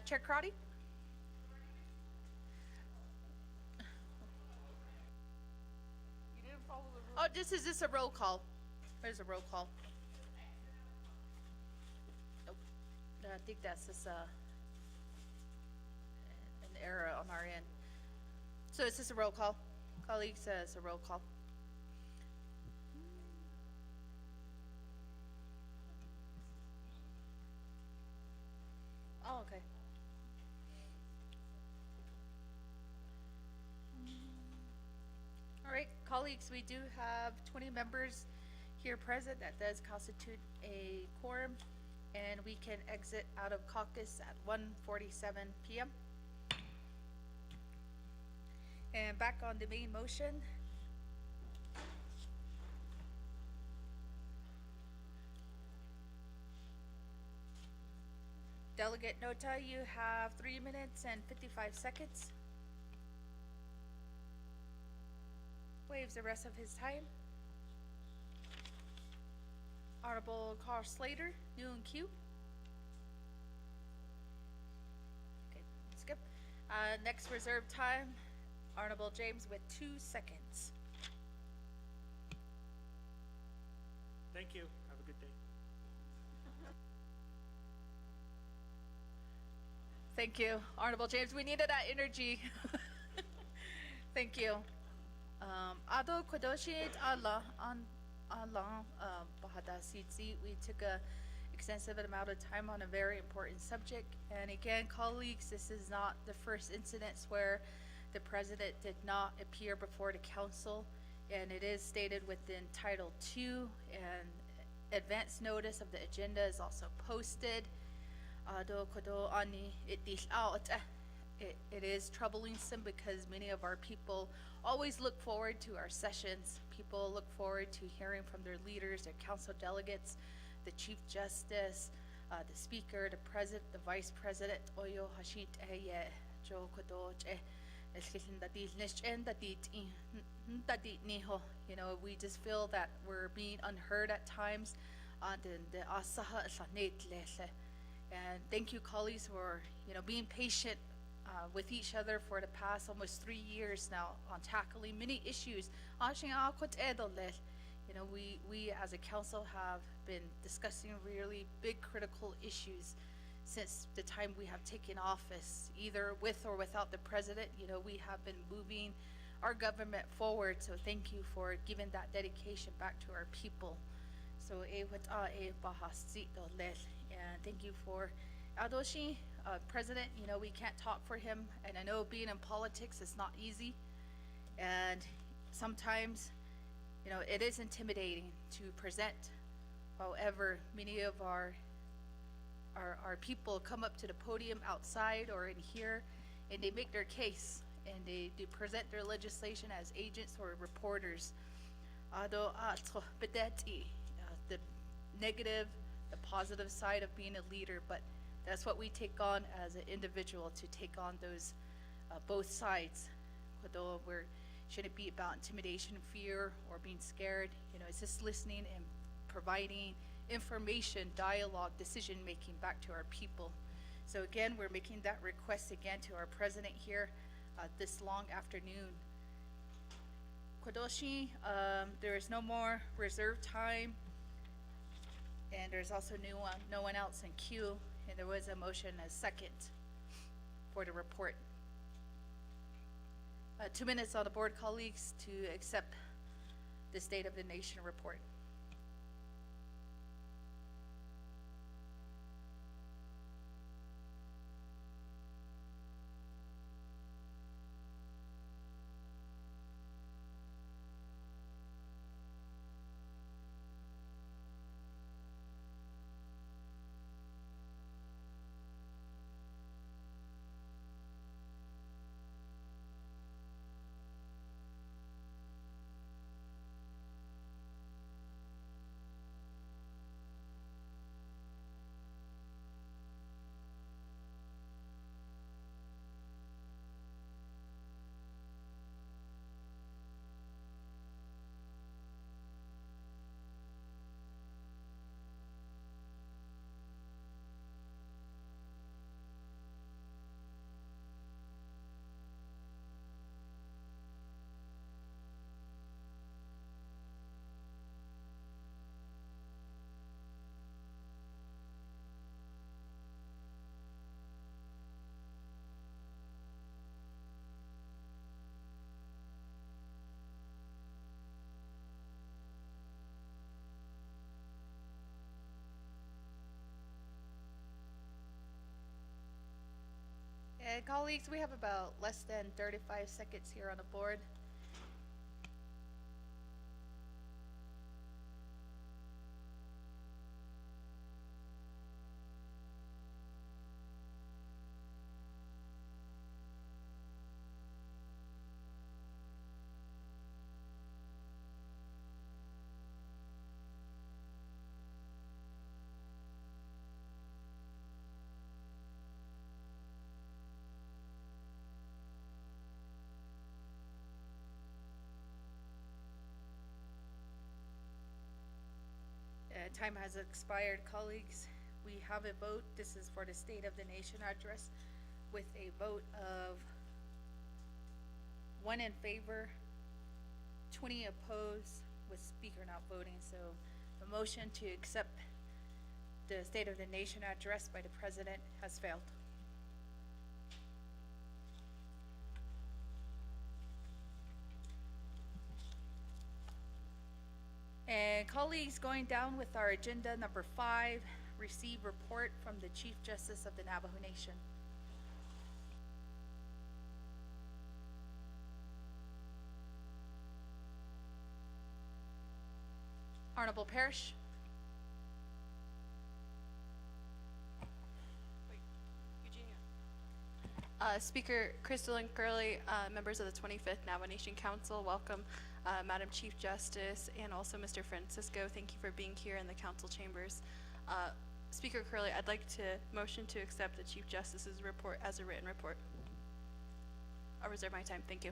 Chair Crotty? You didn't follow the rules. Oh, this is just a roll call. There's a roll call. Nope. I think that's just an error on our end. So it's just a roll call. Colleague says a roll call. Oh, okay. All right, colleagues, we do have 20 members here present. That does constitute a quorum, and we can exit out of caucus at 1:47 p.m. And back on the main motion. Delegate Nota, you have 3 minutes and 55 seconds. Waives the rest of his time. Honorable Carl Slater, new in queue. Okay, skip. Next reserved time, Honorable James with 2 seconds. Thank you. Have a good day. Thank you, Honorable James. We needed that energy. Thank you. Ado Kodoshit Allah Bahada Sitsi. We took a extensive amount of time on a very important subject. And again, colleagues, this is not the first incident where the president did not appear before the council, and it is stated within Title II, and advance notice of the agenda is also posted. It is troublesome because many of our people always look forward to our sessions. People look forward to hearing from their leaders, their council delegates, the Chief Justice, the Speaker, the President, the Vice President. You know, we just feel that we're being unheard at times. And thank you, colleagues, for being patient with each other for the past almost 3 years now on tackling many issues. You know, we as a council have been discussing really big critical issues since the time we have taken office, either with or without the president. You know, we have been moving our government forward. So thank you for giving that dedication back to our people. So and thank you for Adoshi, President. You know, we can't talk for him, and I know being in politics is not easy, and sometimes, you know, it is intimidating to present. However, many of our people come up to the podium outside or in here, and they make their case, and they present their legislation as agents or reporters. The negative, the positive side of being a leader, but that's what we take on as an individual, to take on those both sides. Although shouldn't be about intimidation, fear, or being scared. You know, it's just listening and providing information, dialogue, decision making back to our people. So again, we're making that request again to our president here this long afternoon. Kodoshi, there is no more reserved time, and there's also no one else in queue, and there was a motion, a second, for the report. 2 minutes on the board, colleagues, to accept the State of the Nation report. And colleagues, we have about less than 35 seconds here on the board. Time has expired, colleagues. We have a vote. This is for the State of the Nation address with a vote of 1 in favor, 20 opposed, with Speaker not voting. So the motion to accept the State of the Nation address by the President has failed. And colleagues, going down with our agenda number 5, receive report from the Chief Justice of the Navajo Nation. Honorable Parrish. Speaker Crystal and Curley, members of the 25th Navajo Nation Council, welcome. Madam Chief Justice, and also Mr. Francisco, thank you for being here in the council chambers. Speaker Curley, I'd like to motion to accept the Chief Justice's report as a written report. I'll reserve my time. Thank you.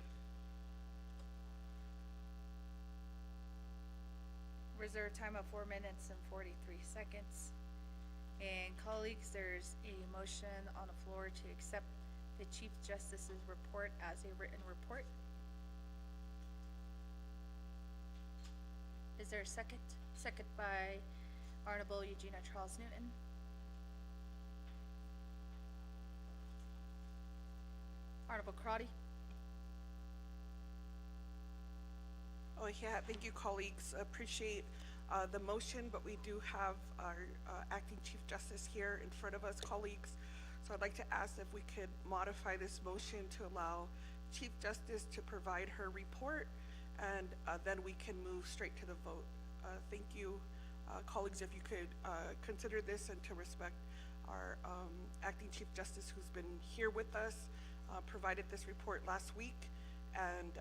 Reserve time of 4 minutes and 43 seconds. And colleagues, there's a motion on the floor to accept the Chief Justice's report as a written report. Is there a second? Second by Honorable Eugenia Charles Newton. Honorable Crotty. Oh, yeah, thank you, colleagues. Appreciate the motion, but we do have our acting Chief Justice here in front of us, colleagues. So I'd like to ask if we could modify this motion to allow Chief Justice to provide her report, and then we can move straight to the vote. Thank you, colleagues, if you could consider this and to respect our acting Chief Justice who's been here with us, provided this report last week, and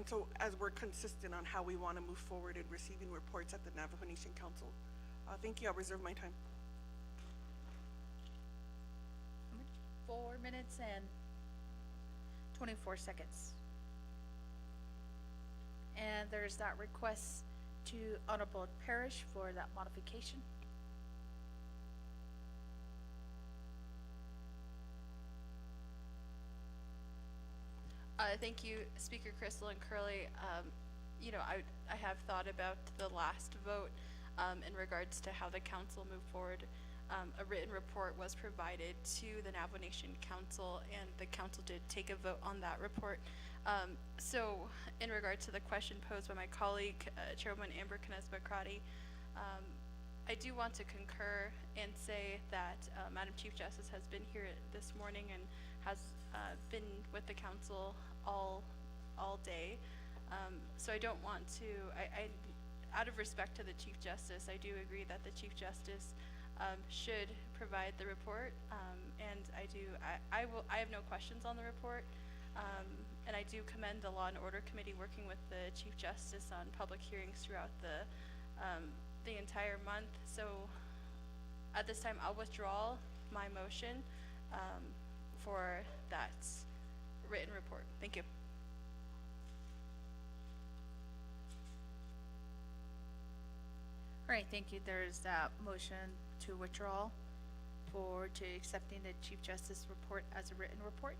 so as we're consistent on how we want to move forward in receiving reports at the Navajo Nation Council. Thank you. I'll reserve my time. 4 minutes and 24 seconds. And there's that request to Honorable Parrish for that modification. Thank you, Speaker Crystal and Curley. You know, I have thought about the last vote in regards to how the council moved forward. A written report was provided to the Navajo Nation Council, and the council did take a vote on that report. So in regard to the question posed by my colleague, Chairwoman Amber Knezba-Crotty, I do want to concur and say that Madam Chief Justice has been here this morning and has been with the council all day. So I don't want to, out of respect to the Chief Justice, I do agree that the Chief Justice should provide the report, and I have no questions on the report, and I do commend the Law and Order Committee working with the Chief Justice on public hearings throughout the entire month. So at this time, I'll withdraw my motion for that written report. Thank you. All right, thank you. There's that motion to withdraw to accepting the Chief Justice report as a written report.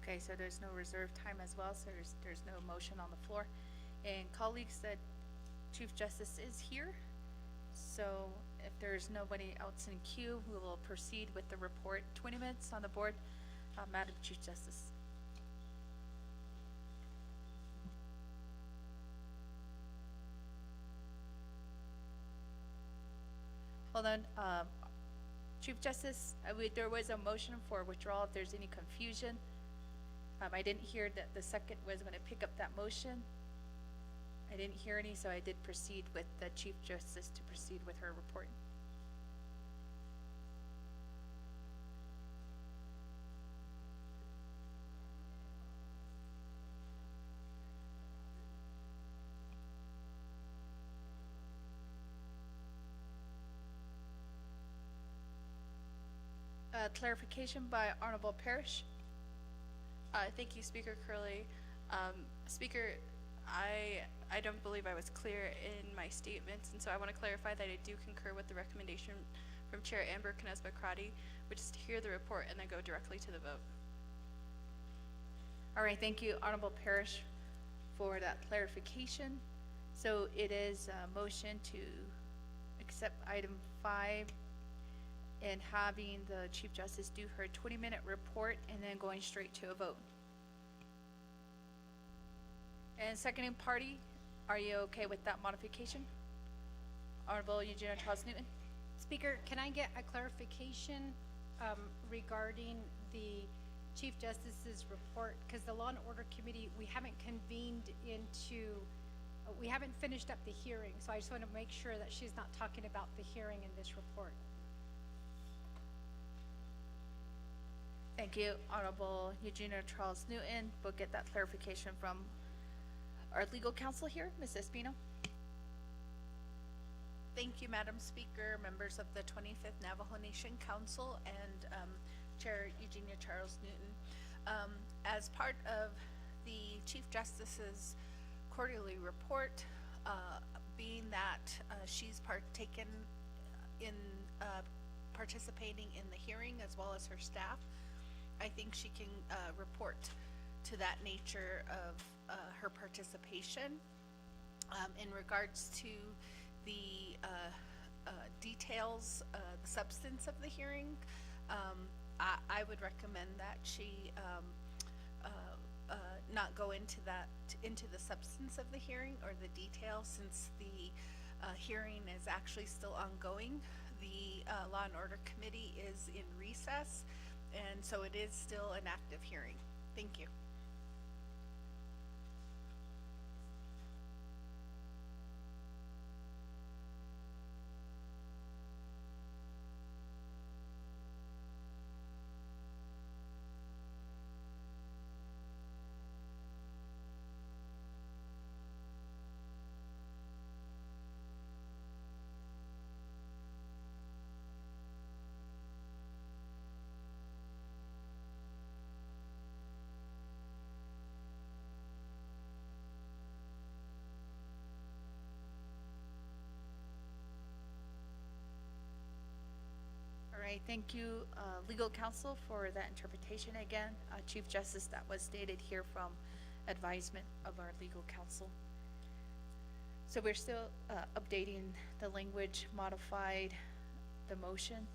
Okay, so there's no reserve time as well, so there's no motion on the floor. And colleagues, that Chief Justice is here, so if there's nobody else in queue, we will proceed with the report. 20 minutes on the board. Madam Chief Justice. Hold on, Chief Justice, there was a motion for withdrawal if there's any confusion. I didn't hear that the second was gonna pick up that motion. I didn't hear any, so I did proceed with the Chief Justice to proceed with her report. Clarification by Honorable Parrish. Thank you, Speaker Curley. Speaker, I don't believe I was clear in my statements, and so I want to clarify that I do concur with the recommendation from Chair Amber Knesba-Crotty, which is to hear the report and then go directly to the vote. All right, thank you, Honorable Parrish, for that clarification. So it is a motion to accept item 5 and having the Chief Justice do her 20-minute report and then going straight to a vote. And seconding party, are you okay with that modification? Honorable Eugenia Charles Newton. Speaker, can I get a clarification regarding the Chief Justice's report? Because the Law and Order Committee, we haven't convened into, we haven't finished up the hearing, so I just want to make sure that she's not talking about the hearing in this report. Thank you, Honorable Eugenia Charles Newton. We'll get that clarification from our legal counsel here, Ms. Espino. Thank you, Madam Speaker, members of the 25th Navajo Nation Council, and Chair Eugenia Charles Newton. As part of the Chief Justice's quarterly report, being that she's participating in the hearing as well as her staff, I think she can report to that nature of her participation. In regards to the details, the substance of the hearing, I would recommend that she not go into the substance of the hearing or the details, since the hearing is actually still ongoing. The Law and Order Committee is in recess, and so it is still an active hearing. Thank you. All right, thank you, legal counsel, for that interpretation again. Chief Justice, that was stated here from advisement of our legal counsel. So we're still updating the language, modified the motion.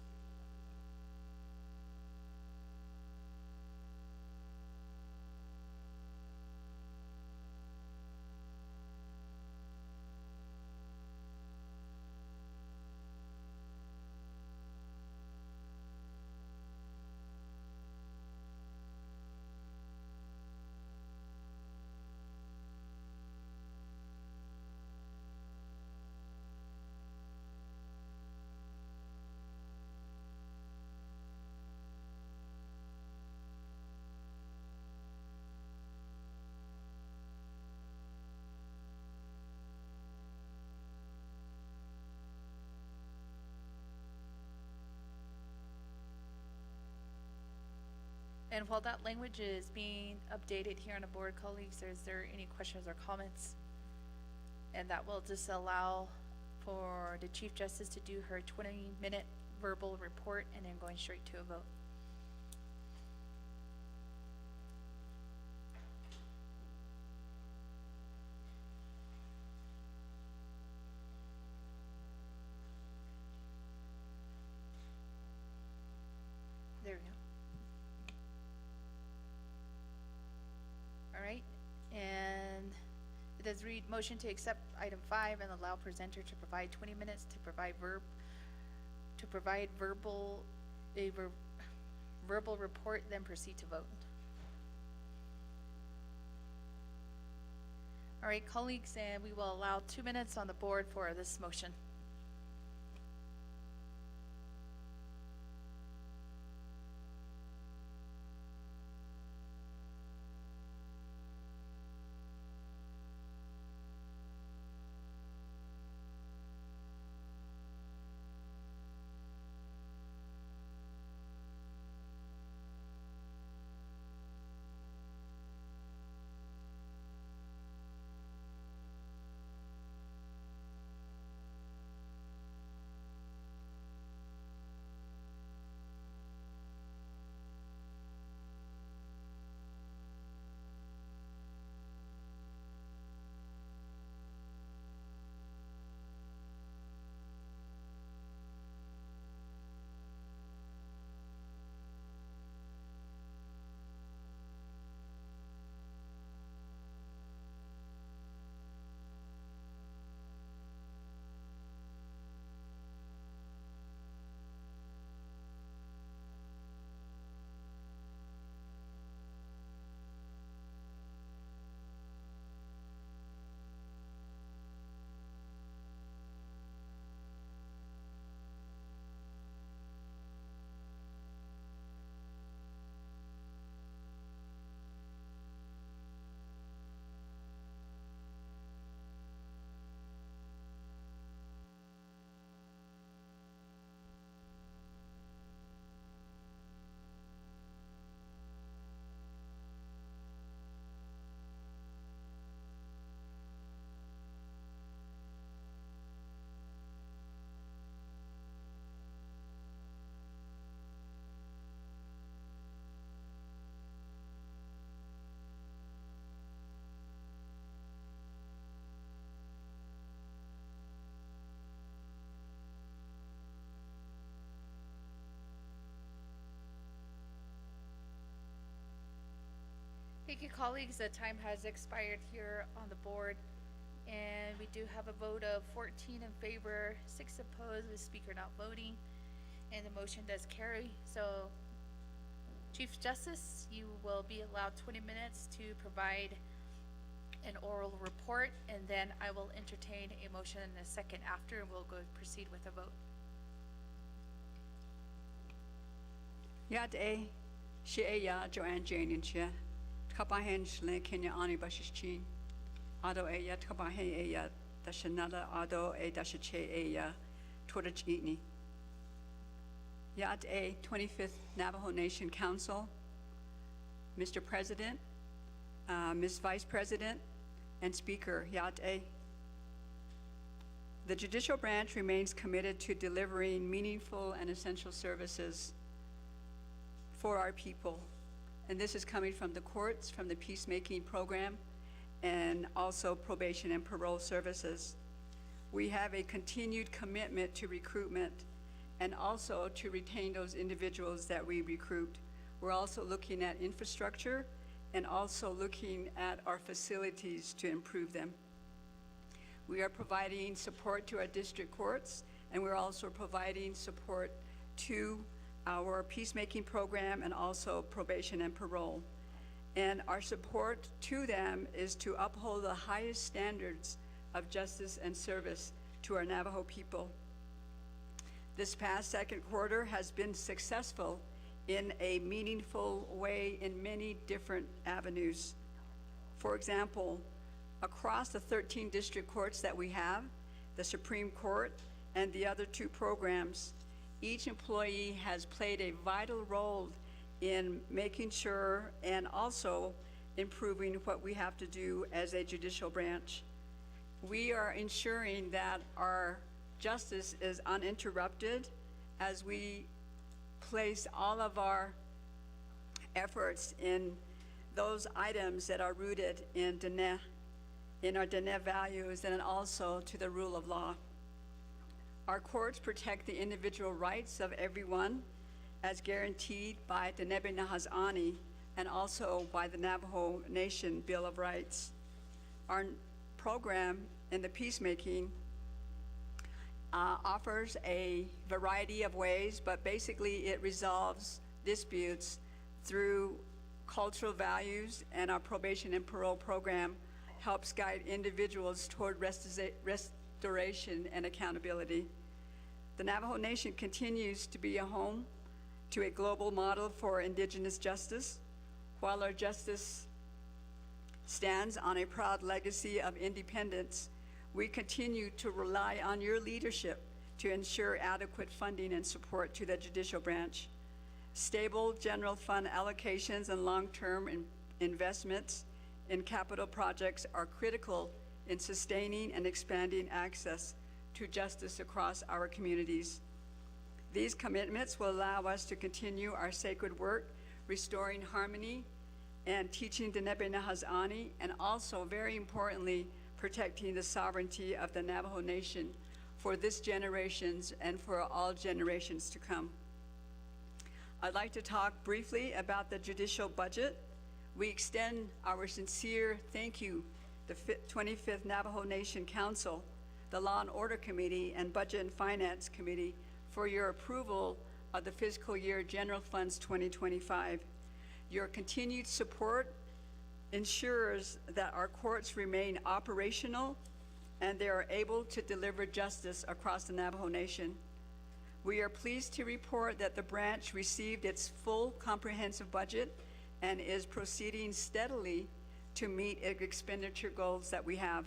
And while that language is being updated here on the board, colleagues, is there any questions or comments? And that will just allow for the Chief Justice to do her 20-minute verbal report and then going straight to a vote. There we go. All right, and it does read motion to accept item 5 and allow presenter to provide 20 minutes to provide to provide verbal report, then proceed to vote. All right, colleagues, and we will allow 2 minutes on the board for this motion. Thank you, colleagues. The time has expired here on the board, and we do have a vote of 14 in favor, 6 opposed, with Speaker not voting, and the motion does carry. So, Chief Justice, you will be allowed 20 minutes to provide an oral report, and then I will entertain a motion in a second after, and we'll proceed with a vote. Yad A, Shea Joanne Jane and Shea. Kabahen Shle Kenya Ani Bashichin. Ado Aya Kabahen Aya Dashanada Ado A Dashache Aya Twitch Eatney. Yad A 25th Navajo Nation Council. Mr. President, Ms. Vice President, and Speaker Yad A. The judicial branch remains committed to delivering meaningful and essential services for our people. And this is coming from the courts, from the peacemaking program, and also probation and parole services. We have a continued commitment to recruitment and also to retain those individuals that we recruit. We're also looking at infrastructure and also looking at our facilities to improve them. We are providing support to our district courts, and we're also providing support to our peacemaking program and also probation and parole. And our support to them is to uphold the highest standards of justice and service to our Navajo people. This past second quarter has been successful in a meaningful way in many different avenues. For example, across the 13 district courts that we have, the Supreme Court, and the other 2 programs, each employee has played a vital role in making sure and also improving what we have to do as a judicial branch. We are ensuring that our justice is uninterrupted as we place all of our efforts in those items that are rooted in our Dene values, and also to the rule of law. Our courts protect the individual rights of everyone as guaranteed by the Nebe Nahazani and also by the Navajo Nation Bill of Rights. Our program in the peacemaking offers a variety of ways, but basically it resolves disputes through cultural values, and our probation and parole program helps guide individuals toward restoration and accountability. The Navajo Nation continues to be a home to a global model for indigenous justice. While our justice stands on a proud legacy of independence, we continue to rely on your leadership to ensure adequate funding and support to the judicial branch. Stable general fund allocations and long-term investments in capital projects are critical in sustaining and expanding access to justice across our communities. These commitments will allow us to continue our sacred work, restoring harmony and teaching the Nebe Nahazani, and also, very importantly, protecting the sovereignty of the Navajo Nation for this generation and for all generations to come. I'd like to talk briefly about the judicial budget. We extend our sincere thank you to the 25th Navajo Nation Council, the Law and Order Committee, and Budget and Finance Committee for your approval of the fiscal year General Funds 2025. Your continued support ensures that our courts remain operational and they are able to deliver justice across the Navajo Nation. We are pleased to report that the branch received its full comprehensive budget and is proceeding steadily to meet its expenditure goals that we have.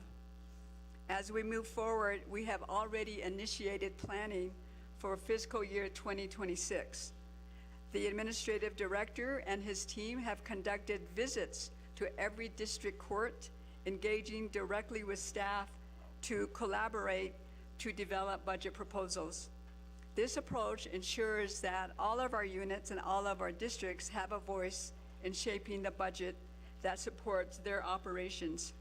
As we move forward, we have already initiated planning for fiscal year 2026. The administrative director and his team have conducted visits to every district court, engaging directly with staff to collaborate to develop budget proposals. This approach ensures that all of our units and all of our districts have a voice in shaping the budget that supports their operations.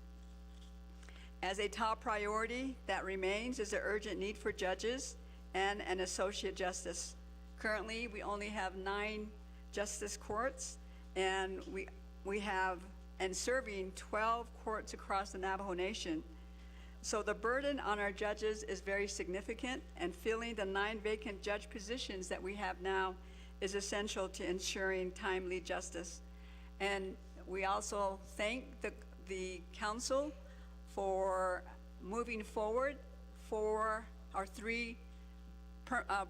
As a top priority that remains is the urgent need for judges and an associate justice. Currently, we only have 9 justice courts, and we have serving 12 courts across the Navajo Nation. So the burden on our judges is very significant, and filling the 9 vacant judge positions that we have now is essential to ensuring timely justice. And we also thank the council for moving forward for our 3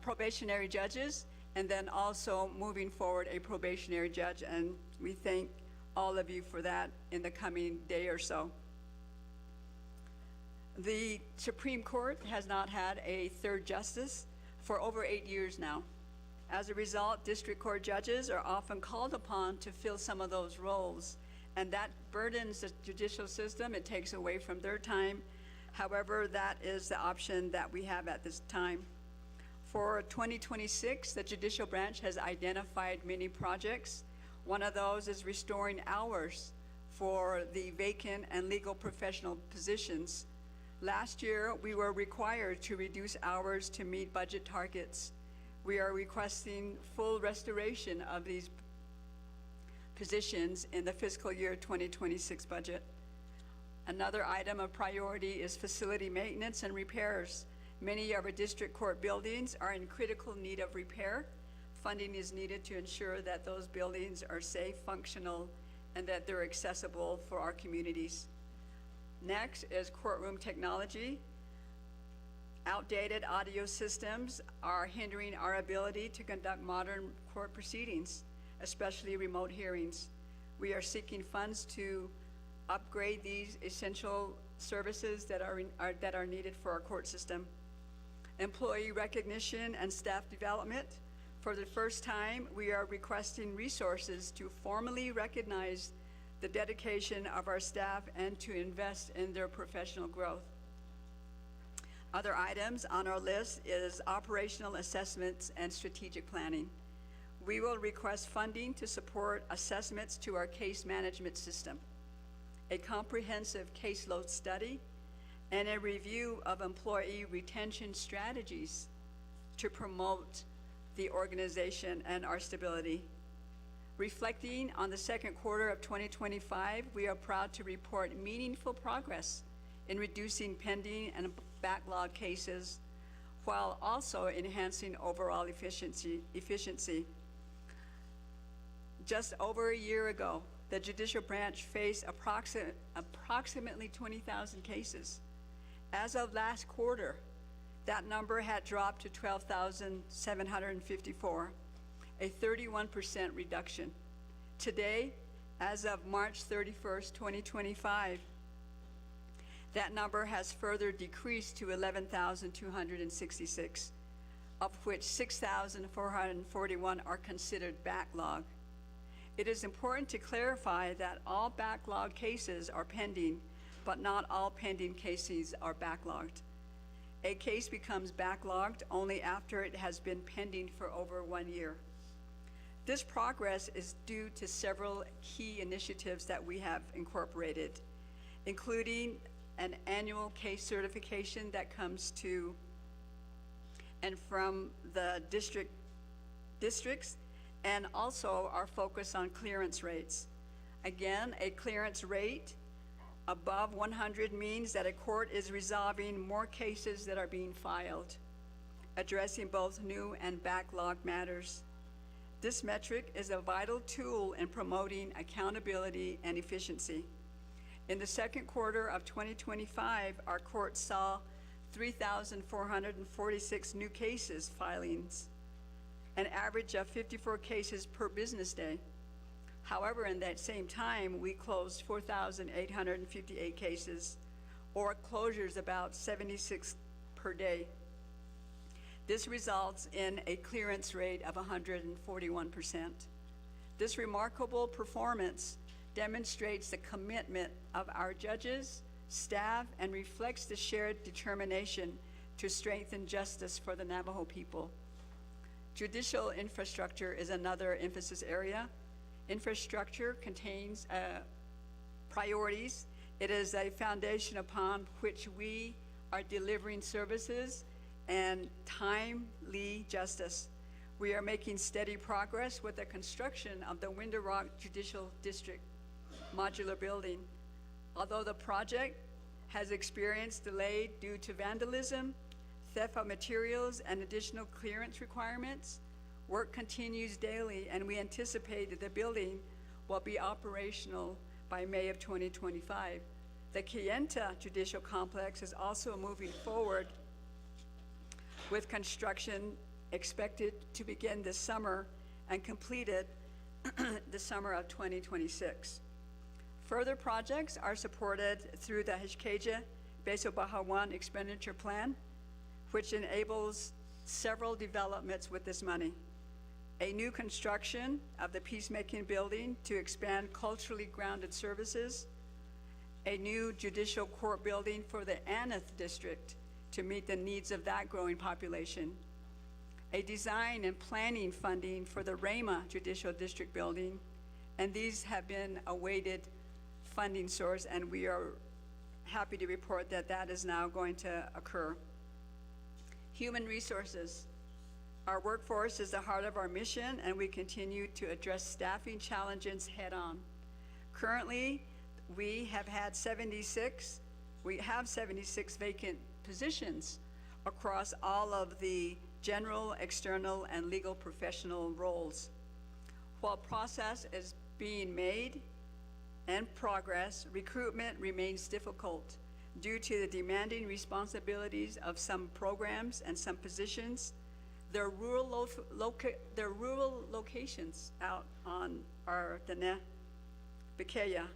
probationary judges, and then also moving forward a probationary judge, and we thank all of you for that in the coming day or so. The Supreme Court has not had a 3rd justice for over 8 years now. As a result, district court judges are often called upon to fill some of those roles, and that burdens the judicial system. It takes away from their time. However, that is the option that we have at this time. For 2026, the judicial branch has identified many projects. One of those is restoring hours for the vacant and legal professional positions. Last year, we were required to reduce hours to meet budget targets. We are requesting full restoration of these positions in the fiscal year 2026 budget. Another item of priority is facility maintenance and repairs. Many of our district court buildings are in critical need of repair. Funding is needed to ensure that those buildings are safe, functional, and that they're accessible for our communities. Next is courtroom technology. Outdated audio systems are hindering our ability to conduct modern court proceedings, especially remote hearings. We are seeking funds to upgrade these essential services that are needed for our court system. Employee recognition and staff development. For the first time, we are requesting resources to formally recognize the dedication of our staff and to invest in their professional growth. Other items on our list is operational assessments and strategic planning. We will request funding to support assessments to our case management system, a comprehensive caseload study, and a review of employee retention strategies to promote the organization and our stability. Reflecting on the second quarter of 2025, we are proud to report meaningful progress in reducing pending and backlog cases while also enhancing overall efficiency. Just over a year ago, the judicial branch faced approximately 20,000 cases. As of last quarter, that number had dropped to 12,754, a 31% reduction. Today, as of March 31st, 2025, that number has further decreased to 11,266, of which 6,441 are considered backlog. It is important to clarify that all backlog cases are pending, but not all pending cases are backlogged. A case becomes backlogged only after it has been pending for over 1 year. This progress is due to several key initiatives that we have incorporated, including an annual case certification that comes to and from the districts, and also our focus on clearance rates. Again, a clearance rate above 100 means that a court is resolving more cases that are being filed, addressing both new and backlogged matters. This metric is a vital tool in promoting accountability and efficiency. In the second quarter of 2025, our court saw 3,446 new cases filings, an average of 54 cases per business day. However, in that same time, we closed 4,858 cases, or closures about 76 per day. This results in a clearance rate of 141%. This remarkable performance demonstrates the commitment of our judges, staff, and reflects the shared determination to strengthen justice for the Navajo people. Judicial infrastructure is another emphasis area. Infrastructure contains priorities. It is a foundation upon which we are delivering services and timely justice. We are making steady progress with the construction of the Window Rock Judicial District modular building. Although the project has experienced delay due to vandalism, theft of materials, and additional clearance requirements, work continues daily, and we anticipate that the building will be operational by May of 2025. The Kayenta Judicial Complex is also moving forward with construction expected to begin this summer and completed the summer of 2026. Further projects are supported through the Hishkeja Beso Baja 1 expenditure plan, which enables several developments with this money. A new construction of the peacemaking building to expand culturally grounded services, a new judicial court building for the Aneth district to meet the needs of that growing population, a design and planning funding for the Rama Judicial District building, and these have been awaited funding source, and we are happy to report that that is now going to occur. Human resources. Our workforce is the heart of our mission, and we continue to address staffing challenges head on. Currently, we have 76 vacant positions across all of the general, external, and legal professional roles. While process is being made and progress, recruitment remains difficult due to the demanding responsibilities of some programs and some positions. Their rural locations out on our Naabik'iyati,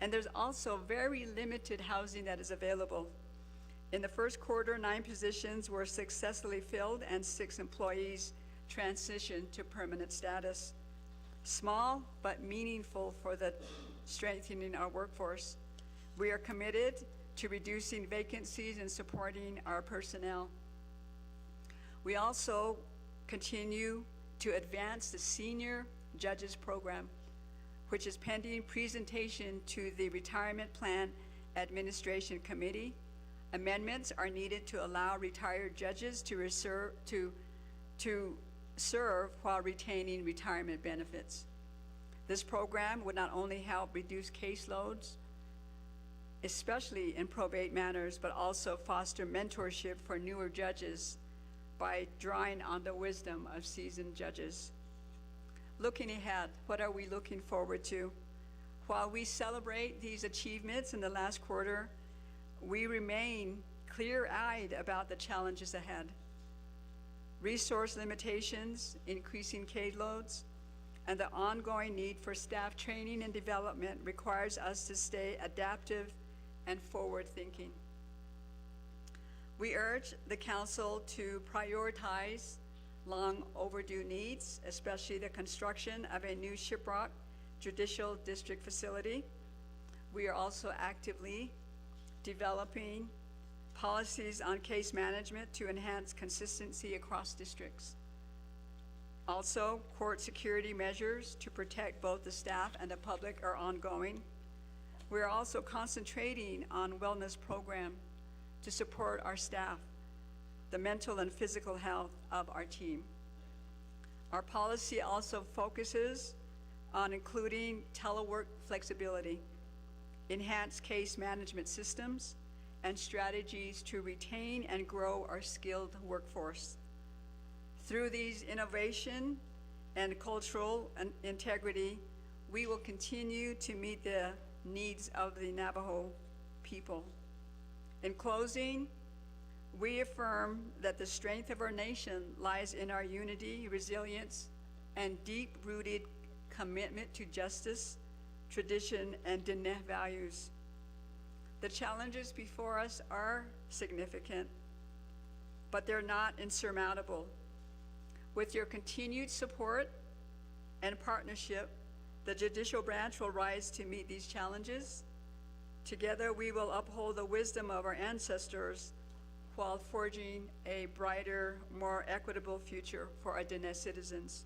and there's also very limited housing that is available. In the first quarter, 9 positions were successfully filled and 6 employees transitioned to permanent status. Small but meaningful for the strengthening our workforce. We are committed to reducing vacancies and supporting our personnel. We also continue to advance the Senior Judges Program, which is pending presentation to the Retirement Plan Administration Committee. Amendments are needed to allow retired judges to serve while retaining retirement benefits. This program would not only help reduce caseloads, especially in probate matters, but also foster mentorship for newer judges by drawing on the wisdom of seasoned judges. Looking ahead, what are we looking forward to? While we celebrate these achievements in the last quarter, we remain clear-eyed about the challenges ahead. Resource limitations, increasing caseloads, and the ongoing need for staff training and development requires us to stay adaptive and forward-thinking. We urge the council to prioritize long overdue needs, especially the construction of a new Shiprock Judicial District facility. We are also actively developing policies on case management to enhance consistency across districts. Also, court security measures to protect both the staff and the public are ongoing. We are also concentrating on wellness program to support our staff, the mental and physical health of our team. Our policy also focuses on including telework flexibility, enhanced case management systems, and strategies to retain and grow our skilled workforce. Through these innovation and cultural integrity, we will continue to meet the needs of the Navajo people. In closing, we affirm that the strength of our nation lies in our unity, resilience, and deep-rooted commitment to justice, tradition, and Diné values. The challenges before us are significant, but they're not insurmountable. With your continued support and partnership, the judicial branch will rise to meet these challenges. Together, we will uphold the wisdom of our ancestors while forging a brighter, more equitable future for our Diné citizens.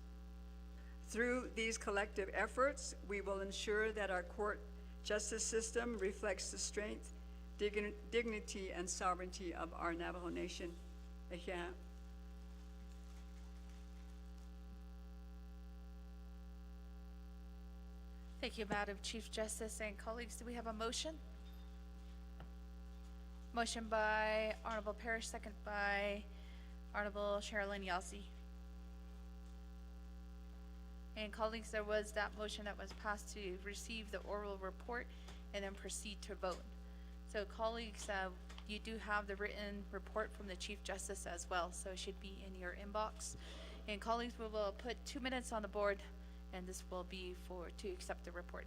Through these collective efforts, we will ensure that our court justice system reflects the strength, dignity, and sovereignty of our Navajo Nation. Thank you, Madam Chief Justice and colleagues. Do we have a motion? Motion by Honorable Parrish, second by Honorable Sherilyn Yelsey. And colleagues, there was that motion that was passed to receive the oral report and then proceed to vote. So colleagues, you do have the written report from the Chief Justice as well, so it should be in your inbox. And colleagues, we will put 2 minutes on the board, and this will be to accept the report.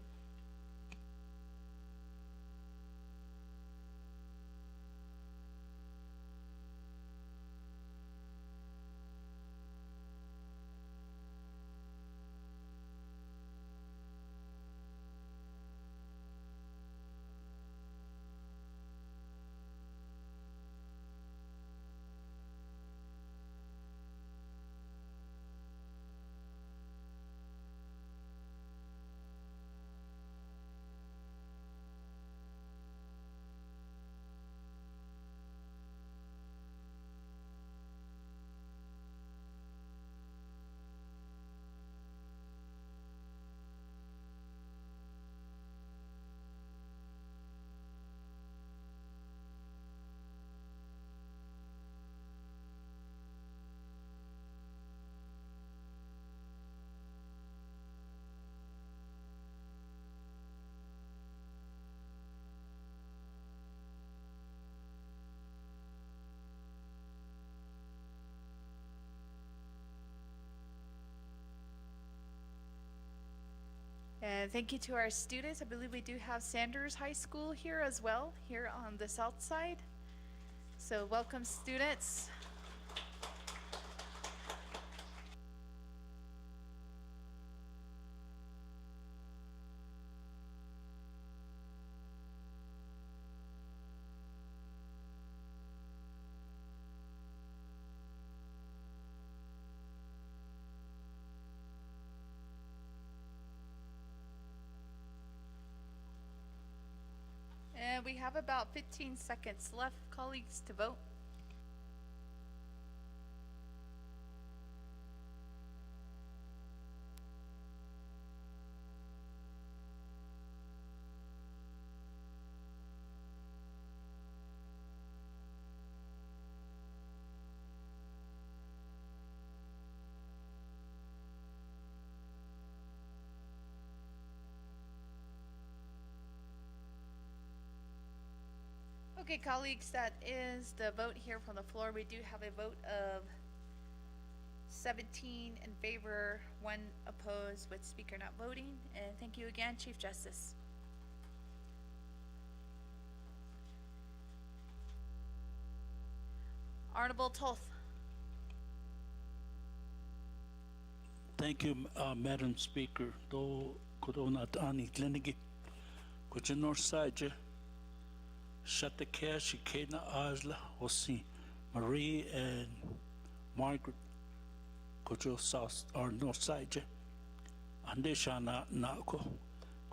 And thank you to our students. I believe we do have Sanders High School here as well, here on the south side. So welcome, students. And we have about 15 seconds left, colleagues, to vote. Okay, colleagues, that is the vote here from the floor. We do have a vote of 17 in favor, 1 opposed, with speaker not voting. And thank you again, Chief Justice. Honorable Toth. Thank you, Madam Speaker. Do Corona Ani Glenigi, Kuja North Side, Shataka, Shikena Asla, Osi, Marie and Margaret, Kujo South or North Side, Andeshana Nako,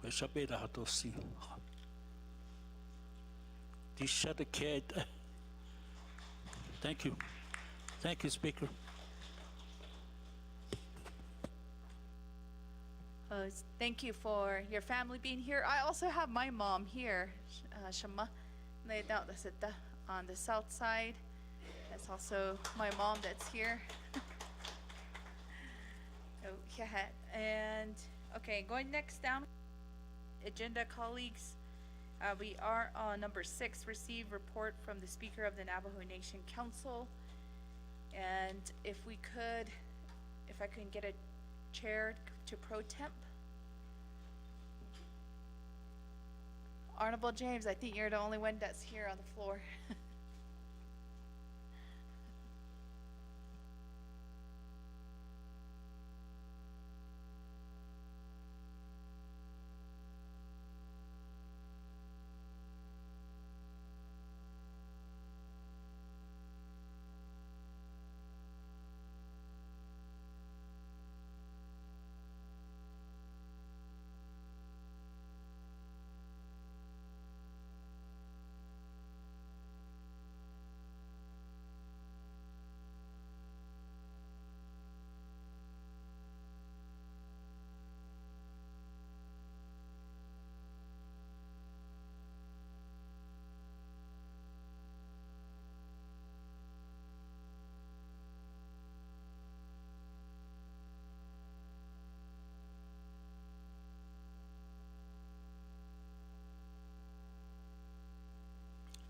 Queshabeda Hatosi. This Shataka. Thank you. Thank you, Speaker. Thank you for your family being here. I also have my mom here, Shama, laid out the sita on the south side. That's also my mom that's here. Okay, and okay, going next down, agenda colleagues. We are on number 6, receive report from the Speaker of the Navajo Nation Council. And if I can get a chair to pro temp. Honorable James, I think you're the only one that's here on the floor.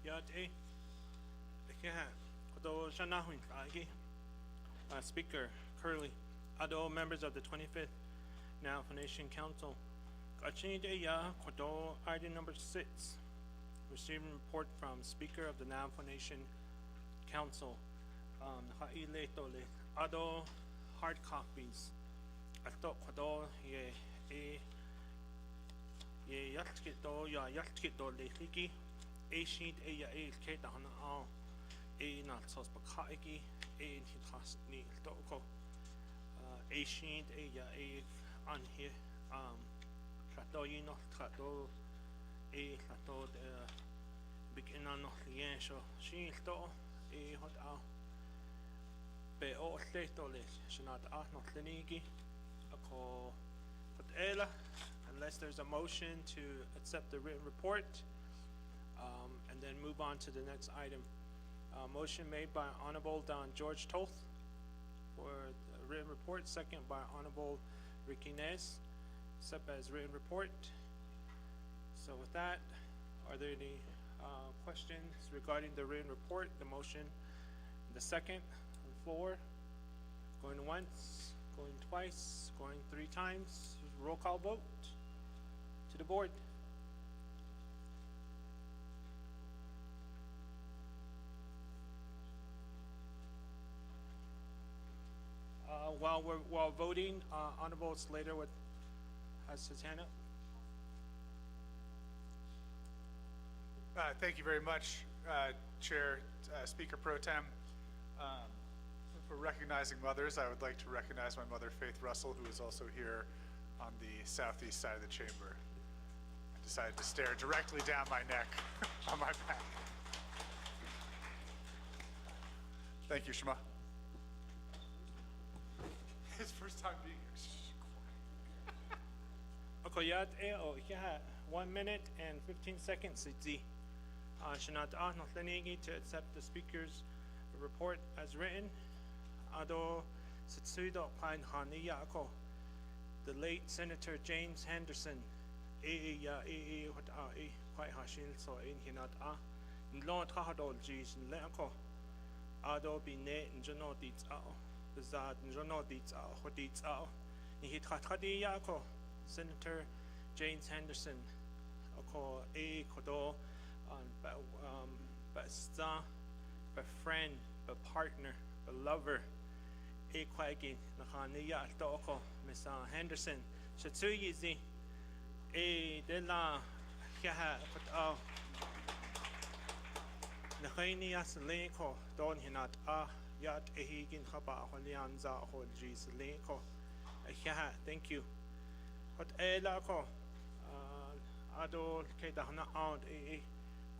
Yate, Kodo Shanahuin Agi, Speaker Curley, Ado members of the 25th Navajo Nation Council, Kachini de Ya, Kodo item number 6, receiving report from Speaker of the Navajo Nation Council, Ado hard copies, Ato Kodo ye Yatkito Ya Yatkito Leki. Sheet a kate on all a not sauce bakaiki a hit ni toko a sheet a on here trato you know trato a trato begin on lienso she to a hot out be all statole should not not linigi a call but ella unless there's a motion to accept the written report. And then move on to the next item. Motion made by Honorable Don George Toth for the written report, second by Honorable Ricky Nez, accept as written report. So with that, are there any questions regarding the written report, the motion, the second, on the floor? Going once, going twice, going 3 times, roll call vote to the board. While voting, Honorable Slater has his hand up. Thank you very much, Chair, Speaker Pro Tem. For recognizing mothers, I would like to recognize my mother, Faith Russell, who is also here on the southeast side of the chamber. I decided to stare directly down my neck on my back. Thank you, Shema. His first time being here. Okoyat o yeah, 1 minute and 15 seconds. Shanat Notlenigi to accept the speaker's report as written. Ado Sitsudo Pine Haniyako, the late Senator James Henderson, quite Hashil so in Hinat Nlon Trahadol Gis and Lenko. Ado be net and Jono Deets Ao. The Zad and Jono Deets Ao, what Deets Ao. Nihitradi Yako, Senator James Henderson. Oko A Kodo, but Sta, but friend, but partner, but lover. A Quaggy, Nahania Toko, Miss Henderson. Shatsuyizi. A de la Yaha, but Nahini as Lenko, Don Hinat Yat Ehigin Haba, Holianza, Hol Gis Lenko. Yaha, thank you. But Elako, Ado Kedahna out a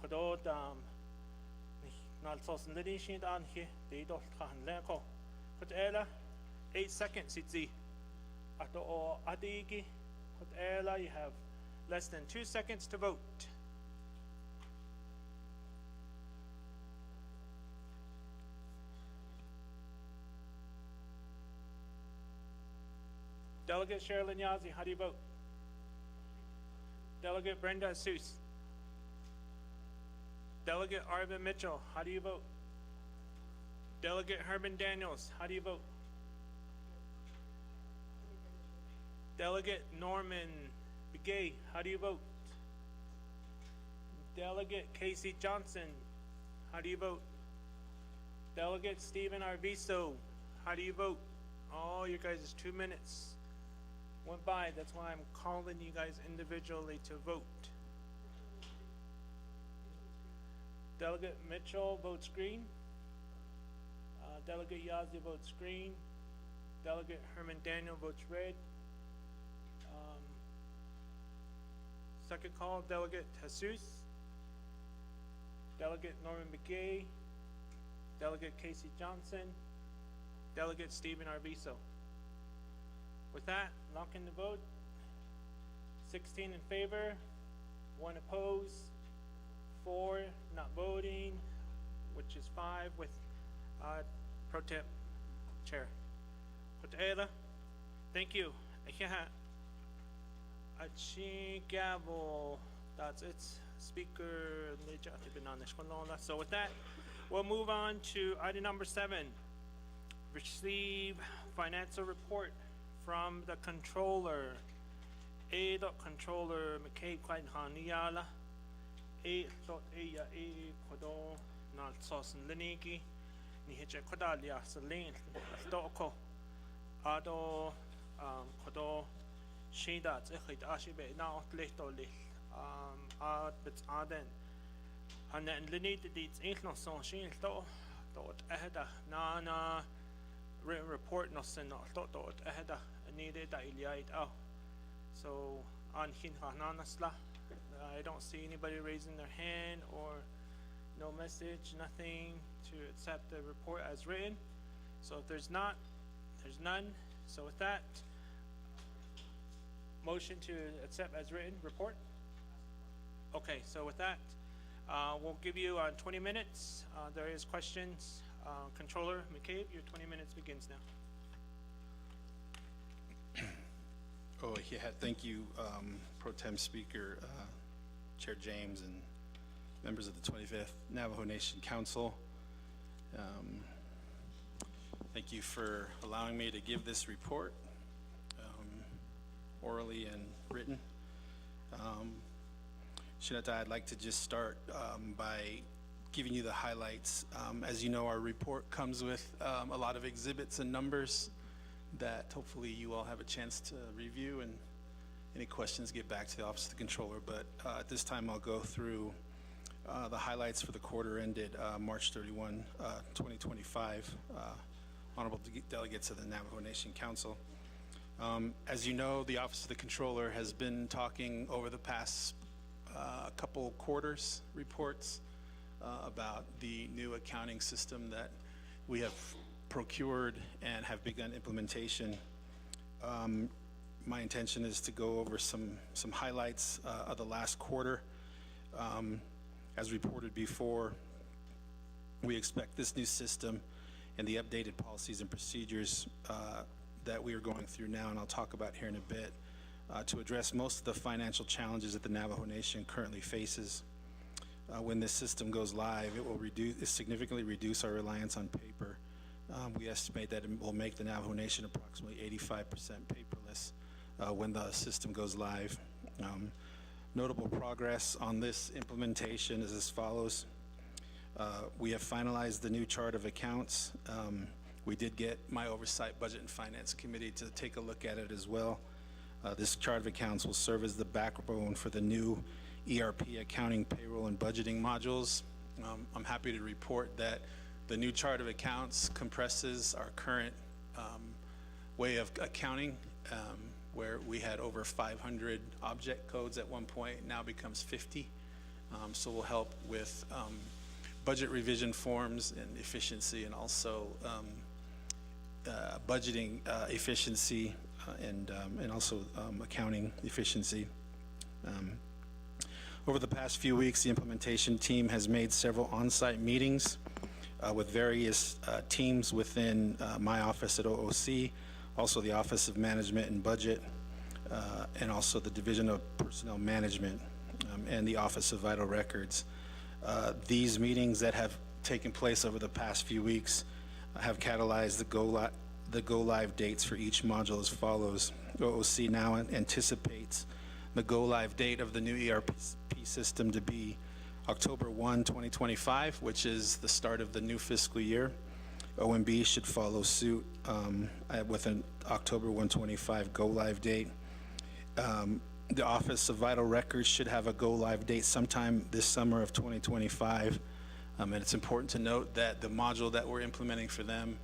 Kodot, Nalsos and Lidishin down here, they don't can Lenko. But Ella, 8 seconds, it's the Ado Adigi. But Ella, you have less than 2 seconds to vote. Delegate Sherilyn Yazzie, how do you vote? Delegate Brenda Jesus. Delegate Arvin Mitchell, how do you vote? Delegate Herman Daniels, how do you vote? Delegate Norman Begay, how do you vote? Delegate Casey Johnson, how do you vote? Delegate Stephen Arviso, how do you vote? Oh, you guys, it's 2 minutes went by. That's why I'm calling you guys individually to vote. Delegate Mitchell votes green. Delegate Yazzie votes green. Delegate Herman Daniel votes red. Second call, Delegate Jesus. Delegate Norman McGay. Delegate Casey Johnson. Delegate Stephen Arviso. With that, lock in the vote. 16 in favor, 1 opposed, 4 not voting, which is 5 with Pro Temp Chair. Kutela, thank you. Gavel, that's it. Speaker, so with that, we'll move on to item number 7. Receive financial report from the controller. A. Controller McCabe Kwainhaniala. A. Eya A. Kodo Nalsos and Liniki. Nihicha Kodalia Salin Stoko. Ado Kodo Shidat Echid Ashibe now Leto Lich. Bits Aden. And then Linita Deeds Inkno Son Shin Sto. Dot Ehda Nana. Written report no sin no dot ehda needed that iliait out. So on hin hananasla, I don't see anybody raising their hand or no message, nothing to accept the report as written. So if there's not, there's none. So with that, motion to accept as written report. Okay, so with that, we'll give you 20 minutes. There is questions. Controller McCabe, your 20 minutes begins now. Oh, yeah, thank you, Pro Tem Speaker, Chair James, and members of the 25th Navajo Nation Council. Thank you for allowing me to give this report, orally and written. Shinata, I'd like to just start by giving you the highlights. As you know, our report comes with a lot of exhibits and numbers that hopefully you all have a chance to review, and any questions get back to the Office of the Controller. But at this time, I'll go through the highlights for the quarter ended March 31, 2025. Honorable delegates of the Navajo Nation Council. As you know, the Office of the Controller has been talking over the past couple quarters reports about the new accounting system that we have procured and have begun implementation. My intention is to go over some highlights of the last quarter. As reported before, we expect this new system and the updated policies and procedures that we are going through now, and I'll talk about here in a bit, to address most of the financial challenges that the Navajo Nation currently faces. when this system goes live, it will significantly reduce our reliance on paper. We estimate that it will make the Navajo Nation approximately 85% paperless when the system goes live. Notable progress on this implementation is as follows. We have finalized the new chart of accounts. We did get my Oversight, Budget, and Finance Committee to take a look at it as well. This chart of accounts will serve as the backbone for the new ERP accounting, payroll, and budgeting modules. I'm happy to report that the new chart of accounts compresses our current way of accounting, where we had over 500 object codes at one point, now becomes 50. So we'll help with budget revision forms and efficiency, and also budgeting efficiency, and also accounting efficiency. Over the past few weeks, the implementation team has made several on-site meetings with various teams within my office at OOC, also the Office of Management and Budget, and also the Division of Personnel Management, and the Office of Vital Records. These meetings that have taken place over the past few weeks have catalyzed the go-live dates for each module as follows. OOC now anticipates the go-live date of the new ERP system to be October 1, 2025, which is the start of the new fiscal year. OMB should follow suit with an October 1, 2025 go-live date. The Office of Vital Records should have a go-live date sometime this summer of 2025. And it's important to note that the module that we're implementing for them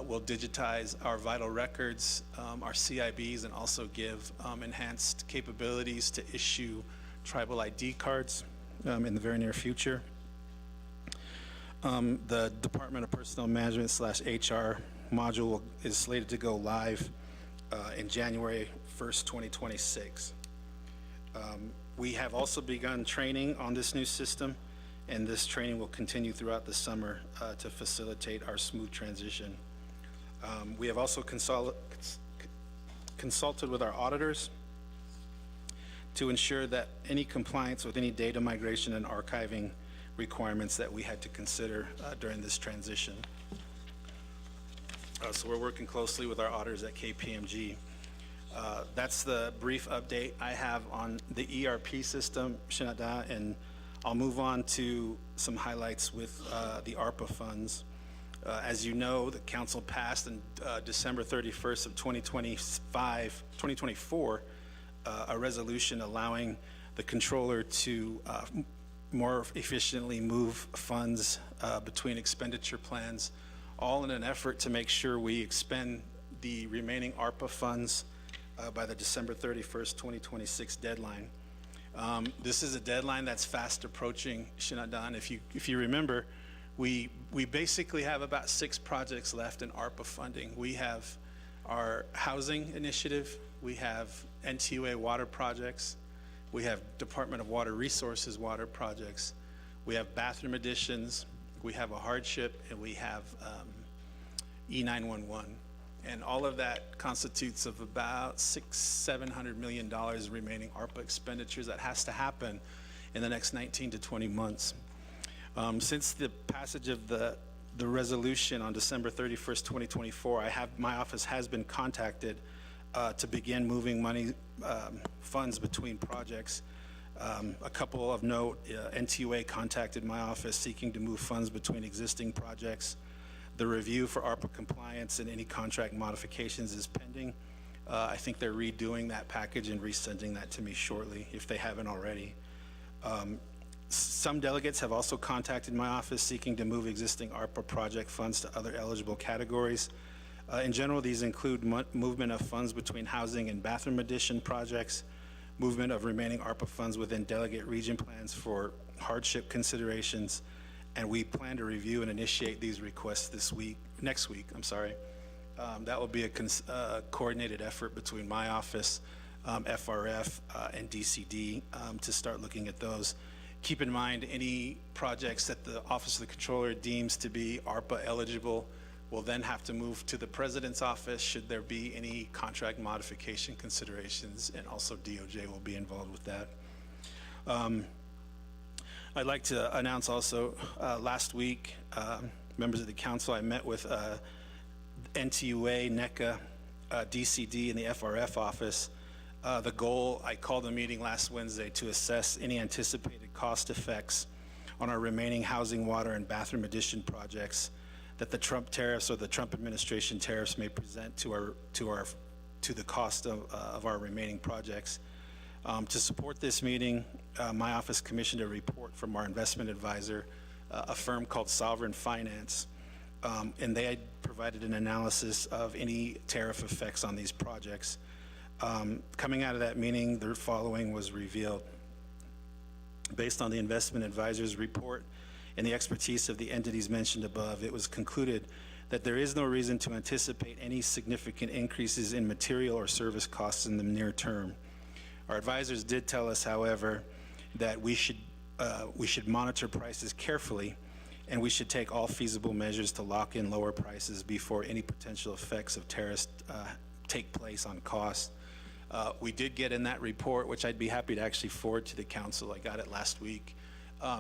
will digitize our vital records, our CIBs, and also give enhanced capabilities to issue tribal ID cards in the very near future. The Department of Personnel Management / HR module is slated to go live in January 1st, 2026. We have also begun training on this new system, and this training will continue throughout the summer to facilitate our smooth transition. We have also consulted with our auditors to ensure that any compliance with any data migration and archiving requirements that we had to consider during this transition. So we're working closely with our auditors at KPMG. That's the brief update I have on the ERP system, Shinada, and I'll move on to some highlights with the ARPA funds. As you know, the council passed on December 31st of 2024 a resolution allowing the controller to more efficiently move funds between expenditure plans, all in an effort to make sure we expend the remaining ARPA funds by the December 31st, 2026 deadline. This is a deadline that's fast approaching, Shinadan. If you remember, we basically have about 6 projects left in ARPA funding. We have our housing initiative, we have NTUA water projects, we have Department of Water Resources water projects, we have bathroom additions, we have a hardship, and we have E911. And all of that constitutes of about $600-700 million remaining ARPA expenditures that has to happen in the next 19 to 20 months. Since the passage of the resolution on December 31st, 2024, my office has been contacted to begin moving money, funds between projects. A couple of note, NTUA contacted my office seeking to move funds between existing projects. The review for ARPA compliance and any contract modifications is pending. I think they're redoing that package and resending that to me shortly if they haven't already. Some delegates have also contacted my office seeking to move existing ARPA project funds to other eligible categories. In general, these include movement of funds between housing and bathroom addition projects, movement of remaining ARPA funds within delegate region plans for hardship considerations, and we plan to review and initiate these requests next week. That will be a coordinated effort between my office, FRF, and DCD to start looking at those. Keep in mind, any projects that the Office of the Controller deems to be ARPA eligible will then have to move to the President's office should there be any contract modification considerations, and also DOJ will be involved with that. I'd like to announce also, last week, members of the council, I met with NTUA, NECA, DCD, and the FRF office. The goal, I called a meeting last Wednesday to assess any anticipated cost effects on our remaining housing, water, and bathroom addition projects that the Trump tariffs or the Trump administration tariffs may present to the cost of our remaining projects. To support this meeting, my office commissioned a report from our investment advisor, a firm called Sovereign Finance, and they had provided an analysis of any tariff effects on these projects. Coming out of that meeting, the following was revealed. Based on the investment advisor's report and the expertise of the entities mentioned above, it was concluded that there is no reason to anticipate any significant increases in material or service costs in the near term. Our advisors did tell us, however, that we should monitor prices carefully, and we should take all feasible measures to lock in lower prices before any potential effects of tariffs take place on costs. We did get in that report, which I'd be happy to actually forward to the council. I got it last week.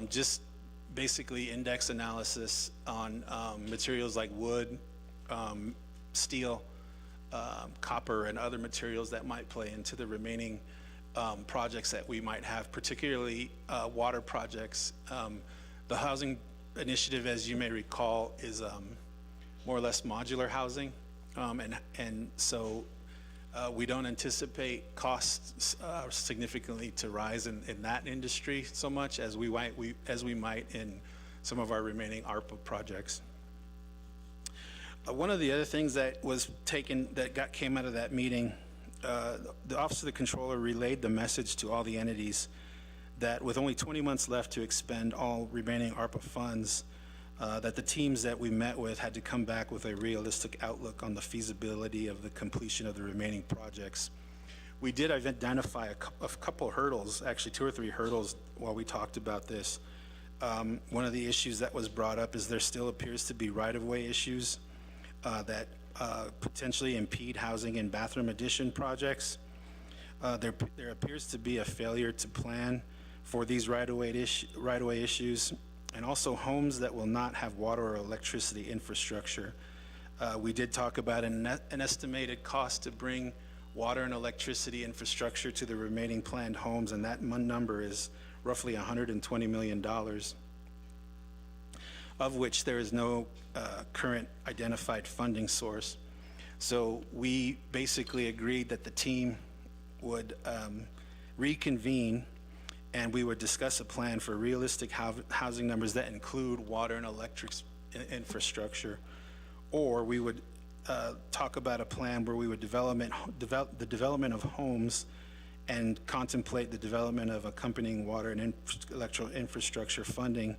Just basically index analysis on materials like wood, steel, copper, and other materials that might play into the remaining projects that we might have, particularly water projects. The housing initiative, as you may recall, is more or less modular housing, and so we don't anticipate costs significantly to rise in that industry so much as we might in some of our remaining ARPA projects. One of the other things that came out of that meeting, the Office of the Controller relayed the message to all the entities that with only 20 months left to expend all remaining ARPA funds, that the teams that we met with had to come back with a realistic outlook on the feasibility of the completion of the remaining projects. We did identify a couple hurdles, actually 2 or 3 hurdles while we talked about this. One of the issues that was brought up is there still appears to be right-of-way issues that potentially impede housing and bathroom addition projects. There appears to be a failure to plan for these right-of-way issues, and also homes that will not have water or electricity infrastructure. We did talk about an estimated cost to bring water and electricity infrastructure to the remaining planned homes, and that number is roughly $120 million, of which there is no current identified funding source. So we basically agreed that the team would reconvene and we would discuss a plan for realistic housing numbers that include water and electric infrastructure, or we would talk about a plan where we would develop the development of homes and contemplate the development of accompanying water and electrical infrastructure funding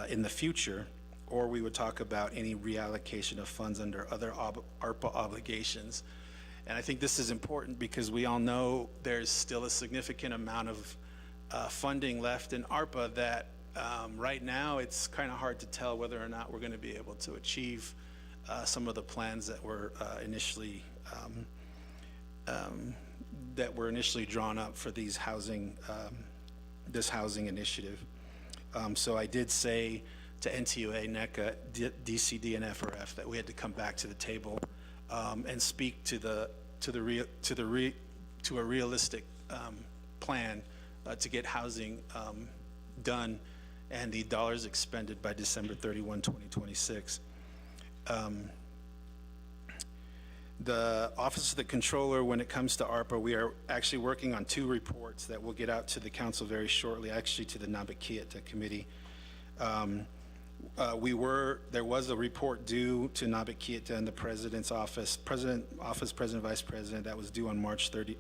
in the future, or we would talk about any reallocation of funds under other ARPA obligations. And I think this is important because we all know there's still a significant amount of funding left in ARPA that right now it's kind of hard to tell whether or not we're going to be able to achieve some of the plans that were initially drawn up for these this housing initiative. So I did say to NTUA, NECA, DCD, and FRF that we had to come back to the table and speak to a realistic plan to get housing done and the dollars expended by December 31, 2026. The Office of the Controller, when it comes to ARPA, we are actually working on 2 reports that will get out to the council very shortly, actually to the Naabik'iyati committee. There was a report due to Naabik'iyati and the President's Office, President, Vice President, that was due on March 1,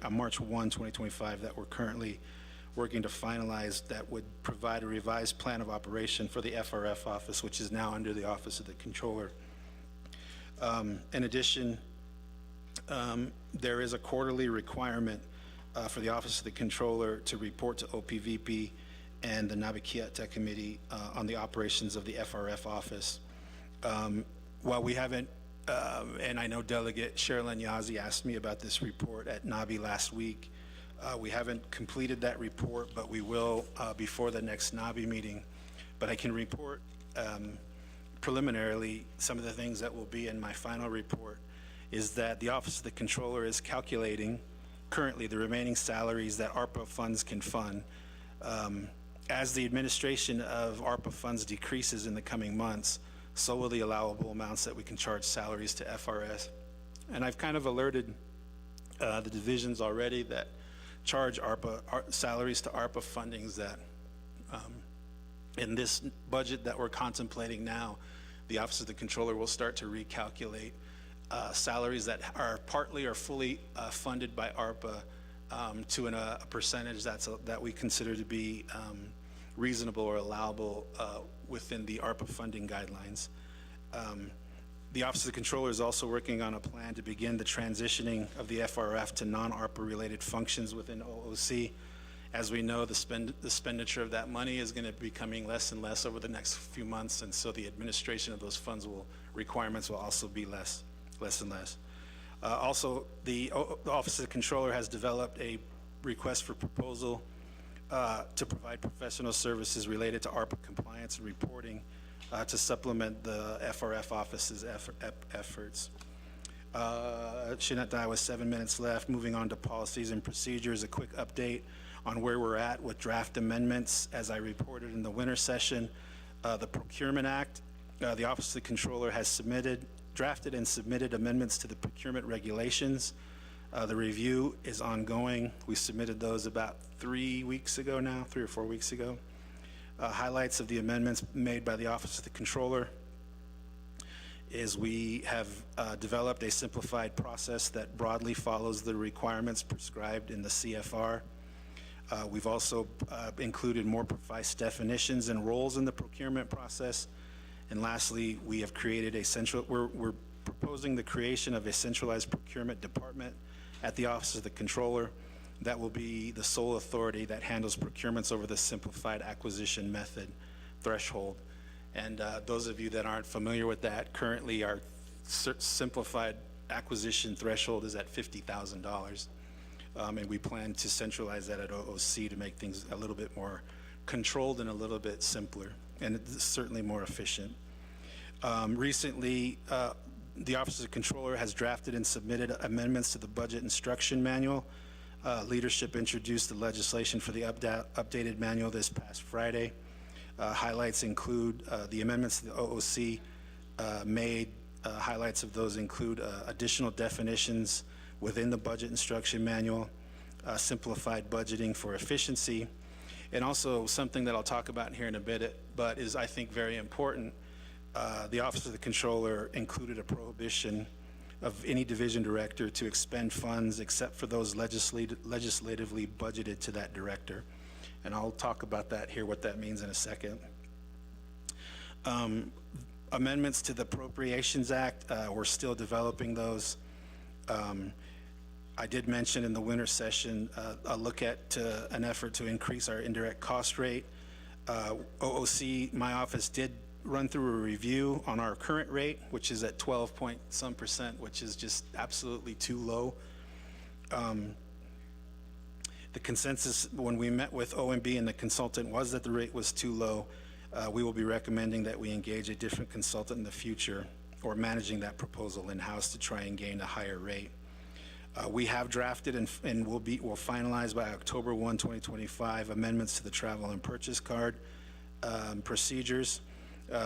2025, that we're currently working to finalize, that would provide a revised plan of operation for the FRF office, which is now under the Office of the Controller. In addition, there is a quarterly requirement for the Office of the Controller to report to OPVP and the Naabik'iyati committee on the operations of the FRF office. While we haven't, and I know Delegate Sherilyn Yazzie asked me about this report at NABI last week, We haven't completed that report, but we will before the next NABI meeting. But I can report preliminarily some of the things that will be in my final report is that the Office of the Controller is calculating currently the remaining salaries that ARPA funds can fund. As the administration of ARPA funds decreases in the coming months, so will the allowable amounts that we can charge salaries to FRS. And I've kind of alerted the divisions already that charge salaries to ARPA fundings that in this budget that we're contemplating now, the Office of the Controller will start to recalculate salaries that are partly or fully funded by ARPA to a percentage that we consider to be reasonable or allowable within the ARPA funding guidelines. The Office of the Controller is also working on a plan to begin the transitioning of the FRF to non-ARPA related functions within OOC. As we know, the expenditure of that money is going to be becoming less and less over the next few months, and so the administration of those funds requirements will also be less and less. Also, the Office of the Controller has developed a request for proposal to provide professional services related to ARPA compliance and reporting to supplement the FRF office's efforts. Shinat with 7 minutes left. Moving on to policies and procedures, a quick update on where we're at with draft amendments. As I reported in the winter session, the Procurement Act, the Office of the Controller has drafted and submitted amendments to the procurement regulations. The review is ongoing. We submitted those about 3 weeks ago now, 3 or 4 weeks ago. Highlights of the amendments made by the Office of the Controller is we have developed a simplified process that broadly follows the requirements prescribed in the CFR. We've also included more precise definitions and roles in the procurement process. And lastly, we have created we're proposing the creation of a centralized procurement department at the Office of the Controller that will be the sole authority that handles procurements over the simplified acquisition method threshold. And those of you that aren't familiar with that, currently our simplified acquisition threshold is at $50,000. And we plan to centralize that at OOC to make things a little bit more controlled and a little bit simpler, and it's certainly more efficient. Recently, the Office of the Controller has drafted and submitted amendments to the Budget Instruction Manual. Leadership introduced the legislation for the updated manual this past Friday. Highlights include the amendments to the OOC made. Highlights of those include additional definitions within the Budget Instruction Manual, simplified budgeting for efficiency, and also something that I'll talk about here in a bit, but is I think very important. The Office of the Controller included a prohibition of any division director to expend funds except for those legislatively budgeted to that director. And I'll talk about that here, what that means in a second. Amendments to the Appropriations Act, we're still developing those. I did mention in the winter session a look at an effort to increase our indirect cost rate. OOC, my office did run through a review on our current rate, which is at 12-some%, which is just absolutely too low. The consensus when we met with OMB and the consultant was that the rate was too low. We will be recommending that we engage a different consultant in the future or managing that proposal in-house to try and gain a higher rate. We have drafted and will finalize by October 1, 2025, amendments to the travel and purchase card procedures.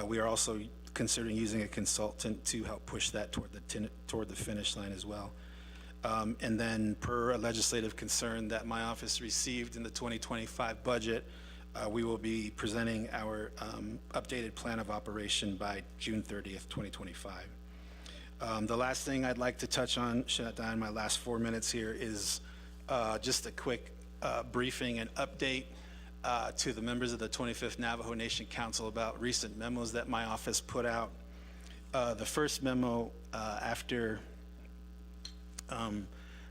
We are also considering using a consultant to help push that toward the finish line as well. And then per a legislative concern that my office received in the 2025 budget, we will be presenting our updated plan of operation by June 30th, 2025. The last thing I'd like to touch on, Shinata, in my last 4 minutes here is just a quick briefing and update to the members of the 25th Navajo Nation Council about recent memos that my office put out. The first memo after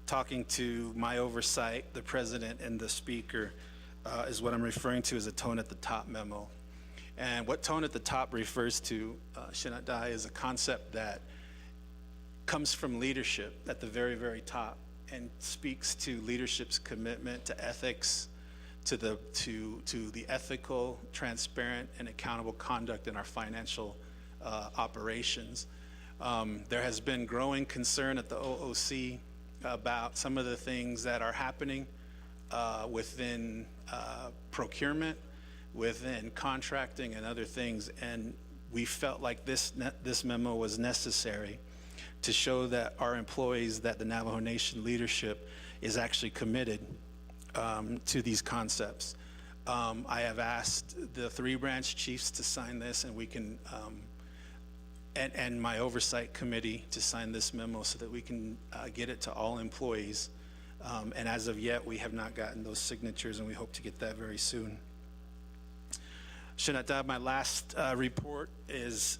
talking to my oversight, the president and the speaker, is what I'm referring to as a tone at the top memo. And what tone at the top refers to, Shinat is a concept that comes from leadership at the very, very top and speaks to leadership's commitment to ethics, to the ethical, transparent, and accountable conduct in our financial operations. There has been growing concern at the OOC about some of the things that are happening within procurement, within contracting, and other things, and we felt like this memo was necessary to show that our employees, that the Navajo Nation leadership is actually committed to these concepts. I have asked the 3 branch chiefs to sign this, and we can, and my oversight committee to sign this memo so that we can get it to all employees. And as of yet, we have not gotten those signatures, and we hope to get that very soon. Shinata, my last report is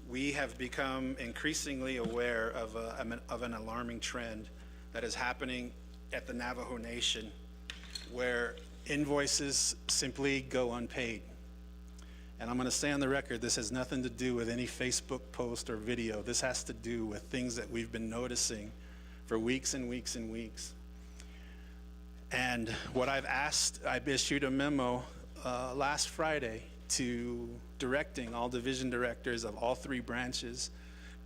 we have become increasingly aware of an alarming trend that is happening at the Navajo Nation, where invoices simply go unpaid. And I'm going to say on the record, this has nothing to do with any Facebook post or video. This has to do with things that we've been noticing for weeks and weeks and weeks. And what I've issued a memo last Friday to directing all division directors of all 3 branches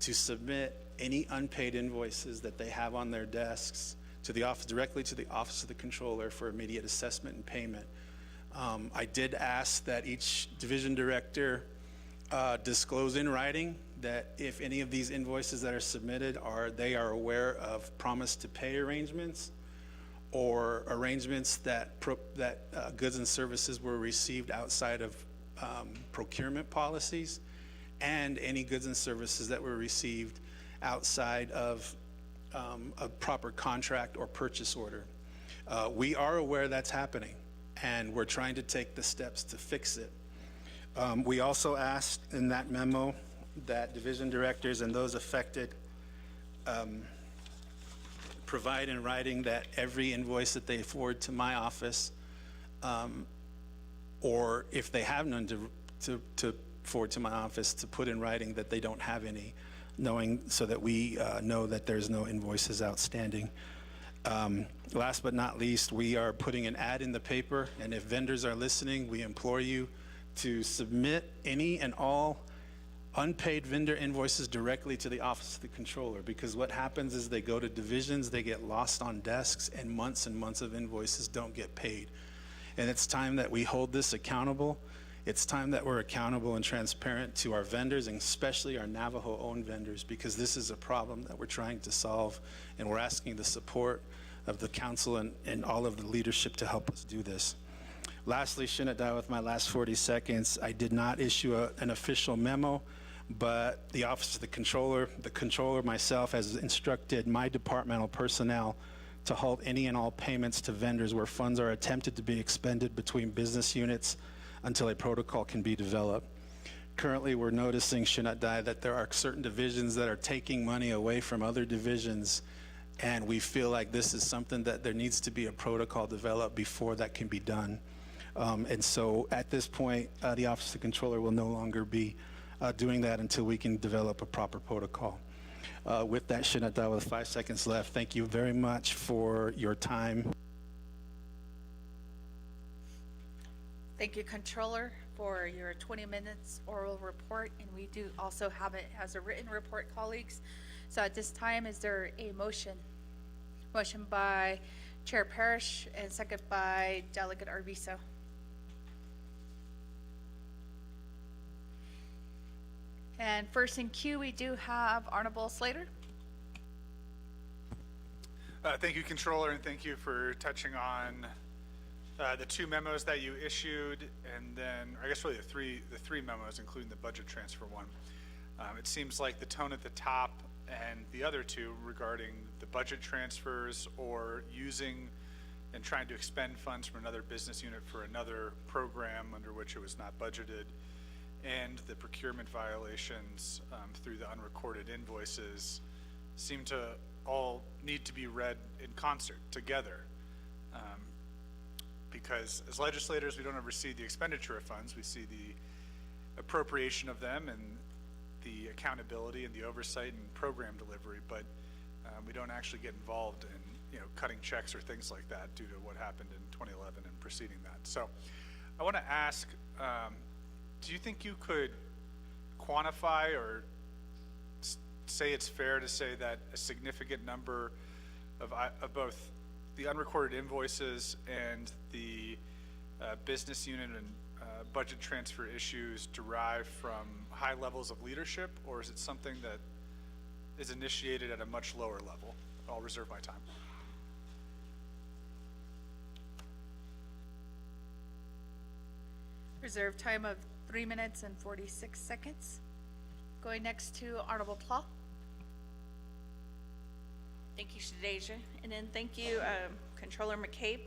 to submit any unpaid invoices that they have on their desks to the office, directly to the Office of the Controller for immediate assessment and payment. I did ask that each division director disclose in writing that if any of these invoices that are submitted they are aware of promise to pay arrangements or arrangements that goods and services were received outside of procurement policies, and any goods and services that were received outside of a proper contract or purchase order. We are aware that's happening, and we're trying to take the steps to fix it. We also asked in that memo that division directors and those affected provide in writing that every invoice that they forward to my office, or if they have none to forward to my office, to put in writing that they don't have any, so that we know that there's no invoices outstanding. Last but not least, we are putting an ad in the paper, and if vendors are listening, we implore you to submit any and all unpaid vendor invoices directly to the Office of the Controller, because what happens is they go to divisions, they get lost on desks, and months of invoices don't get paid. And it's time that we hold this accountable. It's time that we're accountable and transparent to our vendors, and especially our Navajo-owned vendors, because this is a problem that we're trying to solve, and we're asking the support of the council and all of the leadership to help us do this. Lastly, Shinata, with my last 40 seconds, I did not issue an official memo, but the Office of the Controller myself has instructed my departmental personnel to halt any and all payments to vendors where funds are attempted to be expended between business units until a protocol can be developed. Currently, we're noticing, Shinata, that there are certain divisions that are taking money away from other divisions, and we feel like this is something that there needs to be a protocol developed before that can be done. And so at this point, the Office of the Controller will no longer be doing that until we can develop a proper protocol. With that, Shinata, with 5 seconds left, thank you very much for your time. Thank you, Controller, for your 20 minutes oral report, and we do also have it as a written report, colleagues. So at this time, is there a motion? Motion by Chair Parrish and second by Delegate Arvizo. And first in queue, we do have Honorable Slater. Thank you, Controller, and thank you for touching on the 2 memos that you issued, and then I guess really the three memos, including the budget transfer one. It seems like the tone at the top and the other 2 regarding the budget transfers or using and trying to expend funds from another business unit for another program under which it was not budgeted, and the procurement violations through the unrecorded invoices seem to all need to be read in concert together. Because as legislators, we don't ever see the expenditure of funds, we see the appropriation of them and the accountability and the oversight and program delivery, but We don't actually get involved in, cutting checks or things like that due to what happened in 2011 and preceding that. So I want to ask, do you think you could quantify or say it's fair to say that a significant number of both the unrecorded invoices and the business unit and budget transfer issues derive from high levels of leadership, or is it something that is initiated at a much lower level? I'll reserve my time. Reserve time of 3 minutes and 46 seconds. Going next to Honorable Plow. Thank you, Shadeja. And then thank you, Controller McCabe.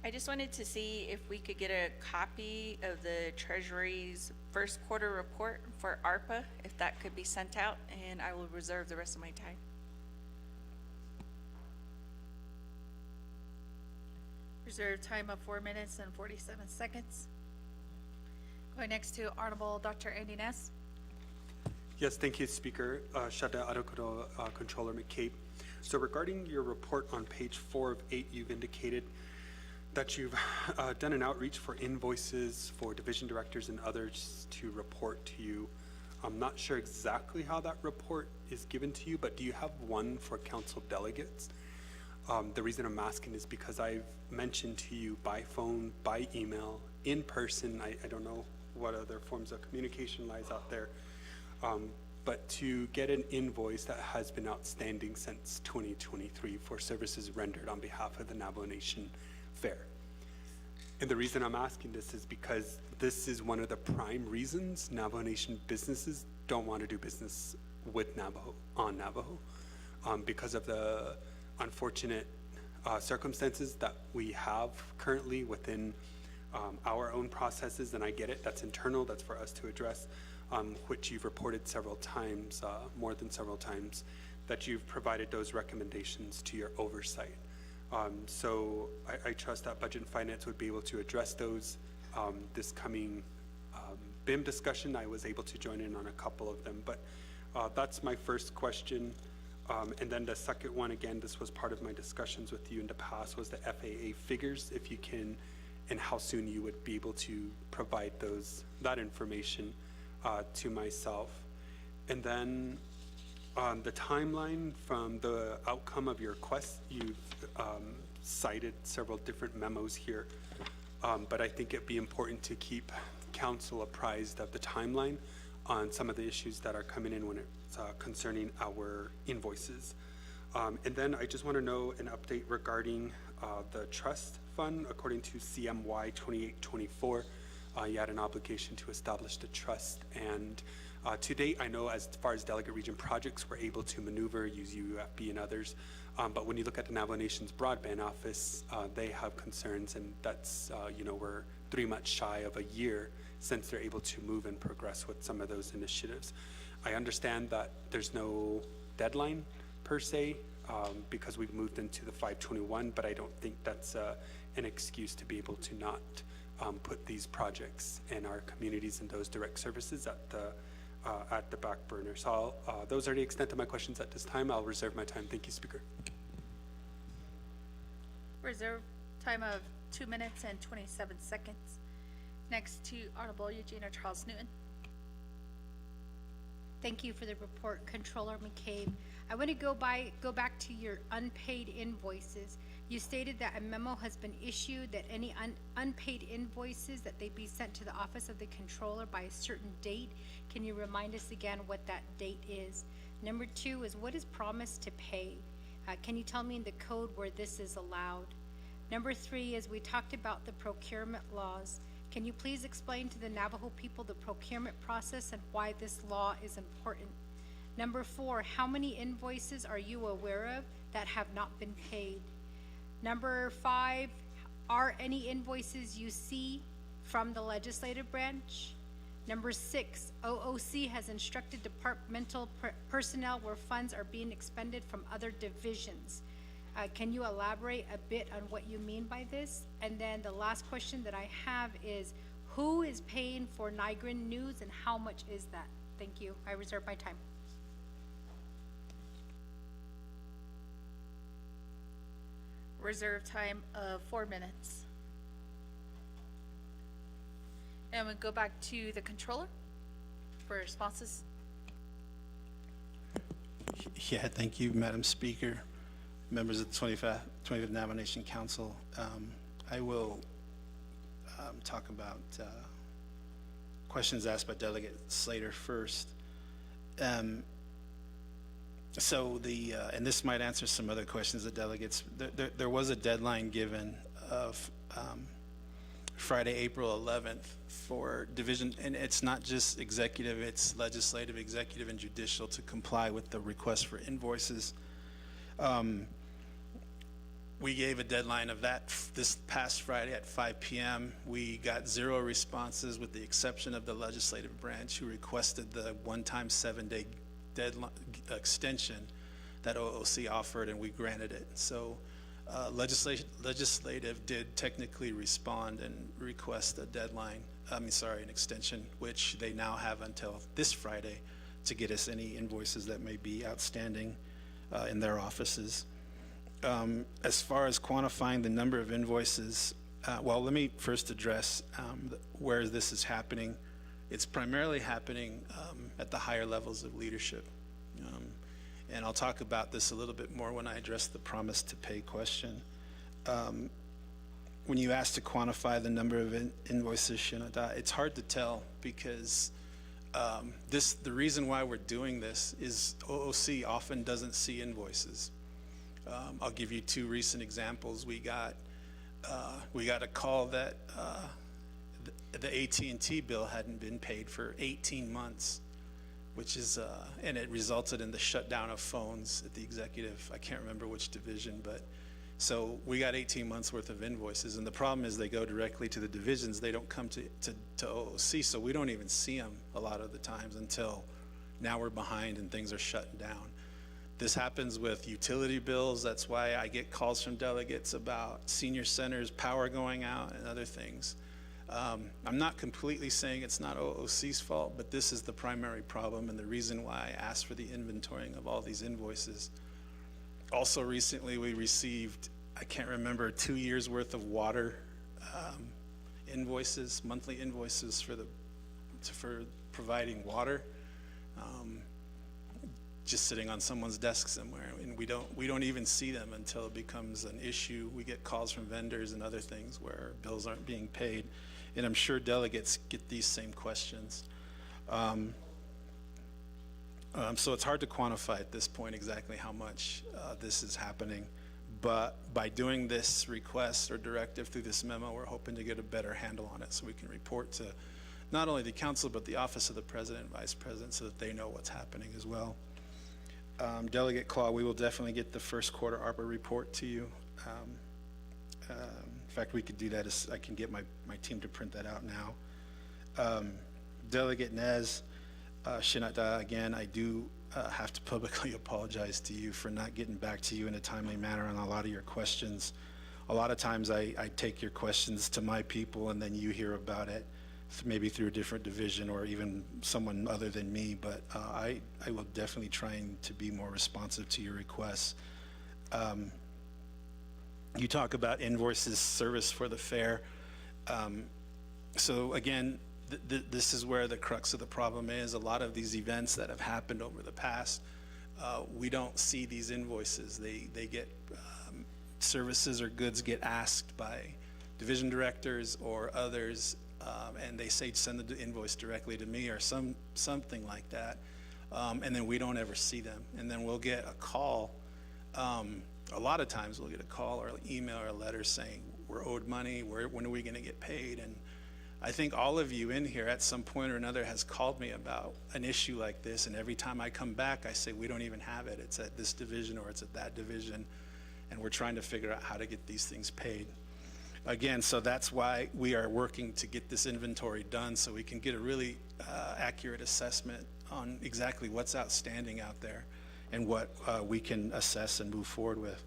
I just wanted to see if we could get a copy of the Treasury's first quarter report for ARPA, if that could be sent out, and I will reserve the rest of my time. Reserve time of 4 minutes and 47 seconds. Going next to Honorable Dr. Andy Ness. Yes, thank you, Speaker. Shada Arokoro, Controller McCabe. So regarding your report on page 4 of 8, you've indicated that you've done an outreach for invoices for division directors and others to report to you. I'm not sure exactly how that report is given to you, but do you have one for council delegates? The reason I'm asking is because I've mentioned to you by phone, by email, in person, I don't know what other forms of communication lies out there, but to get an invoice that has been outstanding since 2023 for services rendered on behalf of the Navajo Nation Fair. And the reason I'm asking this is because this is one of the prime reasons Navajo Nation businesses don't want to do business with Navajo, on Navajo, because of the unfortunate circumstances that we have currently within our own processes, and I get it, that's internal, that's for us to address, which you've reported several times, more than several times, that you've provided those recommendations to your oversight. So I trust that Budget and Finance would be able to address those. This coming BIM discussion, I was able to join in on a couple of them, but that's my first question. And then the second one, again, this was part of my discussions with you in the past, was the FAA figures, if you can, and how soon you would be able to provide that information to myself. And then the timeline from the outcome of your request, you've cited several different memos here, but I think it'd be important to keep council apprised of the timeline on some of the issues that are coming in when it's concerning our invoices. And then I just want to know an update regarding the trust fund. According to CMY 2824, you had an obligation to establish the trust, and to date, I know as far as Delegate Region projects, we're able to maneuver, use UFB and others, but when you look at the Navajo Nation's broadband office, they have concerns, and that's, we're 3 months shy of a year since they're able to move and progress with some of those initiatives. I understand that there's no deadline per se, because we've moved into the 521, but I don't think that's an excuse to be able to not put these projects in our communities and those direct services at the back burner. So those are the extent of my questions at this time. I'll reserve my time. Thank you, Speaker. Reserve time of 2 minutes and 27 seconds. Next to Honorable Eugenia Charles Newton. Thank you for the report, Controller McCabe. I want to go back to your unpaid invoices. You stated that a memo has been issued that any unpaid invoices that they be sent to the Office of the Controller by a certain date. Can you remind us again what that date is? Number 2 is, what is promised to pay? Can you tell me in the code where this is allowed? Number 3 is, we talked about the procurement laws. Can you please explain to the Navajo people the procurement process and why this law is important? Number 4, how many invoices are you aware of that have not been paid? Number 5, are any invoices you see from the legislative branch? Number 6, OOC has instructed departmental personnel where funds are being expended from other divisions. Can you elaborate a bit on what you mean by this? And then the last question that I have is, who is paying for Nigrin News and how much is that? Thank you. I reserve my time. reserve time of 4 minutes. And we go back to the controller for responses. Yeah, thank you, Madam Speaker, members of the 25th Navajo Nation Council. I will talk about questions asked by Delegate Slater first. So and this might answer some other questions that delegates, there was a deadline given of Friday, April 11th for division, and it's not just executive, it's legislative, executive, and judicial to comply with the request for invoices. We gave a deadline of that this past Friday at 5 p.m. We got 0 responses with the exception of the legislative branch who requested the one-time 7-day deadline extension that OOC offered, and we granted it. So legislative did technically respond and request a deadline, an extension, which they now have until this Friday to get us any invoices that may be outstanding in their offices. As far as quantifying the number of invoices, well, let me first address where this is happening. It's primarily happening at the higher levels of leadership. And I'll talk about this a little bit more when I address the promise to pay question. When you ask to quantify the number of invoices, Shinada, it's hard to tell because the reason why we're doing this is OOC often doesn't see invoices. I'll give you 2 recent examples. We got a call that the AT&T bill hadn't been paid for 18 months, which is, and it resulted in the shutdown of phones at the executive. I can't remember which division, but so we got 18 months worth of invoices. And the problem is they go directly to the divisions. They don't come to OOC, so we don't even see them a lot of the times until now we're behind and things are shutting down. This happens with utility bills. That's why I get calls from delegates about senior centers, power going out, and other things. I'm not completely saying it's not OOC's fault, but this is the primary problem and the reason why I asked for the inventorying of all these invoices. Also recently we received, I can't remember, 2 years worth of water invoices, monthly invoices for providing water. Just sitting on someone's desk somewhere, and we don't even see them until it becomes an issue. We get calls from vendors and other things where bills aren't being paid, and I'm sure delegates get these same questions. So it's hard to quantify at this point exactly how much this is happening, but by doing this request or directive through this memo, we're hoping to get a better handle on it so we can report to not only the council but the office of the president and vice president so that they know what's happening as well. Delegate Claw, we will definitely get the first quarter ARPA report to you. In fact, we could do that. I can get my team to print that out now. Delegate Nez, Shinata, again, I do have to publicly apologize to you for not getting back to you in a timely manner on a lot of your questions. A lot of times I take your questions to my people and then you hear about it, maybe through a different division or even someone other than me, but I will definitely try to be more responsive to your requests. You talk about invoices service for the fair. So again, this is where the crux of the problem is. A lot of these events that have happened over the past, we don't see these invoices. They get, services or goods get asked by division directors or others, and they say send the invoice directly to me or something like that, and then we don't ever see them. And then we'll get a call. A lot of times we'll get a call or an email or a letter saying we're owed money, when are we going to get paid? And I think all of you in here at some point or another has called me about an issue like this, and every time I come back I say we don't even have it. It's at this division or it's at that division, and we're trying to figure out how to get these things paid. Again, so that's why we are working to get this inventory done so we can get a really accurate assessment on exactly what's outstanding out there and what we can assess and move forward with.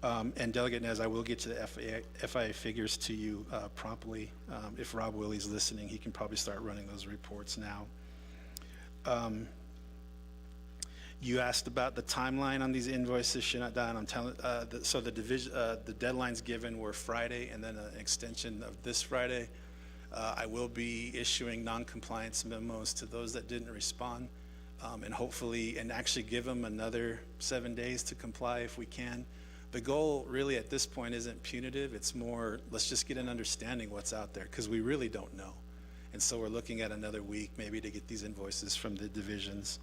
And Delegate Nez, I will get you the FIA figures to you promptly. If Rob Willie's listening, he can probably start running those reports now. You asked about the timeline on these invoices, Shinada, and I'm telling, so the deadlines given were Friday and then an extension of this Friday. I will be issuing non-compliance memos to those that didn't respond, and hopefully, and actually give them another 7 days to comply if we can. The goal really at this point isn't punitive, it's more, let's just get an understanding what's out there, because we really don't know. And so we're looking at another week maybe to get these invoices from the divisions.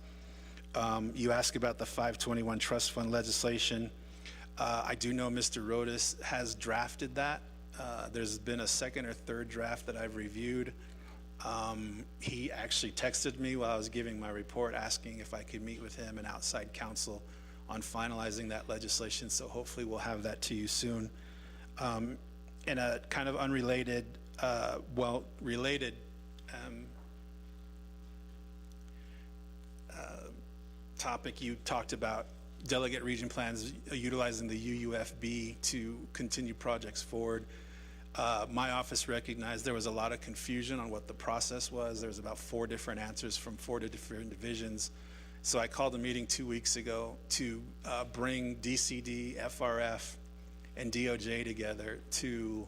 You asked about the 521 trust fund legislation. I do know Mr. Rodas has drafted that. There's been a second or third draft that I've reviewed. He actually texted me while I was giving my report asking if I could meet with him and outside counsel on finalizing that legislation, so hopefully we'll have that to you soon. In a kind of unrelated, related topic, you talked about delegate region plans utilizing the UUFB to continue projects forward. My office recognized there was a lot of confusion on what the process was. There was about 4 different answers from 4 different divisions. So I called a meeting 2 weeks ago to bring DCD, FRF, and DOJ together to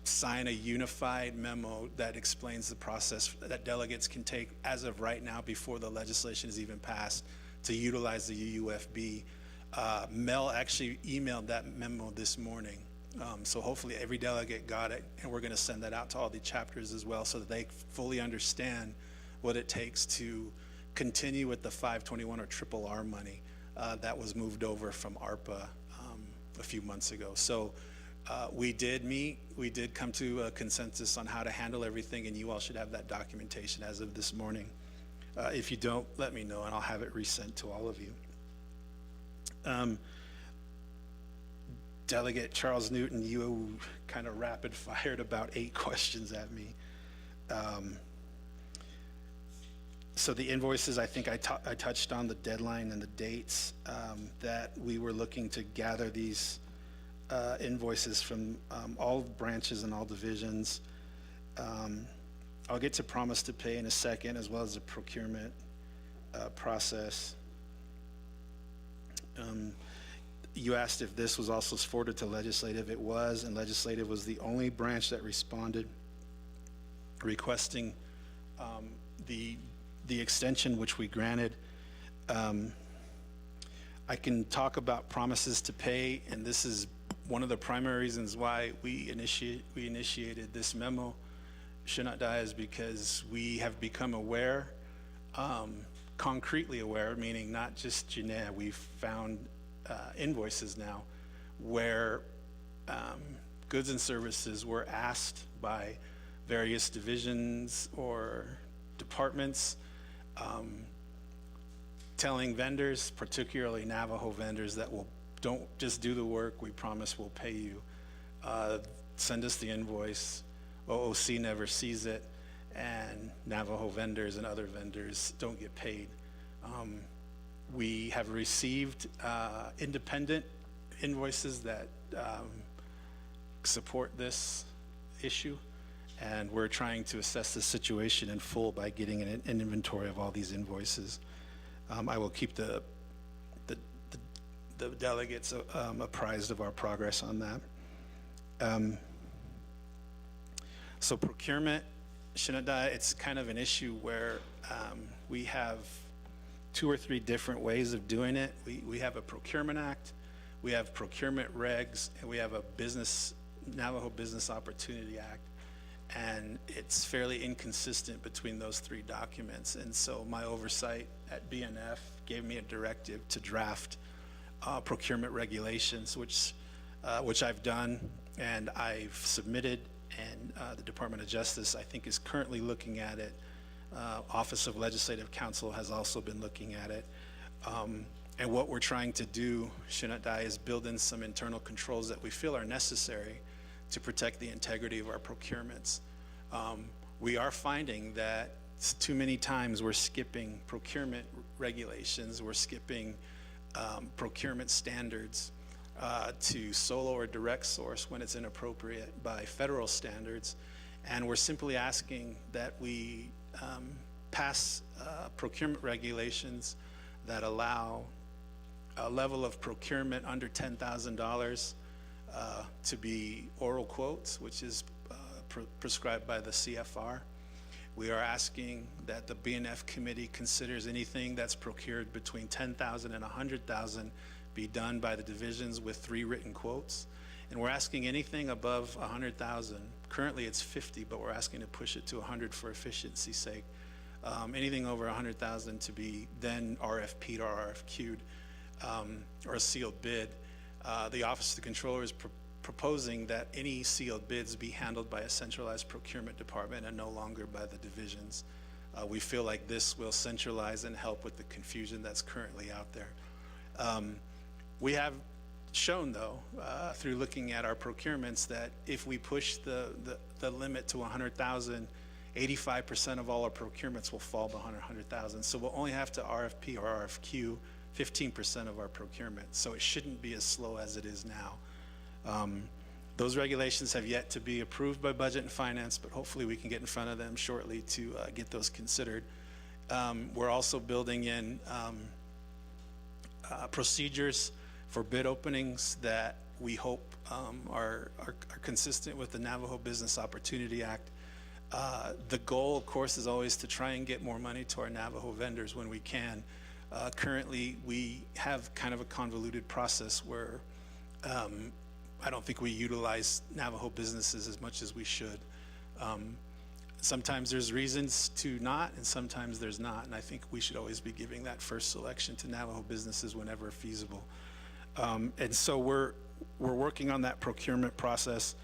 sign a unified memo that explains the process that delegates can take as of right now before the legislation is even passed to utilize the UUFB. Mel actually emailed that memo this morning. So hopefully every delegate got it, and we're going to send that out to all the chapters as well so that they fully understand what it takes to continue with the 521 or triple R money that was moved over from ARPA a few months ago. So we did meet, we did come to a consensus on how to handle everything, and you all should have that documentation as of this morning. If you don't, let me know and I'll have it resent to all of you. Delegate Charles Newton, you kind of rapid fired about 8 questions at me. So the invoices, I think I touched on the deadline and the dates that we were looking to gather these invoices from all branches and all divisions. I'll get to promise to pay in a second, as well as the procurement process. You asked if this was also forwarded to legislative. It was, and legislative was the only branch that responded, requesting the extension, which we granted. I can talk about promises to pay, and this is one of the primary reasons why we initiated this memo, Shinada, is because we have become aware, concretely aware, meaning not just Janae, we've found invoices now where goods and services were asked by various divisions or departments, telling vendors, particularly Navajo vendors, that don't just do the work, we promise we'll pay you. Send us the invoice. OOC never sees it, and Navajo vendors and other vendors don't get paid. We have received independent invoices that support this issue, and we're trying to assess the situation in full by getting an inventory of all these invoices. I will keep the delegates apprised of our progress on that. So procurement, Shinada, it's kind of an issue where we have 2 or 3 different ways of doing it. We have a Procurement Act, we have procurement regs, and we have a Navajo Business Opportunity Act. And it's fairly inconsistent between those 3 documents. And so my oversight at BNF gave me a directive to draft procurement regulations, which I've done and I've submitted, and the Department of Justice, I think, is currently looking at it. Office of Legislative Counsel has also been looking at it. And what we're trying to do, Shinada, is build in some internal controls that we feel are necessary to protect the integrity of our procurements. We are finding that too many times we're skipping procurement regulations, we're skipping procurement standards to solo or direct source when it's inappropriate by federal standards. And we're simply asking that we pass procurement regulations that allow a level of procurement under $10,000 to be oral quotes, which is prescribed by the CFR. We are asking that the BNF committee considers anything that's procured between $10,000 and $100,000 be done by the divisions with 3 written quotes. And we're asking anything above $100,000. Currently it's 50, but we're asking to push it to 100 for efficiency's sake. Anything over 100,000 to be then RFP'd or RFQ'd or a sealed bid. The Office of the Controller is proposing that any sealed bids be handled by a centralized procurement department and no longer by the divisions. We feel like this will centralize and help with the confusion that's currently out there. We have shown, though, through looking at our procurements, that if we push the limit to 100,000, 85% of all our procurements will fall behind 100,000. So we'll only have to RFP or RFQ 15% of our procurement. So it shouldn't be as slow as it is now. Those regulations have yet to be approved by Budget and Finance, but hopefully we can get in front of them shortly to get those considered. We're also building in procedures for bid openings that we hope are consistent with the Navajo Business Opportunity Act. The goal, of course, is always to try and get more money to our Navajo vendors when we can. Currently, we have kind of a convoluted process where I don't think we utilize Navajo businesses as much as we should. Sometimes there's reasons to not, and sometimes there's not, and I think we should always be giving that first selection to Navajo businesses whenever feasible. And so we're working on that procurement process.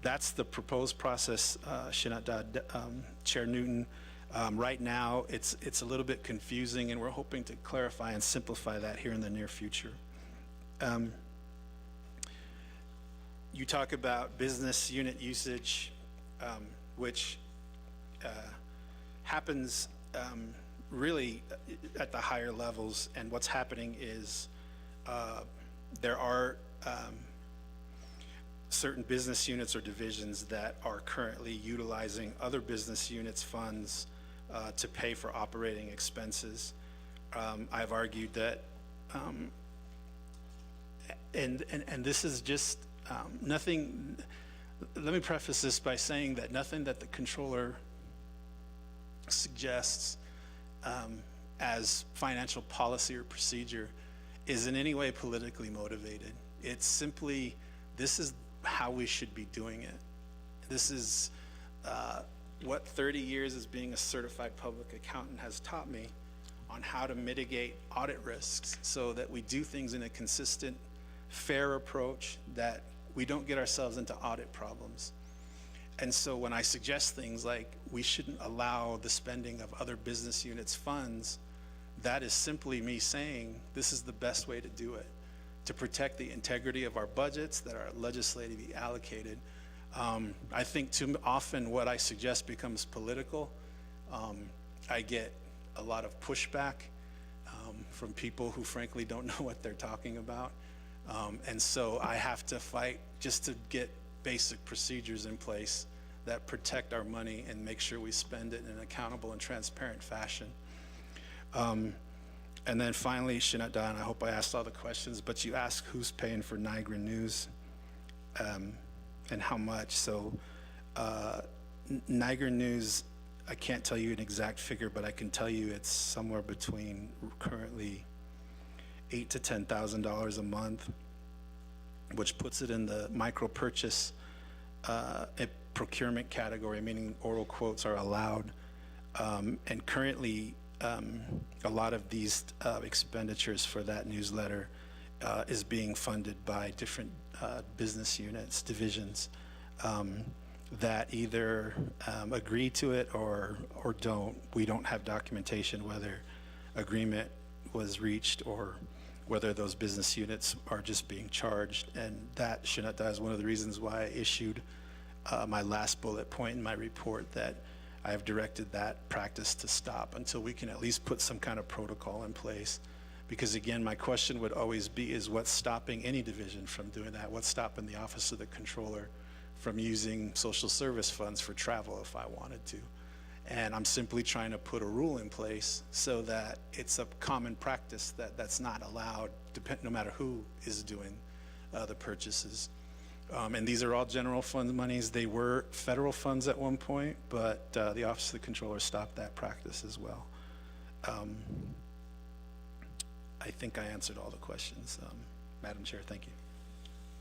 That's the proposed process, Chair Newton. Right now, it's a little bit confusing, and we're hoping to clarify and simplify that here in the near future. You talk about business unit usage, which happens really at the higher levels, and what's happening is there are certain business units or divisions that are currently utilizing other business units' funds to pay for operating expenses. I've argued that, and this is just nothing. Let me preface this by saying that nothing that the controller suggests as financial policy or procedure is in any way politically motivated. It's simply, this is how we should be doing it. This is what 30 years as being a certified public accountant has taught me on how to mitigate audit risks so that we do things in a consistent, fair approach, that we don't get ourselves into audit problems. And so when I suggest things like we shouldn't allow the spending of other business units' funds, that is simply me saying this is the best way to do it, to protect the integrity of our budgets that are legislatively allocated. I think too often what I suggest becomes political. I get a lot of pushback from people who frankly don't know what they're talking about. And so I have to fight just to get basic procedures in place that protect our money and make sure we spend it in an accountable and transparent fashion. And then finally, Shinata, and I hope I asked all the questions, but you asked who's paying for Niagara News and how much. So Niagara News, I can't tell you an exact figure, but I can tell you it's somewhere between currently $8,000 to $10,000 a month, which puts it in the micro purchase procurement category, meaning oral quotes are allowed. And currently, a lot of these expenditures for that newsletter is being funded by different business units, divisions, that either agree to it or don't. We don't have documentation whether agreement was reached or whether those business units are just being charged. And that, Shinata, is one of the reasons why I issued my last bullet point in my report, that I have directed that practice to stop until we can at least put some kind of protocol in place. Because again, my question would always be, is what's stopping any division from doing that? What's stopping the Office of the Controller from using social service funds for travel if I wanted to? And I'm simply trying to put a rule in place so that it's a common practice that that's not allowed, no matter who is doing the purchases. And these are all general fund monies. They were federal funds at one point, but the Office of the Controller stopped that practice as well. I think I answered all the questions. Madam Chair, thank you.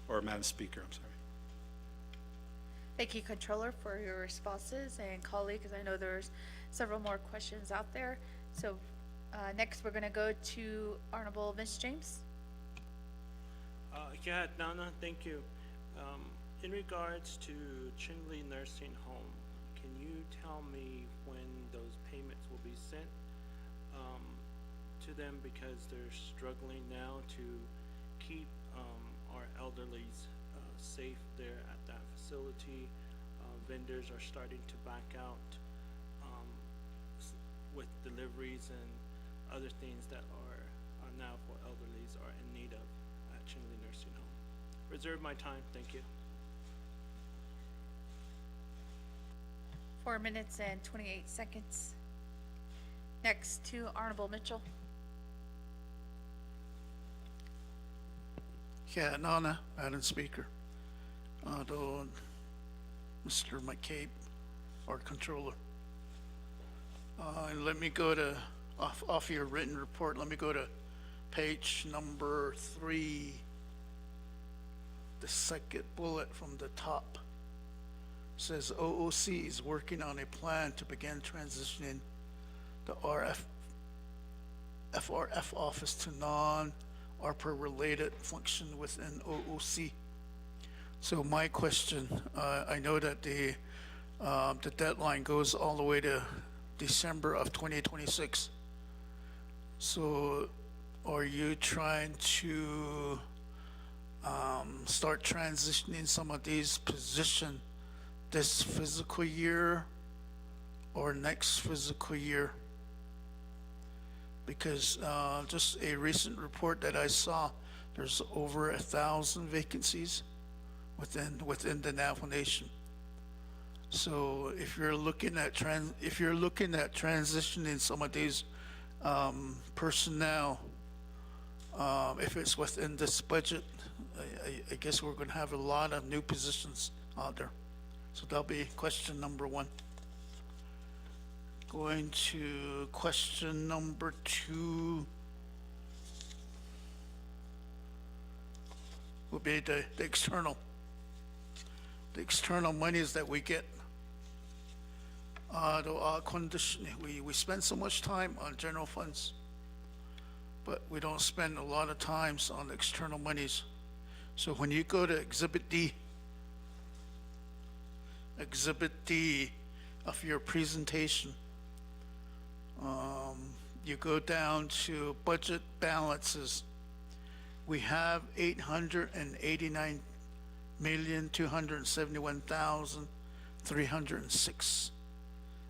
Or Madam Speaker, I'm sorry. Thank you, Controller, for your responses, and colleagues, I know there's several more questions out there. So next, we're going to go to Honorable Ms. James. Yeah, Nana, thank you. In regards to Chinle Nursing Home, can you tell me when those payments will be sent to them, because they're struggling now to keep our elderlies safe there at that facility? Vendors are starting to back out with deliveries and other things that are now for elderlies are in need of at Chinle Nursing Home. Reserve my time, thank you. 4 minutes and 28 seconds. Next to Honorable Mitchell. Yeah, Nana, Madam Speaker. Mr. McCabe, our Controller. Let me go to, off your written report, let me go to page number 3, the second bullet from the top. Says OOC is working on a plan to begin transitioning the FRF office to non-ARPA related function within OOC. So my question, I know that the deadline goes all the way to December of 2026. So are you trying to start transitioning some of these positions this fiscal year or next fiscal year? Because just a recent report that I saw, there's over 1,000 vacancies within the Navajo Nation. So if you're looking at transitioning some of these personnel, if it's within this budget, I guess we're going to have a lot of new positions out there. So that'll be question number 1. Going to question number 2 will be the external monies that we get. We spend so much time on general funds, but we don't spend a lot of times on external monies. So when you go to Exhibit D of your presentation, you go down to budget balances. We have $889,271,306.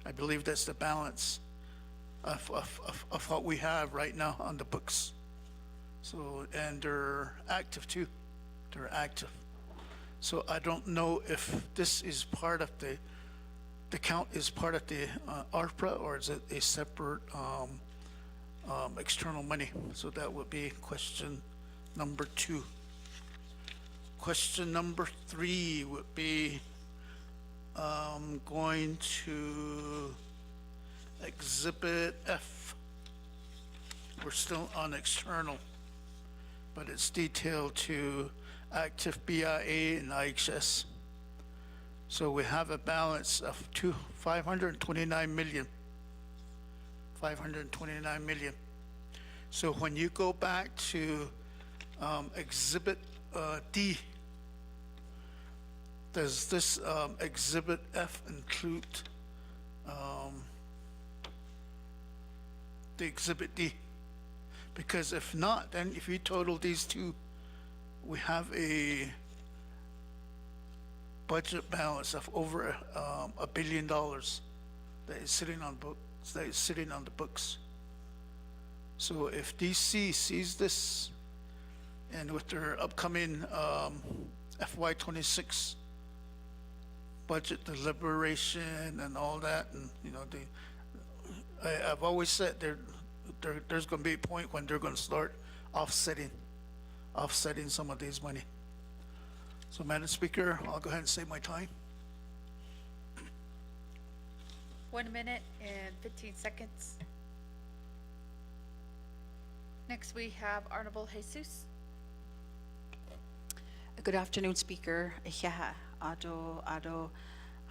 I believe that's the balance of what we have right now on the books. So, and they're active too. They're active. So I don't know if this is part of the count is part of the ARPA, or is it a separate external money? So that would be question number 2. Question number 3 would be going to Exhibit F. We're still on external, but it's detailed to active BIA and IHS. So we have a balance of $529 million. So when you go back to Exhibit D, does this Exhibit F include the Exhibit D? Because if not, then if you total these two, we have a budget balance of over $1 billion that is sitting on the books. So if DC sees this, and with their upcoming FY26 budget deliberation and all that, and, you know, I've always said there's gonna be a point when they're gonna start offsetting some of these money. So, Madam Speaker, I'll go ahead and save my time. 1 minute and 15 seconds. Next, we have Honorable Jesus. Good afternoon, Speaker. Yeah, Ado,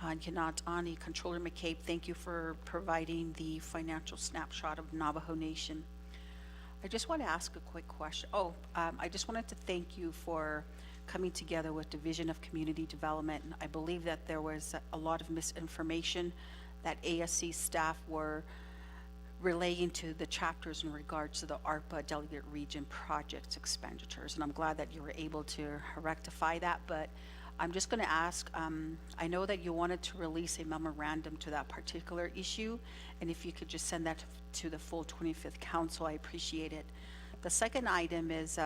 Yanat Ani, Controller McCabe, thank you for providing the financial snapshot of Navajo Nation. I just want to ask a quick question. I just wanted to thank you for coming together with Division of Community Development. I believe that there was a lot of misinformation that ASC staff were relaying to the chapters in regards to the ARPA Delegate Region projects expenditures. And I'm glad that you were able to rectify that, but I'm just going to ask, I know that you wanted to release a memorandum to that particular issue, and if you could just send that to the full 25th Council, I appreciate it. The second item is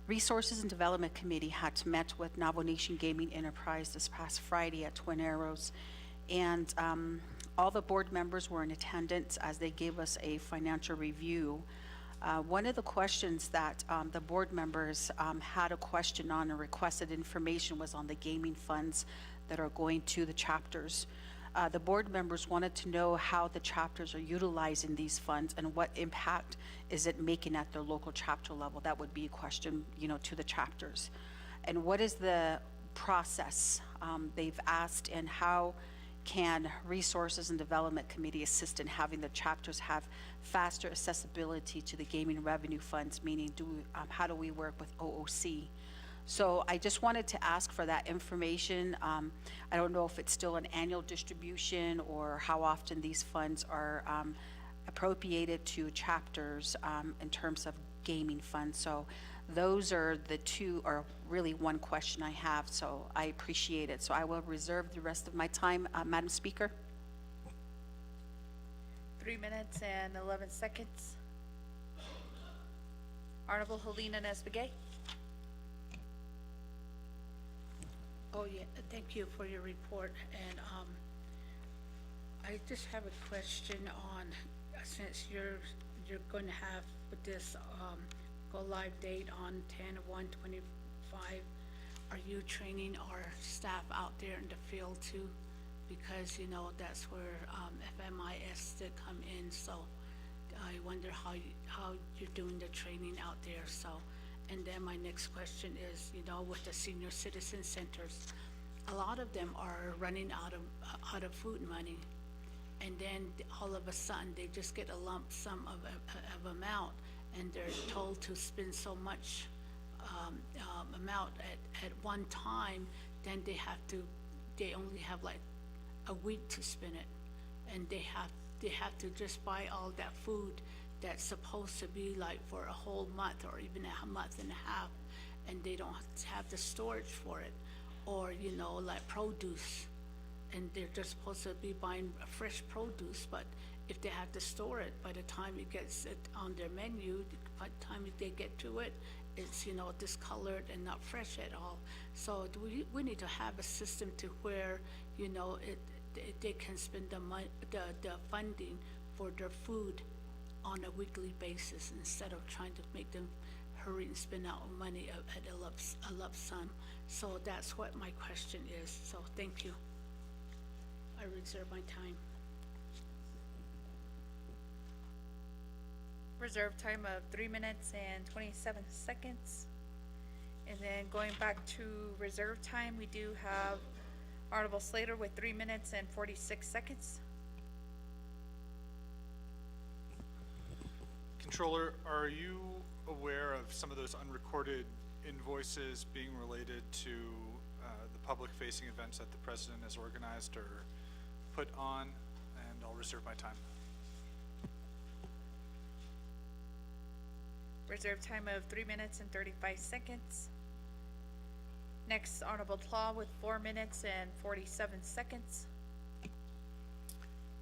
Resources and Development Committee had met with Navajo Nation Gaming Enterprise this past Friday at Twin Arrows, and all the board members were in attendance as they gave us a financial review. One of the questions that the board members had a question on and requested information was on the gaming funds that are going to the chapters. The board members wanted to know how the chapters are utilizing these funds and what impact is it making at their local chapter level. That would be a question, to the chapters. And what is the process they've asked, and how can Resources and Development Committee assist in having the chapters have faster accessibility to the gaming revenue funds, meaning how do we work with OOC? So I just wanted to ask for that information. I don't know if it's still an annual distribution or how often these funds are appropriated to chapters in terms of gaming funds. So those are the two, or really one question I have, so I appreciate it. So I will reserve the rest of my time, Madam Speaker. 3 minutes and 11 seconds. Honorable Helena Nesbegay. Oh, yeah, thank you for your report. And I just have a question on, since you're going to have with this go live date on 10/1/25, are you training our staff out there in the field too? Because that's where FMIS did come in, so I wonder how you're doing the training out there. So, and then my next question is, with the senior citizen centers, a lot of them are running out of food money, and then all of a sudden they just get a lump sum of amount, and they're told to spend so much amount at one time. Then they only have like a week to spend it, and they have to just buy all that food that's supposed to be like for a whole month or even a month and a half, and they don't have the storage for it, or like produce, and they're just supposed to be buying fresh produce, but if they have to store it, by the time it gets it on their menu, by the time they get to it, it's discolored and not fresh at all. So we need to have a system to where they can spend the funding for their food on a weekly basis, instead of trying to make them hurry and spend out money at a lump sum. So that's what my question is. So thank you. I reserve my time. Reserve time of 3 minutes and 27 seconds. And then going back to reserve time, we do have Honorable Slater with 3 minutes and 46 seconds. Controller, are you aware of some of those unrecorded invoices being related to the public-facing events that the President has organized or put on? And I'll reserve my time. Reserve time of 3 minutes and 35 seconds. Next, Honorable Tlaw with 4 minutes and 47 seconds.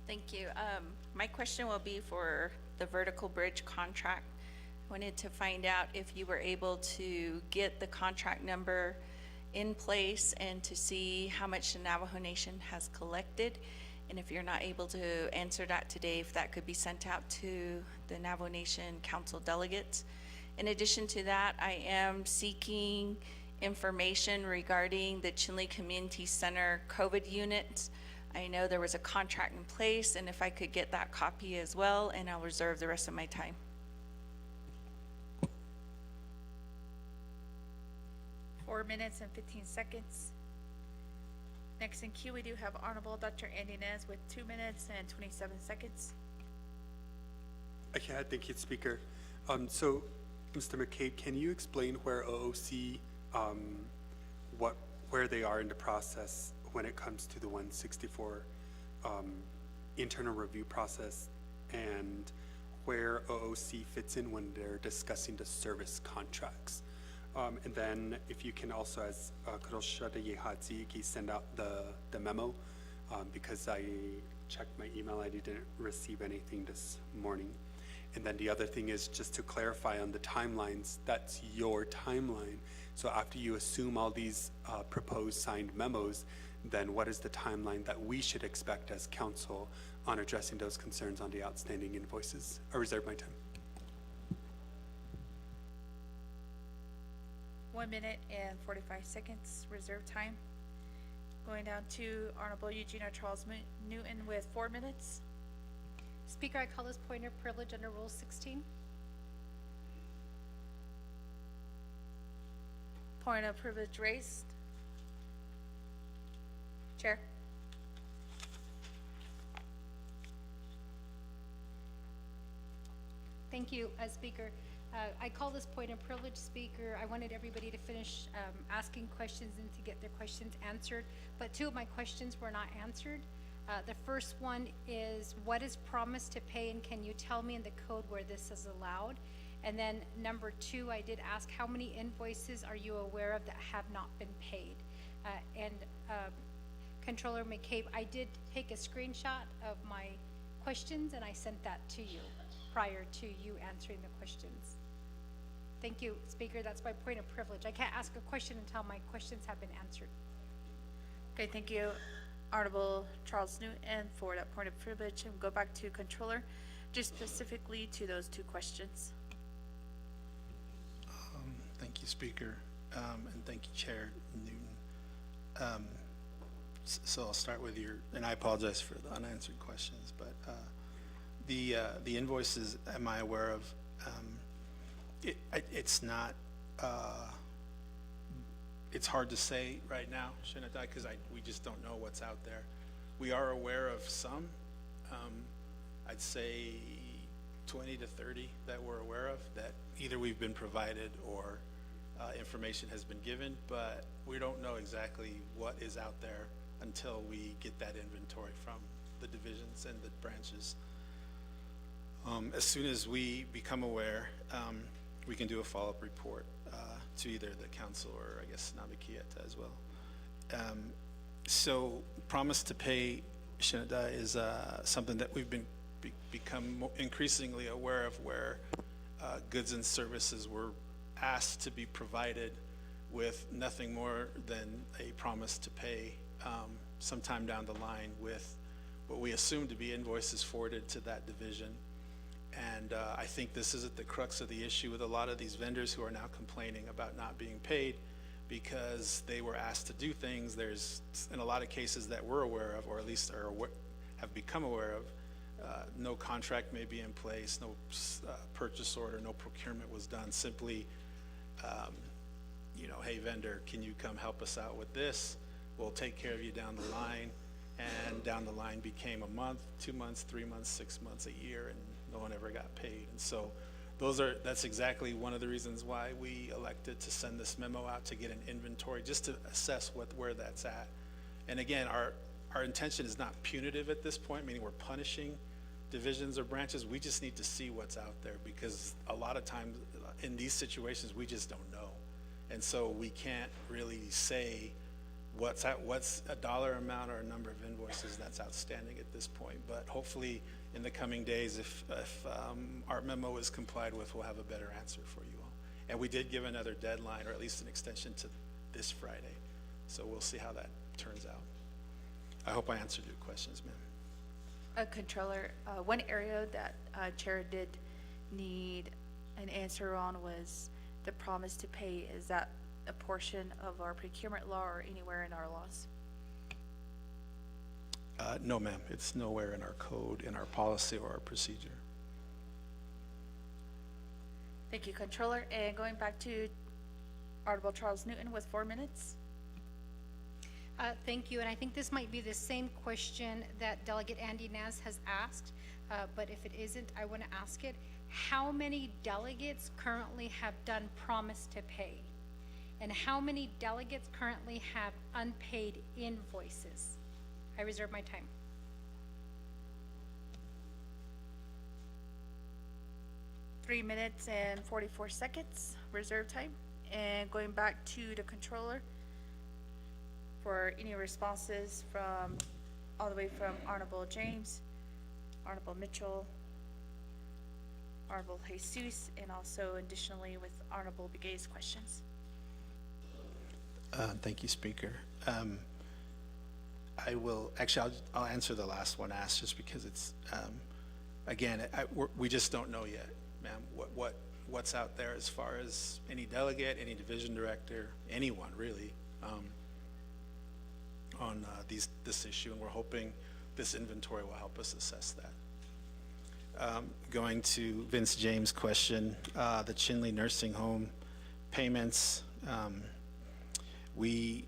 Thank you. My question will be for the vertical bridge contract. Wanted to find out if you were able to get the contract number in place and to see how much the Navajo Nation has collected. And if you're not able to answer that today, if that could be sent out to the Navajo Nation Council delegates. In addition to that, I am seeking information regarding the Chinle Community Center COVID unit. I know there was a contract in place, and if I could get that copy as well, and I'll reserve the rest of my time. Four minutes and 15 seconds. Next in queue, we do have Honorable Dr. Andy Nez with 2 minutes and 27 seconds. Okay, thank you, Speaker. So, Mr. McCabe, can you explain where OOC, where they are in the process when it comes to the 164 internal review process, and where OOC fits in when they're discussing the service contracts? And then if you can also, as Kuroshada Yehadziki, send out the memo, because I checked my email, I didn't receive anything this morning. And then the other thing is just to clarify on the timelines, that's your timeline. So after you assume all these proposed signed memos, then what is the timeline that we should expect as council on addressing those concerns on the outstanding invoices? I reserve my time. 1 minute and 45 seconds reserve time. Going down to Honorable Eugenia Charles Newton with 4 minutes. Speaker, I call this point of privilege under Rule 16. Point of privilege raised. Chair. Thank you, Speaker. I call this point of privilege, Speaker. I wanted everybody to finish asking questions and to get their questions answered, but 2 of my questions were not answered. The first one is, what is promised to pay, and can you tell me in the code where this is allowed? And then number 2, I did ask, how many invoices are you aware of that have not been paid? Controller McCabe, I did take a screenshot of my questions and I sent that to you prior to you answering the questions. Thank you, Speaker. That's my point of privilege. I can't ask a question until my questions have been answered. Okay, thank you, Honorable Charles Newton, for that point of privilege. And go back to Controller, just specifically to those 2 questions. Thank you, Speaker, and thank you, Chair Newton. So I'll start with and I apologize for the unanswered questions, but the invoices, am I aware of? It's not, it's hard to say right now, because we just don't know what's out there. We are aware of some, I'd say 20 to 30 that we're aware of, that either we've been provided or information has been given, but we don't know exactly what is out there until we get that inventory from the divisions and the branches. As soon as we become aware, we can do a follow-up report to either the council or I guess Naabik'iyati as well. So promise to pay, Shinada, is something that we've become increasingly aware of, where goods and services were asked to be provided with nothing more than a promise to pay sometime down the line, with what we assume to be invoices forwarded to that division. And I think this is at the crux of the issue with a lot of these vendors who are now complaining about not being paid because they were asked to do things. There's, in a lot of cases that we're aware of, or at least have become aware of, no contract may be in place, no purchase order, no procurement was done. Simply, hey vendor, can you come help us out with this? We'll take care of you down the line. And down the line became a month, 2 months, 3 months, 6 months, a year, and no one ever got paid. And so that's exactly one of the reasons why we elected to send this memo out, to get an inventory, just to assess where that's at. And again, our intention is not punitive at this point, meaning we're punishing divisions or branches. We just need to see what's out there, because a lot of times in these situations, we just don't know. And so we can't really say what's a dollar amount or a number of invoices that's outstanding at this point. But hopefully in the coming days, if our memo is complied with, we'll have a better answer for you all. And we did give another deadline, or at least an extension to this Friday. So we'll see how that turns out. I hope I answered your questions, ma'am. Controller, one area that Chair did need an answer on was the promise to pay. Is that a portion of our procurement law or anywhere in our laws? No, ma'am. It's nowhere in our code, in our policy, or our procedure. Thank you, Controller. And going back to Honorable Charles Newton with 4 minutes. Thank you, and I think this might be the same question that Delegate Andy Naz has asked, but if it isn't, I want to ask it. How many delegates currently have done promise to pay? And how many delegates currently have unpaid invoices? I reserve my time. Three minutes and 44 seconds, reserve time. And going back to the Controller for any responses from, all the way from Honorable James, Honorable Mitchell, Honorable Jesus, and also additionally with Honorable Begay's questions. Thank you, Speaker. I'll answer the last one asked just because it's, again, we just don't know yet, ma'am, what's out there as far as any delegate, any division director, anyone really, on this issue, and we're hoping this inventory will help us assess that. Going to Vince James' question, the Chinle Nursing Home payments, we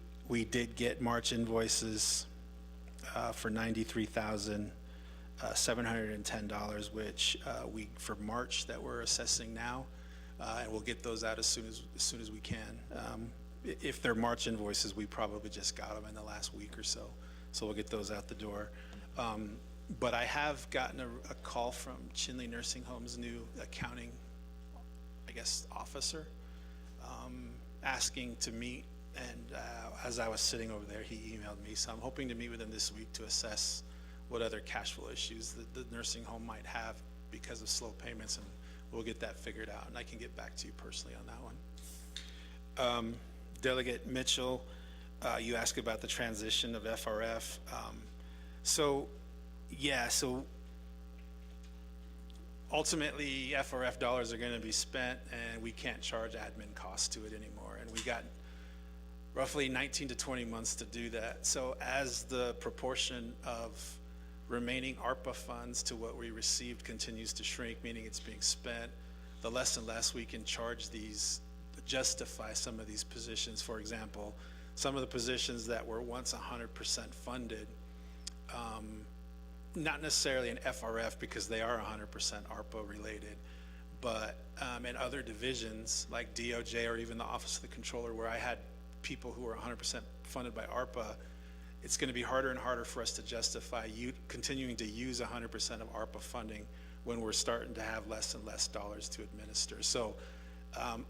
did get March invoices for $93,710, which for March that we're assessing now, and we'll get those out as soon as we can. If they're March invoices, we probably just got them in the last week or so, so we'll get those out the door. But I have gotten a call from Chinle Nursing Home's new accounting, I guess, officer, asking to meet. And as I was sitting over there, he emailed me. So I'm hoping to meet with him this week to assess what other cash flow issues the nursing home might have because of slow payments, and we'll get that figured out. And I can get back to you personally on that one. Delegate Mitchell, you asked about the transition of FRF. So ultimately FRF dollars are going to be spent, and we can't charge admin costs to it anymore. And we got roughly 19 to 20 months to do that. So as the proportion of remaining ARPA funds to what we received continues to shrink, meaning it's being spent, the less and less we can charge these, justify some of these positions. For example, some of the positions that were once 100% funded, not necessarily in FRF because they are 100% ARPA related, but in other divisions like DOJ or even the Office of the Controller, where I had people who are 100% funded by ARPA, it's going to be harder and harder for us to justify continuing to use 100% of ARPA funding when we're starting to have less and less dollars to administer. So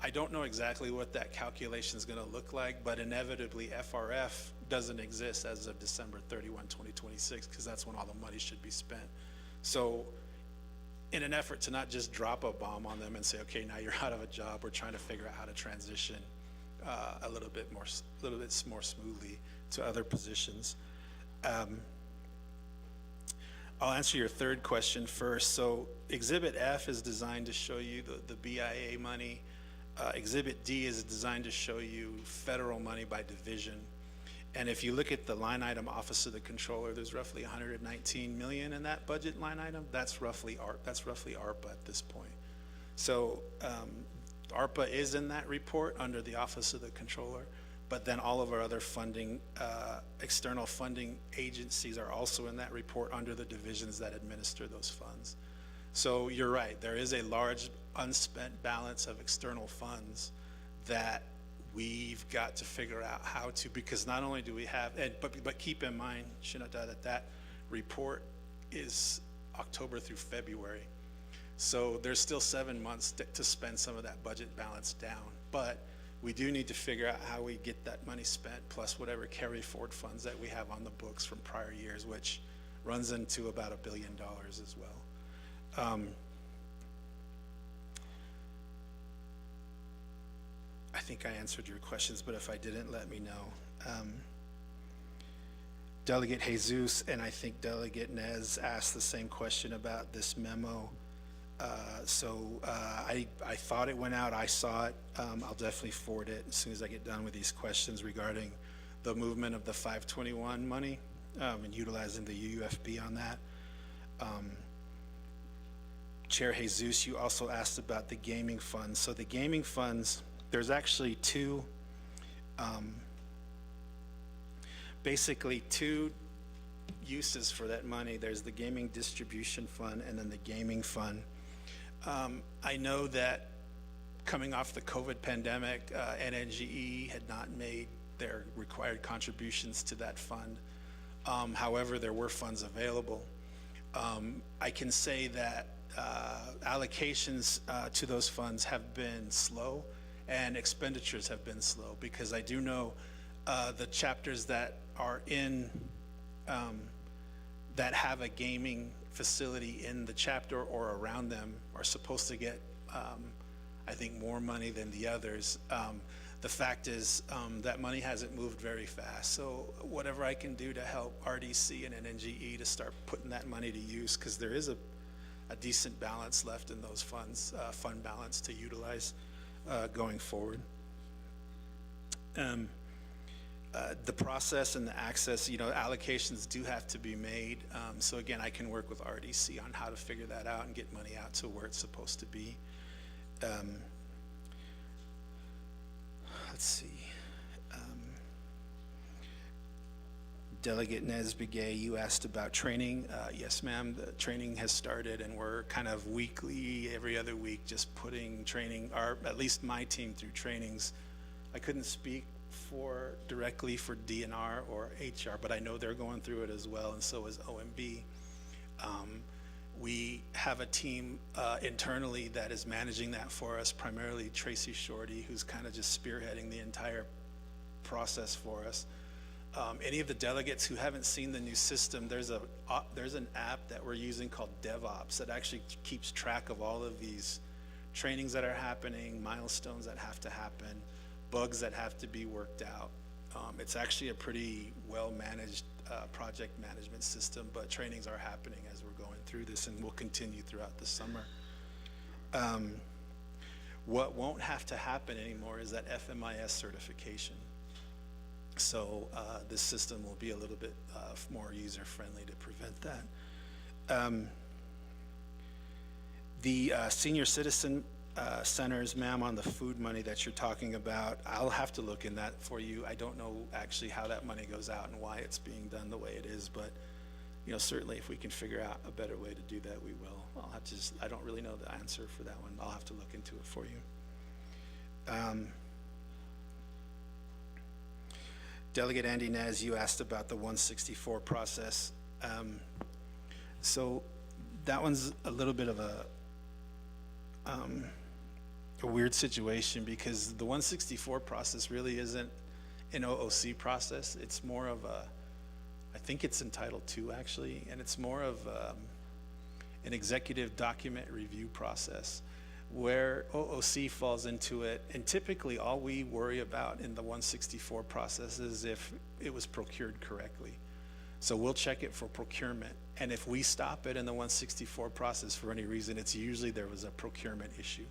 I don't know exactly what that calculation is going to look like, but inevitably FRF doesn't exist as of December 31, 2026, because that's when all the money should be spent. So in an effort to not just drop a bomb on them and say, okay, now you're out of a job, we're trying to figure out how to transition a little bit more smoothly to other positions. I'll answer your third question first. So Exhibit F is designed to show you the BIA money. Exhibit D is designed to show you federal money by division. And if you look at the line item Office of the Controller, there's roughly 119 million in that budget line item. That's roughly ARPA at this point. So ARPA is in that report under the Office of the Controller, but then all of our other funding, external funding agencies are also in that report under the divisions that administer those funds. So you're right, there is a large unspent balance of external funds that we've got to figure out how to, because not only do we have, but keep in mind, Shinada, that report is October through February. So there's still 7 months to spend some of that budget balance down. But we do need to figure out how we get that money spent, plus whatever carry forward funds that we have on the books from prior years, which runs into about $1 billion as well. I think I answered your questions, but if I didn't, let me know. Delegate Jesus and I think Delegate Nez asked the same question about this memo. I thought it went out. I saw it. I'll definitely forward it as soon as I get done with these questions regarding the movement of the 521 money and utilizing the UFB on that. Chair Jesus, you also asked about the gaming funds. So the gaming funds, there's actually basically two uses for that money. There's the gaming distribution fund and then the gaming fund. I know that coming off the COVID pandemic, NNGE had not made their required contributions to that fund. However, there were funds available. I can say that allocations to those funds have been slow and expenditures have been slow, because I do know the chapters that are in that have a gaming facility in the chapter or around them are supposed to get I think more money than the others. The fact is that money hasn't moved very fast, so whatever I can do to help RDC and NNGE to start putting that money to use, because there is a decent balance left in those funds, fund balance to utilize going forward. The process and the access, allocations do have to be made. So again, I can work with RDC on how to figure that out and get money out to where it's supposed to be. Let's see. Delegate Naabik'iyati, you asked about training. Yes, ma'am, the training has started and we're kind of weekly, every other week, just putting training, at least my team, through trainings. I couldn't speak directly for DNR or HR, but I know they're going through it as well, and so is OMB. We have a team internally that is managing that for us, primarily Tracy Shorty, who's kind of just spearheading the entire process for us. Any of the delegates who haven't seen the new system, there's an app that we're using called DevOps that actually keeps track of all of these trainings that are happening, milestones that have to happen, bugs that have to be worked out. It's actually a pretty well-managed project management system, but trainings are happening as we're going through this and will continue throughout the summer. What won't have to happen anymore is that FMIS certification. So this system will be a little bit more user-friendly to prevent that. The senior citizen centers, ma'am, on the food money that you're talking about, I'll have to look in that for you. I don't know actually how that money goes out and why it's being done the way it is, but certainly if we can figure out a better way to do that, we will. I'll have to I don't really know the answer for that one. I'll have to look into it for you. Delegate Andy Nez, you asked about the 164 process. So that one's a little bit of a weird situation, because the 164 process really isn't an OOC process. It's more of I think it's entitled 2 actually, and it's more of an executive document review process where OOC falls into it. And typically all we worry about in the 164 process is if it was procured correctly. So we'll check it for procurement. And if we stop it in the 164 process for any reason, it's usually there was a procurement issue.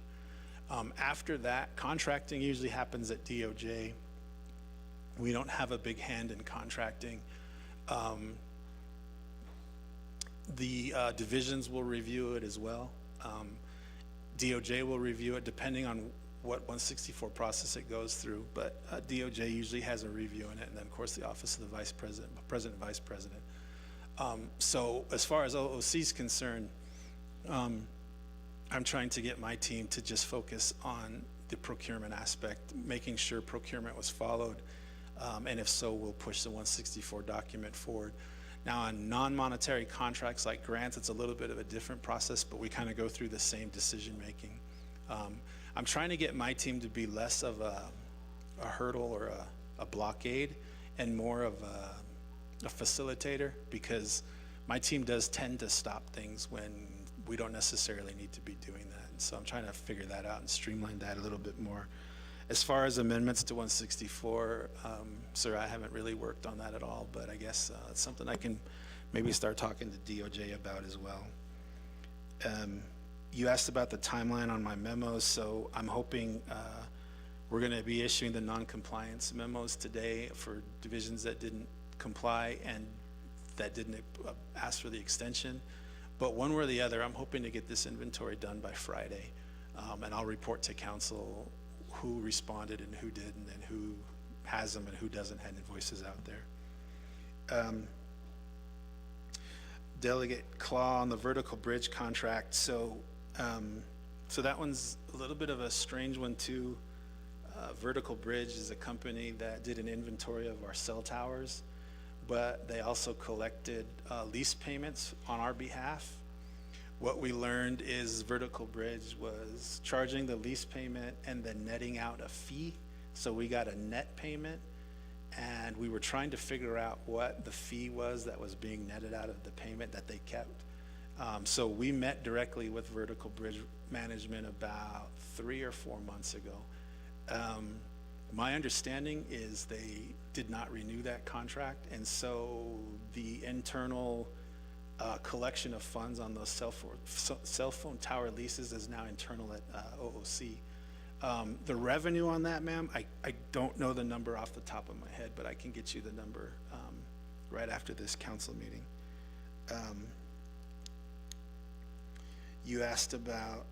After that, contracting usually happens at DOJ. We don't have a big hand in contracting. The divisions will review it as well. DOJ will review it depending on what 164 process it goes through, but DOJ usually has a review in it, and then of course the Office of the Vice President, President, Vice President. So as far as OOC is concerned, I'm trying to get my team to just focus on the procurement aspect, making sure procurement was followed, and if so, we'll push the 164 document forward. Now on non-monetary contracts like grants, it's a little bit of a different process, but we kind of go through the same decision making. I'm trying to get my team to be less of a hurdle or a blockade and more of a facilitator, because my team does tend to stop things when we don't necessarily need to be doing that. And so I'm trying to figure that out and streamline that a little bit more. As far as amendments to 164, sir, I haven't really worked on that at all, but I guess it's something I can maybe start talking to DOJ about as well. You asked about the timeline on my memos, so I'm hoping we're going to be issuing the non-compliance memos today for divisions that didn't comply and that didn't ask for the extension. But one way or the other, I'm hoping to get this inventory done by Friday, and I'll report to council who responded and who didn't, and who has them and who doesn't have invoices out there. Delegate Claw on the vertical bridge contract. So that one's a little bit of a strange one too. Vertical Bridge is a company that did an inventory of our cell towers, but they also collected lease payments on our behalf. What we learned is Vertical Bridge was charging the lease payment and then netting out a fee. So we got a net payment, and we were trying to figure out what the fee was that was being netted out of the payment that they kept. So we met directly with Vertical Bridge management about 3 or 4 months ago. My understanding is they did not renew that contract, and so the internal collection of funds on those cell phone tower leases is now internal at OOC. The revenue on that, ma'am, I don't know the number off the top of my head, but I can get you the number right after this council meeting. You asked about,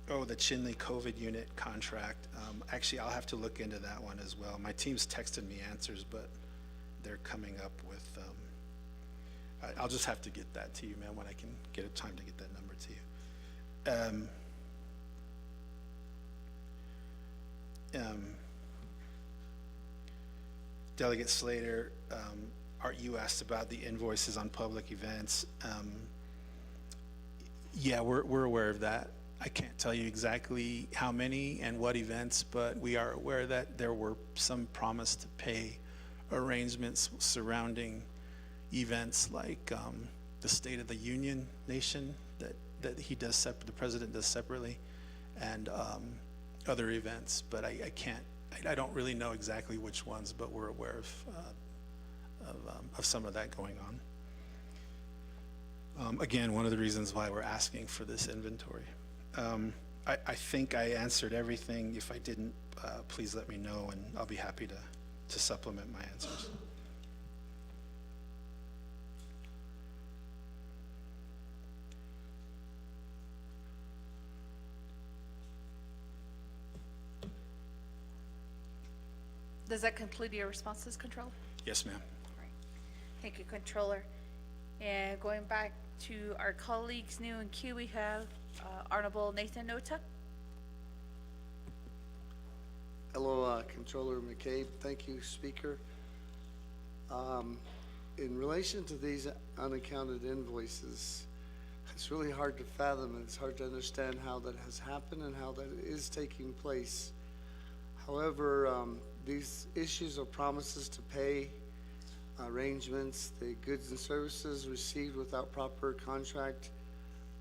the Chinle COVID unit contract. Actually, I'll have to look into that one as well. My team's texted me answers, but they're coming up with, I'll just have to get that to you, man, when I can get a time to get that number to you. Delegate Slater, you asked about the invoices on public events. Yeah, we're aware of that. I can't tell you exactly how many and what events, but we are aware that there were some promise to pay arrangements surrounding events like the State of the Union nation that the president does separately, and other events. But I don't really know exactly which ones, but we're aware of some of that going on. Again, one of the reasons why we're asking for this inventory. I think I answered everything. If I didn't, please let me know, and I'll be happy to supplement my answers. Does that conclude your responses, Controller? Yes, ma'am. All right. Thank you, Controller. And going back to our colleagues new in queue, we have Honorable Nathan Nota. Hello, Controller McCabe. Thank you, Speaker. In relation to these unaccounted invoices, it's really hard to fathom, and it's hard to understand how that has happened and how that is taking place. However, these issues of promises to pay, arrangements, the goods and services received without proper contract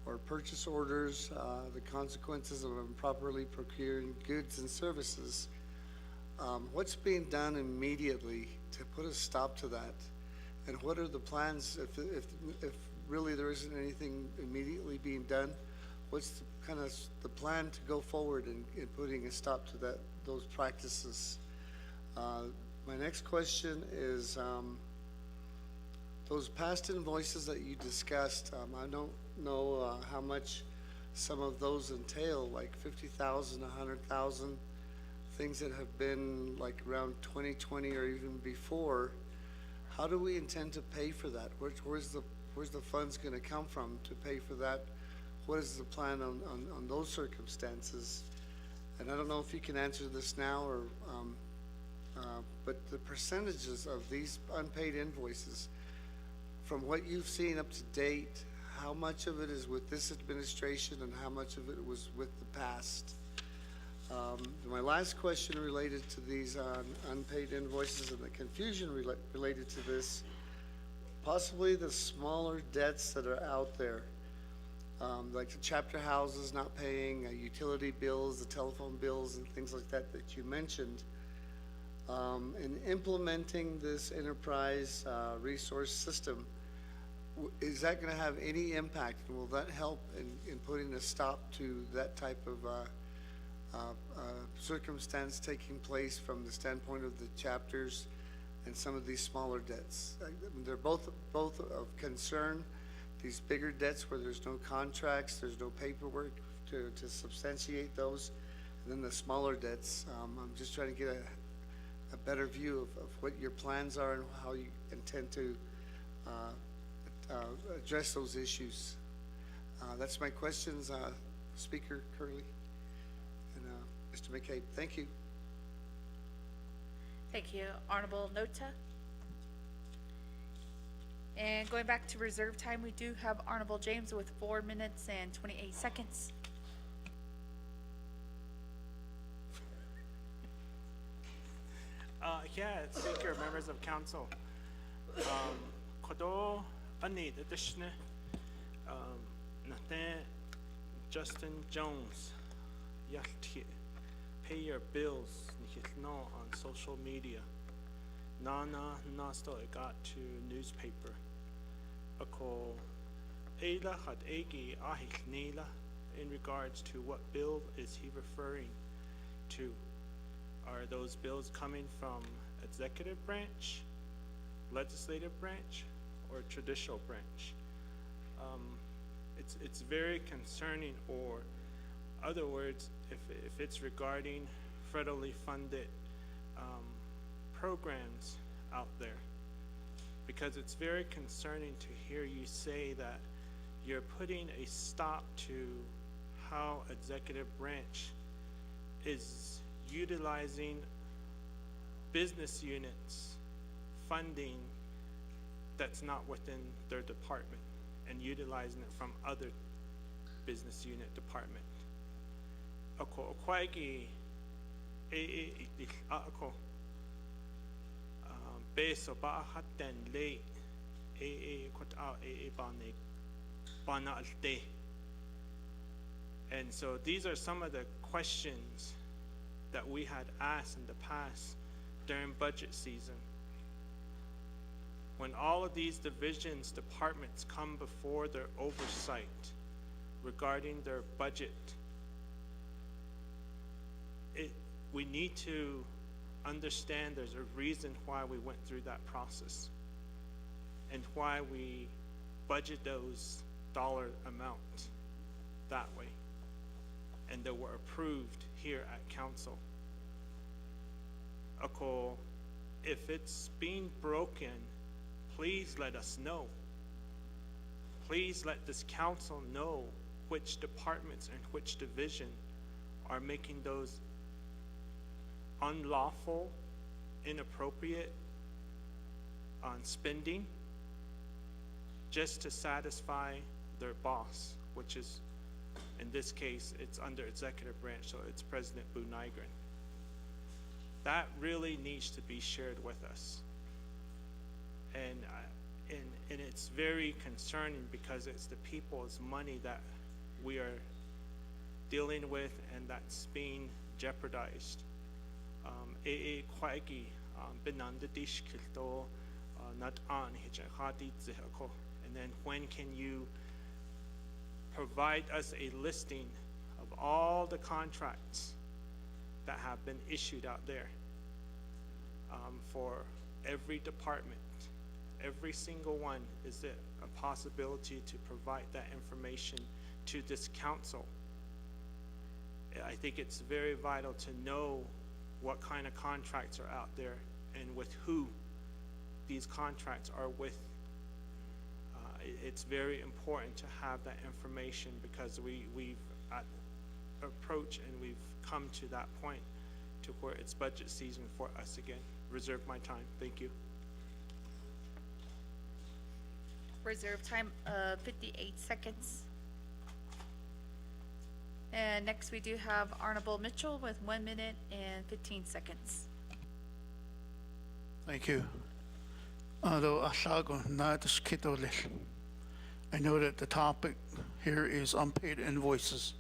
or purchase orders, the consequences of improperly procuring goods and services. What's being done immediately to put a stop to that? And what are the plans if really there isn't anything immediately being done? What's the plan to go forward in putting a stop to those practices? My next question is, those past invoices that you discussed, I don't know how much some of those entail, like 50,000, 100,000, things that have been like around 2020 or even before. How do we intend to pay for that? Where's the funds going to come from to pay for that? What is the plan on those circumstances? And I don't know if you can answer this now, or but the percentages of these unpaid invoices, from what you've seen up to date, how much of it is with this administration and how much of it was with the past? My last question related to these unpaid invoices and the confusion related to this, possibly the smaller debts that are out there. like the chapter houses not paying, utility bills, the telephone bills, and things like that that you mentioned. In implementing this enterprise resource system, is that going to have any impact? And will that help in putting a stop to that type of circumstance taking place from the standpoint of the chapters and some of these smaller debts? I mean, they're both of concern. These bigger debts where there's no contracts, there's no paperwork to substantiate those, and then the smaller debts. I'm just trying to get a better view of what your plans are and how you intend to address those issues. That's my questions, Speaker Curley and Mr. McCabe. Thank you. Thank you. Honorable Nota. And going back to reserve time, we do have Honorable James with 4 minutes and 28 seconds. Yeah, Speaker, members of council. Kodo ani addition Nathan Justin Jones Yalti pay your bills no on social media. Nana nasto got to newspaper. Ako Ada had egi ahich nila in regards to what bill is he referring to? Are those bills coming from executive branch, legislative branch, or judicial branch? It's very concerning, or other words, if it's regarding federally funded programs out there, because it's very concerning to hear you say that you're putting a stop to how executive branch is utilizing business units funding that's not within their department and utilizing it from other business unit department. Ako kwaigi ako beso ba hatten le kot out bana alte. And so these are some of the questions that we had asked in the past during budget season. When all of these divisions, departments come before their oversight regarding their budget, we need to understand there's a reason why we went through that process and why we budget those dollar amounts that way, and that were approved here at council. Ako, if it's being broken, please let us know. Please let this council know which departments and which division are making those unlawful, inappropriate spending just to satisfy their boss, which is, in this case, it's under executive branch, so it's President Boo Nygren. That really needs to be shared with us. And it's very concerning because it's the people's money that we are dealing with and that's being jeopardized. And then when can you provide us a listing of all the contracts that have been issued out there for every department, every single one? Is it a possibility to provide that information to this council? I think it's very vital to know what kind of contracts are out there and with who these contracts are with. It's very important to have that information because we've approached and we've come to that point to where it's budget season for us again. Reserve my time. Thank you. Reserve time 58 seconds. And next we do have Honorable Mitchell with 1 minute and 15 seconds. Thank you. Ado asago na das kitolil. I know that the topic here is unpaid invoices.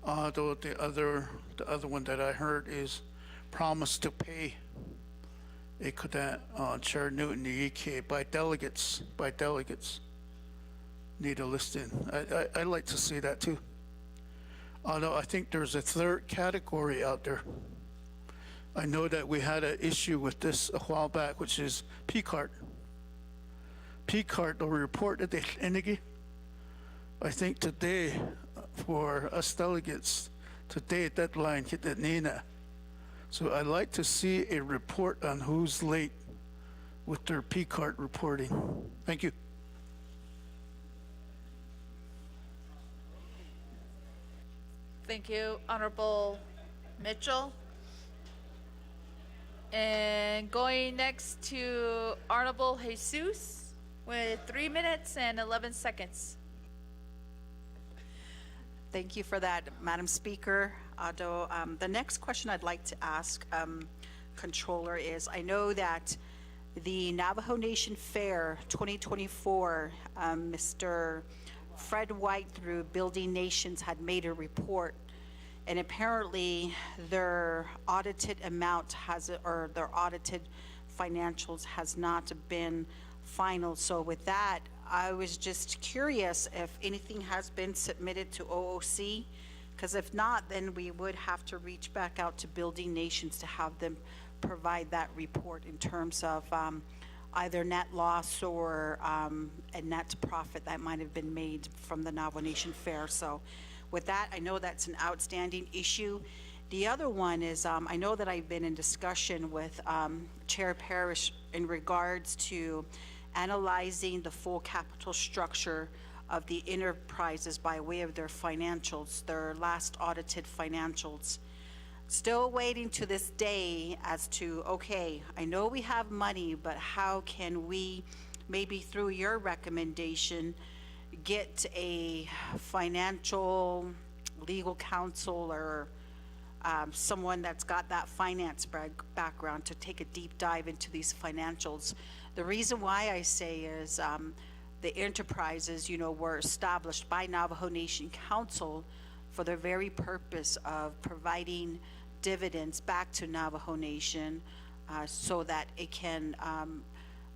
Though the other one that I heard is promise to pay. Chair Newton, the EK, by delegates. Need a listing. I'd like to see that too. Although I think there's a third category out there. I know that we had an issue with this a while back, which is P-card. P-card, the report that they indicate. I think today, for us delegates, today deadline hit the Nina. So I'd like to see a report on who's late with their P-card reporting. Thank you. Thank you, Honorable Mitchell. And going next to Honorable Jesus with 3 minutes and 11 seconds. Thank you for that, Madam Speaker. Although, the next question I'd like to ask Controller is, I know that the Navajo Nation Fair 2024, Mr. Fred White through Building Nations had made a report, and apparently their audited amount or their audited financials has not been final. So with that, I was just curious if anything has been submitted to OOC, because if not, then we would have to reach back out to Building Nations to have them provide that report in terms of either net loss or a net profit that might have been made from the Navajo Nation Fair. So with that, I know that's an outstanding issue. The other one is, I know that I've been in discussion with Chair Parrish in regards to analyzing the full capital structure of the enterprises by way of their financials, their last audited financials. Still waiting to this day as to, okay, I know we have money, but how can we, maybe through your recommendation, get a financial legal counsel or someone that's got that finance background to take a deep dive into these financials. The reason why I say is the enterprises, were established by Navajo Nation Council for the very purpose of providing dividends back to Navajo Nation so that it can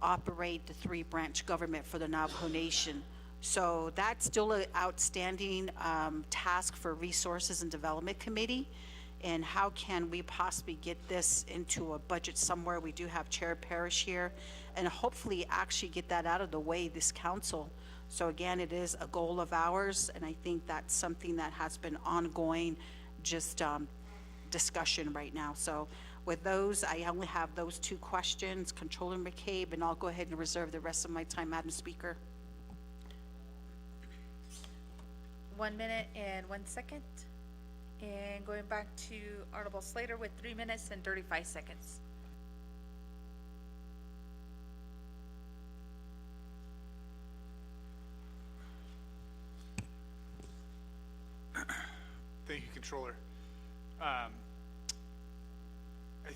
operate the 3-branch government for the Navajo Nation. So that's still an outstanding task for Resources and Development Committee. And how can we possibly get this into a budget somewhere? We do have Chair Parrish here, and hopefully actually get that out of the way, this council. So again, it is a goal of ours, and I think that's something that has been ongoing, just discussion right now. So with those, I only have those 2 questions, Controller McCabe, and I'll go ahead and reserve the rest of my time, Madam Speaker. 1 minute and 1 second. And going back to Honorable Slater with 3 minutes and 35 seconds. Thank you, Controller. I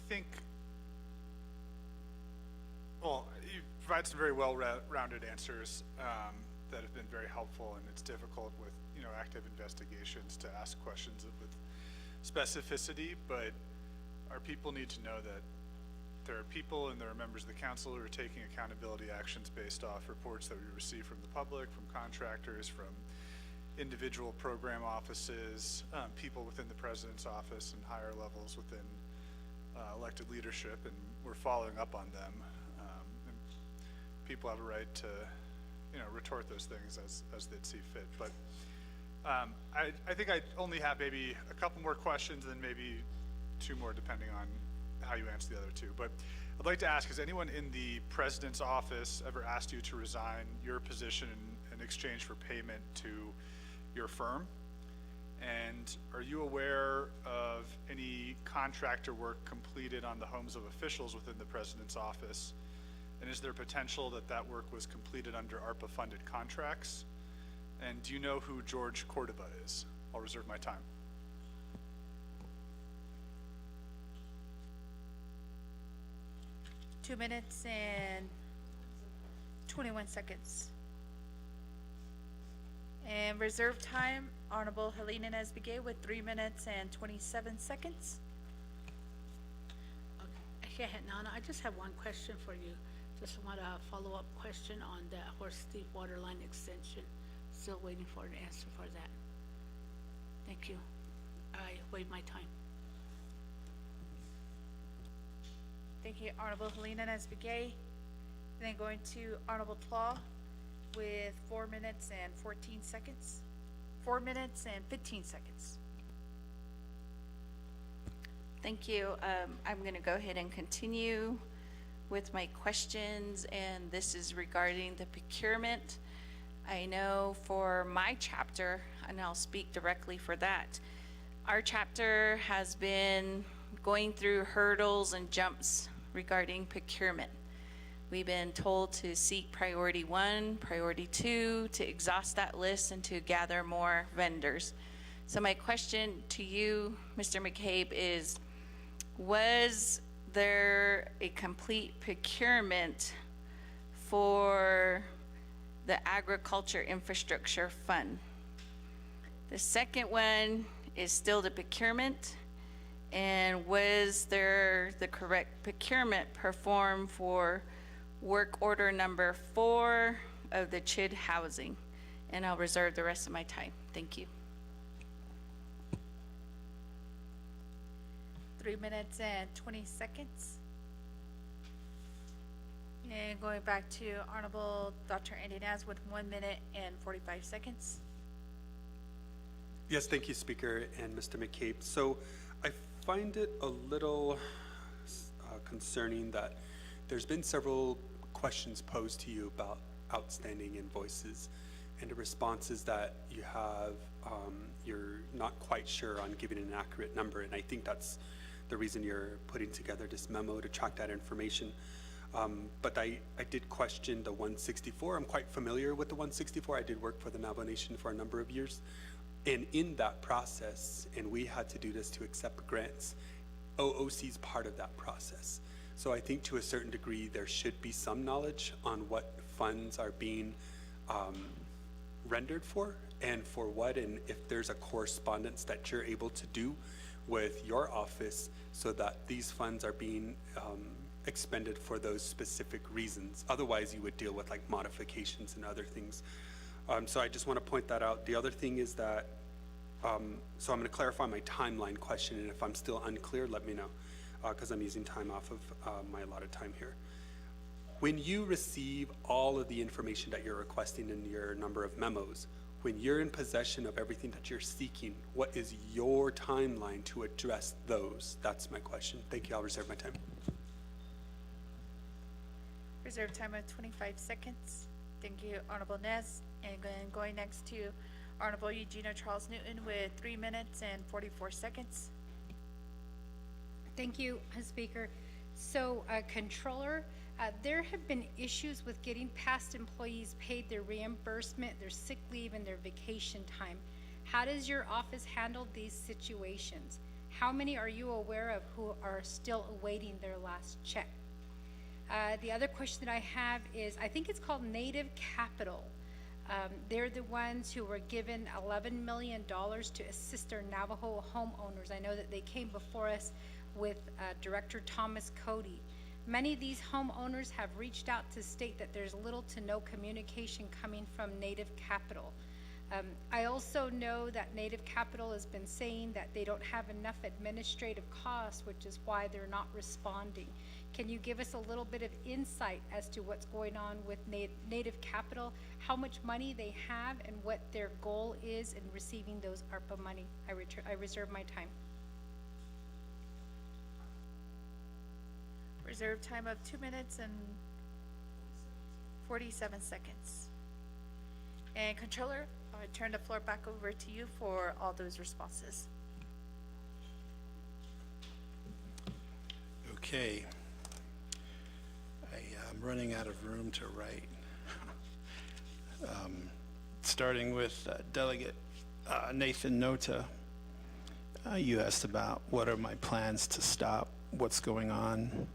think, well, you provide some very well-rounded answers that have been very helpful, and it's difficult with active investigations to ask questions with specificity, but our people need to know that there are people and there are members of the council who are taking accountability actions based off reports that we receive from the public, from contractors, from individual program offices, people within the president's office and higher levels within elected leadership, and we're following up on them. And people have a right to retort those things as they'd see fit. But I think I only have maybe a couple more questions and then maybe 2 more depending on how you answer the other 2. But I'd like to ask, has anyone in the president's office ever asked you to resign your position in exchange for payment to your firm? And are you aware of any contractor work completed on the homes of officials within the president's office? And is there potential that that work was completed under ARPA funded contracts? And do you know who George Cordova is? I'll reserve my time. Two minutes and 21 seconds. And reserve time, Honorable Helena Nesbiguet with 3 minutes and 27 seconds. Okay, Nana, I just have one question for you. Just want a follow-up question on the Horse Thief Water Line extension. Still waiting for an answer for that. Thank you. I waive my time. Thank you, Honorable Helena Nesbiguet. Then going to Honorable Tlaw with 4 minutes and 14 seconds. 4 minutes and 15 seconds. Thank you. I'm going to go ahead and continue with my questions, and this is regarding the procurement. I know for my chapter, and I'll speak directly for that, our chapter has been going through hurdles and jumps regarding procurement. We've been told to seek priority 1, priority 2, to exhaust that list and to gather more vendors. So my question to you, Mr. McCabe, is, was there a complete procurement for the Agriculture Infrastructure Fund? The second one is still the procurement, and was there the correct procurement performed for work order number 4 of the CHID housing? And I'll reserve the rest of my time. Thank you. 3 minutes and 20 seconds. And going back to Honorable Dr. Andy Naz with 1 minute and 45 seconds. Yes, thank you, Speaker and Mr. McCabe. So I find it a little concerning that there's been several questions posed to you about outstanding invoices, and the response is that you have, you're not quite sure on giving an accurate number, and I think that's the reason you're putting together this memo to track that information. But I did question the 164. I'm quite familiar with the 164. I did work for the Navajo Nation for a number of years. And in that process, and we had to do this to accept grants, OOC is part of that process. So I think to a certain degree, there should be some knowledge on what funds are being rendered for and for what, and if there's a correspondence that you're able to do with your office so that these funds are being expended for those specific reasons. Otherwise, you would deal with like modifications and other things. So I just want to point that out. The other thing is that, so I'm going to clarify my timeline question, and if I'm still unclear, let me know, because I'm using time off of my allotted time here. When you receive all of the information that you're requesting in your number of memos, when you're in possession of everything that you're seeking, what is your timeline to address those? That's my question. Thank you. I'll reserve my time. Reserve time of 25 seconds. Thank you, Honorable Nez. And then going next to Honorable Eugenia Charles Newton with 3 minutes and 44 seconds. Thank you, Speaker. So, Controller, there have been issues with getting past employees paid their reimbursement, their sick leave, and their vacation time. How does your office handle these situations? How many are you aware of who are still awaiting their last check? The other question that I have is, I think it's called Native Capital. They're the ones who were given $11 million to assist their Navajo homeowners. I know that they came before us with Director Thomas Cody. Many of these homeowners have reached out to state that there's little to no communication coming from Native Capital. I also know that Native Capital has been saying that they don't have enough administrative costs, which is why they're not responding. Can you give us a little bit of insight as to what's going on with Native Capital, how much money they have, and what their goal is in receiving those ARPA money? I reserve my time. Reserve time of 2 minutes and 47 seconds. And Controller, I turn the floor back over to you for all those responses. Okay. I'm running out of room to write. Starting with Delegate Nathan Nota. You asked about what are my plans to stop what's going on.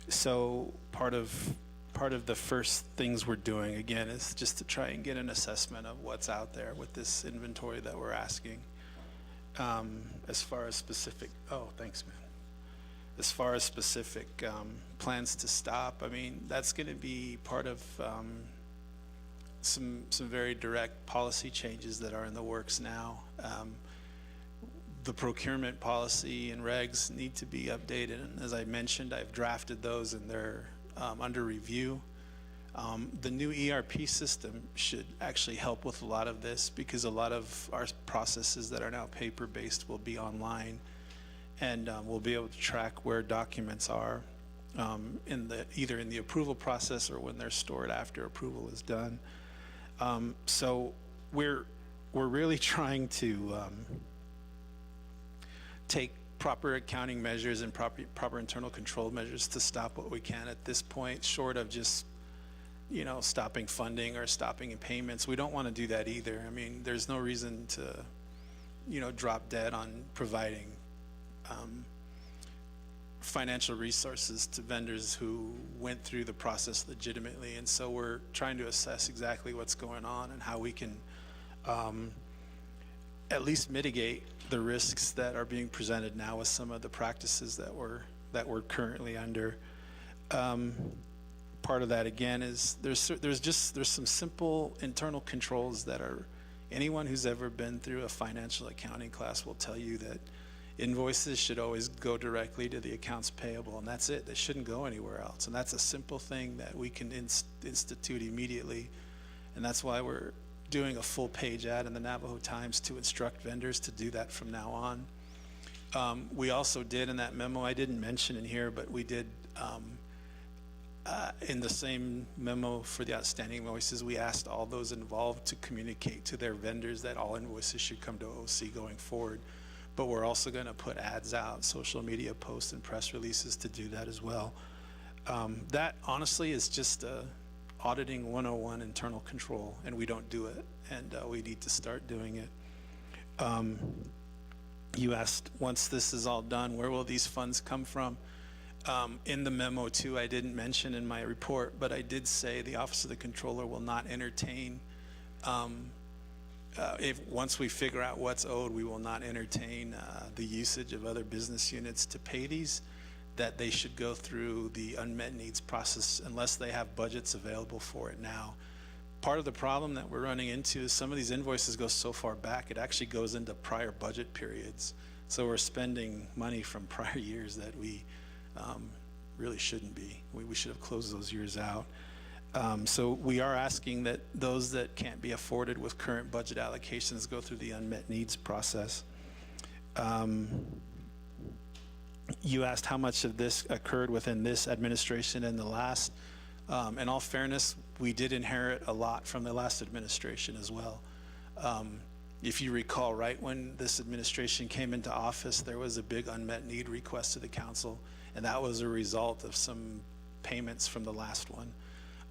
So part of part of the first things we're doing, again, is just to try and get an assessment of what's out there with this inventory that we're asking. As far as specific, oh, thanks, man. As far as specific plans to stop, I mean, that's going to be part of some very direct policy changes that are in the works now. The procurement policy and regs need to be updated, and as I mentioned, I've drafted those and they're under review. The new ERP system should actually help with a lot of this, because a lot of our processes that are now paper-based will be online, and we'll be able to track where documents are either in the approval process or when they're stored after approval is done. So we're really trying to take proper accounting measures and proper internal control measures to stop what we can at this point, short of just, you know, stopping funding or stopping payments. We don't want to do that either. I mean, there's no reason to, you know, drop dead on providing financial resources to vendors who went through the process legitimately. And so we're trying to assess exactly what's going on and how we can at least mitigate the risks that are being presented now with some of the practices that we're currently under. Part of that again is there's some simple internal controls that are, anyone who's ever been through a financial accounting class will tell you that invoices should always go directly to the accounts payable, and that's it. They shouldn't go anywhere else, and that's a simple thing that we can institute immediately, and that's why we're doing a full page ad in the Navajo Times to instruct vendors to do that from now on. We also did in that memo, I didn't mention in here, but we did in the same memo for the outstanding invoices, we asked all those involved to communicate to their vendors that all invoices should come to OC going forward. But we're also going to put ads out, social media posts and press releases to do that as well. That honestly is just auditing 101 internal control, and we don't do it, and we need to start doing it. You asked, once this is all done, where will these funds come from? In the memo too, I didn't mention in my report, but I did say the Office of the Controller will not entertain, once we figure out what's owed, we will not entertain the usage of other business units to pay these, that they should go through the unmet needs process unless they have budgets available for it now. Part of the problem that we're running into is some of these invoices go so far back, it actually goes into prior budget periods. So we're spending money from prior years that we really shouldn't be. We should have closed those years out. So we are asking that those that can't be afforded with current budget allocations go through the unmet needs process. You asked how much of this occurred within this administration and the last. In all fairness, we did inherit a lot from the last administration as well. If you recall, right when this administration came into office, there was a big unmet need request to the council, and that was a result of some payments from the last one.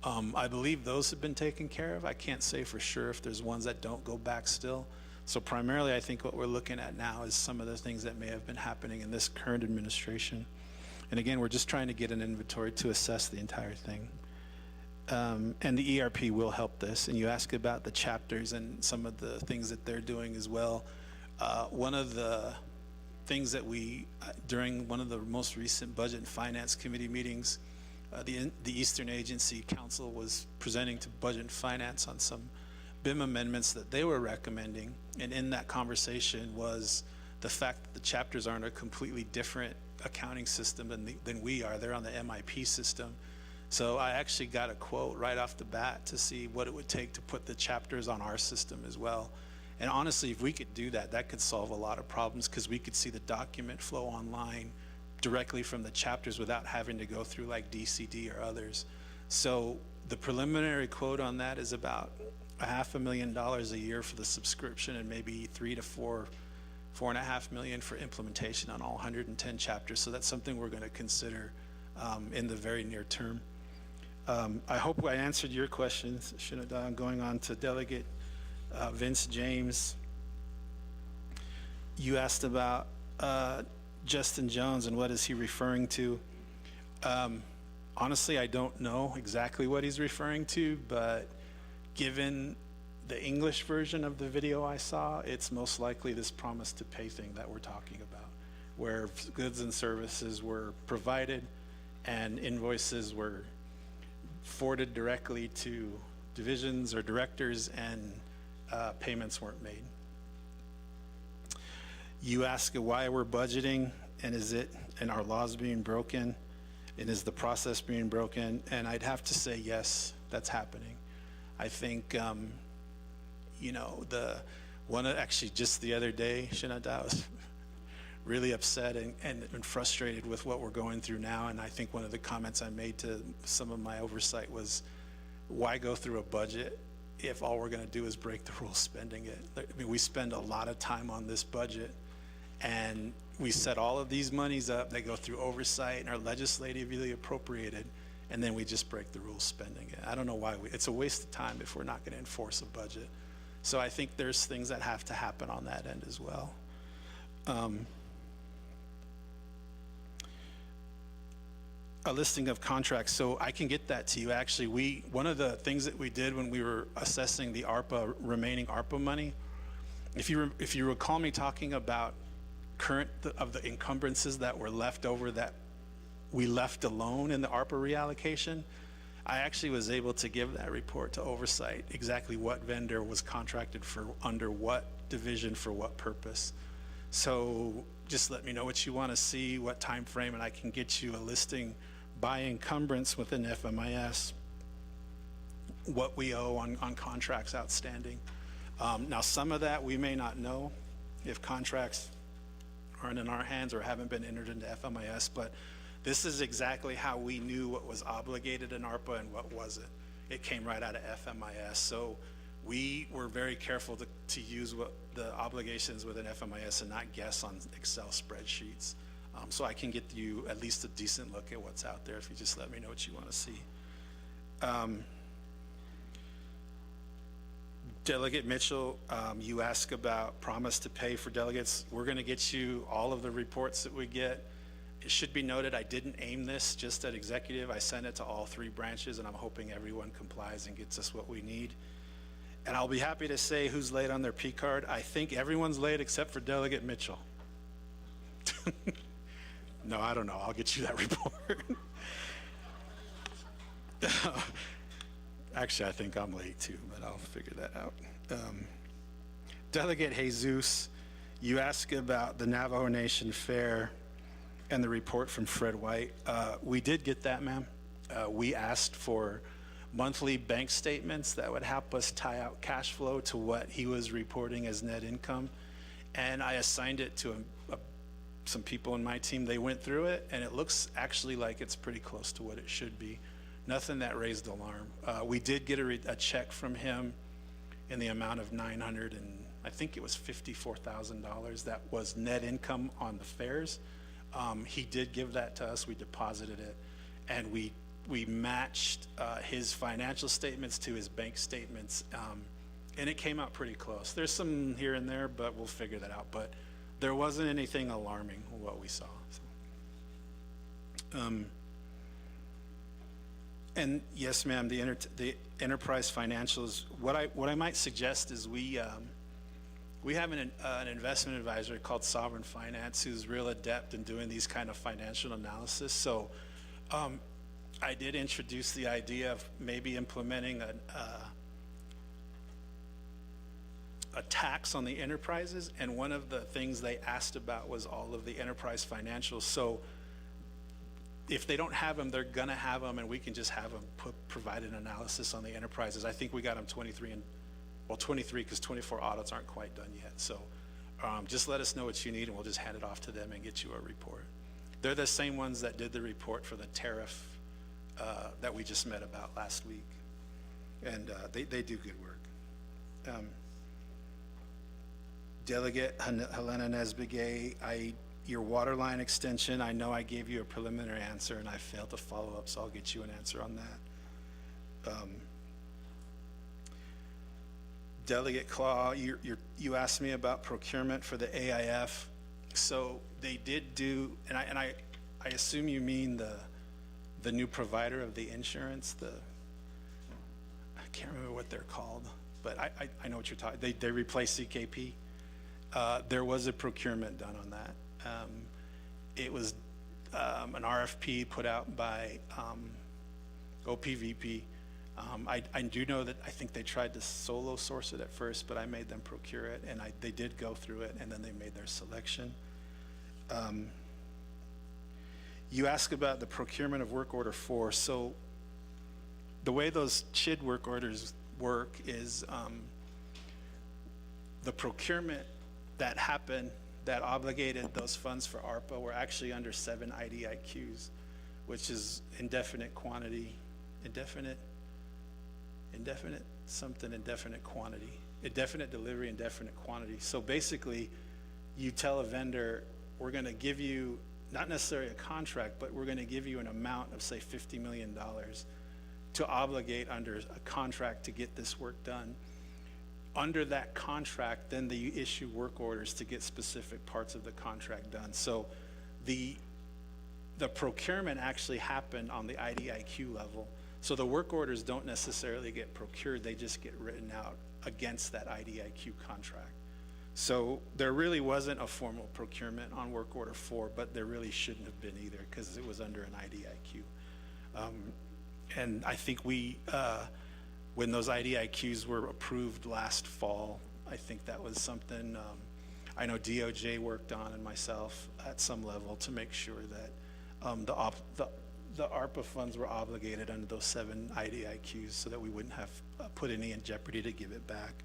I believe those have been taken care of. I can't say for sure if there's ones that don't go back still. So primarily, I think what we're looking at now is some of the things that may have been happening in this current administration. And again, we're just trying to get an inventory to assess the entire thing. And the ERP will help this. And you ask about the chapters and some of the things that they're doing as well. One of the things that during one of the most recent Budget and Finance Committee meetings, the Eastern Agency Council was presenting to Budget and Finance on some BIM amendments that they were recommending, and in that conversation was the fact that the chapters are on a completely different accounting system than we are. They're on the MIP system. So I actually got a quote right off the bat to see what it would take to put the chapters on our system as well. And honestly, if we could do that, that could solve a lot of problems, because we could see the document flow online directly from the chapters without having to go through like DCD or others. So the preliminary quote on that is about $500,000 a year for the subscription, and maybe $3 to $4.5 million for implementation on all 110 chapters. So that's something we're going to consider in the very near term. I hope I answered your questions. I'm going on to Delegate Vince James. You asked about Justin Jones and what is he referring to. Honestly, I don't know exactly what he's referring to, but given the English version of the video I saw, it's most likely this promise to pay thing that we're talking about, where goods and services were provided and invoices were forwarded directly to divisions or directors, and payments weren't made. You ask why we're budgeting, and our laws being broken, and is the process being broken? And I'd have to say yes, that's happening. I think, actually just the other day, Shinada was really upset and frustrated with what we're going through now. And I think one of the comments I made to some of my oversight was, why go through a budget if all we're going to do is break the rules spending it? I mean, we spend a lot of time on this budget, and we set all of these monies up. They go through oversight and are legislatively appropriated, and then we just break the rules spending it. I don't know why it's a waste of time if we're not going to enforce a budget. So I think there's things that have to happen on that end as well. A listing of contracts, so I can get that to you. Actually, one of the things that we did when we were assessing the remaining ARPA money, if you recall me talking about of the encumbrances that were left over that we left alone in the ARPA reallocation, I actually was able to give that report to oversight, exactly what vendor was contracted for under what division for what purpose. So just let me know what you want to see, what time frame, and I can get you a listing by encumbrance within FMIS, what we owe on contracts outstanding. Now, some of that we may not know if contracts aren't in our hands or haven't been entered into FMIS, but this is exactly how we knew what was obligated in ARPA and what wasn't. It came right out of FMIS. So we were very careful to use what the obligations within FMIS and not guess on Excel spreadsheets. So I can get you at least a decent look at what's out there if you just let me know what you want to see. Delegate Mitchell, you ask about promise to pay for delegates. We're going to get you all of the reports that we get. It should be noted I didn't aim this just at executive. I sent it to all 3 branches, and I'm hoping everyone complies and gets us what we need. And I'll be happy to say who's late on their P card. I think everyone's late except for Delegate Mitchell. No, I don't know. I'll get you that report. Actually, I think I'm late too, but I'll figure that out. Delegate Jesus, you asked about the Navajo Nation Fair and the report from Fred White. We did get that, ma'am. We asked for monthly bank statements that would help us tie out cash flow to what he was reporting as net income. And I assigned it to some people in my team. They went through it, and it looks actually like it's pretty close to what it should be. Nothing that raised alarm. We did get a check from him in the amount of I think it was $54,000. That was net income on the fairs. He did give that to us. We deposited it, and we matched his financial statements to his bank statements, and it came out pretty close. There's some here and there, but we'll figure that out. But there wasn't anything alarming what we saw. So. And yes, ma'am, the enterprise financials. What I might suggest is we have an investment advisor called Sovereign Finance who's real adept in doing these kind of financial analysis. So I did introduce the idea of maybe implementing a tax on the enterprises, and one of the things they asked about was all of the enterprise financials. So if they don't have them, they're gonna have them, and we can just have them provide an analysis on the enterprises. I think we got them 23 because 24 audits aren't quite done yet. So just let us know what you need, and we'll just hand it off to them and get you a report. They're the same ones that did the report for the tariff that we just met about last week, and they do good work. Delegate Helena Nesbigay, your water line extension, I know I gave you a preliminary answer and I failed to follow up, so I'll get you an answer on that. Delegate Claw, you asked me about procurement for the AIF. So they did do, and I assume you mean the the new provider of the insurance, I can't remember what they're called, but I know what you're talking, they replaced CKP. There was a procurement done on that. It was an RFP put out by OPVP. I do know that I think they tried to solo source it at first, but I made them procure it, and they did go through it, and then they made their selection. You ask about the procurement of work order 4. So the way those CHID work orders work is the procurement that happened that obligated those funds for ARPA were actually under 7 IDIQs, which is indefinite quantity, indefinite quantity, indefinite delivery, indefinite quantity. So basically, you tell a vendor, we're going to give you, not necessarily a contract, but we're going to give you an amount of, say, $50 million to obligate under a contract to get this work done. Under that contract, then they issue work orders to get specific parts of the contract done. So the procurement actually happened on the IDIQ level. So the work orders don't necessarily get procured, they just get written out against that IDIQ contract. So there really wasn't a formal procurement on work order 4, but there really shouldn't have been either because it was under an IDIQ. And I think when those IDIQs were approved last fall, I think that was something I know DOJ worked on and myself at some level to make sure that the ARPA funds were obligated under those 7 IDIQs so that we wouldn't have put any in jeopardy to give it back.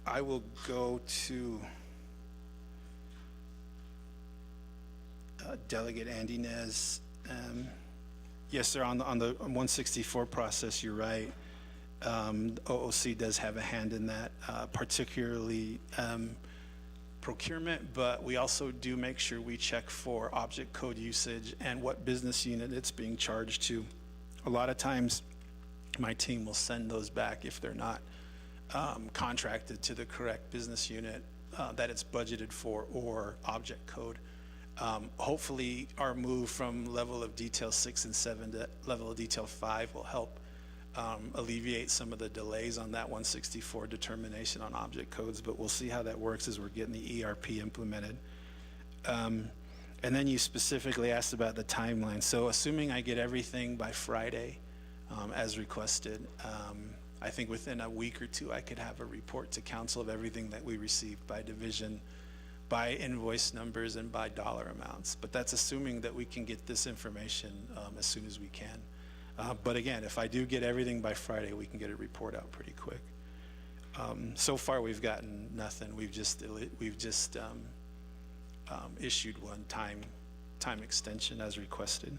I will go to Delegate Andy Nez. Yes, sir, on the 164 process, you're right. OOC does have a hand in that, particularly procurement, but we also do make sure we check for object code usage and what business unit it's being charged to. A lot of times, my team will send those back if they're not contracted to the correct business unit that it's budgeted for or object code. Hopefully our move from level of detail 6 and 7 to level of detail 5 will help alleviate some of the delays on that 164 determination on object codes, but we'll see how that works as we're getting the ERP implemented. And then you specifically asked about the timeline. So assuming I get everything by Friday as requested, I think within a week or 2 I could have a report to council of everything that we received by division, by invoice numbers, and by dollar amounts. But that's assuming that we can get this information as soon as we can. But again, if I do get everything by Friday, we can get a report out pretty quick. So far we've gotten nothing. We've just issued one time extension as requested.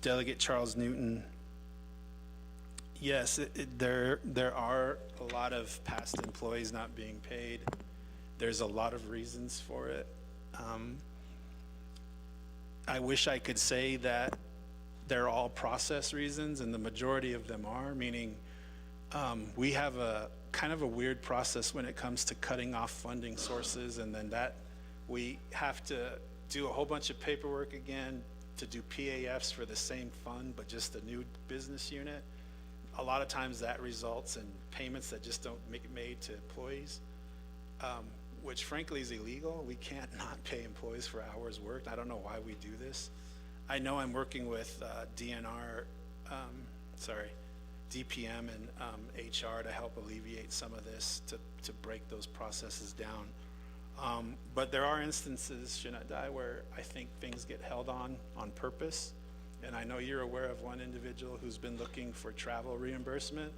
Delegate Charles Newton. Yes, there are a lot of past employees not being paid. There's a lot of reasons for it. I wish I could say that they're all process reasons, and the majority of them are, meaning we have a kind of a weird process when it comes to cutting off funding sources, and then that we have to do a whole bunch of paperwork again to do PAFs for the same fund, but just a new business unit. A lot of times that results in payments that just don't make it made to employees, which frankly is illegal. We can't not pay employees for hours worked. I don't know why we do this. I know I'm working with DPM and HR to help alleviate some of this, to break those processes down. But there are instances, Shinadai, where I think things get held on purpose. And I know you're aware of one individual who's been looking for travel reimbursement.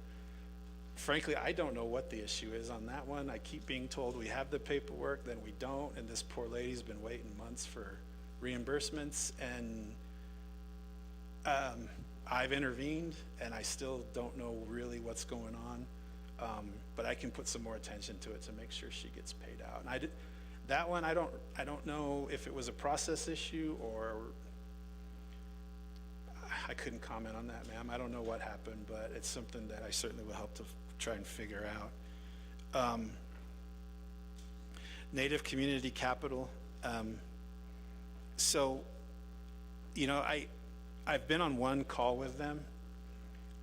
Frankly, I don't know what the issue is on that one. I keep being told we have the paperwork, then we don't, and this poor lady's been waiting months for reimbursements, and I've intervened, and I still don't know really what's going on, but I can put some more attention to it to make sure she gets paid out. And that one, I don't know if it was a process issue or I couldn't comment on that, ma'am. I don't know what happened, but it's something that I certainly will help to try and figure out. Native Community Capital. So, you know, I've been on one call with them.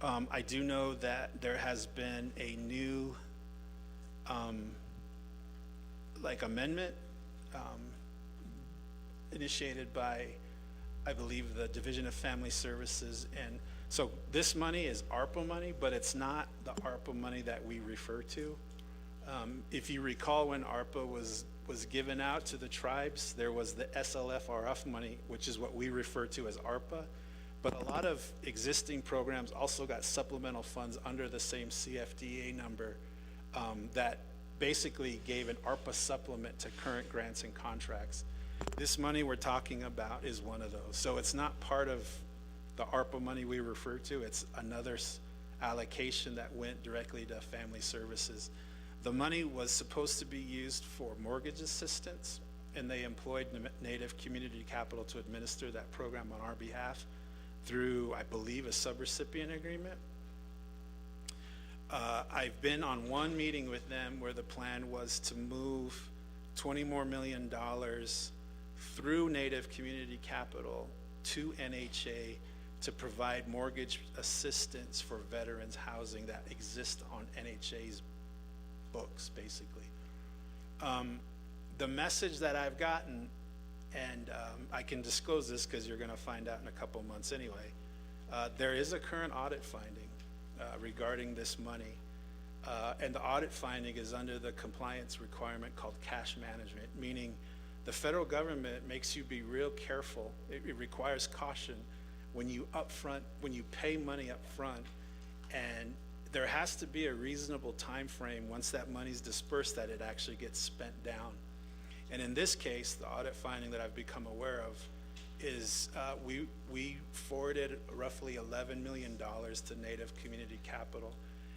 I do know that there has been a new amendment initiated by, I believe, the Division of Family Services. And so this money is ARPA money, but it's not the ARPA money that we refer to. If you recall, when ARPA was given out to the tribes, there was the SLFRF money, which is what we refer to as ARPA. But a lot of existing programs also got supplemental funds under the same CFDA number that basically gave an ARPA supplement to current grants and contracts. This money we're talking about is one of those. So it's not part of the ARPA money we refer to. It's another allocation that went directly to Family Services. The money was supposed to be used for mortgage assistance, and they employed Native Community Capital to administer that program on our behalf through, I believe, a subrecipient agreement. I've been on one meeting with them where the plan was to move $20 million more through Native Community Capital to NHA to provide mortgage assistance for veterans housing that exist on NHA's books, basically. The message that I've gotten, and I can disclose this because you're going to find out in a couple months anyway, there is a current audit finding regarding this money, and the audit finding is under the compliance requirement called cash management, meaning the federal government makes you be real careful. It requires caution when you pay money up front, and there has to be a reasonable time frame once that money's dispersed that it actually gets spent down. And in this case, the audit finding that I've become aware of is we forwarded roughly $11 million to Native Community Capital.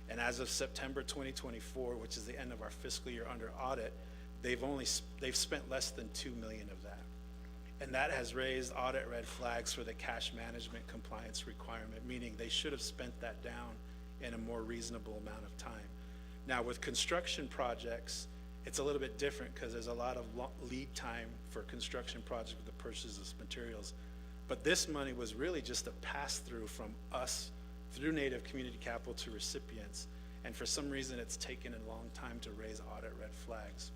And as of September 2024, which is the end of our fiscal year under audit, they've spent less than $2 million of that. And that has raised audit red flags for the cash management compliance requirement, meaning they should have spent that down in a more reasonable amount of time. Now with construction projects, it's a little bit different because there's a lot of lead time for construction projects with the purchase of materials. But this money was really just a pass-through from us through Native Community Capital to recipients. And for some reason, it's taken a long time to raise audit red flags.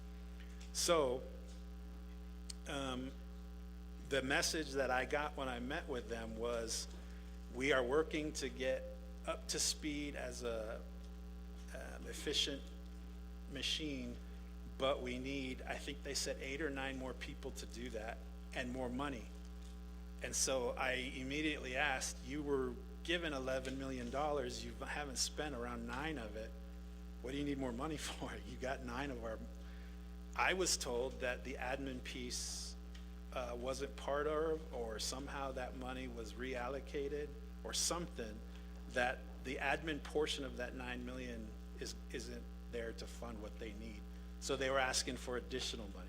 So the message that I got when I met with them was, we are working to get up to speed as a efficient machine, but we need, I think they said 8 or 9 more people to do that and more money. And so I immediately asked, you were given $11 million, you haven't spent around 9 of it. What do you need more money for? You got 9 of our, I was told that the admin piece wasn't part of, or somehow that money was reallocated or something, that the admin portion of that $9 million isn't there to fund what they need. So they were asking for additional money.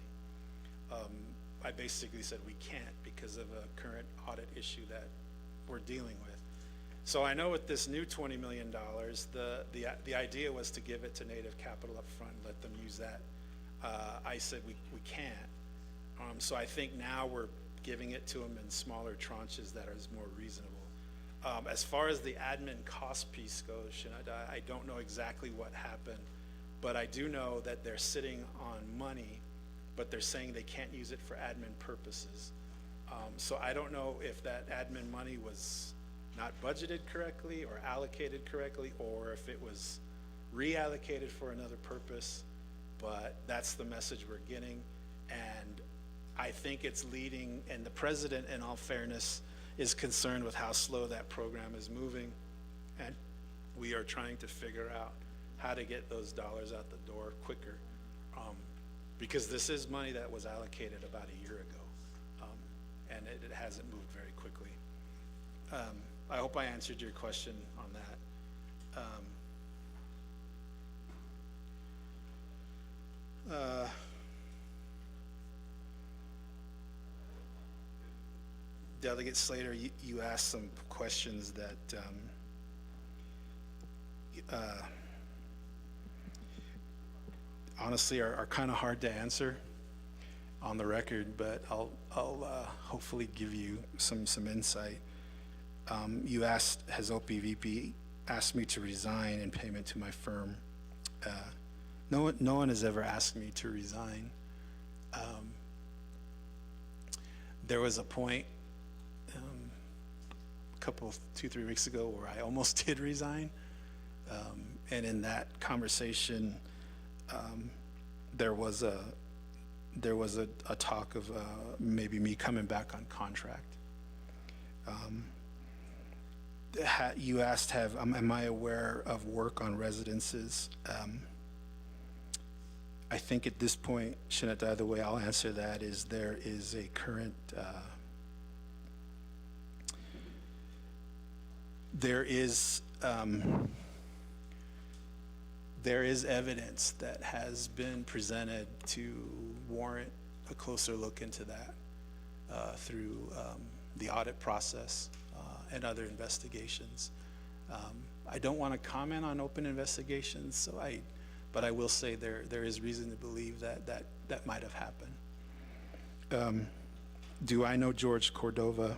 I basically said we can't because of a current audit issue that we're dealing with. So I know with this new $20 million, the idea was to give it to Native Capital up front and let them use that. I said we can't. So I think now we're giving it to them in smaller tranches that is more reasonable. As far as the admin cost piece goes, Shinada, I don't know exactly what happened, but I do know that they're sitting on money, but they're saying they can't use it for admin purposes. So I don't know if that admin money was not budgeted correctly or allocated correctly, or if it was reallocated for another purpose, but that's the message we're getting. And I think it's leading, and the president, in all fairness, is concerned with how slow that program is moving, and we are trying to figure out how to get those dollars out the door quicker, because this is money that was allocated about a year ago, and it hasn't moved very quickly. I hope I answered your question on that. Delegate Slater, you asked some questions that honestly are kind of hard to answer. on the record, but I'll hopefully give you some insight. You asked, has OPVP asked me to resign in payment to my firm? No one has ever asked me to resign. There was a point two, 3 weeks ago where I almost did resign. And in that conversation, there was a talk of maybe me coming back on contract. You asked, am I aware of work on residences? I think at this point, Shanata, the way I'll answer that is there is a current, there is evidence that has been presented to warrant a closer look into that through the audit process and other investigations. I don't want to comment on open investigations, but I will say there is reason to believe that might have happened. Do I know George Cordova?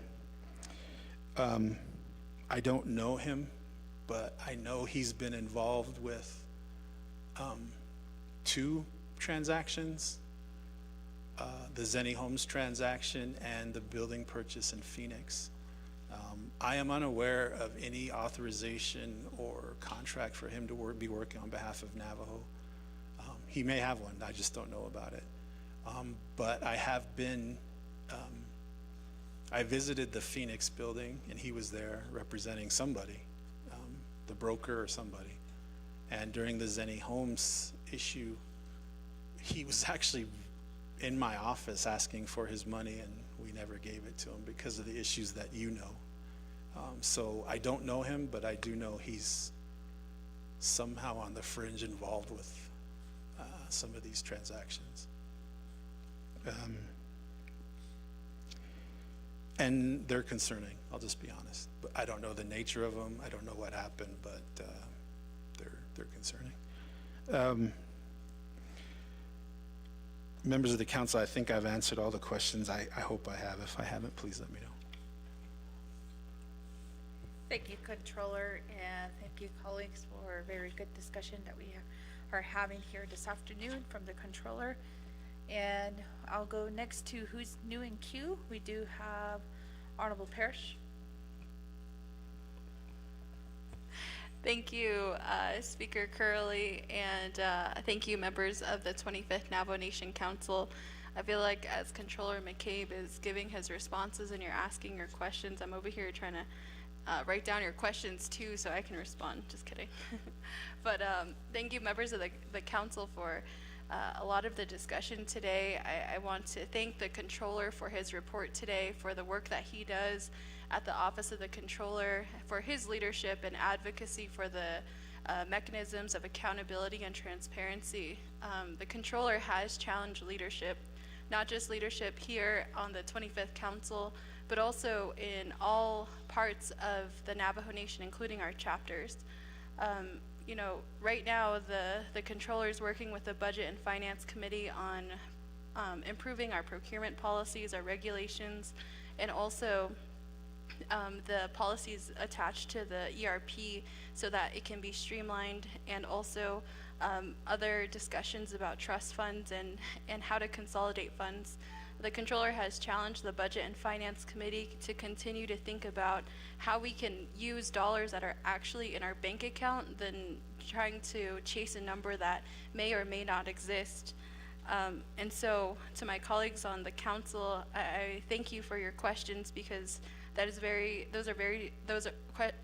I don't know him, but I know he's been involved with 2 transactions, the Zenny Homes transaction and the building purchase in Phoenix. I am unaware of any authorization or contract for him to be working on behalf of Navajo. He may have one, I just don't know about it. But I have been, I visited the Phoenix building and he was there representing somebody, the broker or somebody. And during the Zenny Homes issue, he was actually in my office asking for his money, and we never gave it to him because of the issues that you know. So I don't know him, but I do know he's somehow on the fringe involved with some of these transactions. And they're concerning, I'll just be honest. But I don't know the nature of them. I don't know what happened, but they're concerning. Members of the council, I think I've answered all the questions. I hope I have. If I haven't, please let me know. Thank you, Controller, and thank you, colleagues, for a very good discussion that we are having here this afternoon from the Controller. And I'll go next to who's new in queue. We do have Honorable Parrish. Thank you, Speaker Curley, and thank you, members of the 25th Navajo Nation Council. I feel like as Controller McCabe is giving his responses and you're asking your questions, I'm over here trying to write down your questions too so I can respond. Just kidding. But thank you, members of the council, for a lot of the discussion today. I want to thank the Controller for his report today, for the work that he does at the Office of the Controller, for his leadership and advocacy for the mechanisms of accountability and transparency. The Controller has challenged leadership, not just leadership here on the 25th Council, but also in all parts of the Navajo Nation, including our chapters. You know, right now the Controller is working with the Budget and Finance Committee on improving our procurement policies, our regulations, and also the policies attached to the ERP so that it can be streamlined, and also other discussions about trust funds and how to consolidate funds. The Controller has challenged the Budget and Finance Committee to continue to think about how we can use dollars that are actually in our bank account than trying to chase a number that may or may not exist. And so to my colleagues on the council, I thank you for your questions, because that is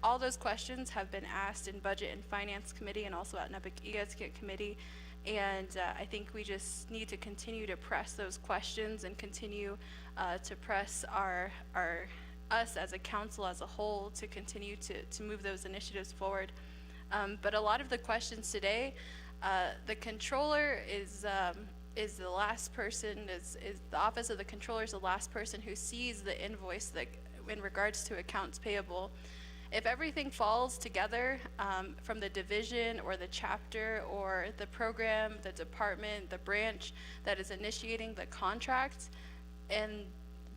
all those questions have been asked in Budget and Finance Committee and also at Naabik'iyati Committee. And I think we just need to continue to press those questions and continue to press us as a council as a whole to continue to move those initiatives forward. But a lot of the questions today, the Controller is the last person, is the Office of the Controller is the last person who sees the invoice that in regards to accounts payable. If everything falls together from the division or the chapter or the program, the department, the branch that is initiating the contract, and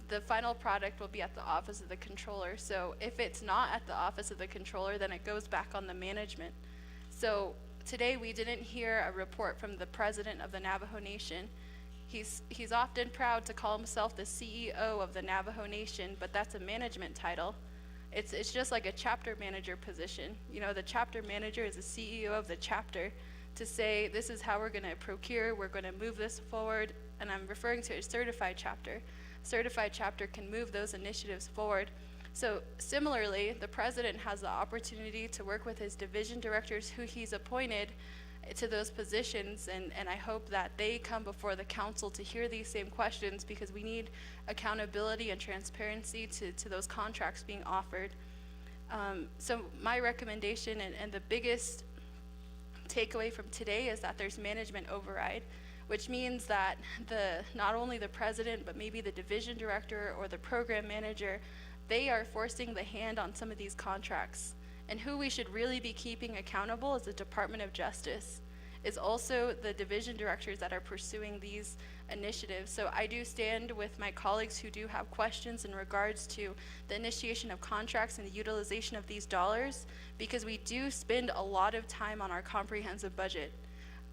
the final product will be at the office of the controller. So if it's not at the office of the controller, then it goes back on the management. So today we didn't hear a report from the president of the Navajo Nation. He's often proud to call himself the CEO of the Navajo Nation, but that's a management title. It's just like a chapter manager position. You know, the chapter manager is the CEO of the chapter to say, this is how we're going to procure, we're going to move this forward, and I'm referring to a certified chapter. Certified chapter can move those initiatives forward. So similarly, the president has the opportunity to work with his division directors who he's appointed to those positions, and I hope that they come before the council to hear these same questions, because we need accountability and transparency to those contracts being offered. So my recommendation and the biggest takeaway from today is that there's management override, which means that not only the president, but maybe the division director or the program manager, they are forcing the hand on some of these contracts. And who we should really be keeping accountable is the Department of Justice, is also the division directors that are pursuing these initiatives. So I do stand with my colleagues who do have questions in regards to the initiation of contracts and the utilization of these dollars, because we do spend a lot of time on our comprehensive budget.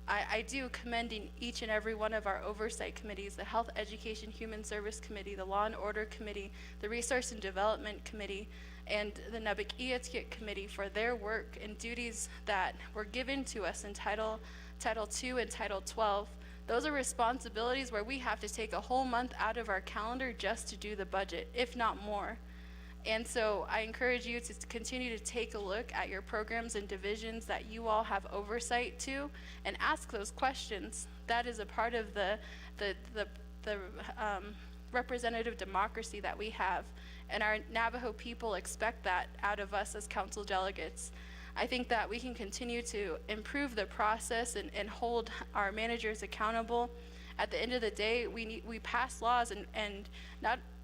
I do commend in each and every one of our oversight committees, the Health, Education, Human Service Committee, the Law and Order Committee, the Resource and Development Committee, and the Naabik'iyati Committee for their work and duties that were given to us in Title II and Title 12. Those are responsibilities where we have to take a whole month out of our calendar just to do the budget, if not more. And so I encourage you to continue to take a look at your programs and divisions that you all have oversight to and ask those questions. That is a part of the representative democracy that we have. And our Navajo people expect that out of us as council delegates. I think that we can continue to improve the process and hold our managers accountable. At the end of the day, we pass laws and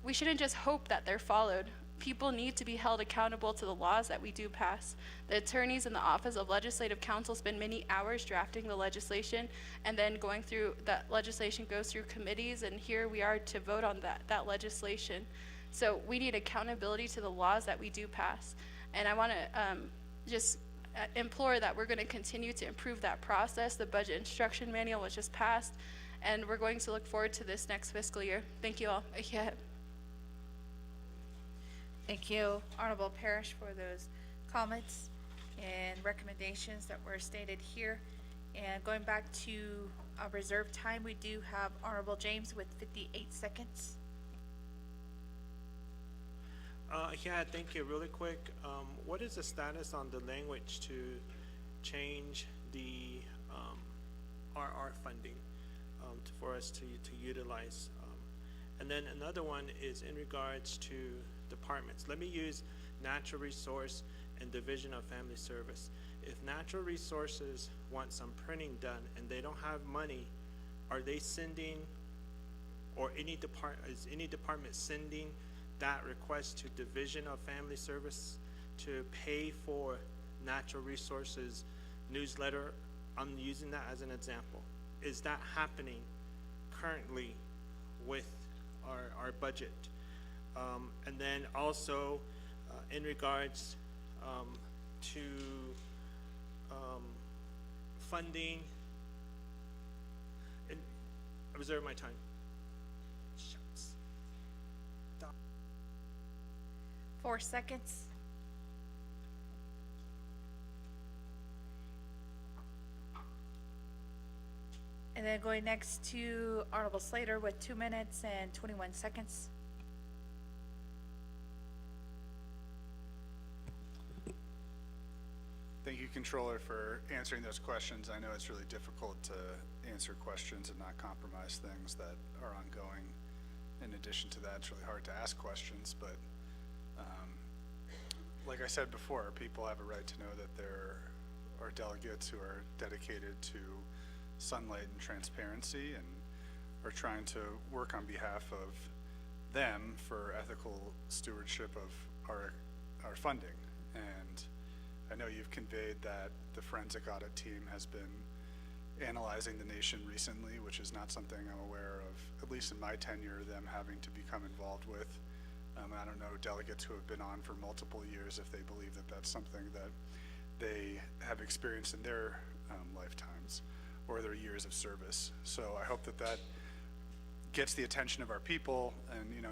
we shouldn't just hope that they're followed. People need to be held accountable to the laws that we do pass. The attorneys in the Office of Legislative Counsel spend many hours drafting the legislation, and then going through that legislation goes through committees, and here we are to vote on that legislation. So we need accountability to the laws that we do pass. And I want to just implore that we're going to continue to improve that process. The budget instruction manual was just passed, and we're going to look forward to this next fiscal year. Thank you all. Thank you, Honorable Parrish, for those comments and recommendations that were stated here. And going back to reserve time, we do have Honorable James with 58 seconds. Yeah, thank you. Really quick, what is the status on the language to change the RR funding for us to utilize? And then another one is in regards to departments. Let me use Natural Resource and Division of Family Service. If Natural Resources want some printing done and they don't have money, are they sending, or is any department sending that request to Division of Family Service to pay for Natural Resources newsletter? I'm using that as an example. Is that happening currently with our budget? And then also in regards to funding, and I reserve my time. Shucks. 4 seconds. And then going next to Honorable Slater with 2 minutes and 21 seconds. Thank you, Controller, for answering those questions. I know it's really difficult to answer questions and not compromise things that are ongoing. In addition to that, it's really hard to ask questions, but like I said before, people have a right to know that there are delegates who are dedicated to sunlight and transparency and are trying to work on behalf of them for ethical stewardship of our funding. And I know you've conveyed that the forensic audit team has been analyzing the nation recently, which is not something I'm aware of, at least in my tenure, them having to become involved with. I don't know delegates who have been on for multiple years if they believe that that's something that they have experienced in their lifetimes or their years of service. So I hope that that gets the attention of our people, and you know,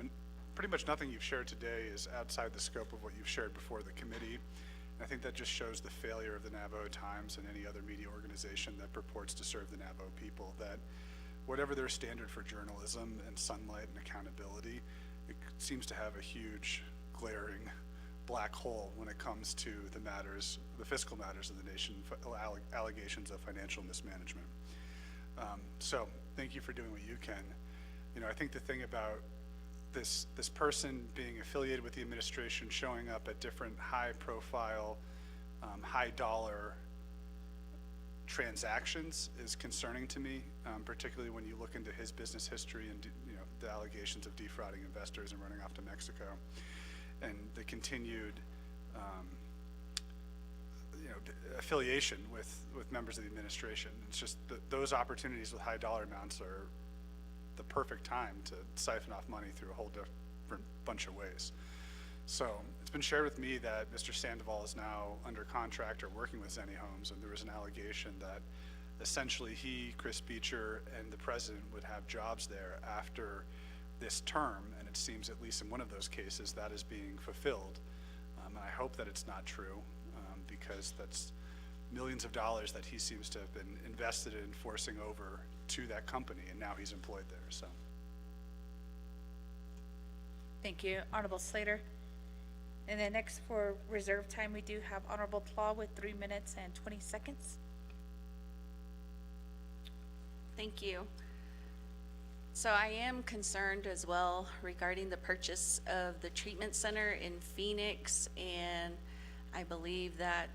pretty much nothing you've shared today is outside the scope of what you've shared before the committee. And I think that just shows the failure of the Navajo Times and any other media organization that purports to serve the Navajo people, that whatever their standard for journalism and sunlight and accountability, it seems to have a huge glaring black hole when it comes to the matters, the fiscal matters of the nation, allegations of financial mismanagement. So thank you for doing what you can. You know, I think the thing about this person being affiliated with the administration, showing up at different high profile, high dollar transactions is concerning to me, particularly when you look into his business history and you know, the allegations of defrauding investors and running off to Mexico, and the continued you know, affiliation with members of the administration. It's just those opportunities with high dollar amounts are the perfect time to siphon off money through a whole different bunch of ways. So it's been shared with me that Mr. Sandoval is now under contract or working with Zenny Homes, and there was an allegation that essentially he, Chris Beecher, and the president would have jobs there after this term, and it seems, at least in one of those cases, that is being fulfilled. And I hope that it's not true, because that's millions of dollars that he seems to have been invested in forcing over to that company, and now he's employed there. So Thank you, Honorable Slater. And then next for reserve time, we do have Honorable Tlaw with 3 minutes and 20 seconds. Thank you. So I am concerned as well regarding the purchase of the treatment center in Phoenix, and I believe that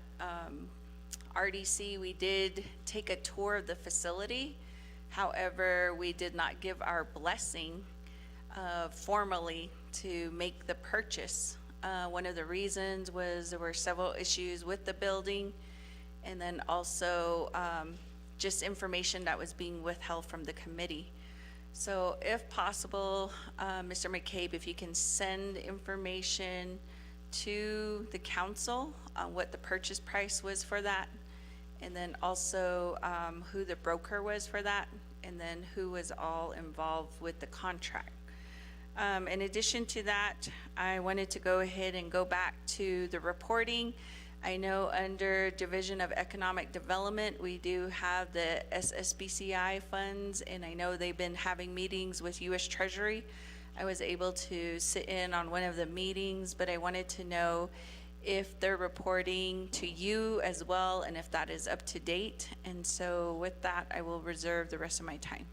RDC, we did take a tour of the facility. However, we did not give our blessing formally to make the purchase. One of the reasons was there were several issues with the building, and then also just information that was being withheld from the committee. So if possible, Mr. McCabe, if you can send information to the council on what the purchase price was for that, and then also who the broker was for that, and then who was all involved with the contract. In addition to that, I wanted to go ahead and go back to the reporting. I know under Division of Economic Development, we do have the SSBCI funds, and I know they've been having meetings with U.S. Treasury. I was able to sit in on one of the meetings, but I wanted to know if they're reporting to you as well, and if that is up to date. And so with that, I will reserve the rest of my time.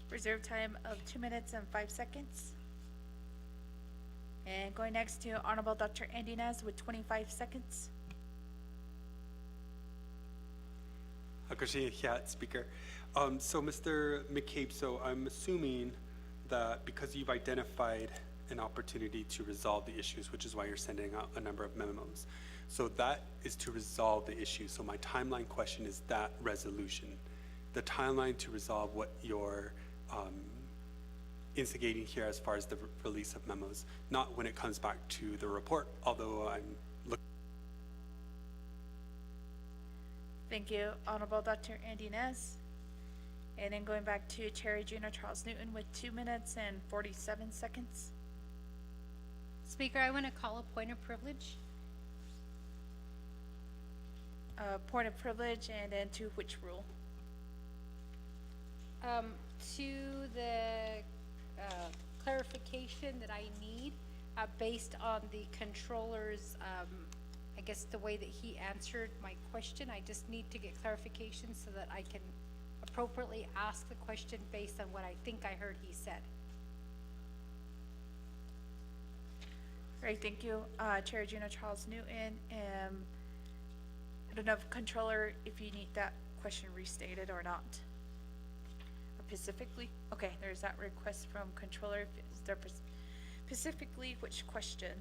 Reserve time of 2 minutes and 5 seconds. And going next to Honorable Dr. Andy Nez with 25 seconds. Speaker. So Mr. McCabe, so I'm assuming that because you've identified an opportunity to resolve the issues, which is why you're sending out a number of memos. So that is to resolve the issue. So my timeline question is that resolution, the timeline to resolve what you're instigating here as far as the release of memos, not when it comes back to the report, although I'm looking. Thank you, Honorable Dr. Andy Nez. And then going back to Chair Regina Charles Newton with 2 minutes and 47 seconds. Speaker, I want to call a point of privilege. Point of privilege, and then to which rule? To the clarification that I need based on the controller's, I guess the way that he answered my question. I just need to get clarification so that I can appropriately ask the question based on what I think I heard he said. Great, thank you, Chair Regina Charles Newton. I don't know if Controller, if you need that question restated or not. Specifically, okay, there's that request from Controller. Is there Specifically, which question?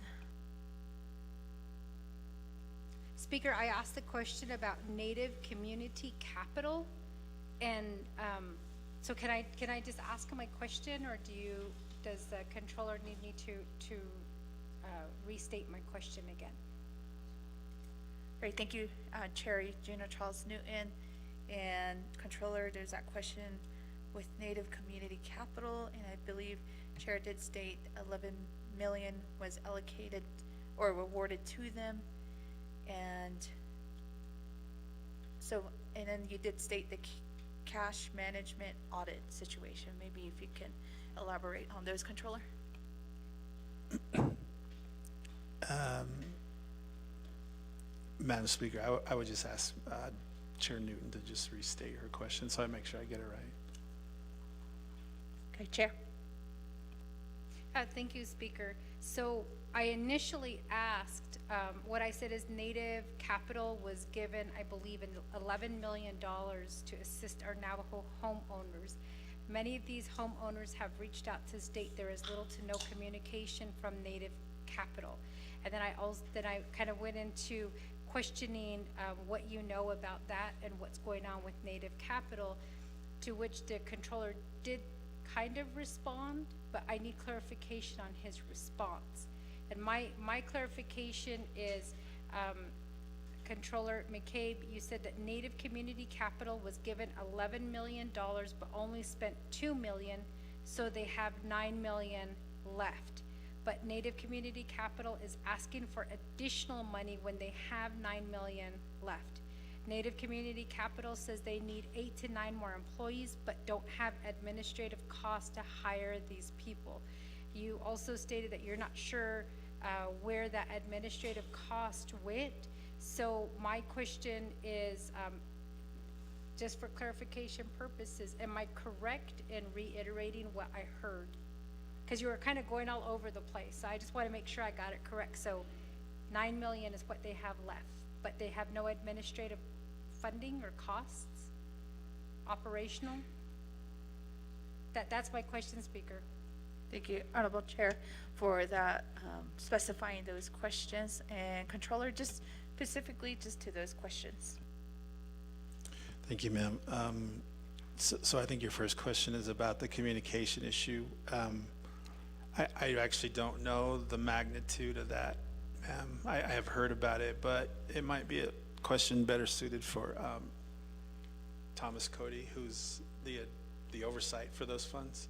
Speaker, I asked the question about Native Community Capital, and so can I just ask my question, or does the controller need me to restate my question again? Great, thank you, Chair Gina Charles Newton, and Controller. There's that question with Native Community Capital, and I believe Chair did state 11 million was allocated or awarded to them. And so, and then you did state the cash management audit situation. Maybe if you can elaborate on those, Controller. Madam Speaker, I would just ask Chair Newton to just restate her question so I make sure I get it right. Okay, Chair. Thank you, Speaker. So I initially asked, what I said is Native Capital was given, I believe, $11 million to assist our Navajo homeowners. Many of these homeowners have reached out to state there is little to no communication from Native Capital. And then I kind of went into questioning what you know about that and what's going on with Native Capital, to which the controller did kind of respond, but I need clarification on his response. And my clarification is, Controller McCabe, you said that Native Community Capital was given $11 million, but only spent $2 million, so they have $9 million left. But Native Community Capital is asking for additional money when they have $9 million left. Native Community Capital says they need 8 to 9 more employees, but don't have administrative costs to hire these people. You also stated that you're not sure where that administrative cost went. So my question is, just for clarification purposes, am I correct in reiterating what I heard? Because you were kind of going all over the place. So I just want to make sure I got it correct. So 9 million is what they have left, but they have no administrative funding or costs, operational? That's my question, Speaker. Thank you, Honorable Chair, for that, specifying those questions. And Controller, just specifically just to those questions. Thank you, ma'am. So I think your first question is about the communication issue. I actually don't know the magnitude of that. I have heard about it, but it might be a question better suited for Thomas Cody, who's the oversight for those funds.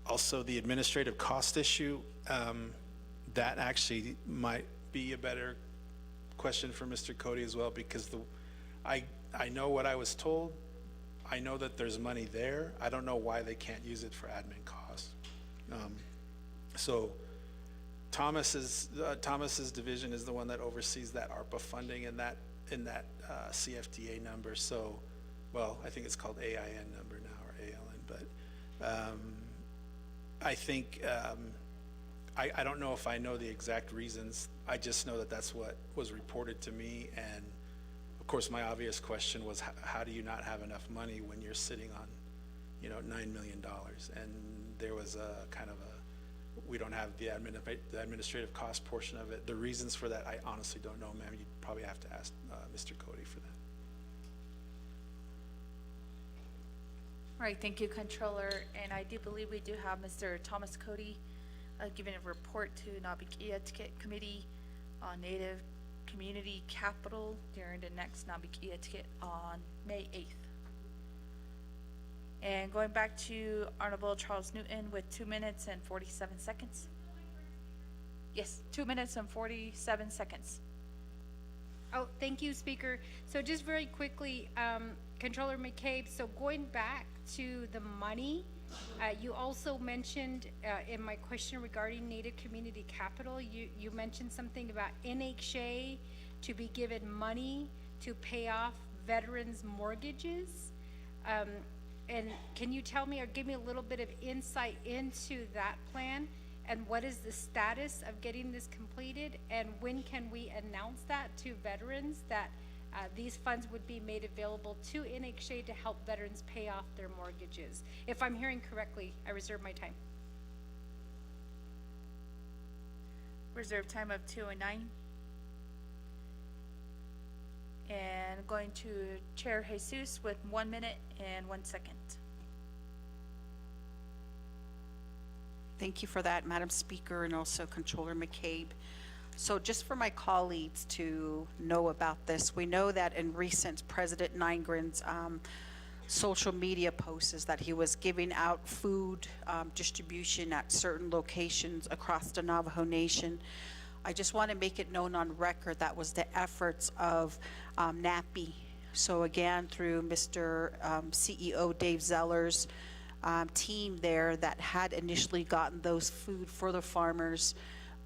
Also, the administrative cost issue, that actually might be a better question for Mr. Cody as well, because I know what I was told. I know that there's money there. I don't know why they can't use it for admin costs. So Thomas's division is the one that oversees that ARPA funding and that CFDA number. So, well, I think it's called AIN number now, or ALN, but I think, I don't know if I know the exact reasons. I just know that that's what was reported to me. And of course, my obvious question was, how do you not have enough money when you're sitting on, $9 million? And there was a kind of we don't have the administrative cost portion of it. The reasons for that, I honestly don't know, ma'am. You'd probably have to ask Mr. Cody for that. All right, thank you, Controller. And I do believe we do have Mr. Thomas Cody giving a report to Naabik'iyati Committee on Native Community Capital during the next Naabik'iyati on May 8th. And going back to Honorable Charles Newton with 2 minutes and 47 seconds. Yes, 2 minutes and 47 seconds. Oh, thank you, Speaker. So just very quickly, Controller McCabe, so going back to the money, you also mentioned in my question regarding Native Community Capital, you mentioned something about NHA to be given money to pay off veterans' mortgages. And can you tell me or give me a little bit of insight into that plan, and what is the status of getting this completed, and when can we announce that to veterans that these funds would be made available to NHA to help veterans pay off their mortgages? If I'm hearing correctly, I reserve my time. Reserve time of 2:09. And going to Chair Jesus with 1 minute and 1 second. Thank you for that, Madam Speaker, and also Controller McCabe. So just for my colleagues to know about this, we know that in recent President Nygren's social media posts is that he was giving out food distribution at certain locations across the Navajo Nation. I just want to make it known on record that was the efforts of NAPI. So again, through Mr. CEO Dave Zeller's team there that had initially gotten those food for the farmers,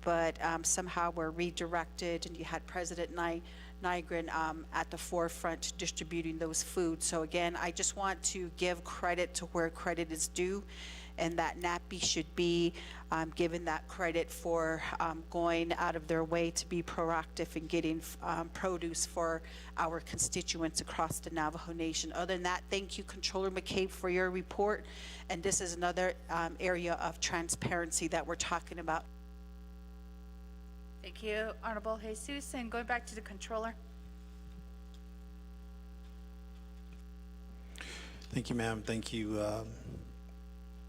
but somehow were redirected, and you had President Nygren at the forefront distributing those foods. So again, I just want to give credit to where credit is due, and that NAPI should be given that credit for going out of their way to be proactive in getting produce for our constituents across the Navajo Nation. Other than that, thank you, Controller McCabe, for your report. And this is another area of transparency that we're talking about. Thank you, Honorable Jesus. And going back to the Controller. Thank you, ma'am. Thank you,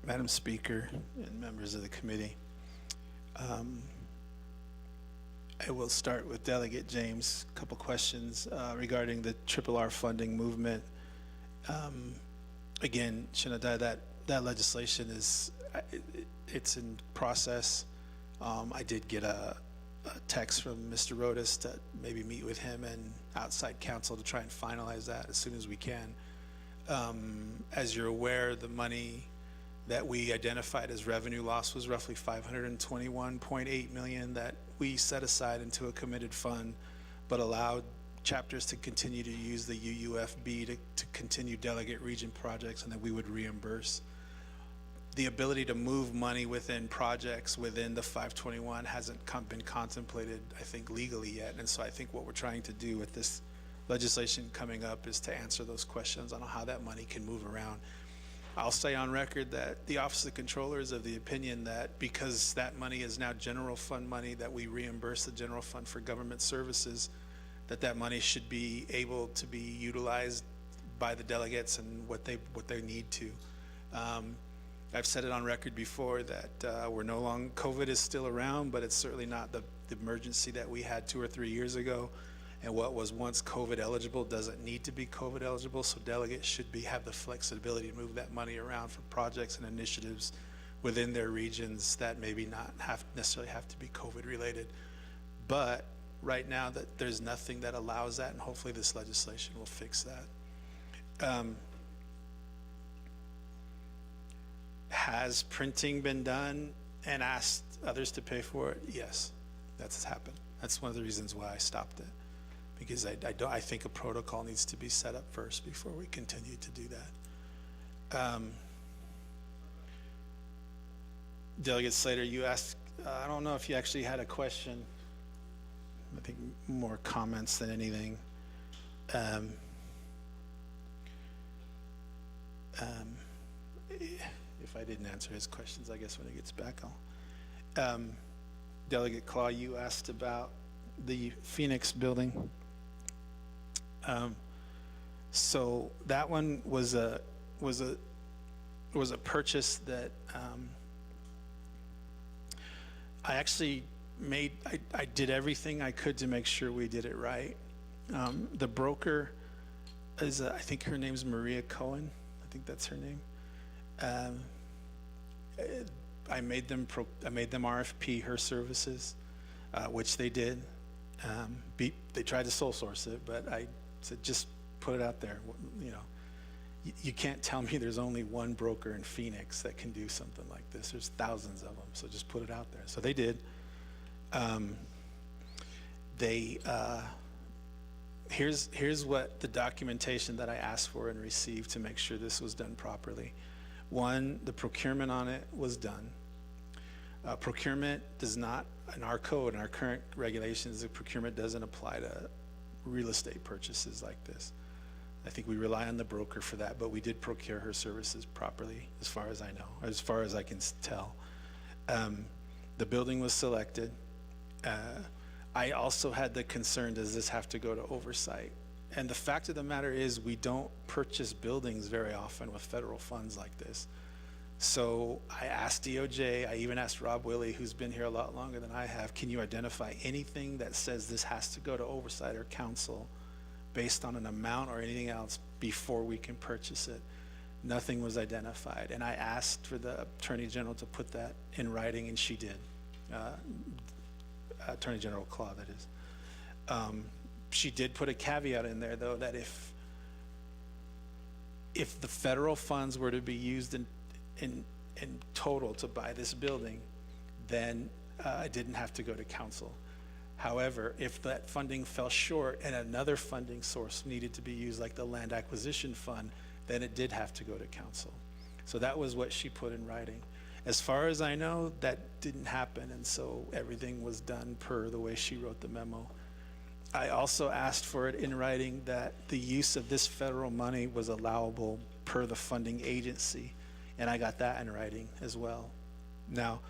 Madam Speaker and members of the committee. I will start with Delegate James. A couple questions regarding the RRR funding movement. Again, Shinadai, that legislation is it's in process. I did get a text from Mr. Rodas to maybe meet with him and outside counsel to try and finalize that as soon as we can. As you're aware, the money that we identified as revenue loss was roughly $521.8 million that we set aside into a committed fund, but allowed chapters to continue to use the UUFB to continue delegate region projects, and that we would reimburse. The ability to move money within projects within the 521 hasn't been contemplated, I think, legally yet. And so I think what we're trying to do with this legislation coming up is to answer those questions on how that money can move around. I'll say on record that the Office of the Controller is of the opinion that because that money is now general fund money, that we reimburse the general fund for government services, that money should be able to be utilized by the delegates and what they need to. I've said it on record before that we're no longer, COVID is still around, but it's certainly not the emergency that we had 2 or 3 years ago. And what was once COVID eligible doesn't need to be COVID eligible, so delegates should have the flexibility to move that money around for projects and initiatives within their regions that maybe not necessarily have to be COVID related. But right now that there's nothing that allows that, and hopefully this legislation will fix that. Has printing been done and asked others to pay for it? Yes, that's happened. That's one of the reasons why I stopped it, because I think a protocol needs to be set up first before we continue to do that. Delegate Slater, you asked, I don't know if you actually had a question. I think more comments than anything. If I didn't answer his questions, I guess when he gets back, I'll. Delegate Claw, you asked about the Phoenix building. So that one was a purchase that I actually made. I did everything I could to make sure we did it right. The broker is I think her name's Maria Cohen. I think that's her name. I made them RFP her services, which they did. They tried to sole source it, but I said just put it out there. You know, you can't tell me there's only one broker in Phoenix that can do something like this. There's thousands of them, so just put it out there. So they did. Here's what the documentation that I asked for and received to make sure this was done properly. One, the procurement on it was done. Procurement does not, in our code, in our current regulations, the procurement doesn't apply to real estate purchases like this. I think we rely on the broker for that, but we did procure her services properly, as far as I know, as far as I can tell. The building was selected. I also had the concern, does this have to go to oversight? And the fact of the matter is, we don't purchase buildings very often with federal funds like this. So I asked DOJ, I even asked Rob Willie, who's been here a lot longer than I have, can you identify anything that says this has to go to oversight or council based on an amount or anything else before we can purchase it? Nothing was identified. And I asked for the Attorney General to put that in writing, and she did. Attorney General Claw, that is. She did put a caveat in there, though, that if the federal funds were to be used in total to buy this building, then it didn't have to go to council. However, if that funding fell short and another funding source needed to be used, like the land acquisition fund, then it did have to go to council. So that was what she put in writing. As far as I know, that didn't happen, and so everything was done per the way she wrote the memo. I also asked for it in writing that the use of this federal money was allowable per the funding agency, and I got that in writing as well. Now,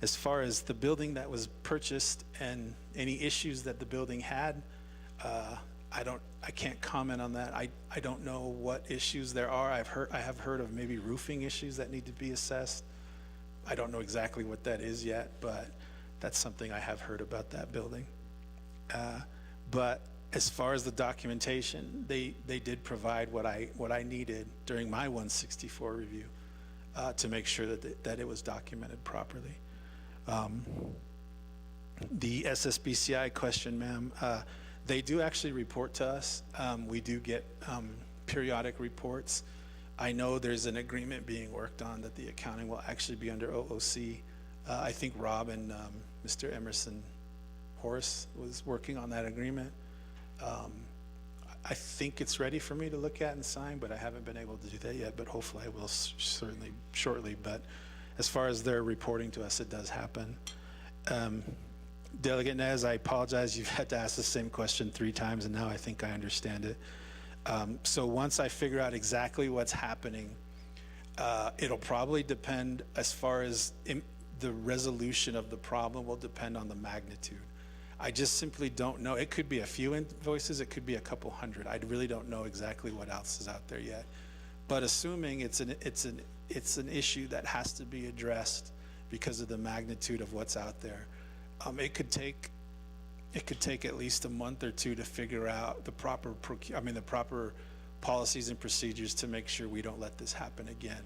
as far as the building that was purchased and any issues that the building had, I can't comment on that. I don't know what issues there are. I have heard of maybe roofing issues that need to be assessed. I don't know exactly what that is yet, but that's something I have heard about that building. But as far as the documentation, they did provide what I needed during my 164 review to make sure that it was documented properly. The SSBCI question, ma'am, they do actually report to us. We do get periodic reports. I know there's an agreement being worked on that the accounting will actually be under OOC. I think Rob and Mr. Emerson Horace was working on that agreement. I think it's ready for me to look at and sign, but I haven't been able to do that yet, but hopefully I will certainly shortly. But as far as their reporting to us, it does happen. Delegate Nez, I apologize. You've had to ask the same question 3 times, and now I think I understand it. So once I figure out exactly what's happening, it'll probably depend, as far as the resolution of the problem will depend on the magnitude. I just simply don't know. It could be a few invoices, it could be a couple hundred. I really don't know exactly what else is out there yet. But assuming it's an issue that has to be addressed because of the magnitude of what's out there, it could take at least a month or 2 to figure out the proper policies and procedures to make sure we don't let this happen again.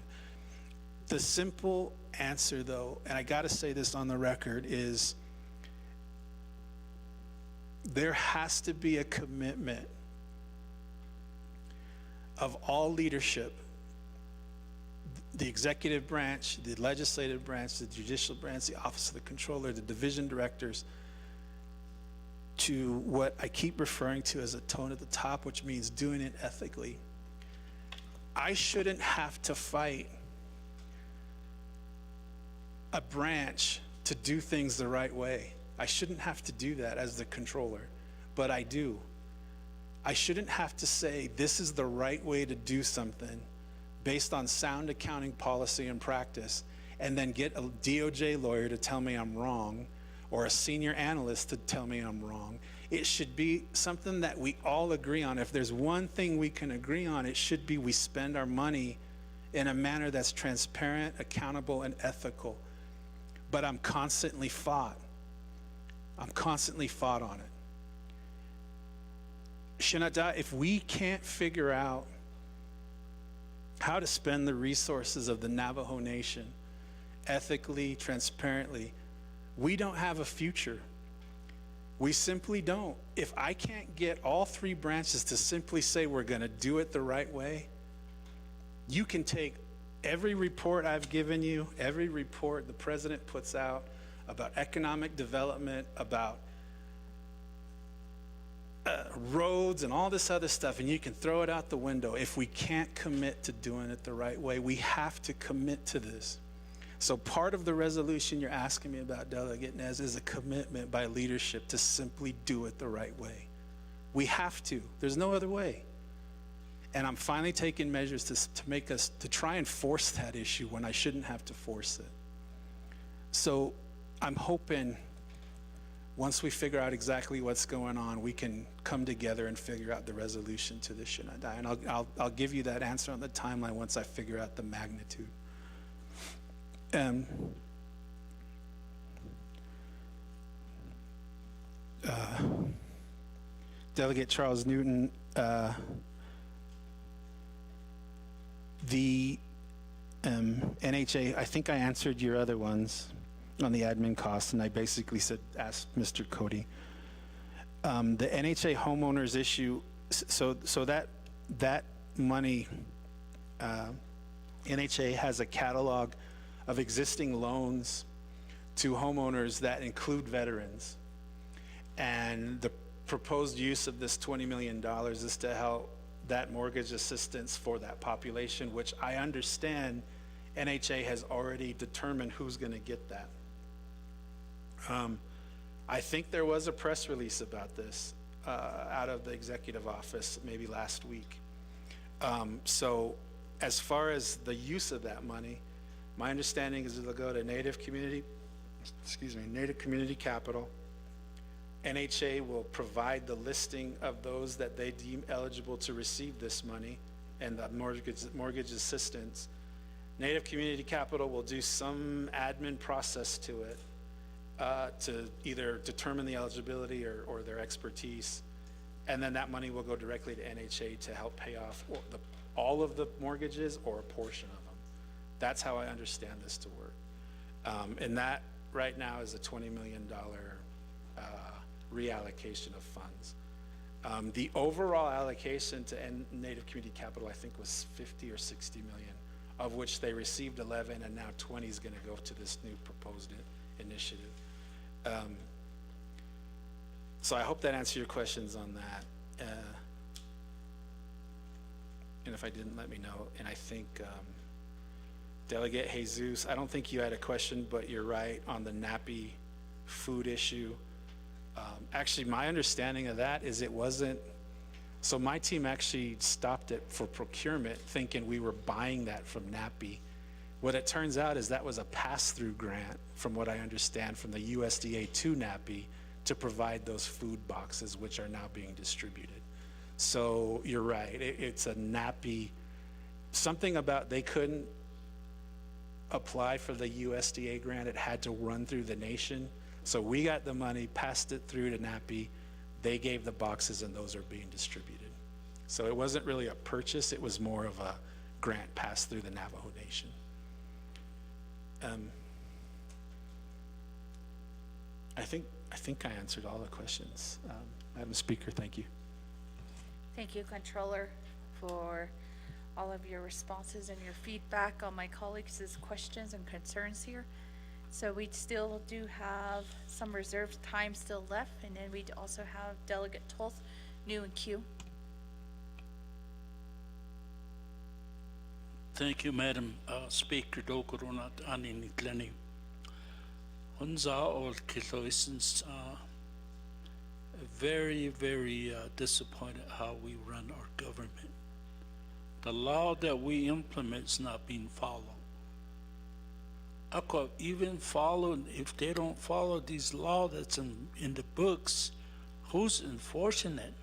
The simple answer, though, and I got to say this on the record, is there has to be a commitment of all leadership, the executive branch, the legislative branch, the judicial branch, the office of the controller, the division directors, to what I keep referring to as a tone at the top, which means doing it ethically. I shouldn't have to fight a branch to do things the right way. I shouldn't have to do that as the controller, but I do. I shouldn't have to say this is the right way to do something based on sound accounting policy and practice, and then get a DOJ lawyer to tell me I'm wrong, or a senior analyst to tell me I'm wrong. It should be something that we all agree on. If there's one thing we can agree on, it should be we spend our money in a manner that's transparent, accountable, and ethical. But I'm constantly fought on it. Shinada, if we can't figure out how to spend the resources of the Navajo Nation ethically, transparently, we don't have a future. We simply don't. If I can't get all 3 branches to simply say we're going to do it the right way, you can take every report I've given you, every report the president puts out about economic development, about roads and all this other stuff, and you can throw it out the window. If we can't commit to doing it the right way, we have to commit to this. So part of the resolution you're asking me about, Delegate Nez, is a commitment by leadership to simply do it the right way. We have to. There's no other way. And I'm finally taking measures to try and force that issue when I shouldn't have to force it. So I'm hoping once we figure out exactly what's going on, we can come together and figure out the resolution to this should not die. And I'll give you that answer on the timeline once I figure out the magnitude. Delegate Charles Newton, the NHA, I think I answered your other ones on the admin costs, and I basically said, ask Mr. Cody. The NHA homeowners issue, so that money, NHA has a catalog of existing loans to homeowners that include veterans. And the proposed use of this $20 million is to help that mortgage assistance for that population, which I understand NHA has already determined who's going to get that. I think there was a press release about this out of the executive office maybe last week. So as far as the use of that money, my understanding is it'll go to Native community capital. NHA will provide the listing of those that they deem eligible to receive this money and the mortgage assistance. Native Community Capital will do some admin process to it to either determine the eligibility or their expertise. And then that money will go directly to NHA to help pay off all of the mortgages or a portion of them. That's how I understand this to work. And that right now is a $20 million reallocation of funds. The overall allocation to Native Community Capital, I think, was 50 or 60 million, of which they received 11, and now 20 is going to go to this new proposed initiative. So I hope that answered your questions on that. And if I didn't, let me know. And I think Delegate Jesus, I don't think you had a question, but you're right on the nappy food issue. Actually, my understanding of that is it wasn't, so my team actually stopped it for procurement thinking we were buying that from NAPI. What it turns out is that was a pass-through grant, from what I understand, from the USDA to NAPI to provide those food boxes, which are now being distributed. So you're right, it's a NAPI, something about they couldn't apply for the USDA grant, it had to run through the nation. So we got the money, passed it through to NAPI, they gave the boxes, and those are being distributed. So it wasn't really a purchase, it was more of a grant passed through the Navajo Nation. I think I answered all the questions. Madam Speaker, thank you. Thank you, Controller, for all of your responses and your feedback on my colleagues' questions and concerns here. So we still do have some reserved time still left, and then we also have Delegate Tolth, new in queue. Thank you, Madam Speaker. Dokoronat Anini Glenny. Hunza ol Kiloisens very, very disappointed how we run our government. The law that we implement is not being followed. Even followed, if they don't follow these laws that's in the books, who's enforcing it?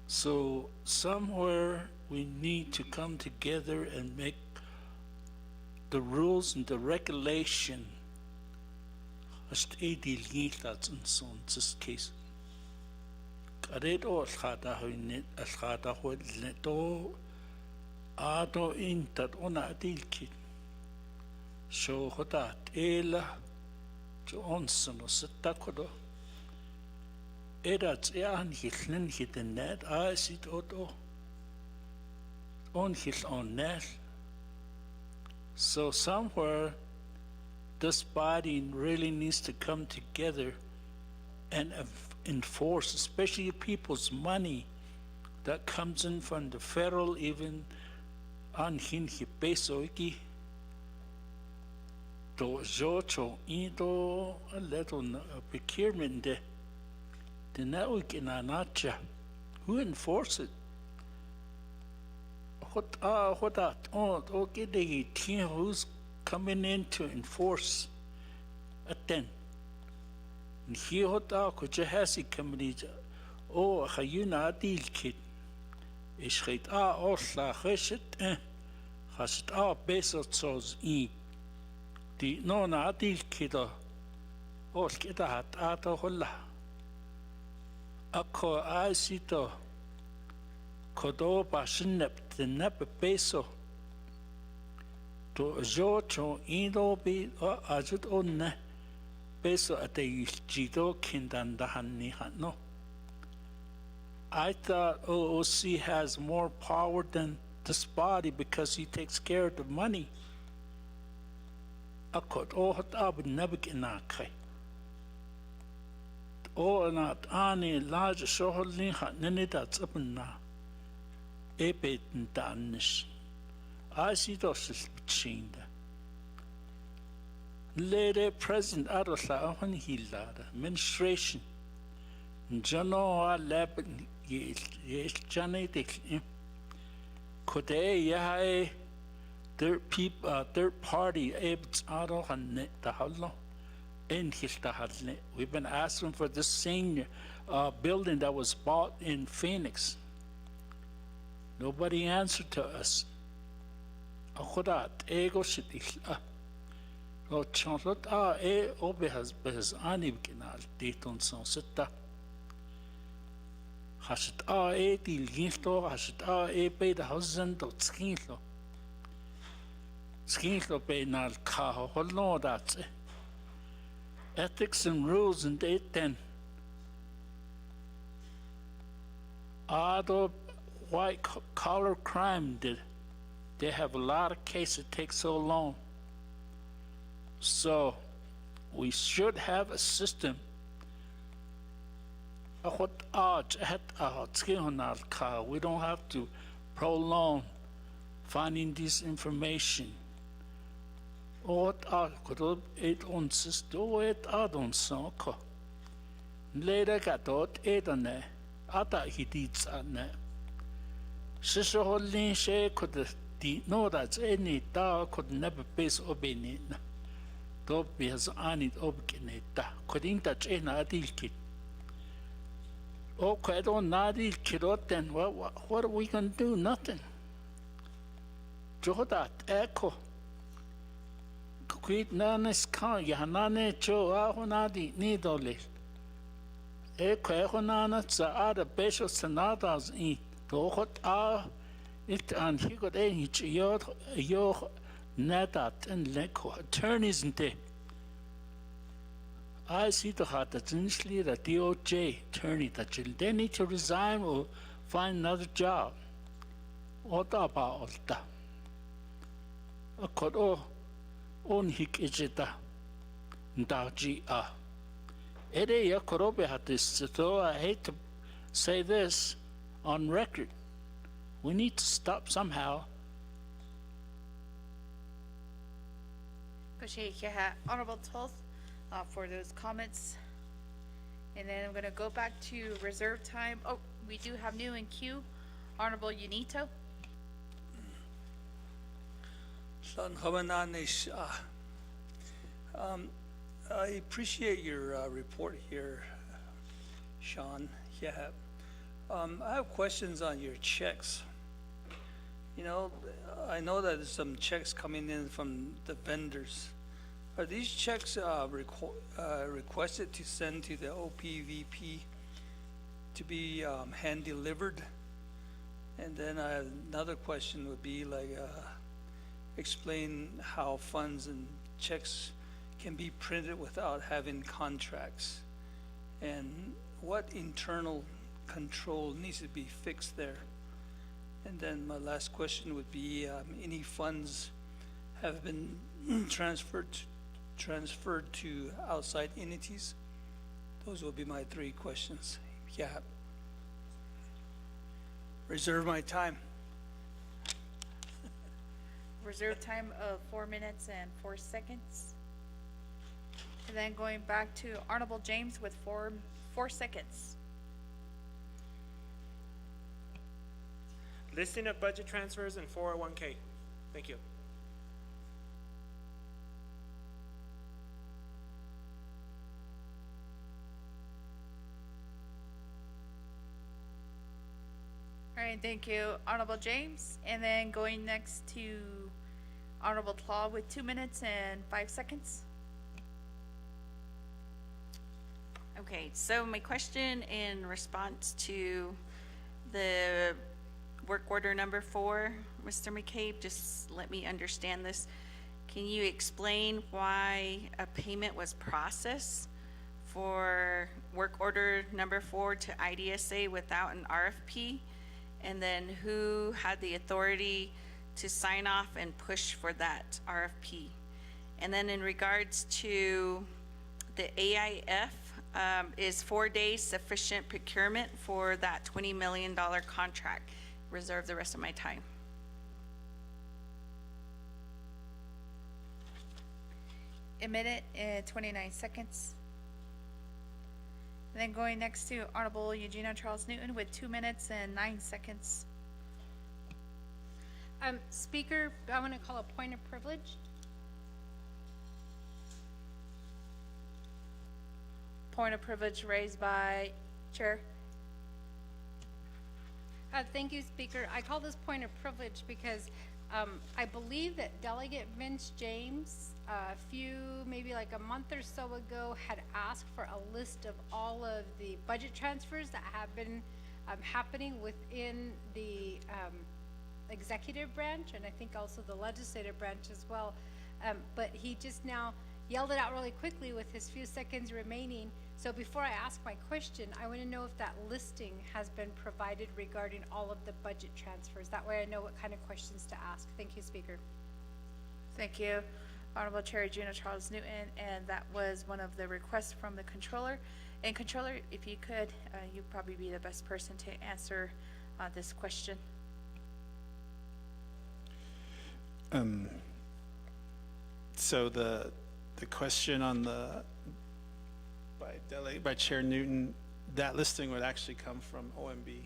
So somewhere we need to come together and make the rules and the regulation just in this case. Karedo alkhada hoinit alkhada hoinito ado intat ona adilkit. So hodat ela to onsen og setakodo. Edat an hilnen hitenet a sit odo. On hil on net. So somewhere this body really needs to come together and enforce, especially people's money that comes in from the federal, even on hinhi peso iki. To jocho ido a little procurement the network in Anacha. Who enforce it? What that? Oh, okay, the team who's coming in to enforce a 10. Nhihota ko jahasi kamrija o khayuna adil kit is khait a osla khashit khashit a beso tsoz I di no na adil kito o kita hat ato holla akko aisito kodo bashnep the nep beso to jocho indo be ajut onne beso at the jido kindandahan no. I thought OOC has more power than this body because he takes care of the money. Akot ohat ab Naabik'iyati. O not ani large shoholin hat nenidat upna. Ebeten danish. I see those chinda. Lady President Adosla on Hilada, administration. Jano lab yes, genetic. Could they yahay third party abts ado and net the hallo in his hadle. We've been asking for this senior building that was bought in Phoenix. Nobody answered to us. Akhudat ego shit o chanlot obe has Naabik'iyati diton son sita hashit til ginlo hashit be the husband dot skinlo be nal ka holno that's ethics and rules and 810 ado white collar crime did they have a lot of cases that take so long. So we should have a system. We don't have to prolong finding this information. Later got out edane ata hidits ane. Shisholin she could know that any dog could never base obey. Dob has anid obkineta. Couldn't touch a nadil kit. Oh, quite on nadil kirot, then what are we going to do? Nothing. Jodat echo. Quit nanes can Yahanane cho ahonadi nidole. Echo ehonana za other bishop senatas in Dohot ah it and he got a hitch your Nadat and Leko attorneys in there. I see the heart that's initially the DOJ attorney that they need to resign or find another job. What about that? A could on hik ijita ndaji ah. Ede yakorobe had this, so I hate to say this on record. We need to stop somehow. Appreciate you, Honorable Toth, for those comments. And then I'm going to go back to reserve time. Oh, we do have new in queue. Honorable Unito. I appreciate your report here, Sean. Yeah. I have questions on your checks. You know, I know that there's some checks coming in from the vendors. Are these checks requested to send to the OPVP to be hand delivered? And then another question would be like, explain how funds and checks can be printed without having contracts, and what internal control needs to be fixed there. And then my last question would be, any funds have been transferred to outside entities? Those will be my three questions. Yeah. Reserve my time. Reserve time of 4 minutes and 4 seconds. And then going back to Honorable James with 4 seconds. Listing of budget transfers and 401k. Thank you. Okay, thank you, Honorable James. And then going next to Honorable Tlaw with 2 minutes and 5 seconds. Okay, so my question in response to the work order number 4, Mr. McCabe, just let me understand this. Can you explain why a payment was processed for work order number 4 to IDSA without an RFP? And then who had the authority to sign off and push for that RFP? And then in regards to the AIF, is 4 days sufficient procurement for that $20 million contract? Reserve the rest of my time. A minute and 29 seconds. And then going next to Honorable Eugenia Charles Newton with 2 minutes and 9 seconds. Speaker, I want to call a point of privilege. Point of privilege raised by Chair. Thank you, Speaker. I call this point of privilege because I believe that Delegate Vince James, maybe like a month or so ago, had asked for a list of all of the budget transfers that have been happening within the executive branch, and I think also the legislative branch as well. But he just now yelled it out really quickly with his few seconds remaining. So before I ask my question, I want to know if that listing has been provided regarding all of the budget transfers. That way I know what kind of questions to ask. Thank you, Speaker. Thank you, Honorable Chair Eugenia Charles Newton, and that was one of the requests from the Controller. And Controller, if you could, you'd probably be the best person to answer this question. So the question on by Chair Newton, that listing would actually come from OMB.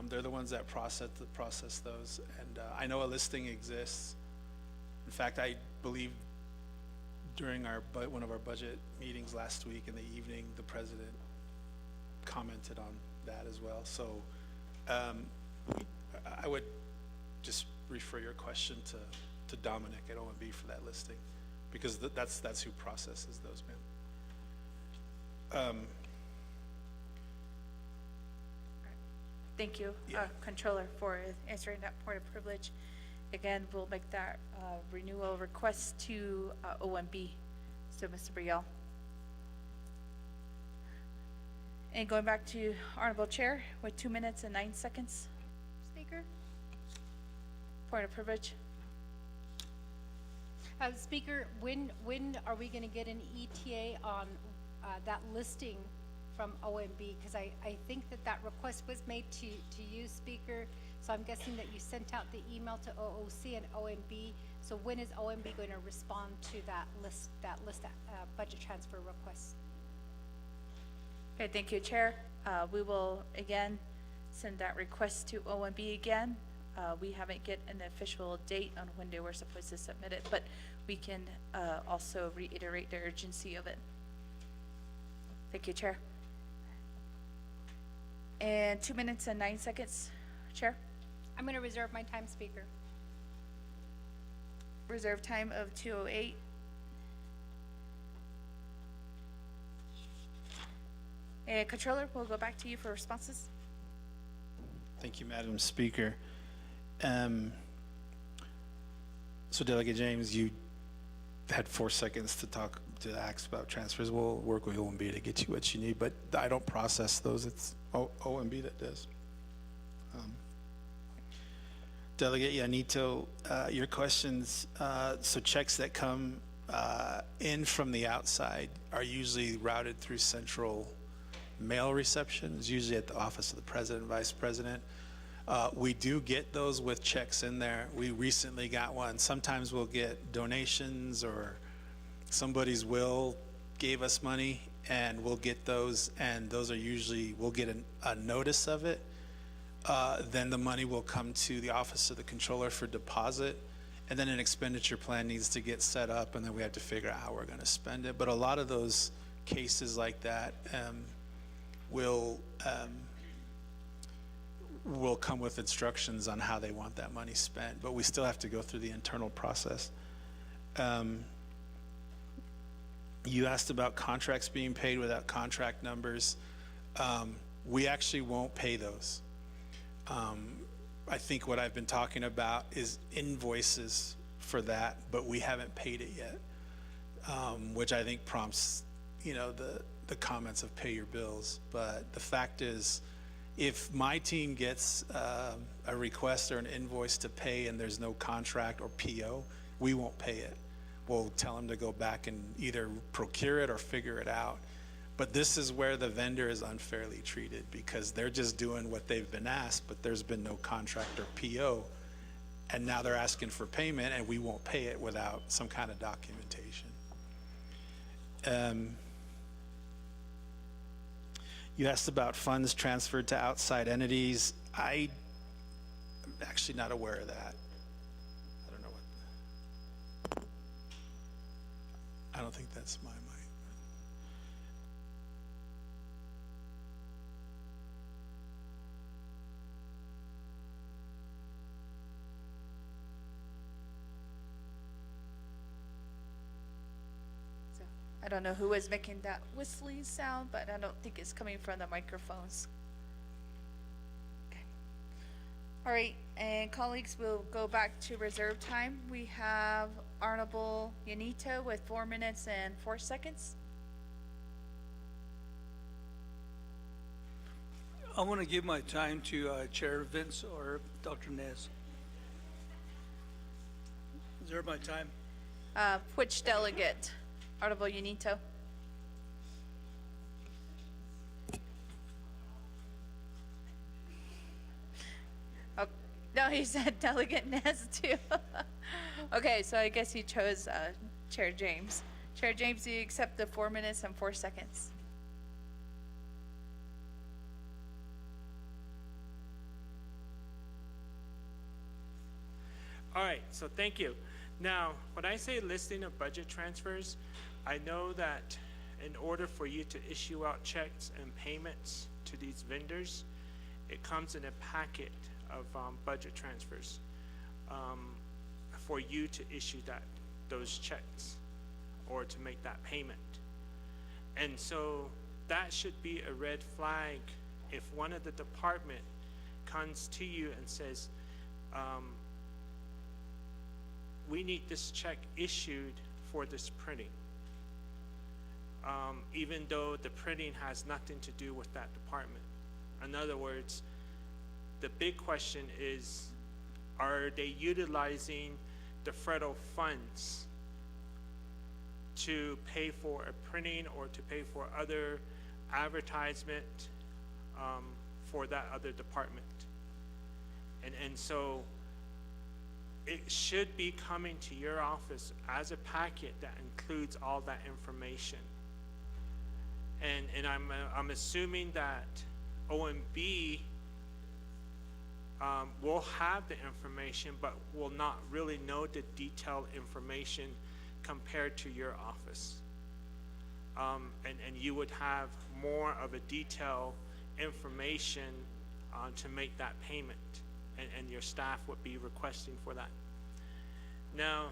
They're the ones that process those, and I know a listing exists. In fact, I believe during one of our budget meetings last week in the evening, the president commented on that as well. So I would just refer your question to Dominic at OMB for that listing, because that's who processes those, ma'am. Thank you, Yeah. Controller, for answering that point of privilege. Again, we'll make that renewal request to OMB. So, Mr. Brielle. And going back to Honorable Chair with 2 minutes and 9 seconds. Speaker? Point of privilege. Speaker, when are we going to get an ETA on that listing from OMB? Because I think that request was made to you, Speaker. So I'm guessing that you sent out the email to OOC and OMB. So when is OMB going to respond to that list budget transfer request? Okay, thank you, Chair. We will again send that request to OMB again. We haven't get an official date on when they were supposed to submit it, but we can also reiterate the urgency of it. Thank you, Chair. And 2 minutes and 9 seconds, Chair. I'm going to reserve my time, Speaker. Reserve time of 2:08. And Controller, we'll go back to you for responses. Thank you, Madam Speaker. So Delegate James, you had 4 seconds to ask about transfers. We'll work with OMB to get you what you need, but I don't process those. It's OMB that does. Delegate Yanito, your questions, so checks that come in from the outside are usually routed through central mail reception. It's usually at the office of the President and Vice President. We do get those with checks in there. We recently got one. Sometimes we'll get donations, or somebody's will gave us money, and we'll get those, and those are usually, we'll get a notice of it. Then the money will come to the Office of the Controller for deposit, and then an expenditure plan needs to get set up, and then we have to figure out how we're going to spend it. But a lot of those cases like that will come with instructions on how they want that money spent, but we still have to go through the internal process. You asked about contracts being paid without contract numbers. We actually won't pay those. I think what I've been talking about is invoices for that, but we haven't paid it yet, which I think prompts, the comments of pay your bills. But the fact is, if my team gets a request or an invoice to pay and there's no contract or PO, we won't pay it. We'll tell them to go back and either procure it or figure it out. But this is where the vendor is unfairly treated, because they're just doing what they've been asked, but there's been no contract or PO. And now they're asking for payment and we won't pay it without some kind of documentation. You asked about funds transferred to outside entities. I'm actually not aware of that. I don't know what. I don't think that's my mic. So, I don't know who was making that whistling sound, but I don't think it's coming from the microphones. Okay. All right, and colleagues, we'll go back to reserve time. We have Honorable Yanito with 4 minutes and 4 seconds. I want to give my time to Chair Vince or Dr. Nez. Reserve my time. Which delegate? Honorable Yanito. Oh, no, he said Delegate Nez too. Okay, so I guess he chose Chair James. Chair James, do you accept the 4 minutes and 4 seconds? All right, so thank you. Now, when I say listing of budget transfers, I know that in order for you to issue out checks and payments to these vendors, it comes in a packet of budget transfers for you to issue those checks or to make that payment. And so that should be a red flag if one of the department comes to you and says, we need this check issued for this printing, even though the printing has nothing to do with that department. In other words, the big question is, are they utilizing the federal funds to pay for a printing or to pay for other advertisement for that other department? And so it should be coming to your office as a packet that includes all that information. And I'm assuming that OMB will have the information, but will not really know the detailed information compared to your office. And you would have more of a detailed information to make that payment, and your staff would be requesting for that. Now,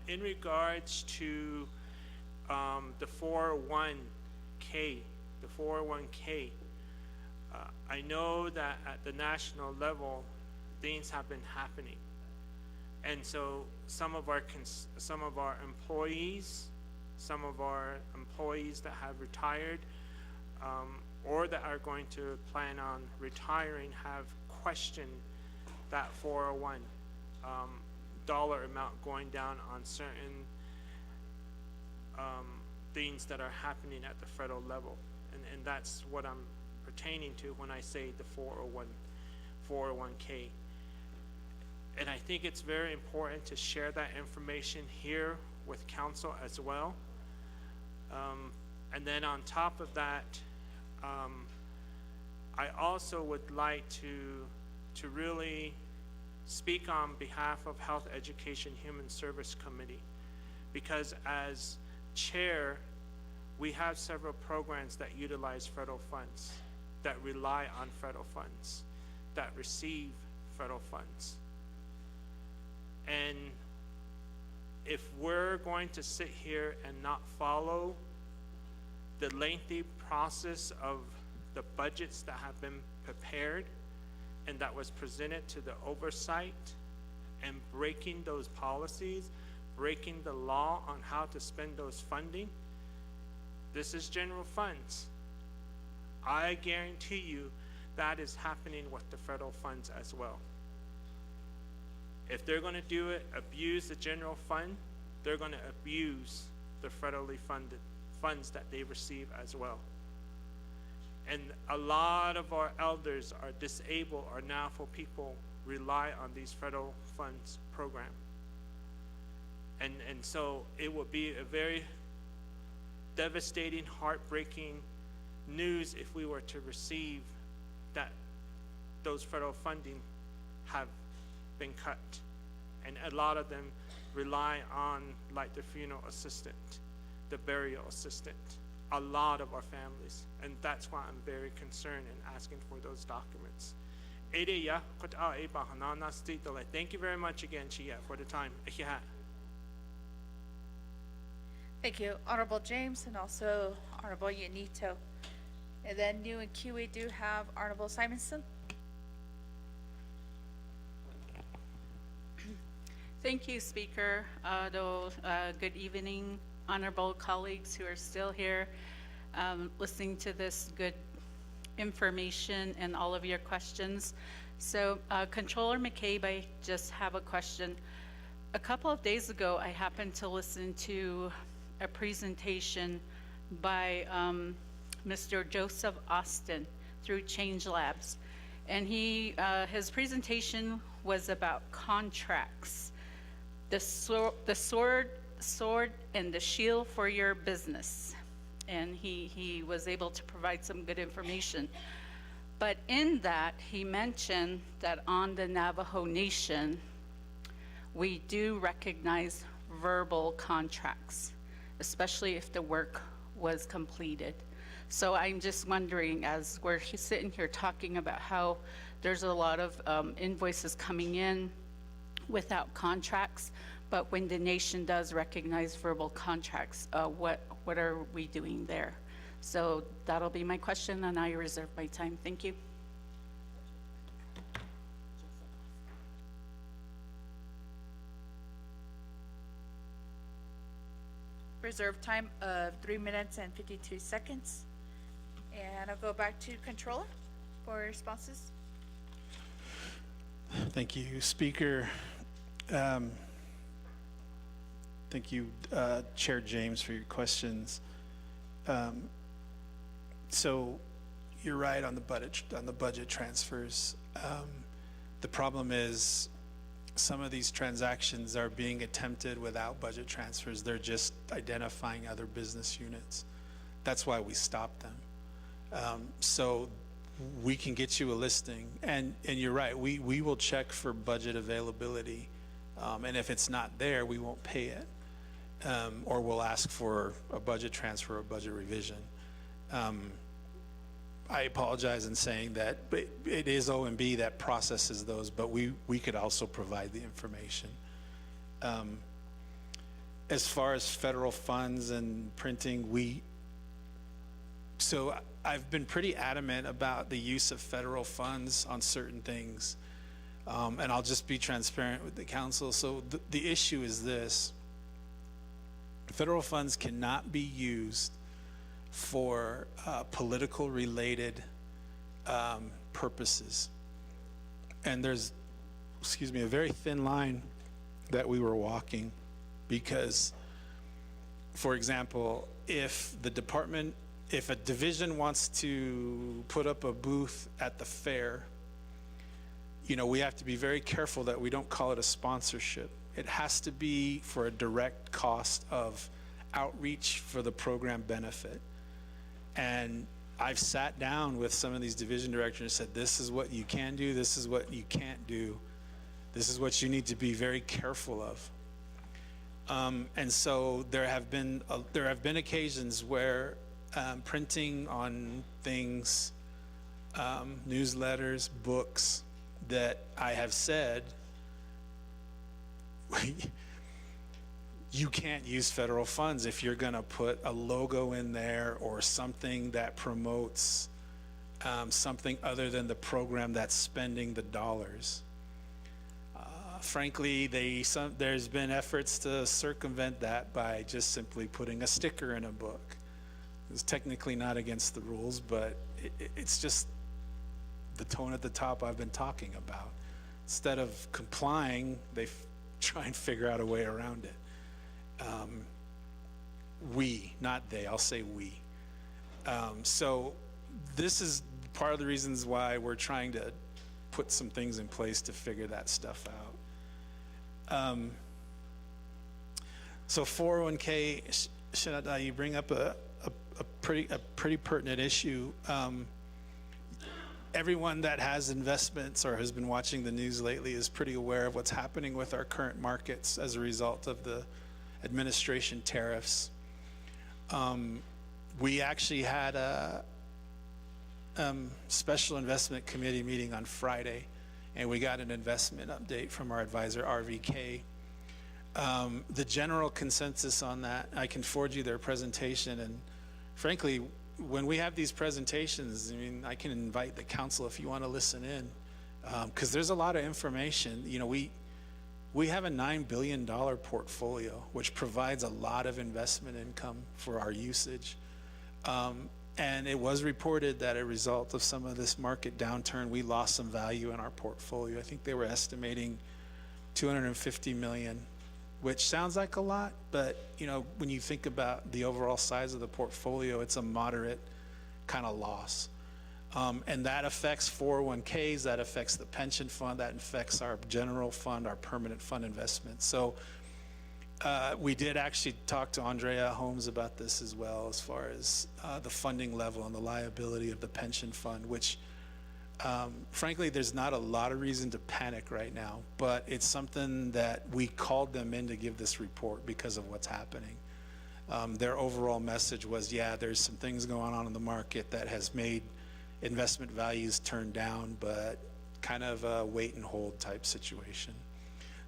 in regards to the 401k, I know that at the national level, things have been happening, and so some of our employees that have retired or that are going to plan on retiring have questioned that 401 dollar amount going down on certain things that are happening at the federal level, and that's what I'm pertaining to when I say the 401k. And I think it's very important to share that information here with council as well. And then on top of that, I also would like to really speak on behalf of Health, Education, Human Service Committee, because as chair, we have several programs that utilize federal funds, that rely on federal funds. that receive federal funds. And if we're going to sit here and not follow the lengthy process of the budgets that have been prepared and that was presented to the oversight, and breaking those policies, breaking the law on how to spend those funding, this is general funds. I guarantee you that is happening with the federal funds as well. If they're going to do it, abuse the general fund, they're going to abuse the federally funded funds that they receive as well. And a lot of our elders are disabled or NAFO people rely on these federal funds program. And so it would be a very devastating, heartbreaking news if we were to receive that those federal funding have been cut. And a lot of them rely on like the funeral assistant, the burial assistant, a lot of our families. And that's why I'm very concerned and asking for those documents. Thank you very much again, Chia, for the time. Thank you, Honorable James, and also Honorable Yanito. And then new in queue, we do have Honorable Simonson. Thank you, Speaker. Good evening, honorable colleagues who are still here listening to this good information and all of your questions. So Controller McCabe, I just have a question. A couple of days ago, I happened to listen to a presentation by Mr. Joseph Austin through Change Labs. And his presentation was about contracts, the sword and the shield for your business. And he was able to provide some good information. But in that, he mentioned that on the Navajo Nation, we do recognize verbal contracts, especially if the work was completed. So I'm just wondering, as we're sitting here talking about how there's a lot of invoices coming in without contracts, but when the nation does recognize verbal contracts, what are we doing there? So that'll be my question, and I reserve my time. Thank you. Reserve time of 3 minutes and 52 seconds. And I'll go back to Controller for responses. Thank you, Speaker. Thank you, Chair James, for your questions. So you're right on the budget transfers. The problem is some of these transactions are being attempted without budget transfers. They're just identifying other business units. That's why we stopped them. So we can get you a listing, and you're right, we will check for budget availability, and if it's not there, we won't pay it, or we'll ask for a budget transfer or budget revision. I apologize in saying that, but it is OMB that processes those, but we could also provide the information. As far as federal funds and printing, so I've been pretty adamant about the use of federal funds on certain things, and I'll just be transparent with the council. So the issue is this: federal funds cannot be used for political related purposes. And there's, a very thin line that we were walking, because, for example, if a division wants to put up a booth at the fair, we have to be very careful that we don't call it a sponsorship. It has to be for a direct cost of outreach for the program benefit. And I've sat down with some of these division directors and said, this is what you can do, this is what you can't do, this is what you need to be very careful of. And so there have been occasions where printing on things newsletters, books that I have said you can't use federal funds if you're going to put a logo in there or something that promotes something other than the program that's spending the dollars. Frankly, there's been efforts to circumvent that by just simply putting a sticker in a book. It's technically not against the rules, but it's just the tone at the top I've been talking about. Instead of complying, they try and figure out a way around it. We, not they, I'll say we. So this is part of the reasons why we're trying to put some things in place to figure that stuff out. So 401k, Shinada, you bring up a pretty pertinent issue. Everyone that has investments or has been watching the news lately is pretty aware of what's happening with our current markets as a result of the administration tariffs. We actually had a special investment committee meeting on Friday, and we got an investment update from our advisor, RVK. The general consensus on that, I can forward you their presentation, and frankly, when we have these presentations, I mean, I can invite the council if you want to listen in, because there's a lot of information. You know, we have a $9 billion portfolio, which provides a lot of investment income for our usage. And it was reported that as a result of some of this market downturn, we lost some value in our portfolio. I think they were estimating $250 million, which sounds like a lot, but you know, when you think about the overall size of the portfolio, it's a moderate kind of loss. And that affects 401ks, that affects the pension fund, that affects our general fund, our permanent fund investments. So we did actually talk to Andrea Holmes about this as well, as far as the funding level and the liability of the pension fund, which frankly, there's not a lot of reason to panic right now, but it's something that we called them in to give this report because of what's happening. Their overall message was, yeah, there's some things going on in the market that has made investment values turn down, but kind of a wait and hold type situation.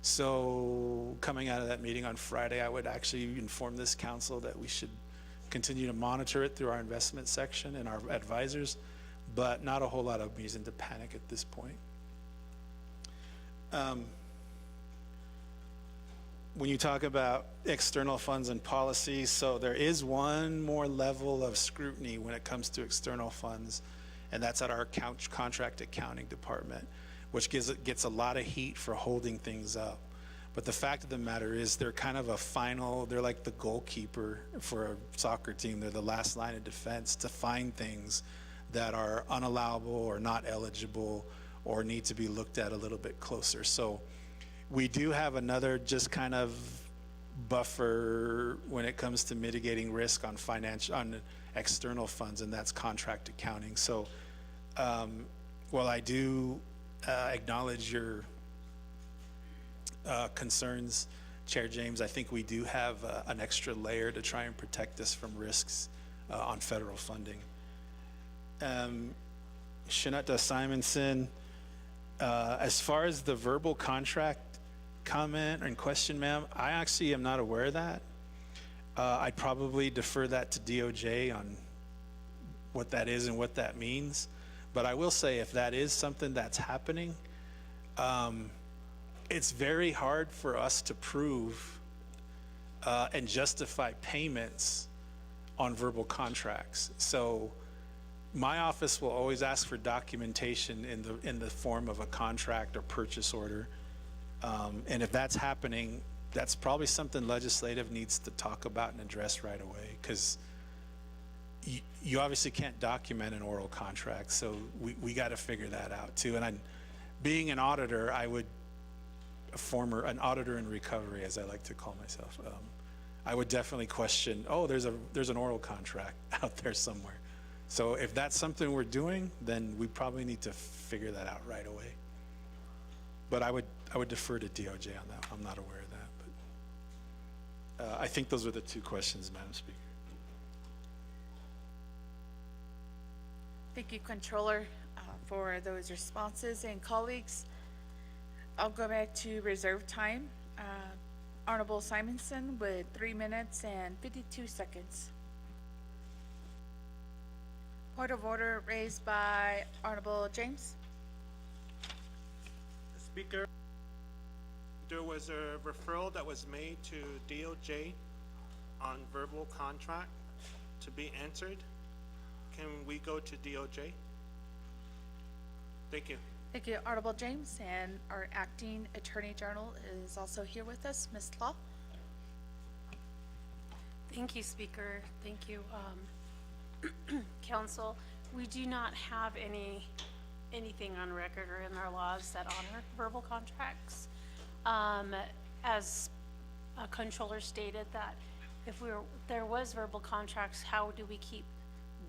So coming out of that meeting on Friday, I would actually inform this council that we should continue to monitor it through our investment section and our advisors, but not a whole lot of reason to panic at this point. When you talk about external funds and policies, so there is one more level of scrutiny when it comes to external funds, and that's at our contract accounting department, which gets a lot of heat for holding things up. But the fact of the matter is they're kind of they're like the goalkeeper for a soccer team. They're the last line of defense to find things that are unallowable or not eligible or need to be looked at a little bit closer. So we do have another just kind of buffer when it comes to mitigating risk on external funds, and that's contract accounting. So while I do acknowledge your concerns, Chair James, I think we do have an extra layer to try and protect us from risks on federal funding. Shinata Simonson, as far as the verbal contract comment and question, ma'am, I actually am not aware of that. I'd probably defer that to DOJ on what that is and what that means. But I will say, if that is something that's happening, it's very hard for us to prove and justify payments on verbal contracts. So my office will always ask for documentation in the form of a contract or purchase order. And if that's happening, that's probably something legislative needs to talk about and address right away, because you obviously can't document an oral contract, so we got to figure that out too. And being an auditor, an auditor in recovery, as I like to call myself, I would definitely question, oh, there's an oral contract out there somewhere. So if that's something we're doing, then we probably need to figure that out right away. But I would defer to DOJ on that. I'm not aware of that. But I think those were the two questions, Madam Speaker. Thank you, Controller. for those responses. And colleagues, I'll go back to reserve time. Honorable Simonson with 3 minutes and 52 seconds. Point of order raised by Honorable James. Speaker, there was a referral that was made to DOJ on verbal contract to be answered. Can we go to DOJ? Thank you. Thank you, Honorable James, and our acting Attorney General is also here with us, Ms. Law. Thank you, Speaker. Thank you, Council. We do not have anything on record or in our laws that honor verbal contracts. As a controller stated, that if there was verbal contracts, how do we keep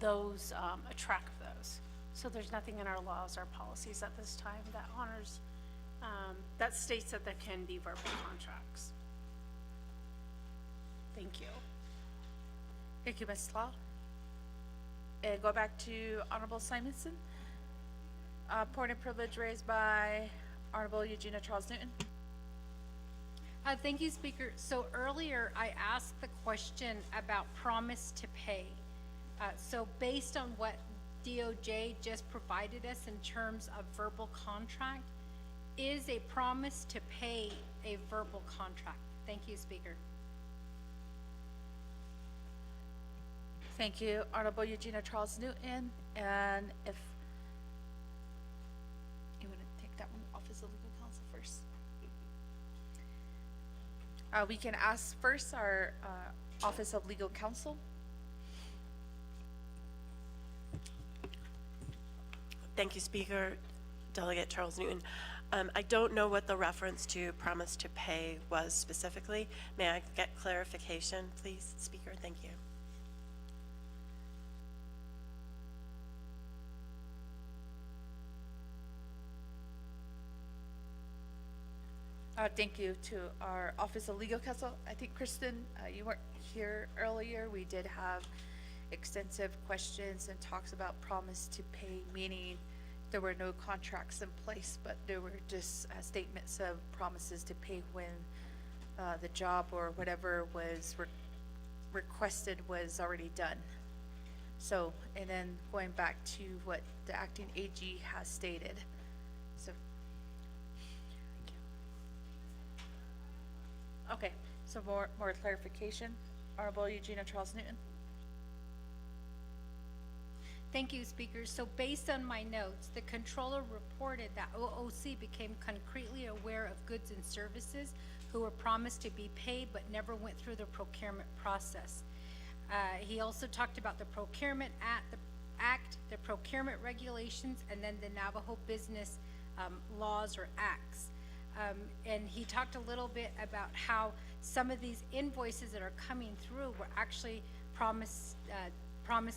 those, a track of those? So there's nothing in our laws or policies at this time that honors, that states that there can be verbal contracts. Thank you. Thank you, Ms. Law. And go back to Honorable Simonson. Point of privilege raised by Honorable Eugenia Charles Newton. Thank you, Speaker. So earlier I asked the question about promise to pay. So based on what DOJ just provided us in terms of verbal contract, is a promise to pay a verbal contract? Thank you, Speaker. Thank you, Honorable Eugenia Charles Newton. And if you want to take that one, Office of Legal Counsel first. We can ask first our Office of Legal Counsel. Thank you, Speaker. Delegate Charles Newton. I don't know what the reference to promise to pay was specifically. May I get clarification, please, Speaker? Thank you. Thank you to our Office of Legal Counsel. I think, Kristen, you weren't here earlier. We did have extensive questions and talks about promise to pay, meaning there were no contracts in place, but there were just statements of promises to pay when the job or whatever was requested was already done. So, and then going back to what the acting AG has stated. So, okay, so more clarification. Honorable Eugenia Charles Newton. Thank you, Speaker. So based on my notes, the controller reported that OOC became concretely aware of goods and services who were promised to be paid but never went through the procurement process. He also talked about the Procurement Act, the procurement regulations, and then the Navajo business laws or acts. And he talked a little bit about how some of these invoices that are coming through were actually promised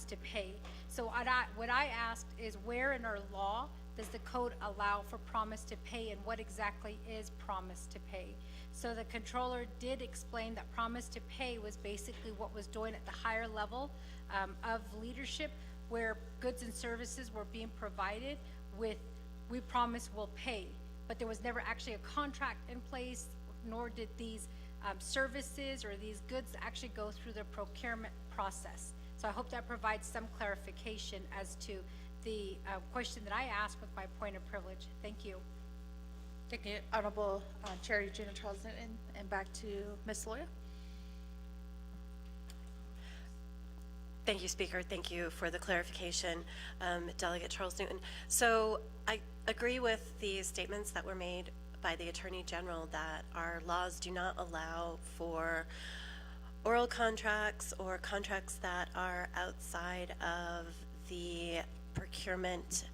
to pay. So what I asked is, where in our law does the code allow for promise to pay, and what exactly is promise to pay? So the controller did explain that promise to pay was basically what was doing at the higher level of leadership, where goods and services were being provided with, we promise we'll pay. But there was never actually a contract in place, nor did these services or these goods actually go through the procurement process. So I hope that provides some clarification as to the question that I asked with my point of privilege. Thank you. Thank you, Honorable Chair Eugenia Charles Newton, and back to Ms. Loya. Thank you, Speaker. Thank you for the clarification, Delegate Charles Newton. So I agree with the statements that were made by the Attorney General that our laws do not allow for oral contracts or contracts that are outside of the Procurement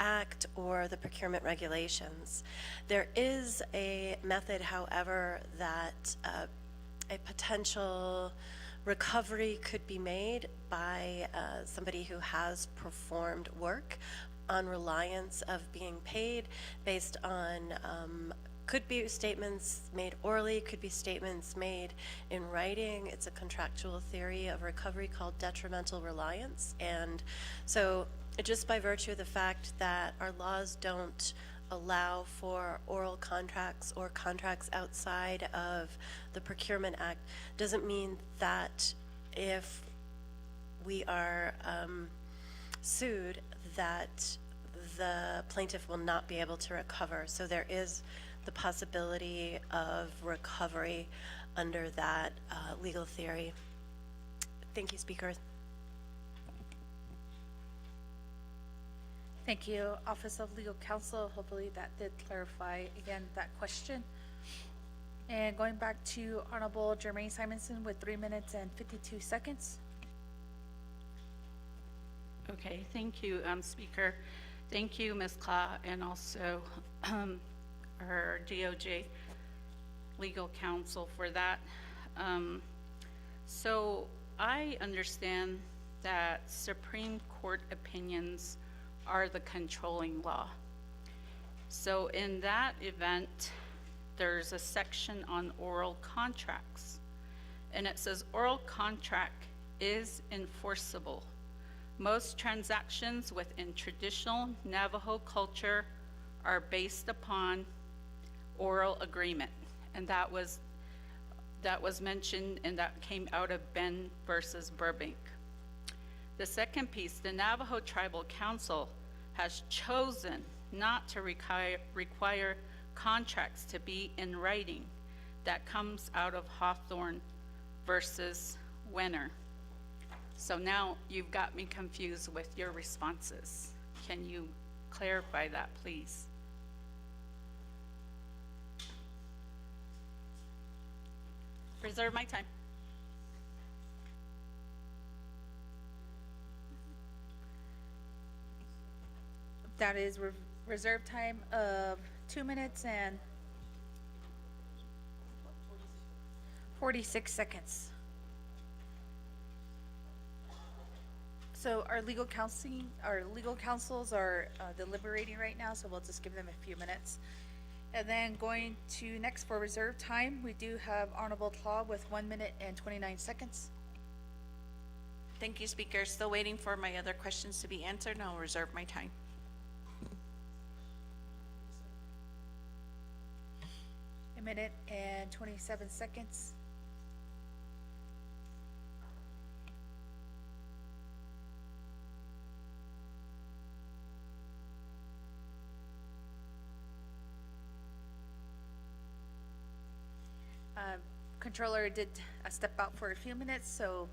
Act or the procurement regulations. There is a method, however, that a potential recovery could be made by somebody who has performed work on reliance of being paid based on could be statements made orally, could be statements made in writing. It's a contractual theory of recovery called detrimental reliance. And so just by virtue of the fact that our laws don't allow for oral contracts or contracts outside of the Procurement Act, doesn't mean that if we are sued, that the plaintiff will not be able to recover. So there is the possibility of recovery under that legal theory. Thank you, Speaker. Thank you, Office of Legal Counsel. Hopefully that did clarify, again, that question. And going back to Honorable Jermaine Simonson with 3 minutes and 52 seconds. Okay, thank you, Speaker. Thank you, Ms. Kla, and also our DOJ legal counsel for that. So I understand that Supreme Court opinions are the controlling law. So in that event, there's a section on oral contracts, and it says oral contract is enforceable. Most transactions within traditional Navajo culture are based upon oral agreement, and that was mentioned, and that came out of Ben versus Burbank. The second piece, the Navajo Tribal Council has chosen not to require contracts to be in writing. That comes out of Hawthorne versus Wenner. So now you've got me confused with your responses. Can you clarify that, please? Reserve my time. That is reserve time of 2 minutes and 46 seconds. So our legal counsels are deliberating right now, so we'll just give them a few minutes. And then going to next for reserve time, we do have Honorable Claw with 1 minute and 29 seconds. Thank you, Speaker. Still waiting for my other questions to be answered, and I'll reserve my time. A minute and 27 seconds. Controller did step out for a few minutes, so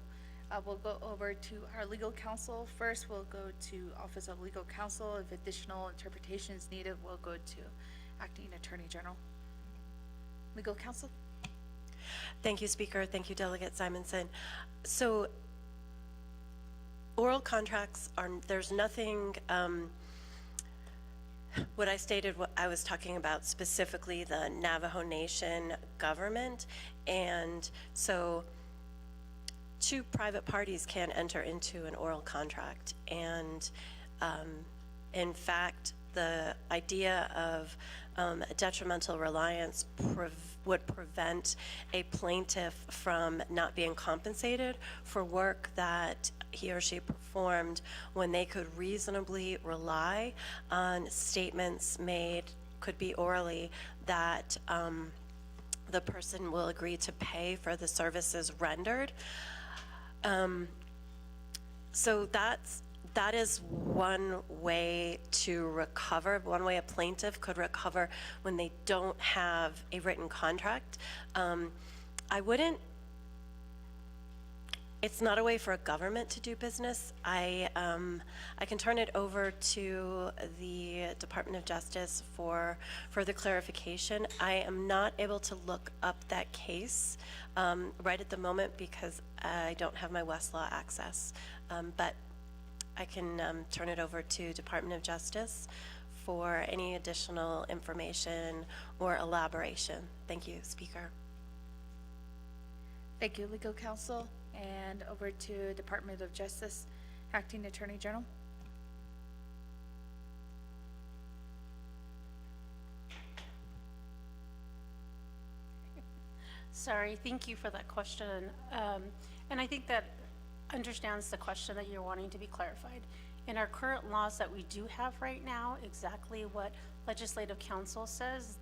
we'll go over to our legal counsel. First, we'll go to Office of Legal Counsel. If additional interpretation is needed, we'll go to Acting Attorney General. Legal counsel. Thank you, Speaker. Thank you, Delegate Simonson. So oral contracts are, there's nothing, what I stated, what I was talking about specifically the Navajo Nation government. And so two private parties can enter into an oral contract. And in fact, the idea of a detrimental reliance would prevent a plaintiff from not being compensated for work that he or she performed when they could reasonably rely on statements made, could be orally, that the person will agree to pay for the services rendered. So that is one way to recover, one way a plaintiff could recover when they don't have a written contract. It's not a way for a government to do business. I can turn it over to the Department of Justice for further clarification. I am not able to look up that case right at the moment because I don't have my Westlaw access, but I can turn it over to Department of Justice for any additional information or elaboration. Thank you, Speaker. Thank you, legal counsel. And over to Department of Justice, Acting Attorney General. Sorry, thank you for that question. And I think that understands the question that you're wanting to be clarified. in our current laws that we do have right now, exactly what Legislative Council says,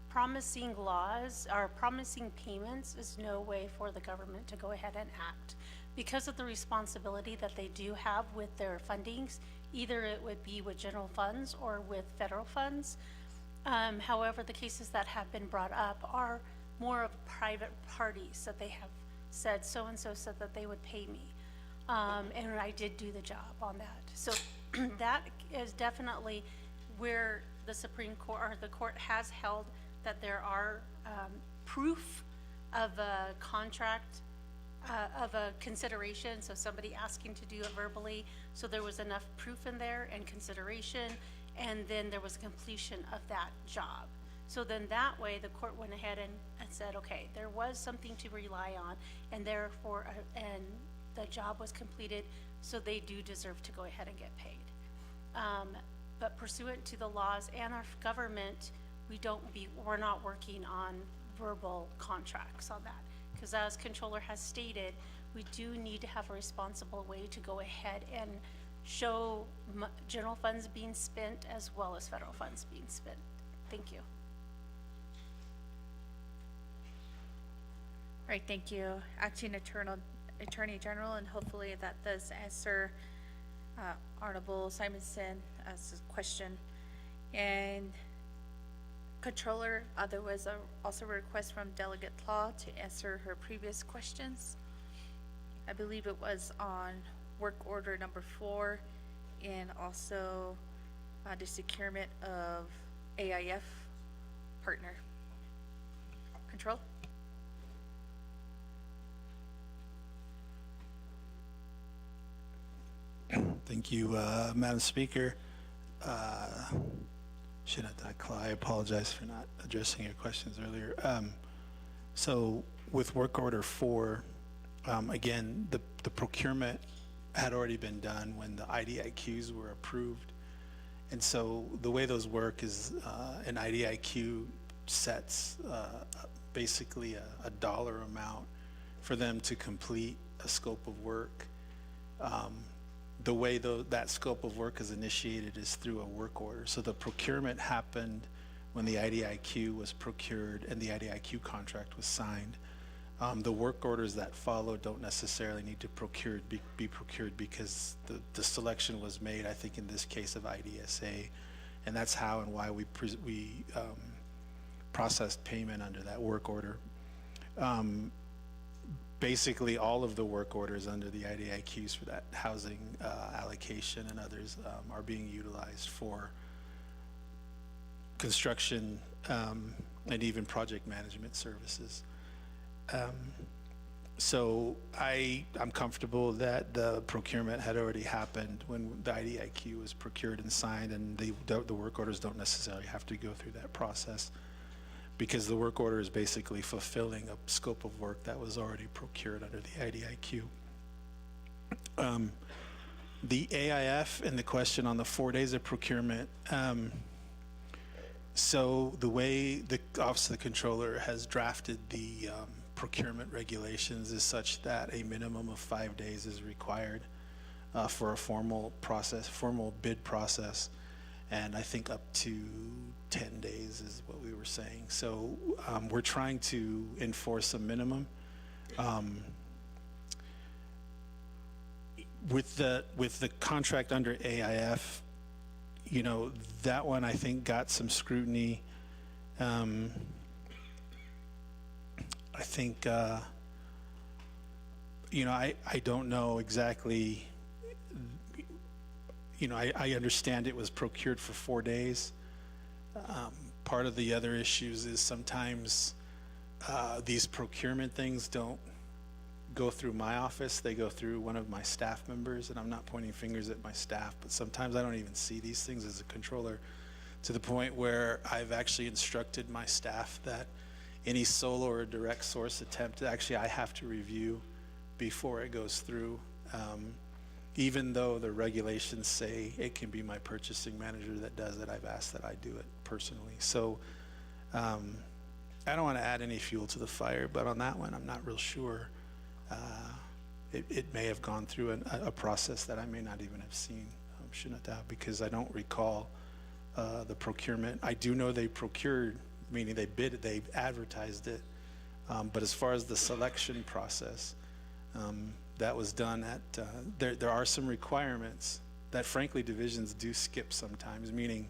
promising laws or promising payments is no way for the government to go ahead and act. Because of the responsibility that they do have with their fundings, either it would be with general funds or with federal funds. However, the cases that have been brought up are more of private parties that they have said, so-and-so said that they would pay me. And I did do the job on that. So that is definitely where the Supreme Court or the court has held that there are proof of a contract, of a consideration, so somebody asking to do it verbally, so there was enough proof in there and consideration, and then there was completion of that job. So then that way, the court went ahead and said, okay, there was something to rely on, and therefore, and the job was completed, so they do deserve to go ahead and get paid. But pursuant to the laws and our government, we're not working on verbal contracts on that. Because as Controller has stated, we do need to have a responsible way to go ahead and show general funds being spent as well as federal funds being spent. Thank you. All right, thank you, Acting Attorney General, and hopefully that does answer Honorable Simonson as a question. And Controller, there was also a request from Delegate Claw to answer her previous questions. I believe it was on work order number 4 and also the securement of AIF partner. Control? Thank you, Madam Speaker. I apologize for not addressing your questions earlier. So with work order 4, again, the procurement had already been done when the IDIQs were approved. And so the way those work is an IDIQ sets basically a dollar amount for them to complete a scope of work. The way that scope of work is initiated is through a work order. So the procurement happened when the IDIQ was procured and the IDIQ contract was signed. The work orders that follow don't necessarily need to be procured because the selection was made, I think in this case, of IDSA, and that's how and why we processed payment under that work order. Basically, all of the work orders under the IDIQs for that housing allocation and others are being utilized for construction and even project management services. So I'm comfortable that the procurement had already happened when the IDIQ was procured and signed, and the work orders don't necessarily have to go through that process, because the work order is basically fulfilling a scope of work that was already procured under the IDIQ. The AIF and the question on the 4 days of procurement. So the way the Office of the Controller has drafted the procurement regulations is such that a minimum of 5 days is required for a formal bid process. And I think up to 10 days is what we were saying. So we're trying to enforce a minimum. With the contract under AIF, you know, that one I think got some scrutiny. I think, you know, I don't know exactly. You know, I understand it was procured for 4 days. Part of the other issues is sometimes these procurement things don't go through my office. They go through one of my staff members, and I'm not pointing fingers at my staff, but sometimes I don't even see these things as a controller, to the point where I've actually instructed my staff that any solo or direct source attempt, actually I have to review before it goes through. Even though the regulations say it can be my purchasing manager that does it, I've asked that I do it personally. So I don't want to add any fuel to the fire, but on that one, I'm not real sure. It may have gone through a process that I may not even have seen Shinata, because I don't recall the procurement. I do know they procured, meaning they bid it, they advertised it. But as far as the selection process, that was done at, there are some requirements that frankly divisions do skip sometimes, meaning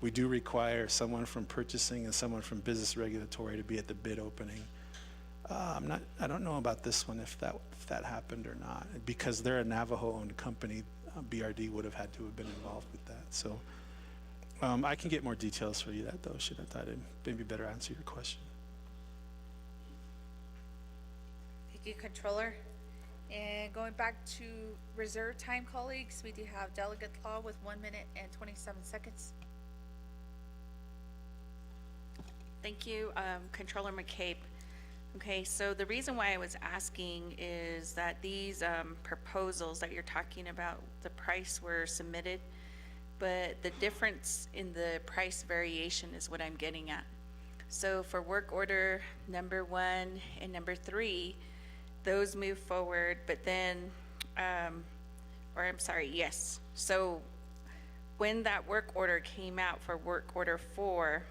we do require someone from purchasing and someone from business regulatory to be at the bid opening. I don't know about this one, if that happened or not. Because they're a Navajo-owned company, BRD would have had to have been involved with that. So I can get more details for you that though, Shinata, to maybe better answer your question. Thank you, Controller. And going back to reserve time, colleagues, we do have Delegate Law with 1 minute and 27 seconds. Thank you, Controller McCabe. Okay, so the reason why I was asking is that these proposals that you're talking about, the price were submitted, but the difference in the price variation is what I'm getting at. So for work order number 1 and number 3, those move forward, but then, yes. So when that work order came out for work order 4,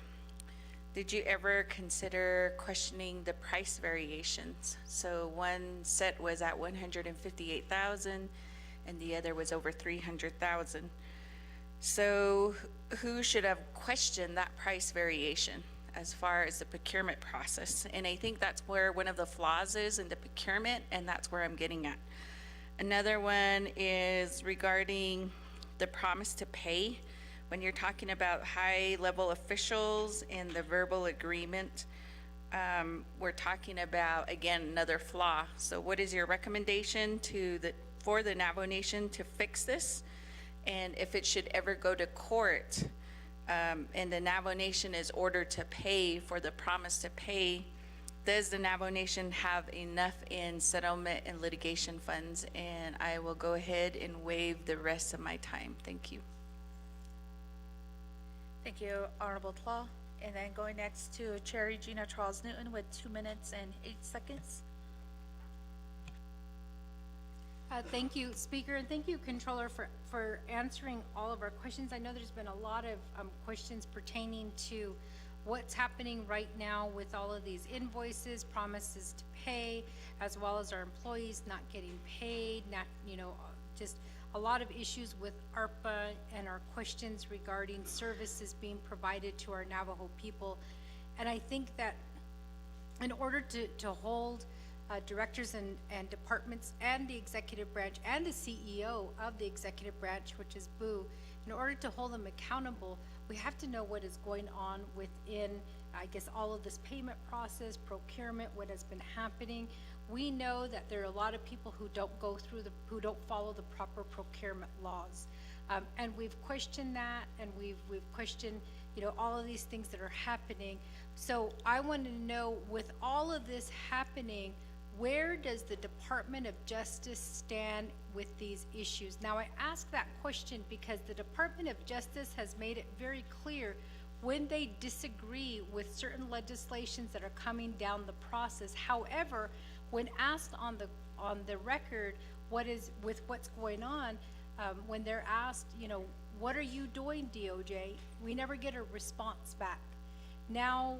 did you ever consider questioning the price variations? So one set was at 158,000 and the other was over 300,000. So who should have questioned that price variation as far as the procurement process? And I think that's where one of the flaws is in the procurement, and that's where I'm getting at. Another one is regarding the promise to pay. When you're talking about high-level officials and the verbal agreement, we're talking about, again, another flaw. So what is your recommendation for the Navajo Nation to fix this? And if it should ever go to court, and the Navajo Nation is ordered to pay for the promise to pay, does the Navajo Nation have enough in settlement and litigation funds? And I will go ahead and waive the rest of my time. Thank you. Thank you, Honorable Tlaw. And then going next to Chair Regina Charles Newton with 2 minutes and 8 seconds. Thank you, Speaker, and thank you, Controller, for answering all of our questions. I know there's been a lot of questions pertaining to what's happening right now with all of these invoices, promises to pay, as well as our employees not getting paid, just a lot of issues with ARPA and our questions regarding services being provided to our Navajo people. And I think that in order to hold directors and departments and the executive branch and the CEO of the executive branch, which is Boo, in order to hold them accountable, we have to know what is going on within, I guess, all of this payment process, procurement, what has been happening. We know that there are a lot of people who don't who don't follow the proper procurement laws. And we've questioned that, and we've questioned, all of these things that are happening. So I want to know, with all of this happening, where does the Department of Justice stand with these issues? Now, I ask that question because the Department of Justice has made it very clear when they disagree with certain legislations that are coming down the process. However, when asked on the record what's going on, when they're asked, what are you doing, DOJ? We never get a response back. Now,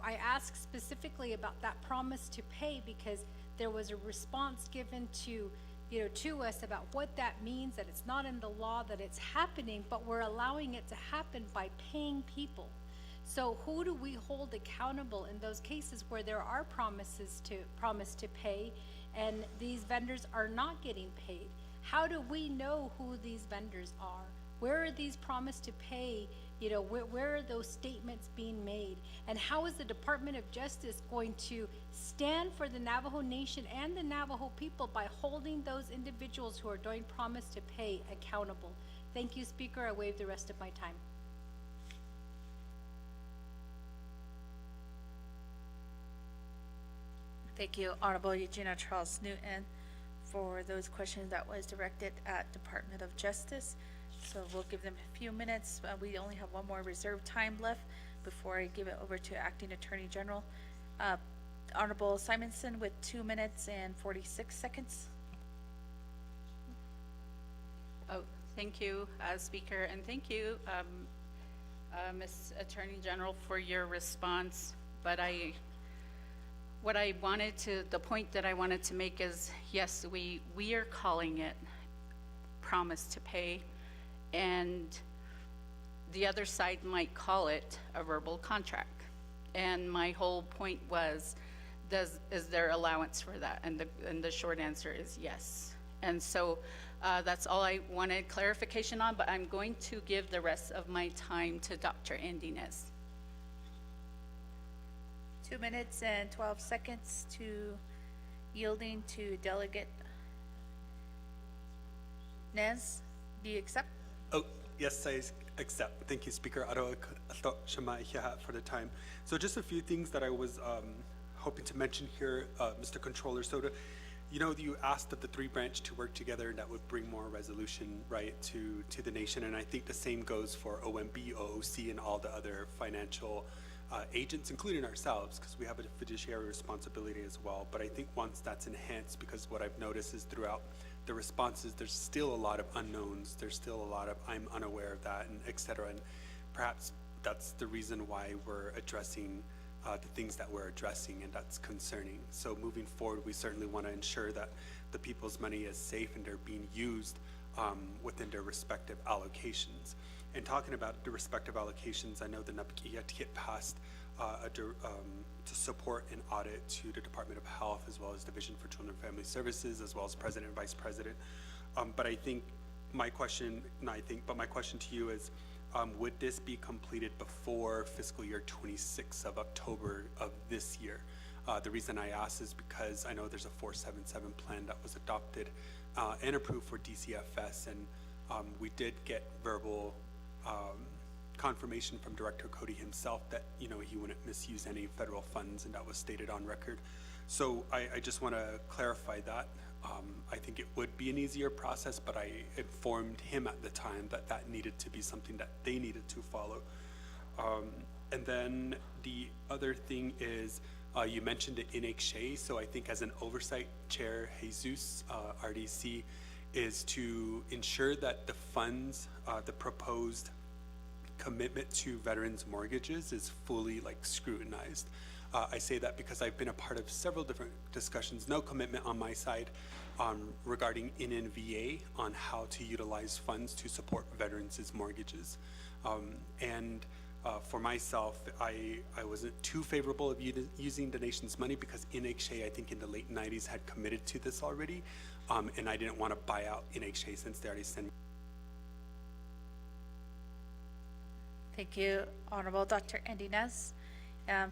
I ask specifically about that promise to pay because there was a response given to us about what that means, that it's not in the law, that it's happening, but we're allowing it to happen by paying people. So who do we hold accountable in those cases where there are promise to pay and these vendors are not getting paid? How do we know who these vendors are? Where are these promise to pay? Where are those statements being made? And how is the Department of Justice going to stand for the Navajo Nation and the Navajo people by holding those individuals who are doing promise to pay accountable? Thank you, Speaker. I waive the rest of my time. Thank you, Honorable Regina Charles Newton, for those questions that was directed at Department of Justice. So we'll give them a few minutes. We only have one more reserve time left before I give it over to Acting Attorney General. Honorable Simonson with 2 minutes and 46 seconds. Thank you, Speaker, and thank you, Ms. Attorney General, for your response. But the point that I wanted to make is, yes, we are calling it promise to pay, and the other side might call it a verbal contract. And my whole point was, is there allowance for that? And the short answer is yes. And so that's all I wanted clarification on, but I'm going to give the rest of my time to Dr. Andy Nez. 2 minutes and 12 seconds to yielding to Delegate Nez. Do you accept? Oh, yes, I accept. Thank you, Speaker. For the time. So just a few things that I was hoping to mention here, Mr. Controller. So you asked that the three branch to work together, and that would bring more resolution, right, to the nation. And I think the same goes for OMB, OOC, and all the other financial agents, including ourselves, because we have a fiduciary responsibility as well. But I think once that's enhanced, because what I've noticed is throughout the responses, there's still a lot of unknowns. There's still a lot of I'm unaware of that, and et cetera. And perhaps that's the reason why we're addressing the things that we're addressing, and that's concerning. So moving forward, we certainly want to ensure that the people's money is safe and they're being used within their respective allocations. And talking about the respective allocations, I know the Naabik'iyati passed to support an audit to the Department of Health, as well as Division for Children and Family Services, as well as President and Vice President. But my question to you is, would this be completed before fiscal year 26 of October of this year? The reason I ask is because I know there's a 477 plan that was adopted and approved for DCFS, and we did get verbal confirmation from Director Cody himself that he wouldn't misuse any federal funds, and that was stated on record. So I just want to clarify that. I think it would be an easier process, but I informed him at the time that needed to be something that they needed to follow. And then the other thing is, you mentioned the INEXE, so I think as an oversight chair, Jesus, RDC, is to ensure that the funds, the proposed commitment to veterans mortgages is fully scrutinized. I say that because I've been a part of several different discussions, no commitment on my side, regarding NNVA on how to utilize funds to support veterans' mortgages. And for myself, I wasn't too favorable of using the nation's money because INEXE, I think in the late 90s, had committed to this already. And I didn't want to buy out INEXE since they already sent. Thank you, Honorable Dr. Andy Nez.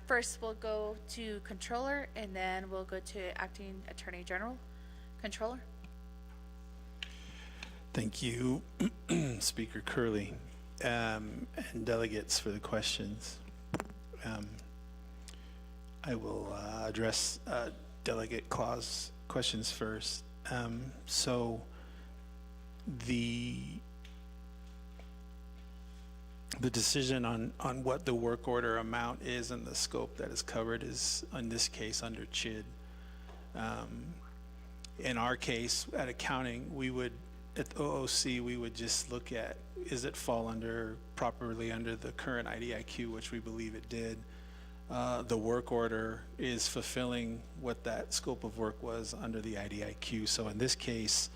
First, we'll go to Controller, and then we'll go to Acting Attorney General. Controller. Thank you, Speaker Curley, and delegates for the questions. I will address Delegate Claus questions first. So the decision on what the work order amount is and the scope that is covered is, in this case, under CHID. In our case, at accounting, at OOC, we would just look at, is it fall properly under the current IDIQ, which we believe it did. The work order is fulfilling what that scope of work was under the IDIQ. So in this case,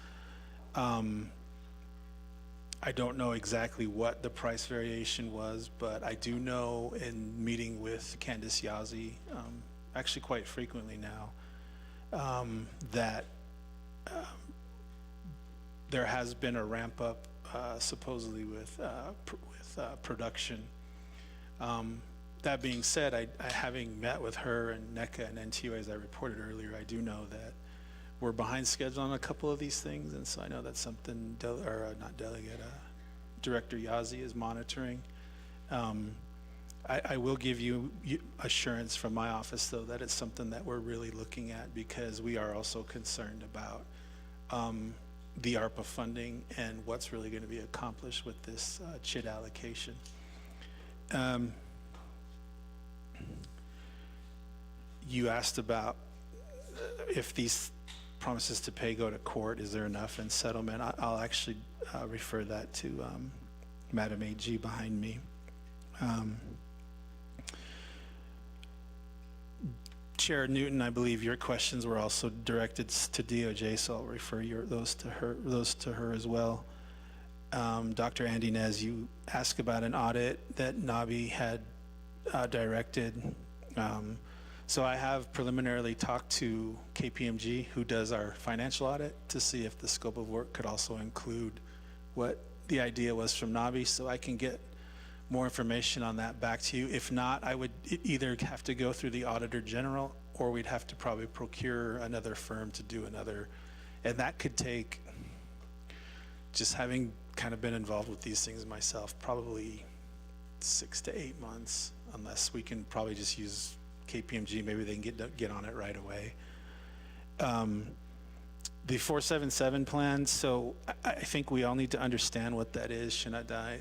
I don't know exactly what the price variation was, but I do know in meeting with Candace Yazzie, actually quite frequently now, that there has been a ramp up supposedly with production. That being said, having met with her and NECA and NTO, as I reported earlier, I do know that we're behind schedule on a couple of these things, and so I know that's something Director Yazzie is monitoring. I will give you assurance from my office, though, that it's something that we're really looking at, because we are also concerned about the ARPA funding and what's really going to be accomplished with this CHID allocation. You asked about if these promises to pay go to court, is there enough in settlement? I'll actually refer that to Madam AG behind me. Chair Newton, I believe your questions were also directed to DOJ, so I'll refer those to her as well. Dr. Andy Nez, you asked about an audit that Nabi had directed. So I have preliminarily talked to KPMG, who does our financial audit, to see if the scope of work could also include what the idea was from Nabi, so I can get more information on that back to you. If not, I would either have to go through the Auditor General, or we'd have to probably procure another firm to do another, and that could take, just having kind of been involved with these things myself, probably 6 to 8 months, unless we can probably just use KPMG. Maybe they can get on it right away. The 477 plan, so I think we all need to understand what that is, Shanadai.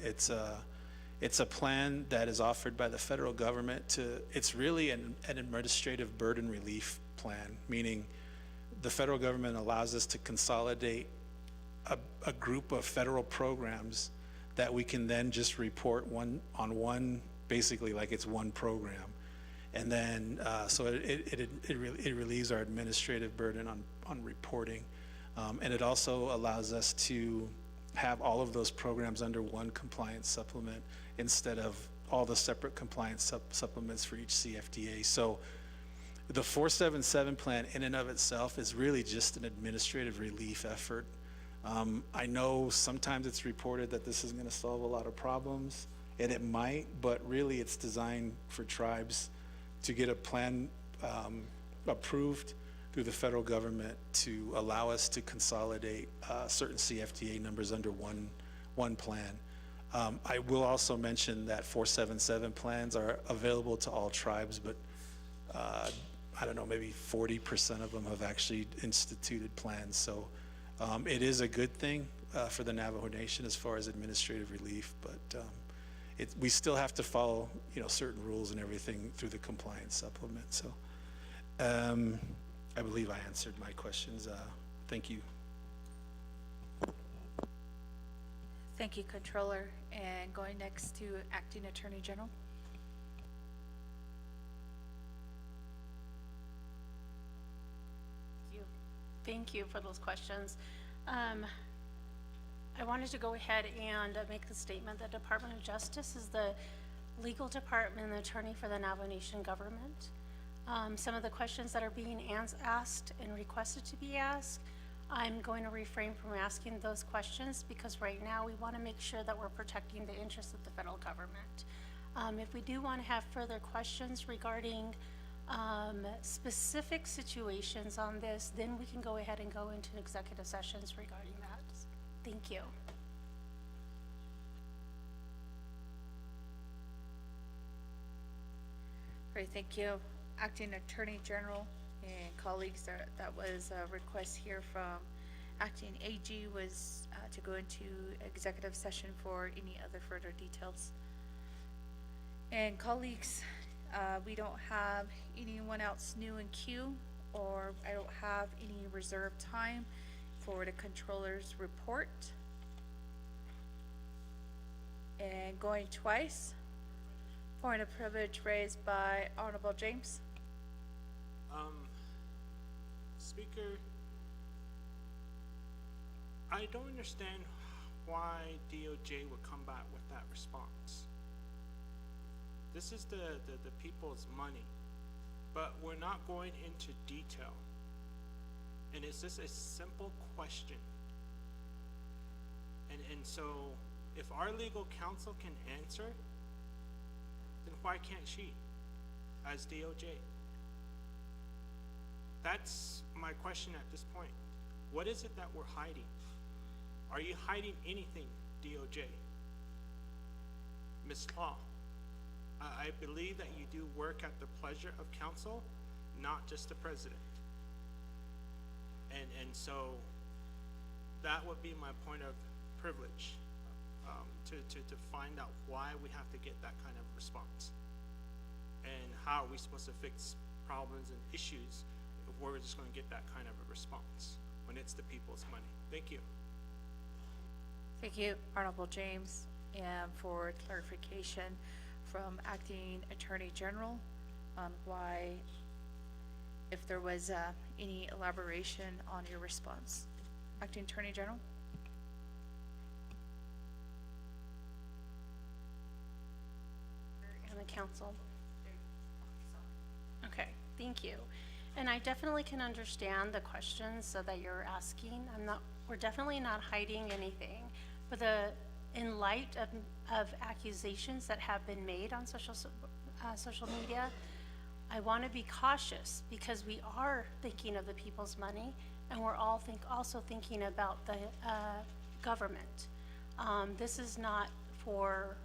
It's a plan that is offered by the federal government it's really an administrative burden relief plan, meaning the federal government allows us to consolidate a group of federal programs that we can then just report one, basically like it's one program. And then, so it relieves our administrative burden on reporting. And it also allows us to have all of those programs under one compliance supplement instead of all the separate compliance supplements for each CFDA. So the 477 plan in and of itself is really just an administrative relief effort. I know sometimes it's reported that this is going to solve a lot of problems, and it might, but really it's designed for tribes to get a plan approved through the federal government to allow us to consolidate certain CFDA numbers under one plan. I will also mention that 477 plans are available to all tribes, but I don't know, maybe 40% of them have actually instituted plans. So it is a good thing for the Navajo Nation as far as administrative relief, but we still have to follow, certain rules and everything through the compliance supplement. So I believe I answered my questions. Thank you. Thank you, Controller. And going next to Acting Attorney General. Thank you for those questions. I wanted to go ahead and make the statement that Department of Justice is the legal department and the attorney for the Navajo Nation government. Some of the questions that are being asked and requested to be asked, I'm going to refrain from asking those questions because right now we want to make sure that we're protecting the interests of the federal government. If we do want to have further questions regarding specific situations on this, then we can go ahead and go into executive sessions regarding that. Thank you. Great, thank you. Acting Attorney General and colleagues, that was a request here from Acting AG was to go into executive session for any other further details. And colleagues, we don't have anyone else new in queue, or I don't have any reserved time for the Controller's report. And going twice, point of privilege raised by Honorable James. Speaker, I don't understand why DOJ would come back with that response. This is the people's money, but we're not going into detail. And it's just a simple question. And so if our legal counsel can answer, then why can't she as DOJ? That's my question at this point. What is it that we're hiding? Are you hiding anything, DOJ? Ms. Law, I believe that you do work at the pleasure of counsel, not just the president. And so that would be my point of privilege, to find out why we have to get that kind of response. And how are we supposed to fix problems and issues if we're just going to get that kind of a response when it's the people's money. Thank you. Thank you, Honorable James, and for clarification from Acting Attorney General on why, if there was any elaboration on your response. Acting Attorney General? And the council. Okay, thank you. And I definitely can understand the questions so that you're asking. We're definitely not hiding anything. But in light of accusations that have been made on social media, I want to be cautious because we are thinking of the people's money, and we're also thinking about the government. This is not for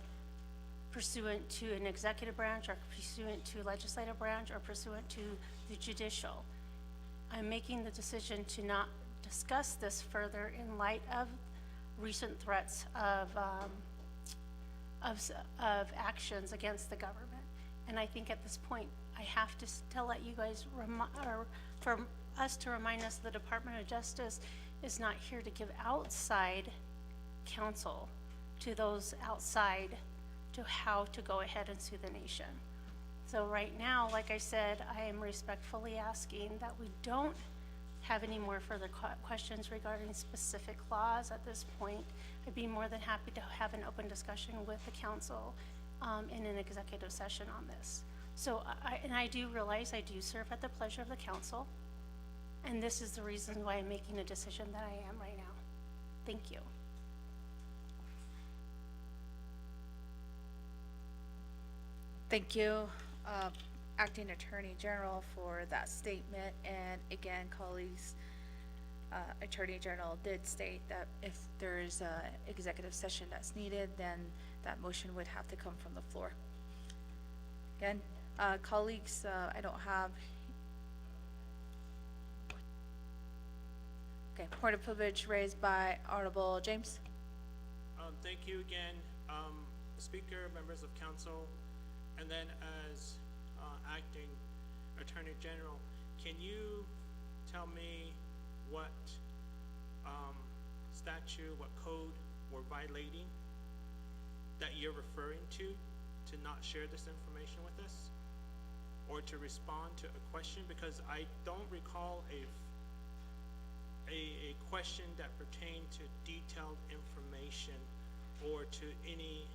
pursuant to an executive branch or pursuant to legislative branch or pursuant to the judicial. I'm making the decision to not discuss this further in light of recent threats of actions against the government. And I think at this point, I have to let you guys for us to remind us the Department of Justice is not here to give outside counsel to those outside to how to go ahead and sue the nation. So right now, like I said, I am respectfully asking that we don't have any more further questions regarding specific laws at this point. I'd be more than happy to have an open discussion with the council in an executive session on this. So I do realize I do serve at the pleasure of the council, and this is the reason why I'm making a decision that I am right now. Thank you. Thank you, Acting Attorney General, for that statement. And again, colleagues, Attorney General did state that if there is an executive session that's needed, then that motion would have to come from the floor. Again, colleagues, I don't have. Okay, point of privilege raised by Honorable James. Thank you again, Speaker, members of council, and then as Acting Attorney General, can you tell me what statute, what code we're violating that you're referring to not share this information with us, or to respond to a question? Because I don't recall a question that pertained to detailed information or to any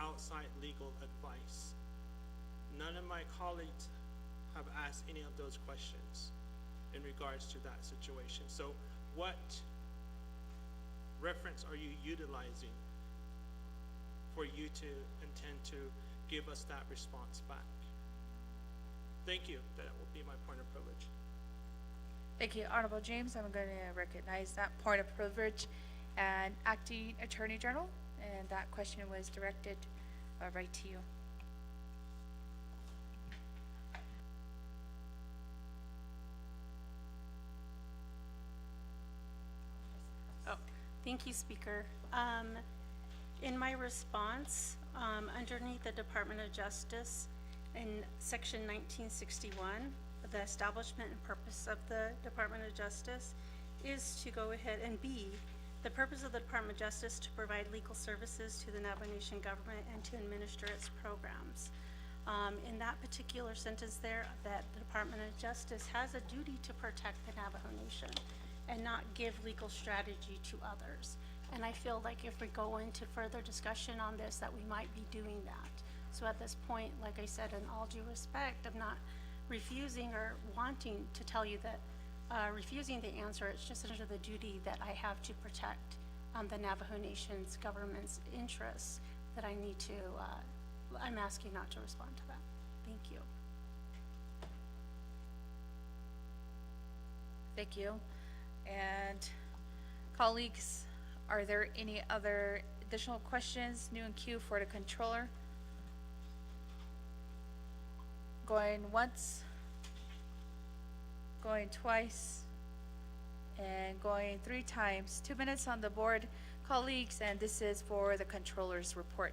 outside legal advice. None of my colleagues have asked any of those questions in regards to that situation. So what reference are you utilizing for you to intend to give us that response back? Thank you. That will be my point of privilege. Thank you, Honorable James. I'm going to recognize that point of privilege. And Acting Attorney General, and that question was directed right to you. Oh, thank you, Speaker. In my response, underneath the Department of Justice, in Section 1961, the establishment and purpose of the Department of Justice is to go ahead and be the purpose of the Department of Justice to provide legal services to the Navajo Nation government and to administer its programs. In that particular sentence there, that the Department of Justice has a duty to protect the Navajo Nation and not give legal strategy to others. And I feel like if we go into further discussion on this, that we might be doing that. So at this point, like I said, in all due respect, I'm not refusing or wanting to tell you that refusing the answer. It's just under the duty that I have to protect the Navajo Nation's government's interests that I need to, I'm asking not to respond to that. Thank you. Thank you. And colleagues, are there any other additional questions new in queue for the controller? Going once, going twice, and going 3 times. 2 minutes on the board, colleagues, and this is for the controller's report.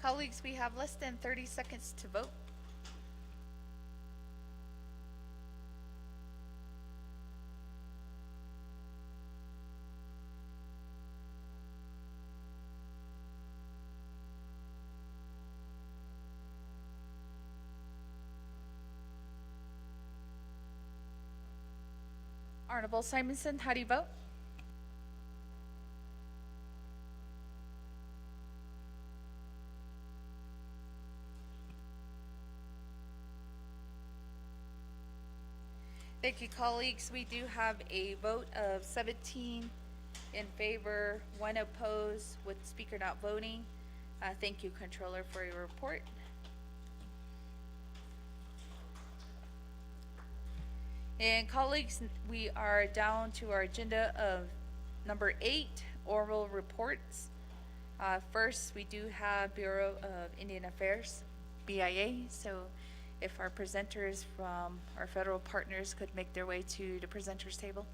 Colleagues, we have less than 30 seconds to vote. Honorable Simonson, how do you vote? Thank you, colleagues. We do have a vote of 17 in favor, 1 opposed, with speaker not voting. Thank you, Controller, for your report. And colleagues, we are down to our agenda of number 8, oral reports. First, we do have Bureau of Indian Affairs, BIA. So if our presenters from our federal partners could make their way to the presenters table.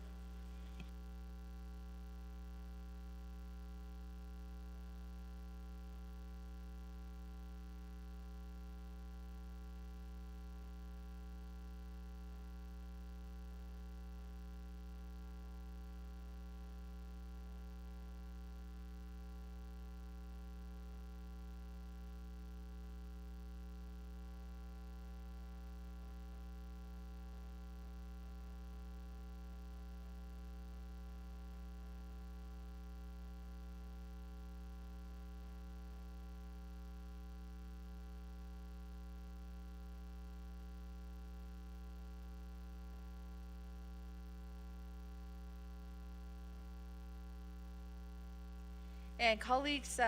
And colleagues,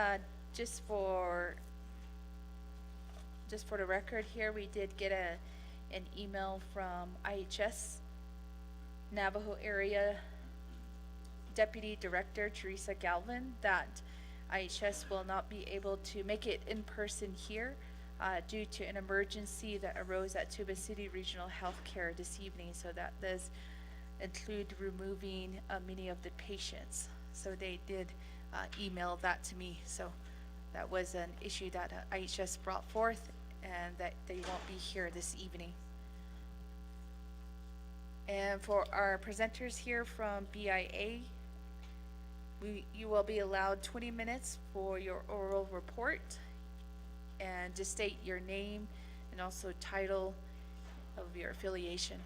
just for the record here, we did get an email from IHS Navajo Area Deputy Director Teresa Galvin that IHS will not be able to make it in person here due to an emergency that arose at Tuba City Regional Healthcare this evening. So that does include removing many of the patients. So they did email that to me. So that was an issue that IHS brought forth and that they won't be here this evening. And for our presenters here from BIA, you will be allowed 20 minutes for your oral report, and just state your name and also title of your affiliation.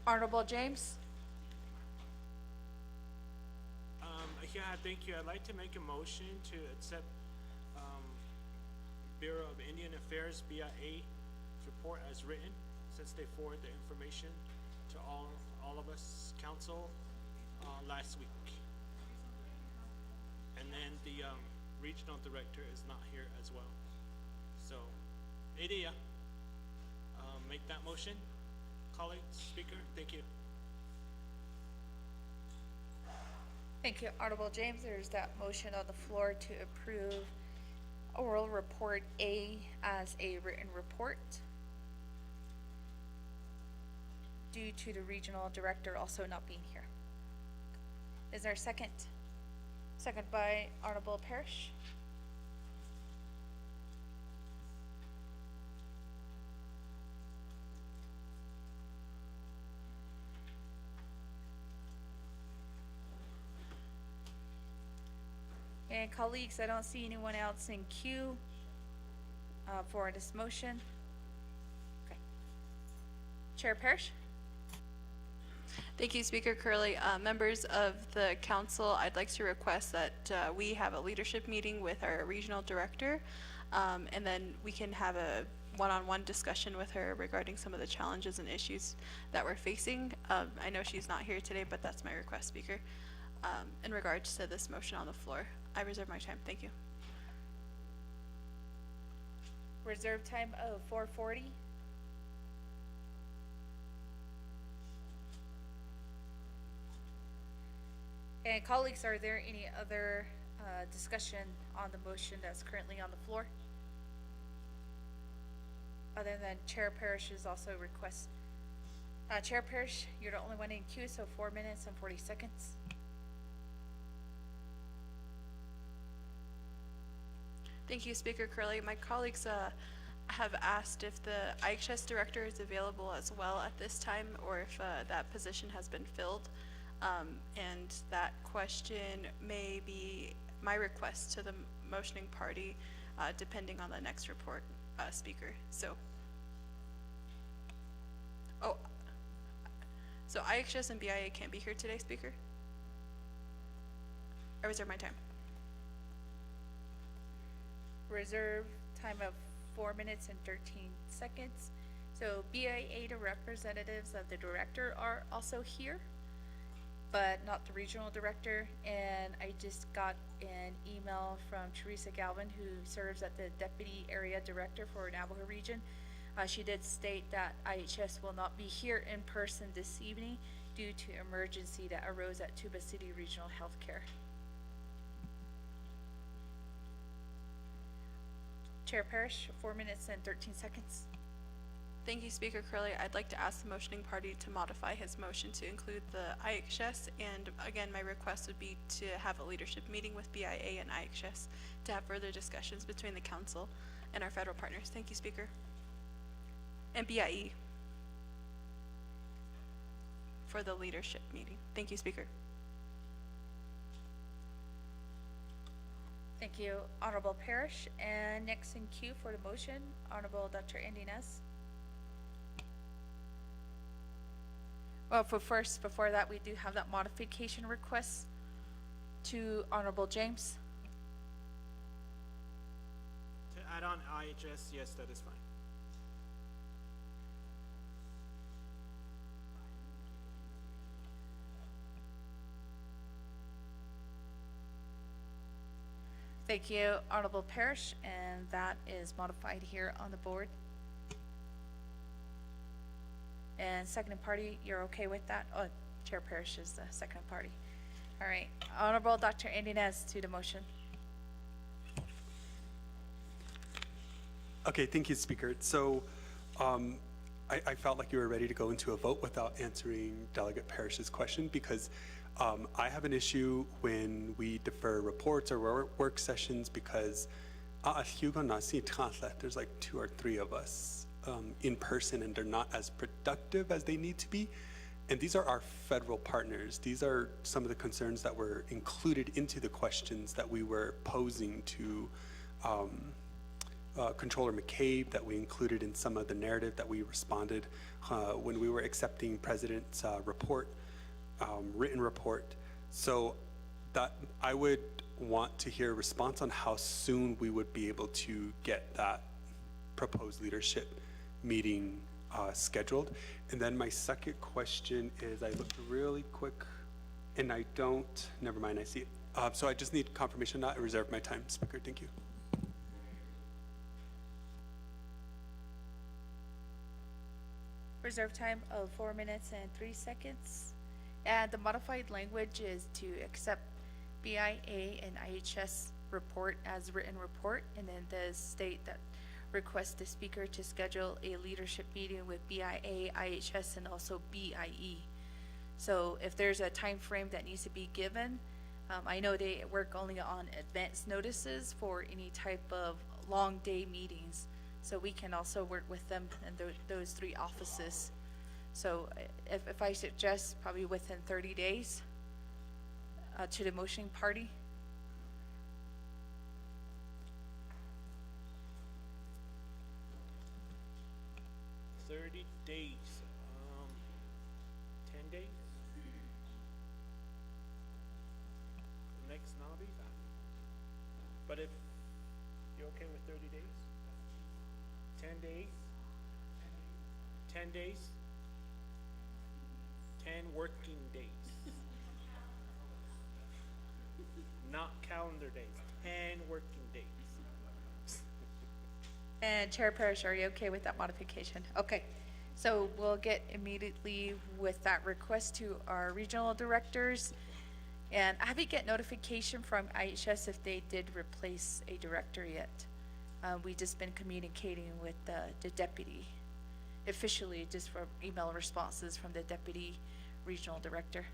Honorable James. Yeah, thank you. I'd like to make a motion to accept Bureau of Indian Affairs BIA report as written, since they forwarded the information to all of us council last week. And then the regional director is not here as well. So, Ada, make that motion. Colleague, speaker, thank you. Thank you, Honorable James. There's that motion on the floor to approve oral report A as a written report due to the regional director also not being here. Is there a second? Second by Honorable Parrish. And colleagues, I don't see anyone else in queue for this motion. Okay. Chair Parrish. Thank you, Speaker Curley. Members of the council, I'd like to request that we have a leadership meeting with our regional director, and then we can have a one-on-one discussion with her regarding some of the challenges and issues that we're facing. I know she's not here today, but that's my request, Speaker. In regards to this motion on the floor, I reserve my time. Thank you. Reserve time of 4:40. And colleagues, are there any other discussion on the motion that's currently on the floor? Other than Chair Parrish's also request. Chair Parrish, you're the only one in queue, so 4 minutes and 40 seconds. Thank you, Speaker Curley. My colleagues have asked if the IHS director is available as well at this time, or if that position has been filled. And that question may be my request to the motioning party, depending on the next report, Speaker. So IHS and BIA can't be here today, Speaker? I reserve my time. Reserve time of 4 minutes and 13 seconds. So BIA, the representatives of the director are also here, but not the regional director. And I just got an email from Teresa Galvin, who serves as the deputy area director for Navajo region. She did state that IHS will not be here in person this evening due to emergency that arose at Tuba City Regional Healthcare. Chair Parrish, 4 minutes and 13 seconds. Thank you, Speaker Curley. I'd like to ask the motioning party to modify his motion to include the IHS, and again, my request would be to have a leadership meeting with BIA and IHS to have further discussions between the council and our federal partners. Thank you, Speaker. And BIE for the leadership meeting. Thank you, Speaker. Thank you, Honorable Parrish. And next in queue for the motion, Honorable Dr. Indinez. Well, before that, we do have that modification request to Honorable James. To add on IHS, yes, that is fine. Thank you, Honorable Parrish, and that is modified here on the board. And second party, you're okay with that? Oh, Chair Parrish is the second party. All right, Honorable Dr. Indinez to the motion. Okay, thank you, Speaker. So I felt like you were ready to go into a vote without answering Delegate Parrish's question, because I have an issue when we defer reports or work sessions because there's like 2 or 3 of us in person, and they're not as productive as they need to be. And these are our federal partners. These are some of the concerns that were included into the questions that we were posing to Controller McCabe, that we included in some of the narrative that we responded when we were accepting President's report. Written report. So that I would want to hear a response on how soon we would be able to get that proposed leadership meeting scheduled. And then my second question is, I looked really quick and I don't, never mind, I see it. So I just need confirmation on that. I reserve my time, Speaker. Thank you. Reserve time of 4 minutes and 3 seconds. And the modified language is to accept BIA and IHS report as written report, and then the state that requests the speaker to schedule a leadership meeting with BIA, IHS, and also BIE. So if there's a time frame that needs to be given, I know they work only on advance notices for any type of long day meetings. So we can also work with them in those 3 offices. So if I suggest probably within 30 days to the motioning party. Days, 10 days. Next Nabi, but if you're okay with 30 days, 10 days, 10 days, 10 working days, not calendar days, 10 working days. And Chair Parrish, are you okay with that modification? Okay. So we'll get immediately with that request to our regional directors And I haven't get notification from IHS if they did replace a director yet. We just been communicating with the deputy, officially just for email responses from the deputy regional director.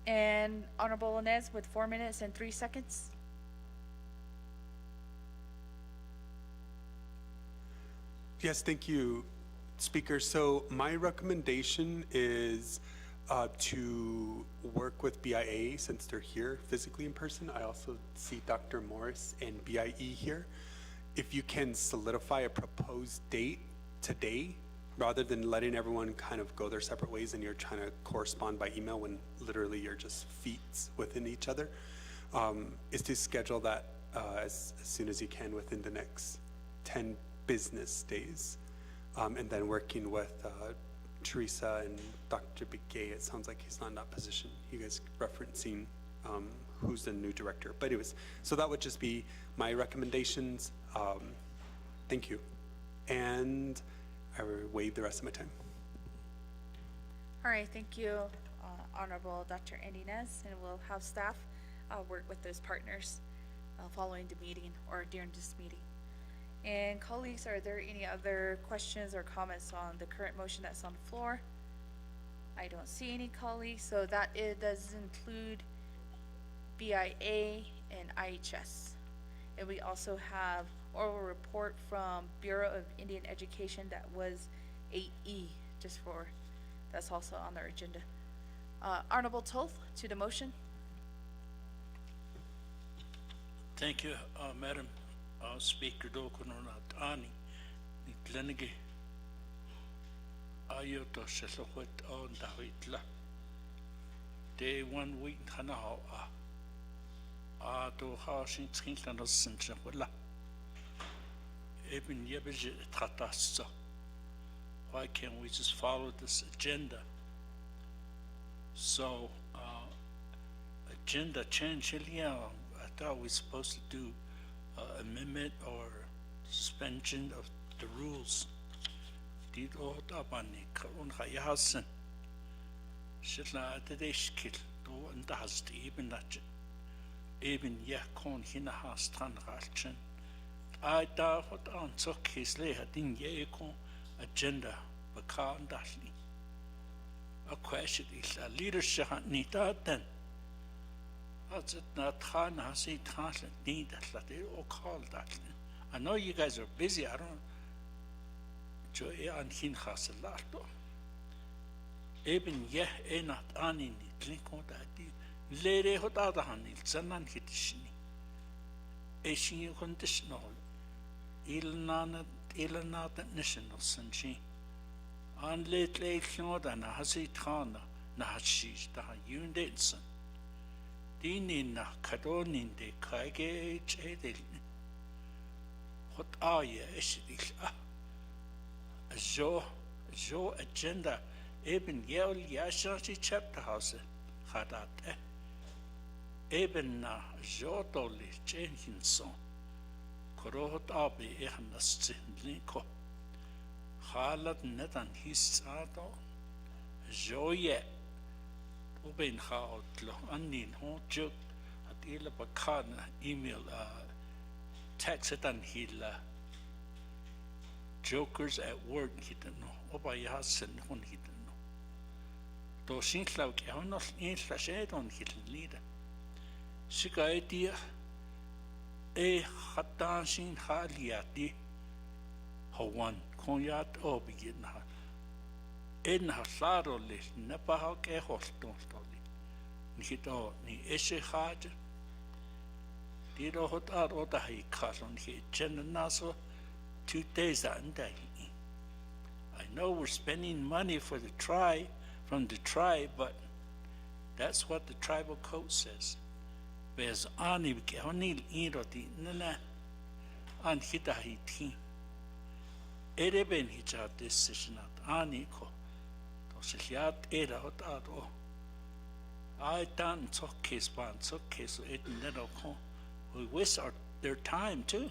And Honorable Inez with 4 minutes and 3 seconds. Yes, thank you, Speaker. So my recommendation is to work with BIA since they're here physically in person. I also see Dr. Morris and BIE here. If you can solidify a proposed date today, rather than letting everyone kind of go their separate ways and you're trying to correspond by email when literally you're just feet within each other, is to schedule that as soon as you can within the next 10 business days. And then working with Teresa and Dr. Delegate, it sounds like he's not in that position. You guys referencing who's the new director. But anyways, so that would just be my recommendations. Thank you. And I will waive the rest of my time. All right, thank you, Honorable Dr. Inez, and we'll have staff work with those partners following the meeting or during this meeting. And colleagues, are there any other questions or comments on the current motion that's on the floor? I don't see any, colleagues, so that it does include BIA and IHS. And we also have oral report from Bureau of Indian Education that was 8E, just for, that's also on their agenda. Honorable Toth, to the motion. Thank you, Madam Speaker. Dokunonat Ani, Delegate. Ayoto Shalawet on Dawitla. Day 1 week Hanao. To Hashing Trinkan of Sanjawala. Eben Yebij Tratasa. Why can't we just follow this agenda? So, agenda change, I thought we were supposed to do amendment or suspension of the rules. Did all Tabani, Karun Hayasan. Shitla Adeshkil, do and das even that. Even Yakon Hinahas Tran Ralchen. I da what on took his lay in Yakon agenda, Bakan Dashli. A question is a leadership Nita then. That's it not Khan has a translate need that they all call that. I know you guys are busy, I don't Joy and Hinhas a lot. Even Yeh not Anni, Lincoln that Lady hot other honey, Zanan Hitishni. Asian conditional. Ilana national Sanchi. And late Lodana has a trana, Nahashi, the Yundetson. Dinina Kadonin de Kage Edel. What are ye, Eshidil? Jo agenda, Eben Yell Yashashi chapter house, Hadat. Eben na Jodoli Jenkinson. Korot Abi Ehnas Linko. Halad Netan his ado. Joye. Oben Hautlo, Anin Ho Juk, at Ila Bakana email text it and he'll jokers at work, he didn't know. Obayasan, one he didn't know. Though Shinklauk, I have not in slash aid on his leader. Shika idea a hatanshin haliati, Hawan, Konyat Obigin. In her laro list, Nepahok a hostel. Nito ni Eshe Haj. Did hot out or the high castle he Naso 2 days and day. I know we're spending money for the tribe from the tribe, but that's what the tribal code says. There's Naabik'iyati iroti nana an hitahiti. Ereben hija decision at Aniko. Tosiliat era hot out. I done took case ban, took case it never come. We waste their time too.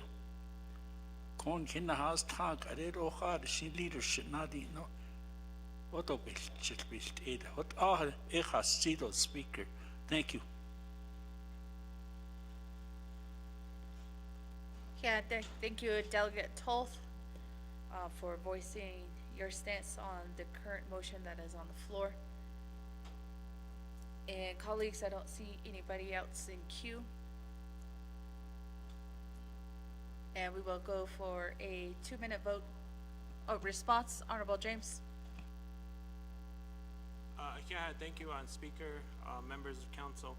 Con Kina has tag, I did all hard, she leadership, not no. Oto bilt eda. Hot sido speaker. Thank you. Yeah, thank you, Delegate Toth, for voicing your stance on the current motion that is on the floor. And colleagues, I don't see anybody else in queue. And we will go for a 2-minute vote. Oh, response, Honorable James. Yeah, thank you, Speaker, members of council.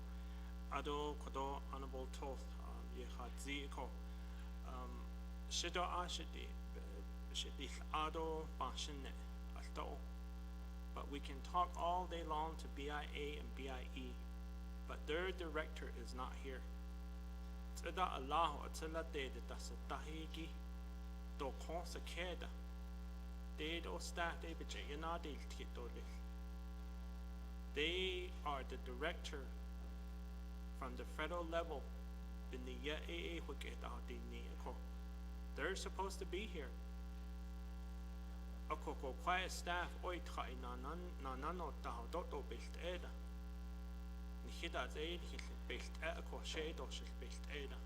Ado kodo Honorable Toth, yehatzi ko. Shido ashidi, shidi ado bashine, asto. But we can talk all day long to BIA and BIE, but their director is not here. Tsada Allahu atsala de tasatahigi, do konsa keda. De do staff de bejayana de titoli. They are the director from the federal level. They're supposed to be here. Ako quiet staff oi trai nanano taho doto bilt eda. Nihida zaid hil bilt ako shado shil bilt eda.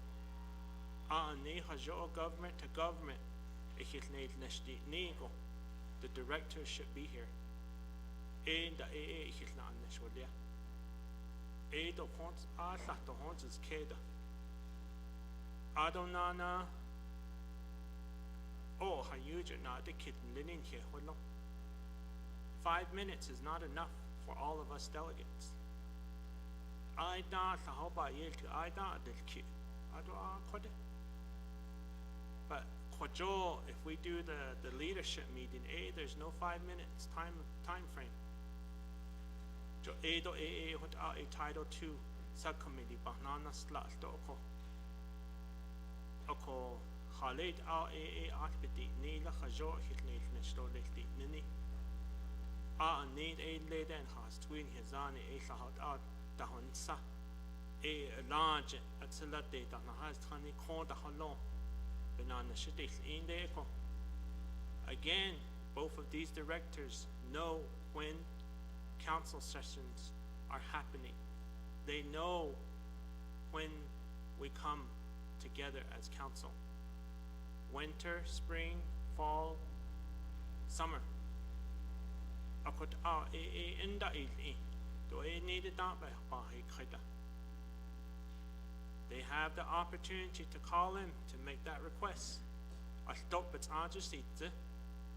Ni hajo government to government. Ihil need neshdi nigo. The director should be here. Da ihil na neshwalia. Do pons la to hons is keda. Adonana. Oh, hayuja na the kitten linen here. 5 minutes is not enough for all of us delegates. I da sahoba yel to I da del kit. But kwajo, if we do the leadership meeting, there's no 5 minutes time frame. Jo do what a title 2 subcommittee banana slash do oko Khalid akbidi ni la khajo hitnil nishto lehti nini need a leden has twin hizani sahat dahon sa large atsalate da has tani ko da halon banana shidil in deko. Again, both of these directors know when council sessions are happening. They know when we come together as council. Winter, spring, fall, summer. Akot inda do needed that they have the opportunity to call in to make that request. I stop it's just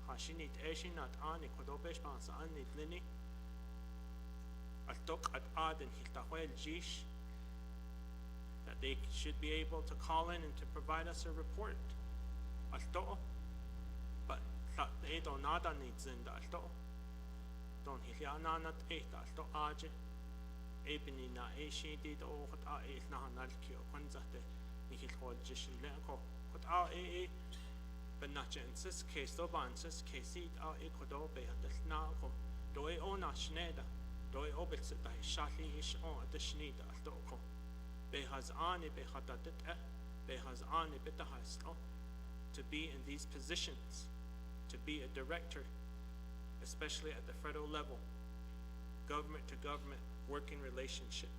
Hashinit Eshinat Ani Kodobesh Bansa Anit Lini. I took at Aden Hiltahwel Jish that they should be able to call in and to provide us a report. But they don't nada needs in that don't hilyananat eight alto aje ebinina eshi did or what are eight nahanalki or quanzate nihil hold jishil leko what are but not in this case the banses case it are equado be at the snako do I own a schneider do I obits it by shali ish on the schneider alto be has ani be hatatet be has ani beta has to be in these positions, to be a director, especially at the federal level, government to government working relationship.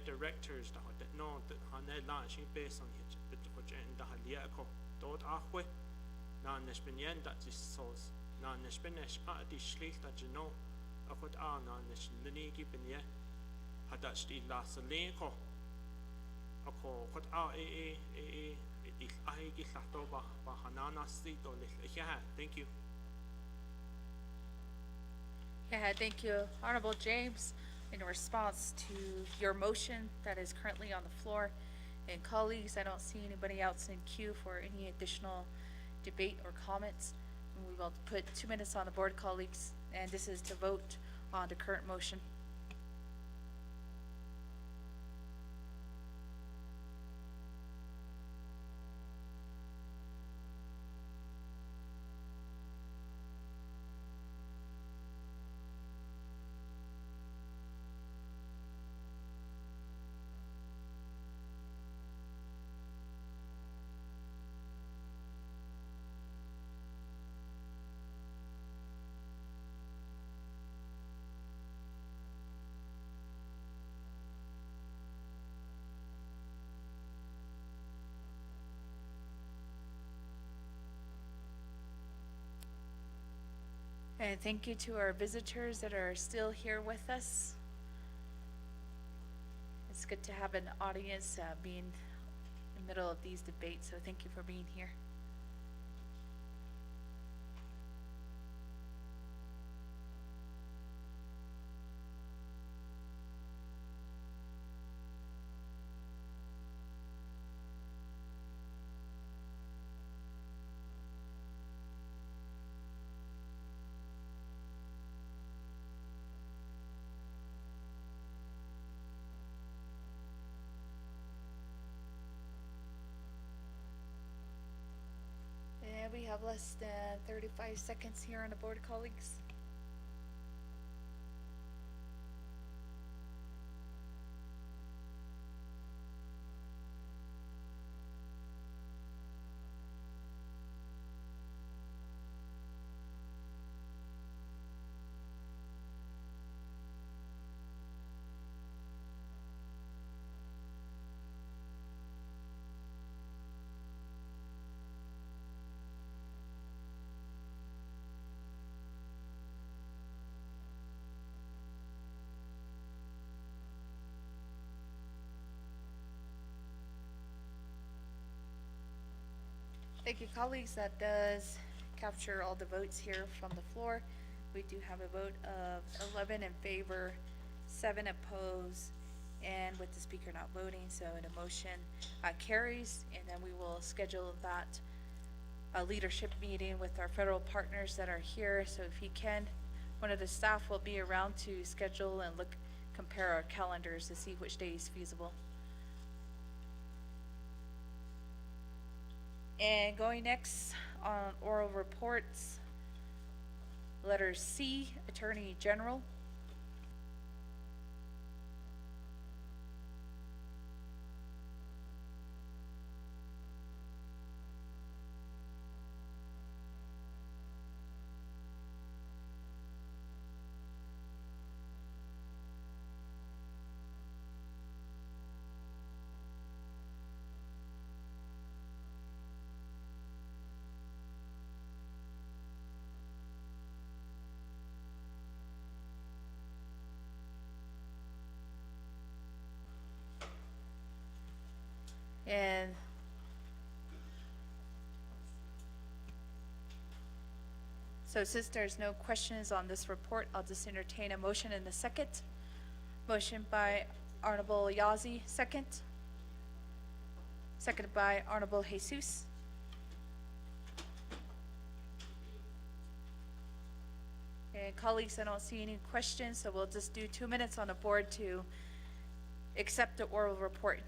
Directors that know that Hanel Lashi based on his the Haliako, Dot Ahwe, Nanish Binyan that is source. Nanish Benesh Adi Schlicht that you know, a what are Nanish Linigi Binye, Hadach di La Salenko, what are Ahigi Satoba, Bahanana Street or yeah, thank you. Yeah, thank you, Honorable James. In response to your motion that is currently on the floor, and colleagues, I don't see anybody else in queue for any additional debate or comments. And we will put 2 minutes on the board, colleagues, and this is to vote on the current motion. And thank you to our visitors that are still here with us. It's good to have an audience being in the middle of these debates, so thank you for being here. And we have less than 35 seconds here on the board, colleagues. Thank you, colleagues. That does capture all the votes here from the floor. We do have a vote of 11 in favor, 7 opposed, and with the speaker not voting, so the motion carries. And then we will schedule that leadership meeting with our federal partners that are here. So if you can, one of the staff will be around to schedule and compare our calendars to see which day is feasible. And going next on oral reports, letter C, Attorney General. And so since there's no questions on this report, I'll just entertain a motion in a second. Motion by Honorable Yazzie, second. Seconded by Honorable Jesus. And colleagues, I don't see any questions, so we'll just do 2 minutes on the board to accept the oral report.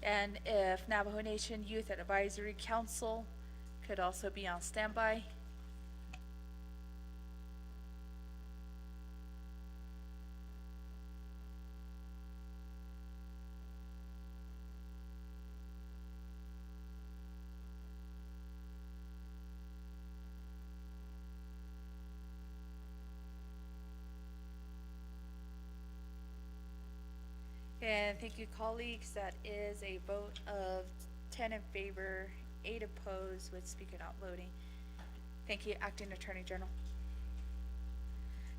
And if Navajo Nation Youth Advisory Council could also be on standby. And thank you, colleagues. That is a vote of 10 in favor, 8 opposed, with speaker not voting. Thank you, Acting Attorney General.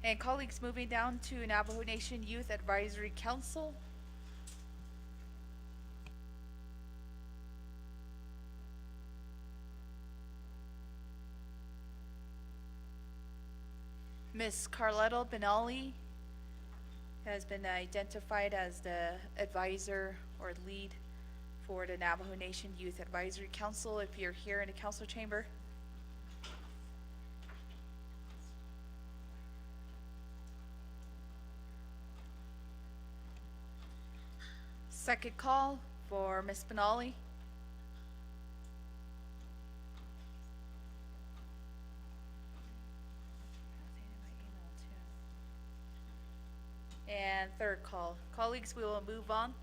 And colleagues, moving down to Navajo Nation Youth Advisory Council. Ms. Carletto Benali has been identified as the advisor or lead for the Navajo Nation Youth Advisory Council. If you're here in the council chamber. Second call for Ms. Benali. And third call. Colleagues, we will move on.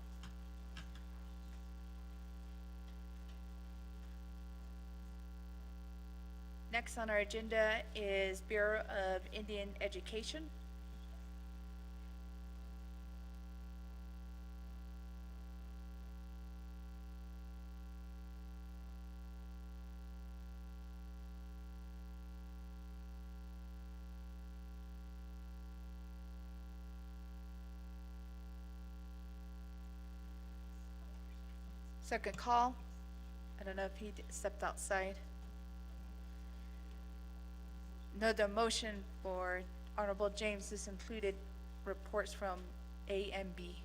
Next on our agenda is Bureau of Indian Education. Second call. I don't know if he stepped outside. No, the motion for Honorable James is included reports from A and B.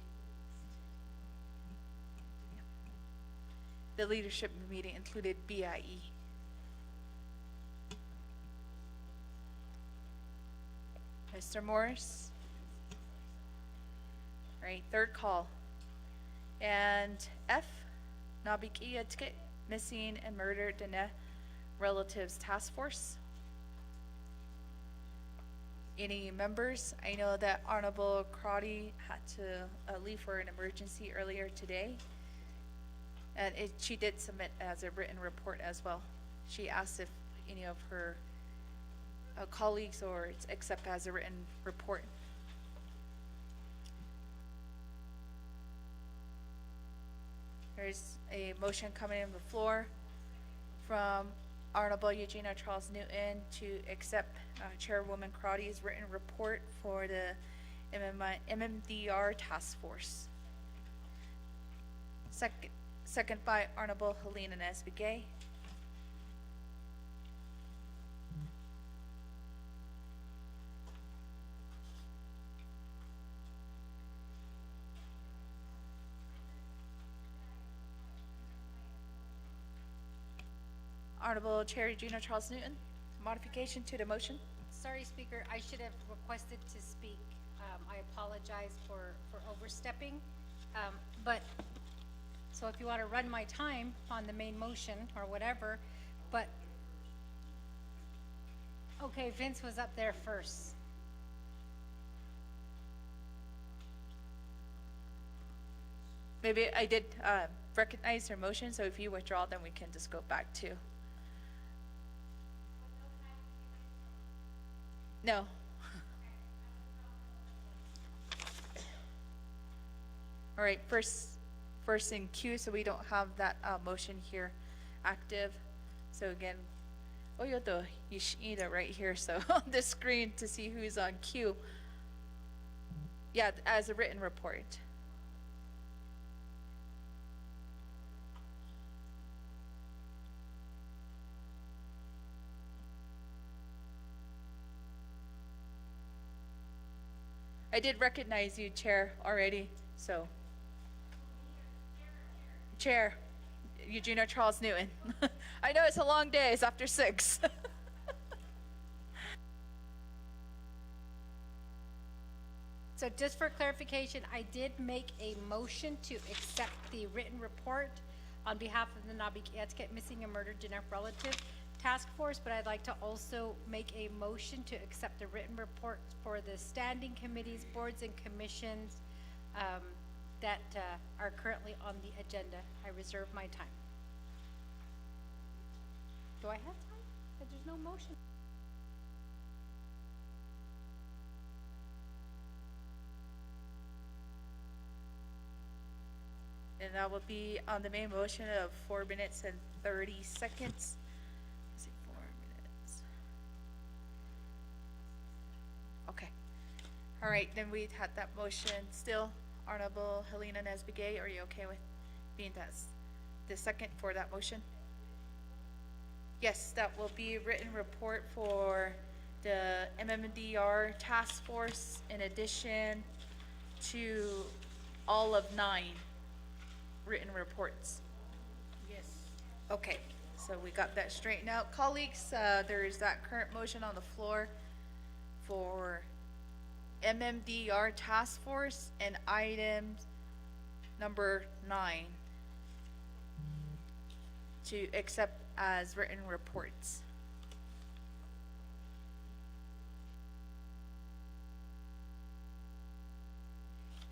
The leadership meeting included BIE. Mr. Morris? All right, third call. And F, Naabik'iyati, Missing and Murdered Dene Relatives Task Force. Any members? I know that Honorable Crotty had to leave for an emergency earlier today. And she did submit as a written report as well. She asked if any of her colleagues or it's accept as a written report. There's a motion coming in the floor from Honorable Eugenia Charles Newton to accept Chairwoman Crotty's written report for the MMDR task force. Second by Honorable Helena Naabik'iyati. Honorable Chair Eugenia Charles Newton, modification to the motion. Sorry, Speaker, I should have requested to speak. I apologize for overstepping. So if you want to run my time on the main motion or whatever, but, okay, Vince was up there first. Maybe I did recognize her motion, so if you withdraw, then we can just go back to. No. All right, first in queue, so we don't have that motion here active. So again, Oyoto Yoshida right here, so on the screen to see who's on queue. Yeah, as a written report. I did recognize you, Chair, already, so. Chair, Eugenia Charles Newton. I know it's a long day, it's after 6. So just for clarification, I did make a motion to accept the written report on behalf of the Naabik'iyati Missing and Murdered Dene Relative Task Force, but I'd like to also make a motion to accept the written reports for the standing committees, boards, and commissions that are currently on the agenda. I reserve my time. Do I have time? There's no motion. And that will be on the main motion of 4 minutes and 30 seconds. Let's see, 4 minutes. Okay. All right, then we had that motion still. Honorable Helena Nesbigay, are you okay with being the second for that motion? Yes, that will be a written report for the MMDR task force in addition to all of 9 written reports. Yes. Okay, so we got that straightened out. Colleagues, there is that current motion on the floor for MMDR task force and item number 9 to accept as written reports.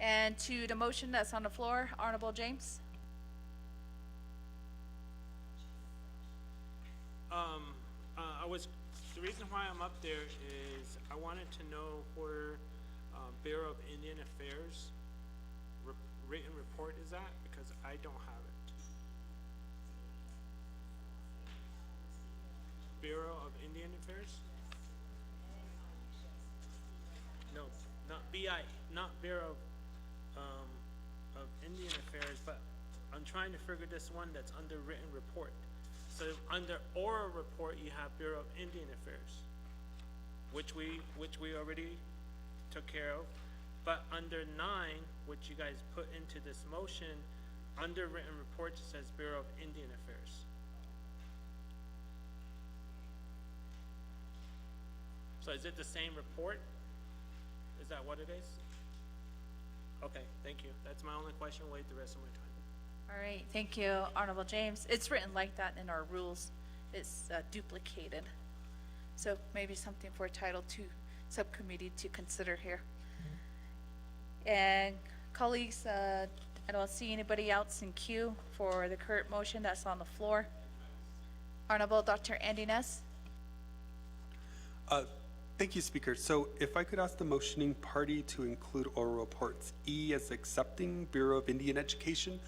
And to the motion that's on the floor, Honorable James? The reason why I'm up there is I wanted to know where Bureau of Indian Affairs written report is at, because I don't have it. Bureau of Indian Affairs? No, not BI, not Bureau of Indian Affairs, but I'm trying to figure this one that's under written report. So under oral report, you have Bureau of Indian Affairs, which we already took care of. But under 9, which you guys put into this motion, under written report, it says Bureau of Indian Affairs. So is it the same report? Is that what it is? Okay, thank you. That's my only question. Wait the rest of my time. All right, thank you, Honorable James. It's written like that in our rules. It's duplicated. So maybe something for Title II subcommittee to consider here. And colleagues, I don't see anybody else in queue for the current motion that's on the floor. Honorable Dr. Andy Ness. Thank you, Speaker. So if I could ask the motioning party to include oral reports E as accepting Bureau of Indian Education.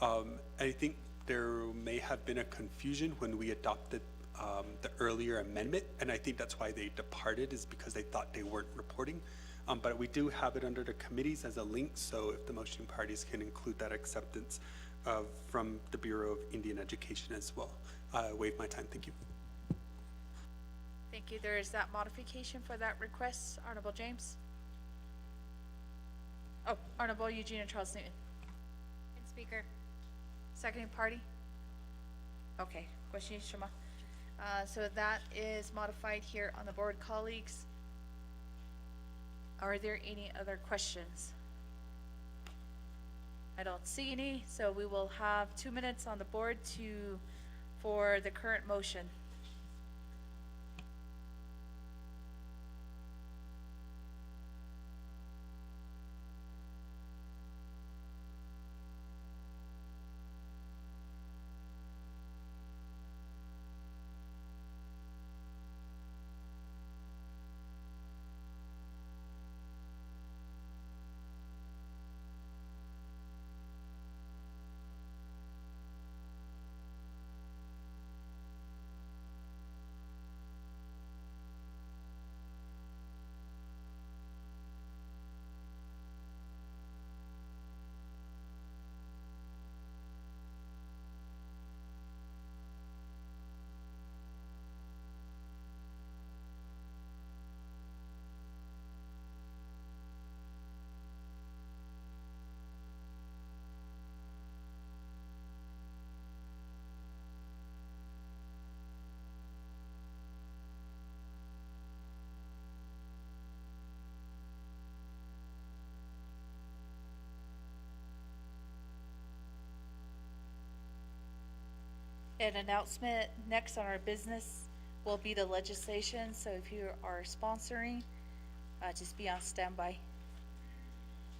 I think there may have been a confusion when we adopted the earlier amendment, and I think that's why they departed, is because they thought they weren't reporting. But we do have it under the committees as a link, so if the motioning parties can include that acceptance from the Bureau of Indian Education as well. I waive my time. Thank you. Thank you. There is that modification for that request, Honorable James. Oh, Honorable Eugenia Charles Newton. Speaker. Seconding party? Okay, question Shema. So that is modified here on the board, colleagues. Are there any other questions? I don't see any, so we will have 2 minutes on the board for the current motion. An announcement next on our business will be the legislation, so if you are sponsoring, just be on standby.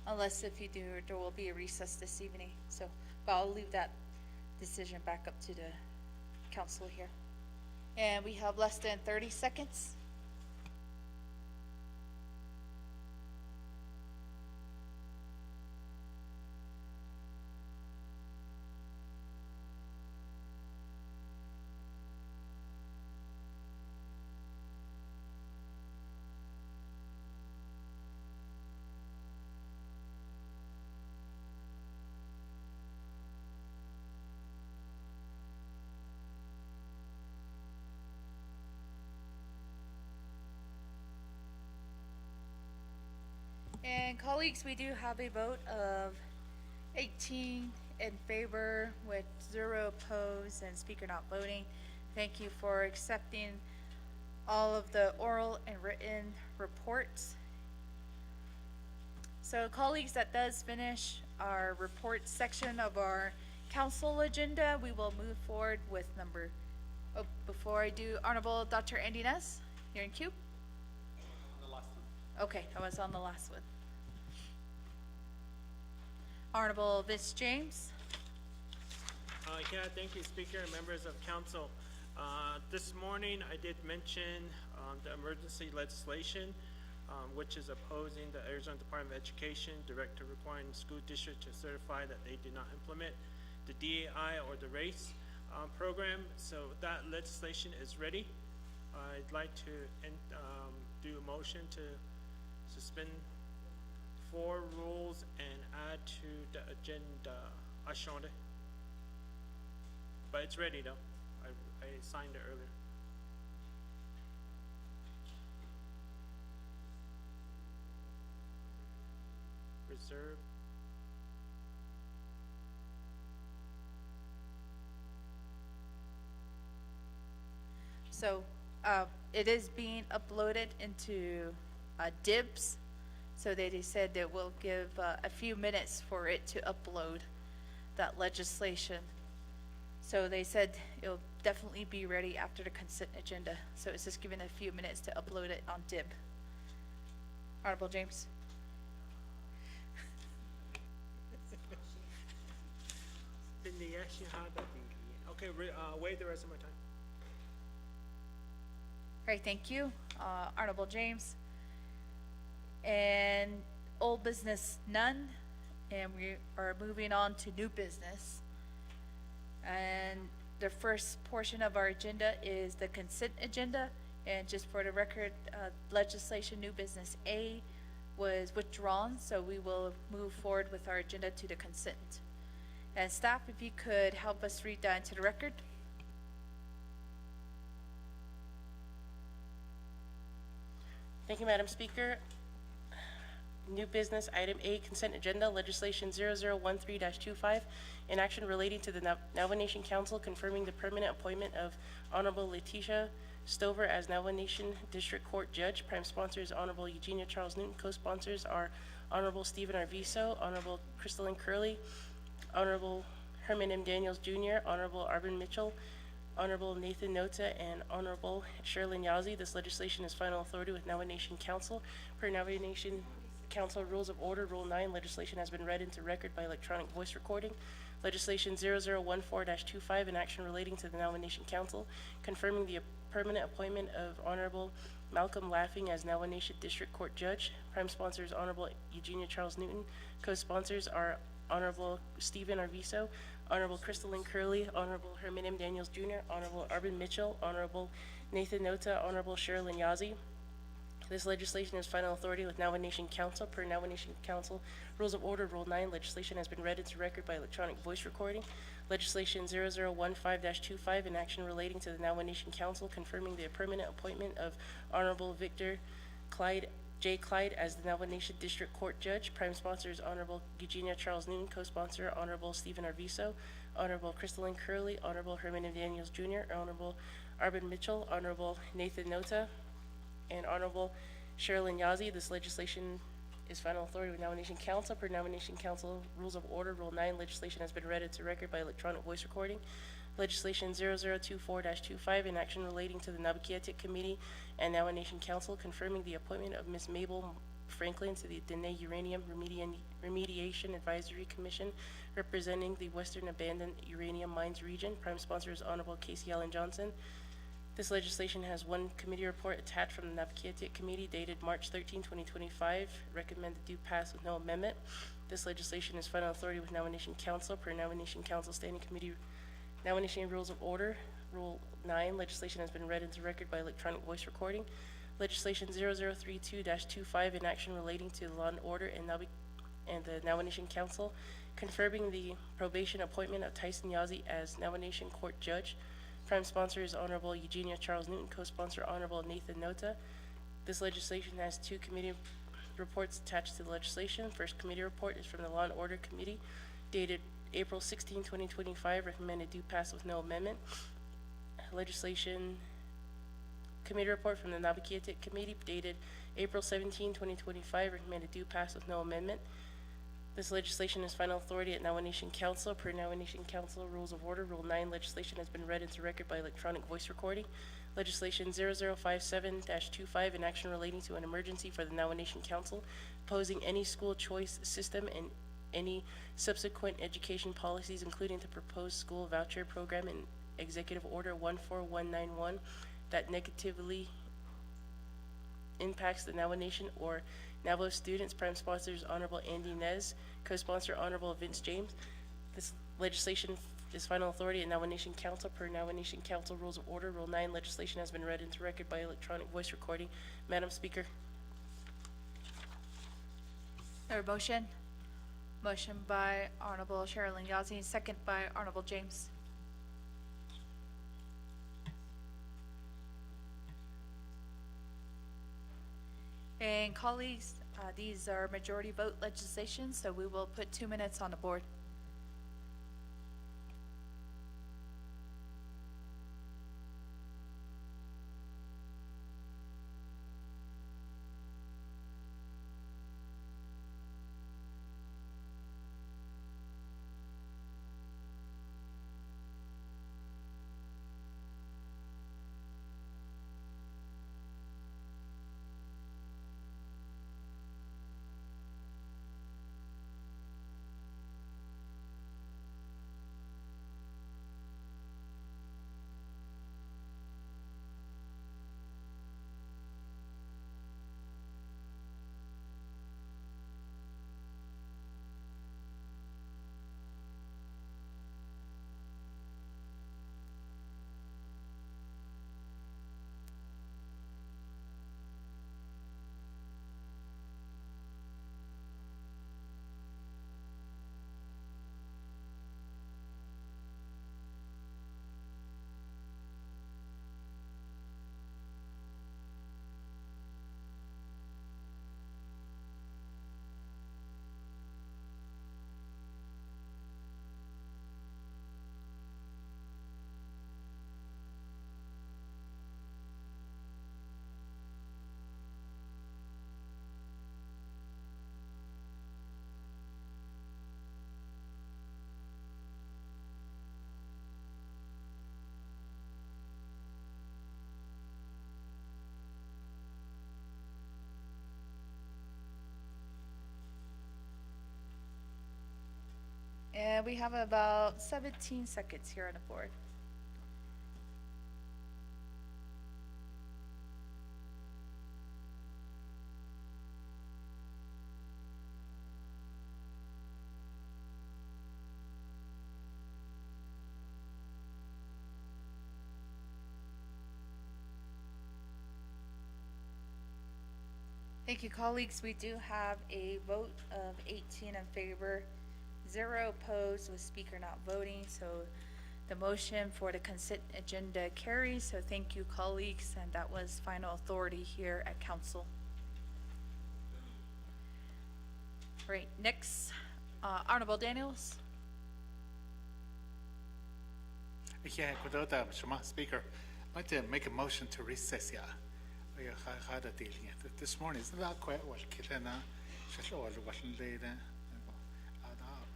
Unless if you do, there will be a recess this evening, so, but I'll leave that decision back up to the council here. And we have less than 30 seconds. And colleagues, we do have a vote of 18 in favor with 0 opposed and speaker not voting. Thank you for accepting all of the oral and written reports. So colleagues, that does finish our report section of our council agenda. We will move forward with before I do, Honorable Dr. Andy Ness, you're in queue? Okay, I was on the last one. Honorable Vince James. Yeah, thank you, Speaker and members of council. This morning, I did mention the emergency legislation, which is opposing the Arizona Department of Education directive requiring school district to certify that they did not implement the DAI or the race program. So that legislation is ready. I'd like to do a motion to suspend 4 rules and add to the agenda. But it's ready though. I signed it earlier. Reserve. So it is being uploaded into DIBS. So they said that we'll give a few minutes for it to upload that legislation. So they said it'll definitely be ready after the consent agenda. So it's just giving a few minutes to upload it on DIB. Honorable James. Okay, wait the rest of my time. All right, thank you, Honorable James. And old business, none. And we are moving on to new business. And the first portion of our agenda is the consent agenda. And just for the record, legislation new business A was withdrawn, so we will move forward with our agenda to the consent. And staff, if you could help us read that into the record. Thank you, Madam Speaker. New business, item A, consent agenda, legislation 0013-25, in action relating to the Navajo Nation Council confirming the permanent appointment of Honorable Letitia Stover as Navajo Nation District Court Judge. Prime sponsor is Honorable Eugenia Charles Newton. Co-sponsors are Honorable Stephen Arvizo, Honorable Crystalline Curley, Honorable Herman M. Daniels Jr., Honorable Arvin Mitchell, Honorable Nathan Nota, and Honorable Sherlyn Yazzie. This legislation is final authority with Navajo Nation Council. Per Navajo Nation Council Rules of Order, Rule 9, legislation has been read into record by electronic voice recording. Legislation 0014-25, in action relating to the Navajo Nation Council, confirming the permanent appointment of Honorable Malcolm Laughing as Navajo Nation District Court Judge. Prime sponsor is Honorable Eugenia Charles Newton. Co-sponsors are Honorable Stephen Arvizo, Honorable Crystalline Curley, Honorable Herman M. Daniels Jr., Honorable Arvin Mitchell, Honorable Nathan Nota, Honorable Sherlyn Yazzie. This legislation is final authority with Navajo Nation Council. Per Navajo Nation Council Rules of Order, Rule 9, legislation has been read into record by electronic voice recording. Legislation 0015-25, in action relating to the Navajo Nation Council, confirming the permanent appointment of Honorable Victor J. Clyde as the Navajo Nation District Court Judge. Prime sponsor is Honorable Eugenia Charles Newton. Co-sponsor, Honorable Stephen Arvizo, Honorable Crystalline Curley, Honorable Herman M. Daniels Jr., Honorable Arvin Mitchell, Honorable Nathan Nota, and Honorable Sherlyn Yazzie. This legislation is final authority with Navajo Nation Council. Per Navajo Nation Council Rules of Order, Rule 9, legislation has been read into record by electronic voice recording. Legislation 0024-25, in action relating to the Naabik'iyati Committee and Navajo Nation Council, confirming the appointment of Ms. Mabel Franklin to the Dene Uranium Remediation Advisory Commission, representing the Western Abandoned Uranium Mines Region. Prime sponsor is Honorable Casey Allen Johnson. This legislation has one committee report attached from the Naabik'iyati Committee dated March 13, 2025. Recommended do pass with no amendment. This legislation is final authority with Navajo Nation Council. Per Navajo Nation Council Standing Committee Navajo Nation Rules of Order, Rule 9, legislation has been read into record by electronic voice recording. Legislation 0032-25, in action relating to law and order and the Navajo Nation Council, confirming the probation appointment of Tyson Yazzie as Navajo Nation Court Judge. Prime sponsor is Honorable Eugenia Charles Newton. Co-sponsor Honorable Nathan Nota. This legislation has two committee reports attached to the legislation. First committee report is from the Law and Order Committee dated April 16, 2025, recommended do pass with no amendment. Legislation committee report from the Naabik'iyati Committee dated April 17, 2025, recommended do pass with no amendment. This legislation is final authority at Navajo Nation Council. Per Navajo Nation Council Rules of Order, Rule 9, legislation has been read into record by electronic voice recording. Legislation 0057-25, an action relating to an emergency for the Navajo Nation Council, opposing any school choice system and any subsequent education policies, including the proposed school voucher program and Executive Order 14191 that negatively impacts the Navajo Nation or Navajo students. Prime sponsors Honorable Andy Nez, co-sponsor Honorable Vince James. This legislation is final authority at Navajo Nation Council. Per Navajo Nation Council Rules of Order, Rule 9, legislation has been read into record by electronic voice recording. Madam Speaker. Or motion? Motion by Honorable Sherilyn Yazzie, second by Honorable James. And colleagues, these are majority vote legislation, so we will put 2 minutes on the board. And we have about 17 seconds here on the board. Thank you, colleagues. We do have a vote of 18 in favor, 0 opposed, with speaker not voting. So the motion for the consent agenda carries. So thank you, colleagues, and that was final authority here at council. Right, next, Honorable Daniels. Yeah, good day, Speaker. I'd like to make a motion to recess. Yeah, I had a deal this morning. Isn't that quite well? Kitana, she's all wasn't later.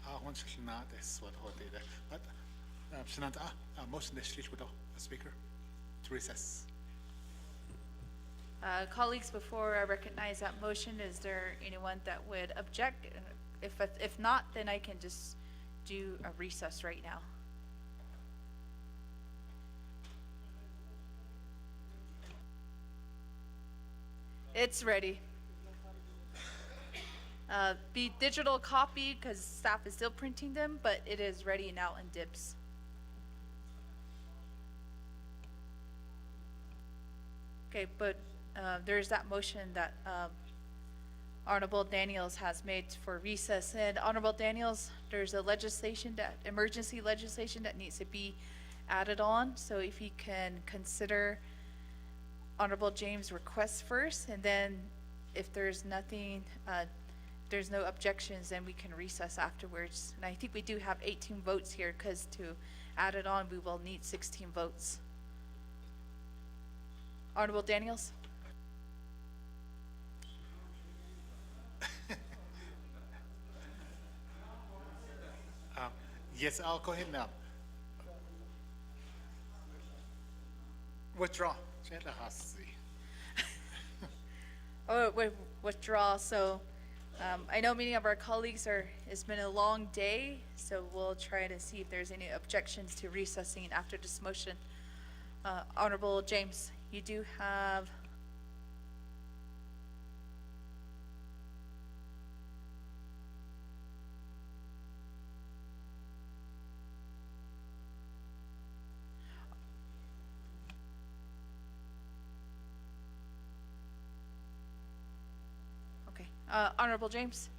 I want to not this what did, but motion this with Speaker to recess. Colleagues, before I recognize that motion, is there anyone that would object? If not, then I can just do a recess right now. It's ready. Be digital copy because staff is still printing them, but it is ready now in dibs. Okay, but there's that motion that Honorable Daniels has made for recess. And Honorable Daniels, there's a emergency legislation that needs to be added on. So if you can consider Honorable James' request first, and then if there's nothing, if there's no objections, then we can recess afterwards. And I think we do have 18 votes here, because to add it on, we will need 16 votes. Honorable Daniels? Yes, I'll go ahead now. Withdraw. Oh, withdraw, so, I know many of our colleagues it's been a long day, so we'll try to see if there's any objections to recessing after this motion. Honorable James, you do have, okay, Honorable James?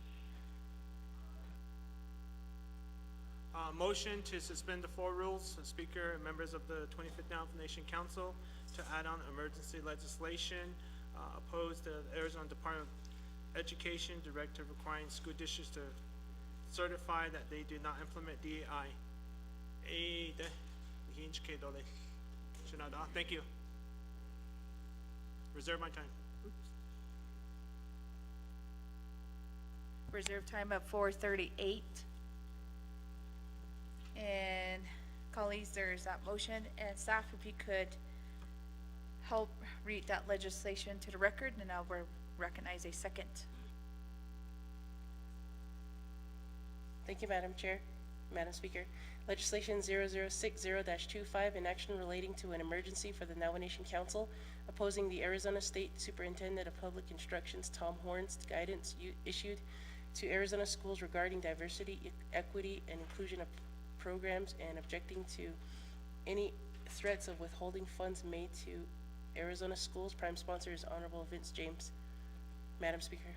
Motion to suspend the four rules, Speaker and members of the 25th Navajo Nation Council, to add on emergency legislation, oppose the Arizona Department of Education directive requiring school districts to certify that they do not implement DEI. Thank you. Reserve my time. Reserve time at 4:38. And colleagues, there's that motion, and staff, if you could help read that legislation to the record, and I'll recognize a second. Thank you, Madam Chair, Madam Speaker. Legislation 0060-25, an action relating to an emergency for the Navajo Nation Council, opposing the Arizona State Superintendent of Public Instruction's Tom Horn's guidance issued to Arizona schools regarding diversity, equity, and inclusion of programs, and objecting to any threats of withholding funds made to Arizona schools. Prime sponsor is Honorable Vince James. Madam Speaker.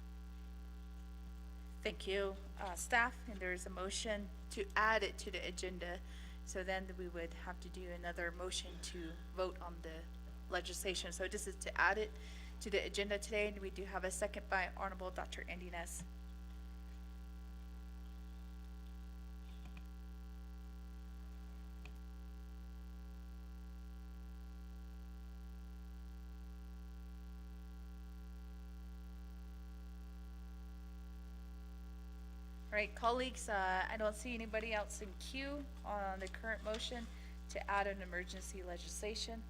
Thank you, staff, and there's a motion to add it to the agenda. So then we would have to do another motion to vote on the legislation. So this is to add it to the agenda today, and we do have a second by Honorable Dr. Andy Nez. All right, colleagues, I don't see anybody else in queue on the current motion to add an emergency legislation.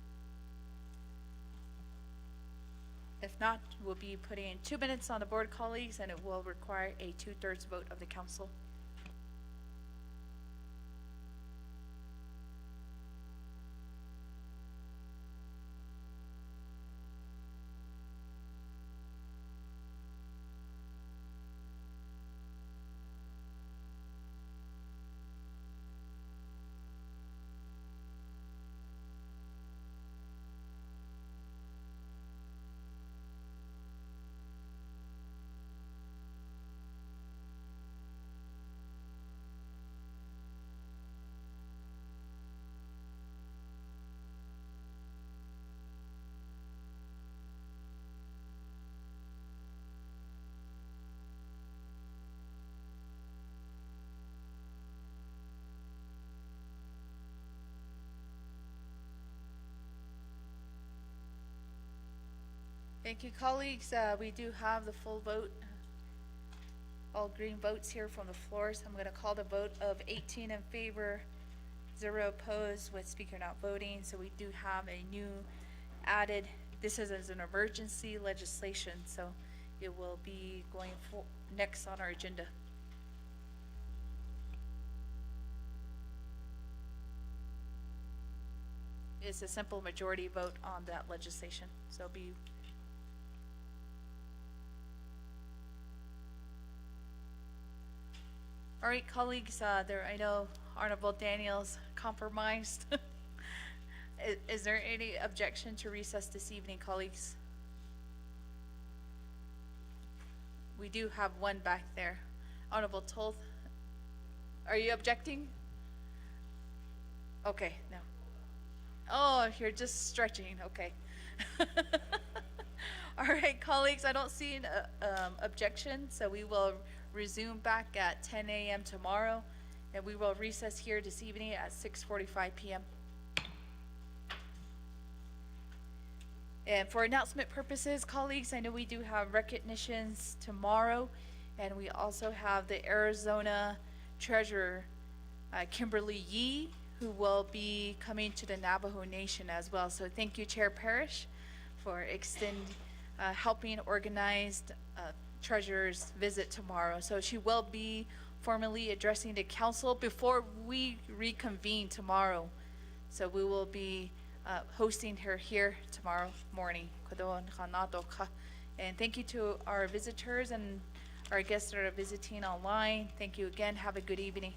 If not, we'll be putting 2 minutes on the board, colleagues, and it will require a 2/3 vote of the council. Thank you, colleagues. We do have the full vote, all green votes here from the floor. So I'm going to call the vote of 18 in favor, 0 opposed, with speaker not voting. So we do have a new added, this is as an emergency legislation, so it will be going next on our agenda. It's a simple majority vote on that legislation, so it'll be all right, colleagues, I know Honorable Daniels compromised. Is there any objection to recess this evening, colleagues? We do have one back there. Honorable Toth, are you objecting? Okay, no. Oh, you're just stretching, okay. All right, colleagues, I don't see an objection, so we will resume back at 10 a.m. tomorrow, and we will recess here this evening at 6:45 p.m. And for announcement purposes, colleagues, I know we do have recognitions tomorrow, and we also have the Arizona Treasurer, Kimberly Yee, who will be coming to the Navajo Nation as well. So thank you, Chair Parrish, for helping organize Treasurer's visit tomorrow. So she will be formally addressing the council before we reconvene tomorrow. So we will be hosting her here tomorrow morning. And thank you to our visitors and our guests that are visiting online. Thank you again. Have a good evening.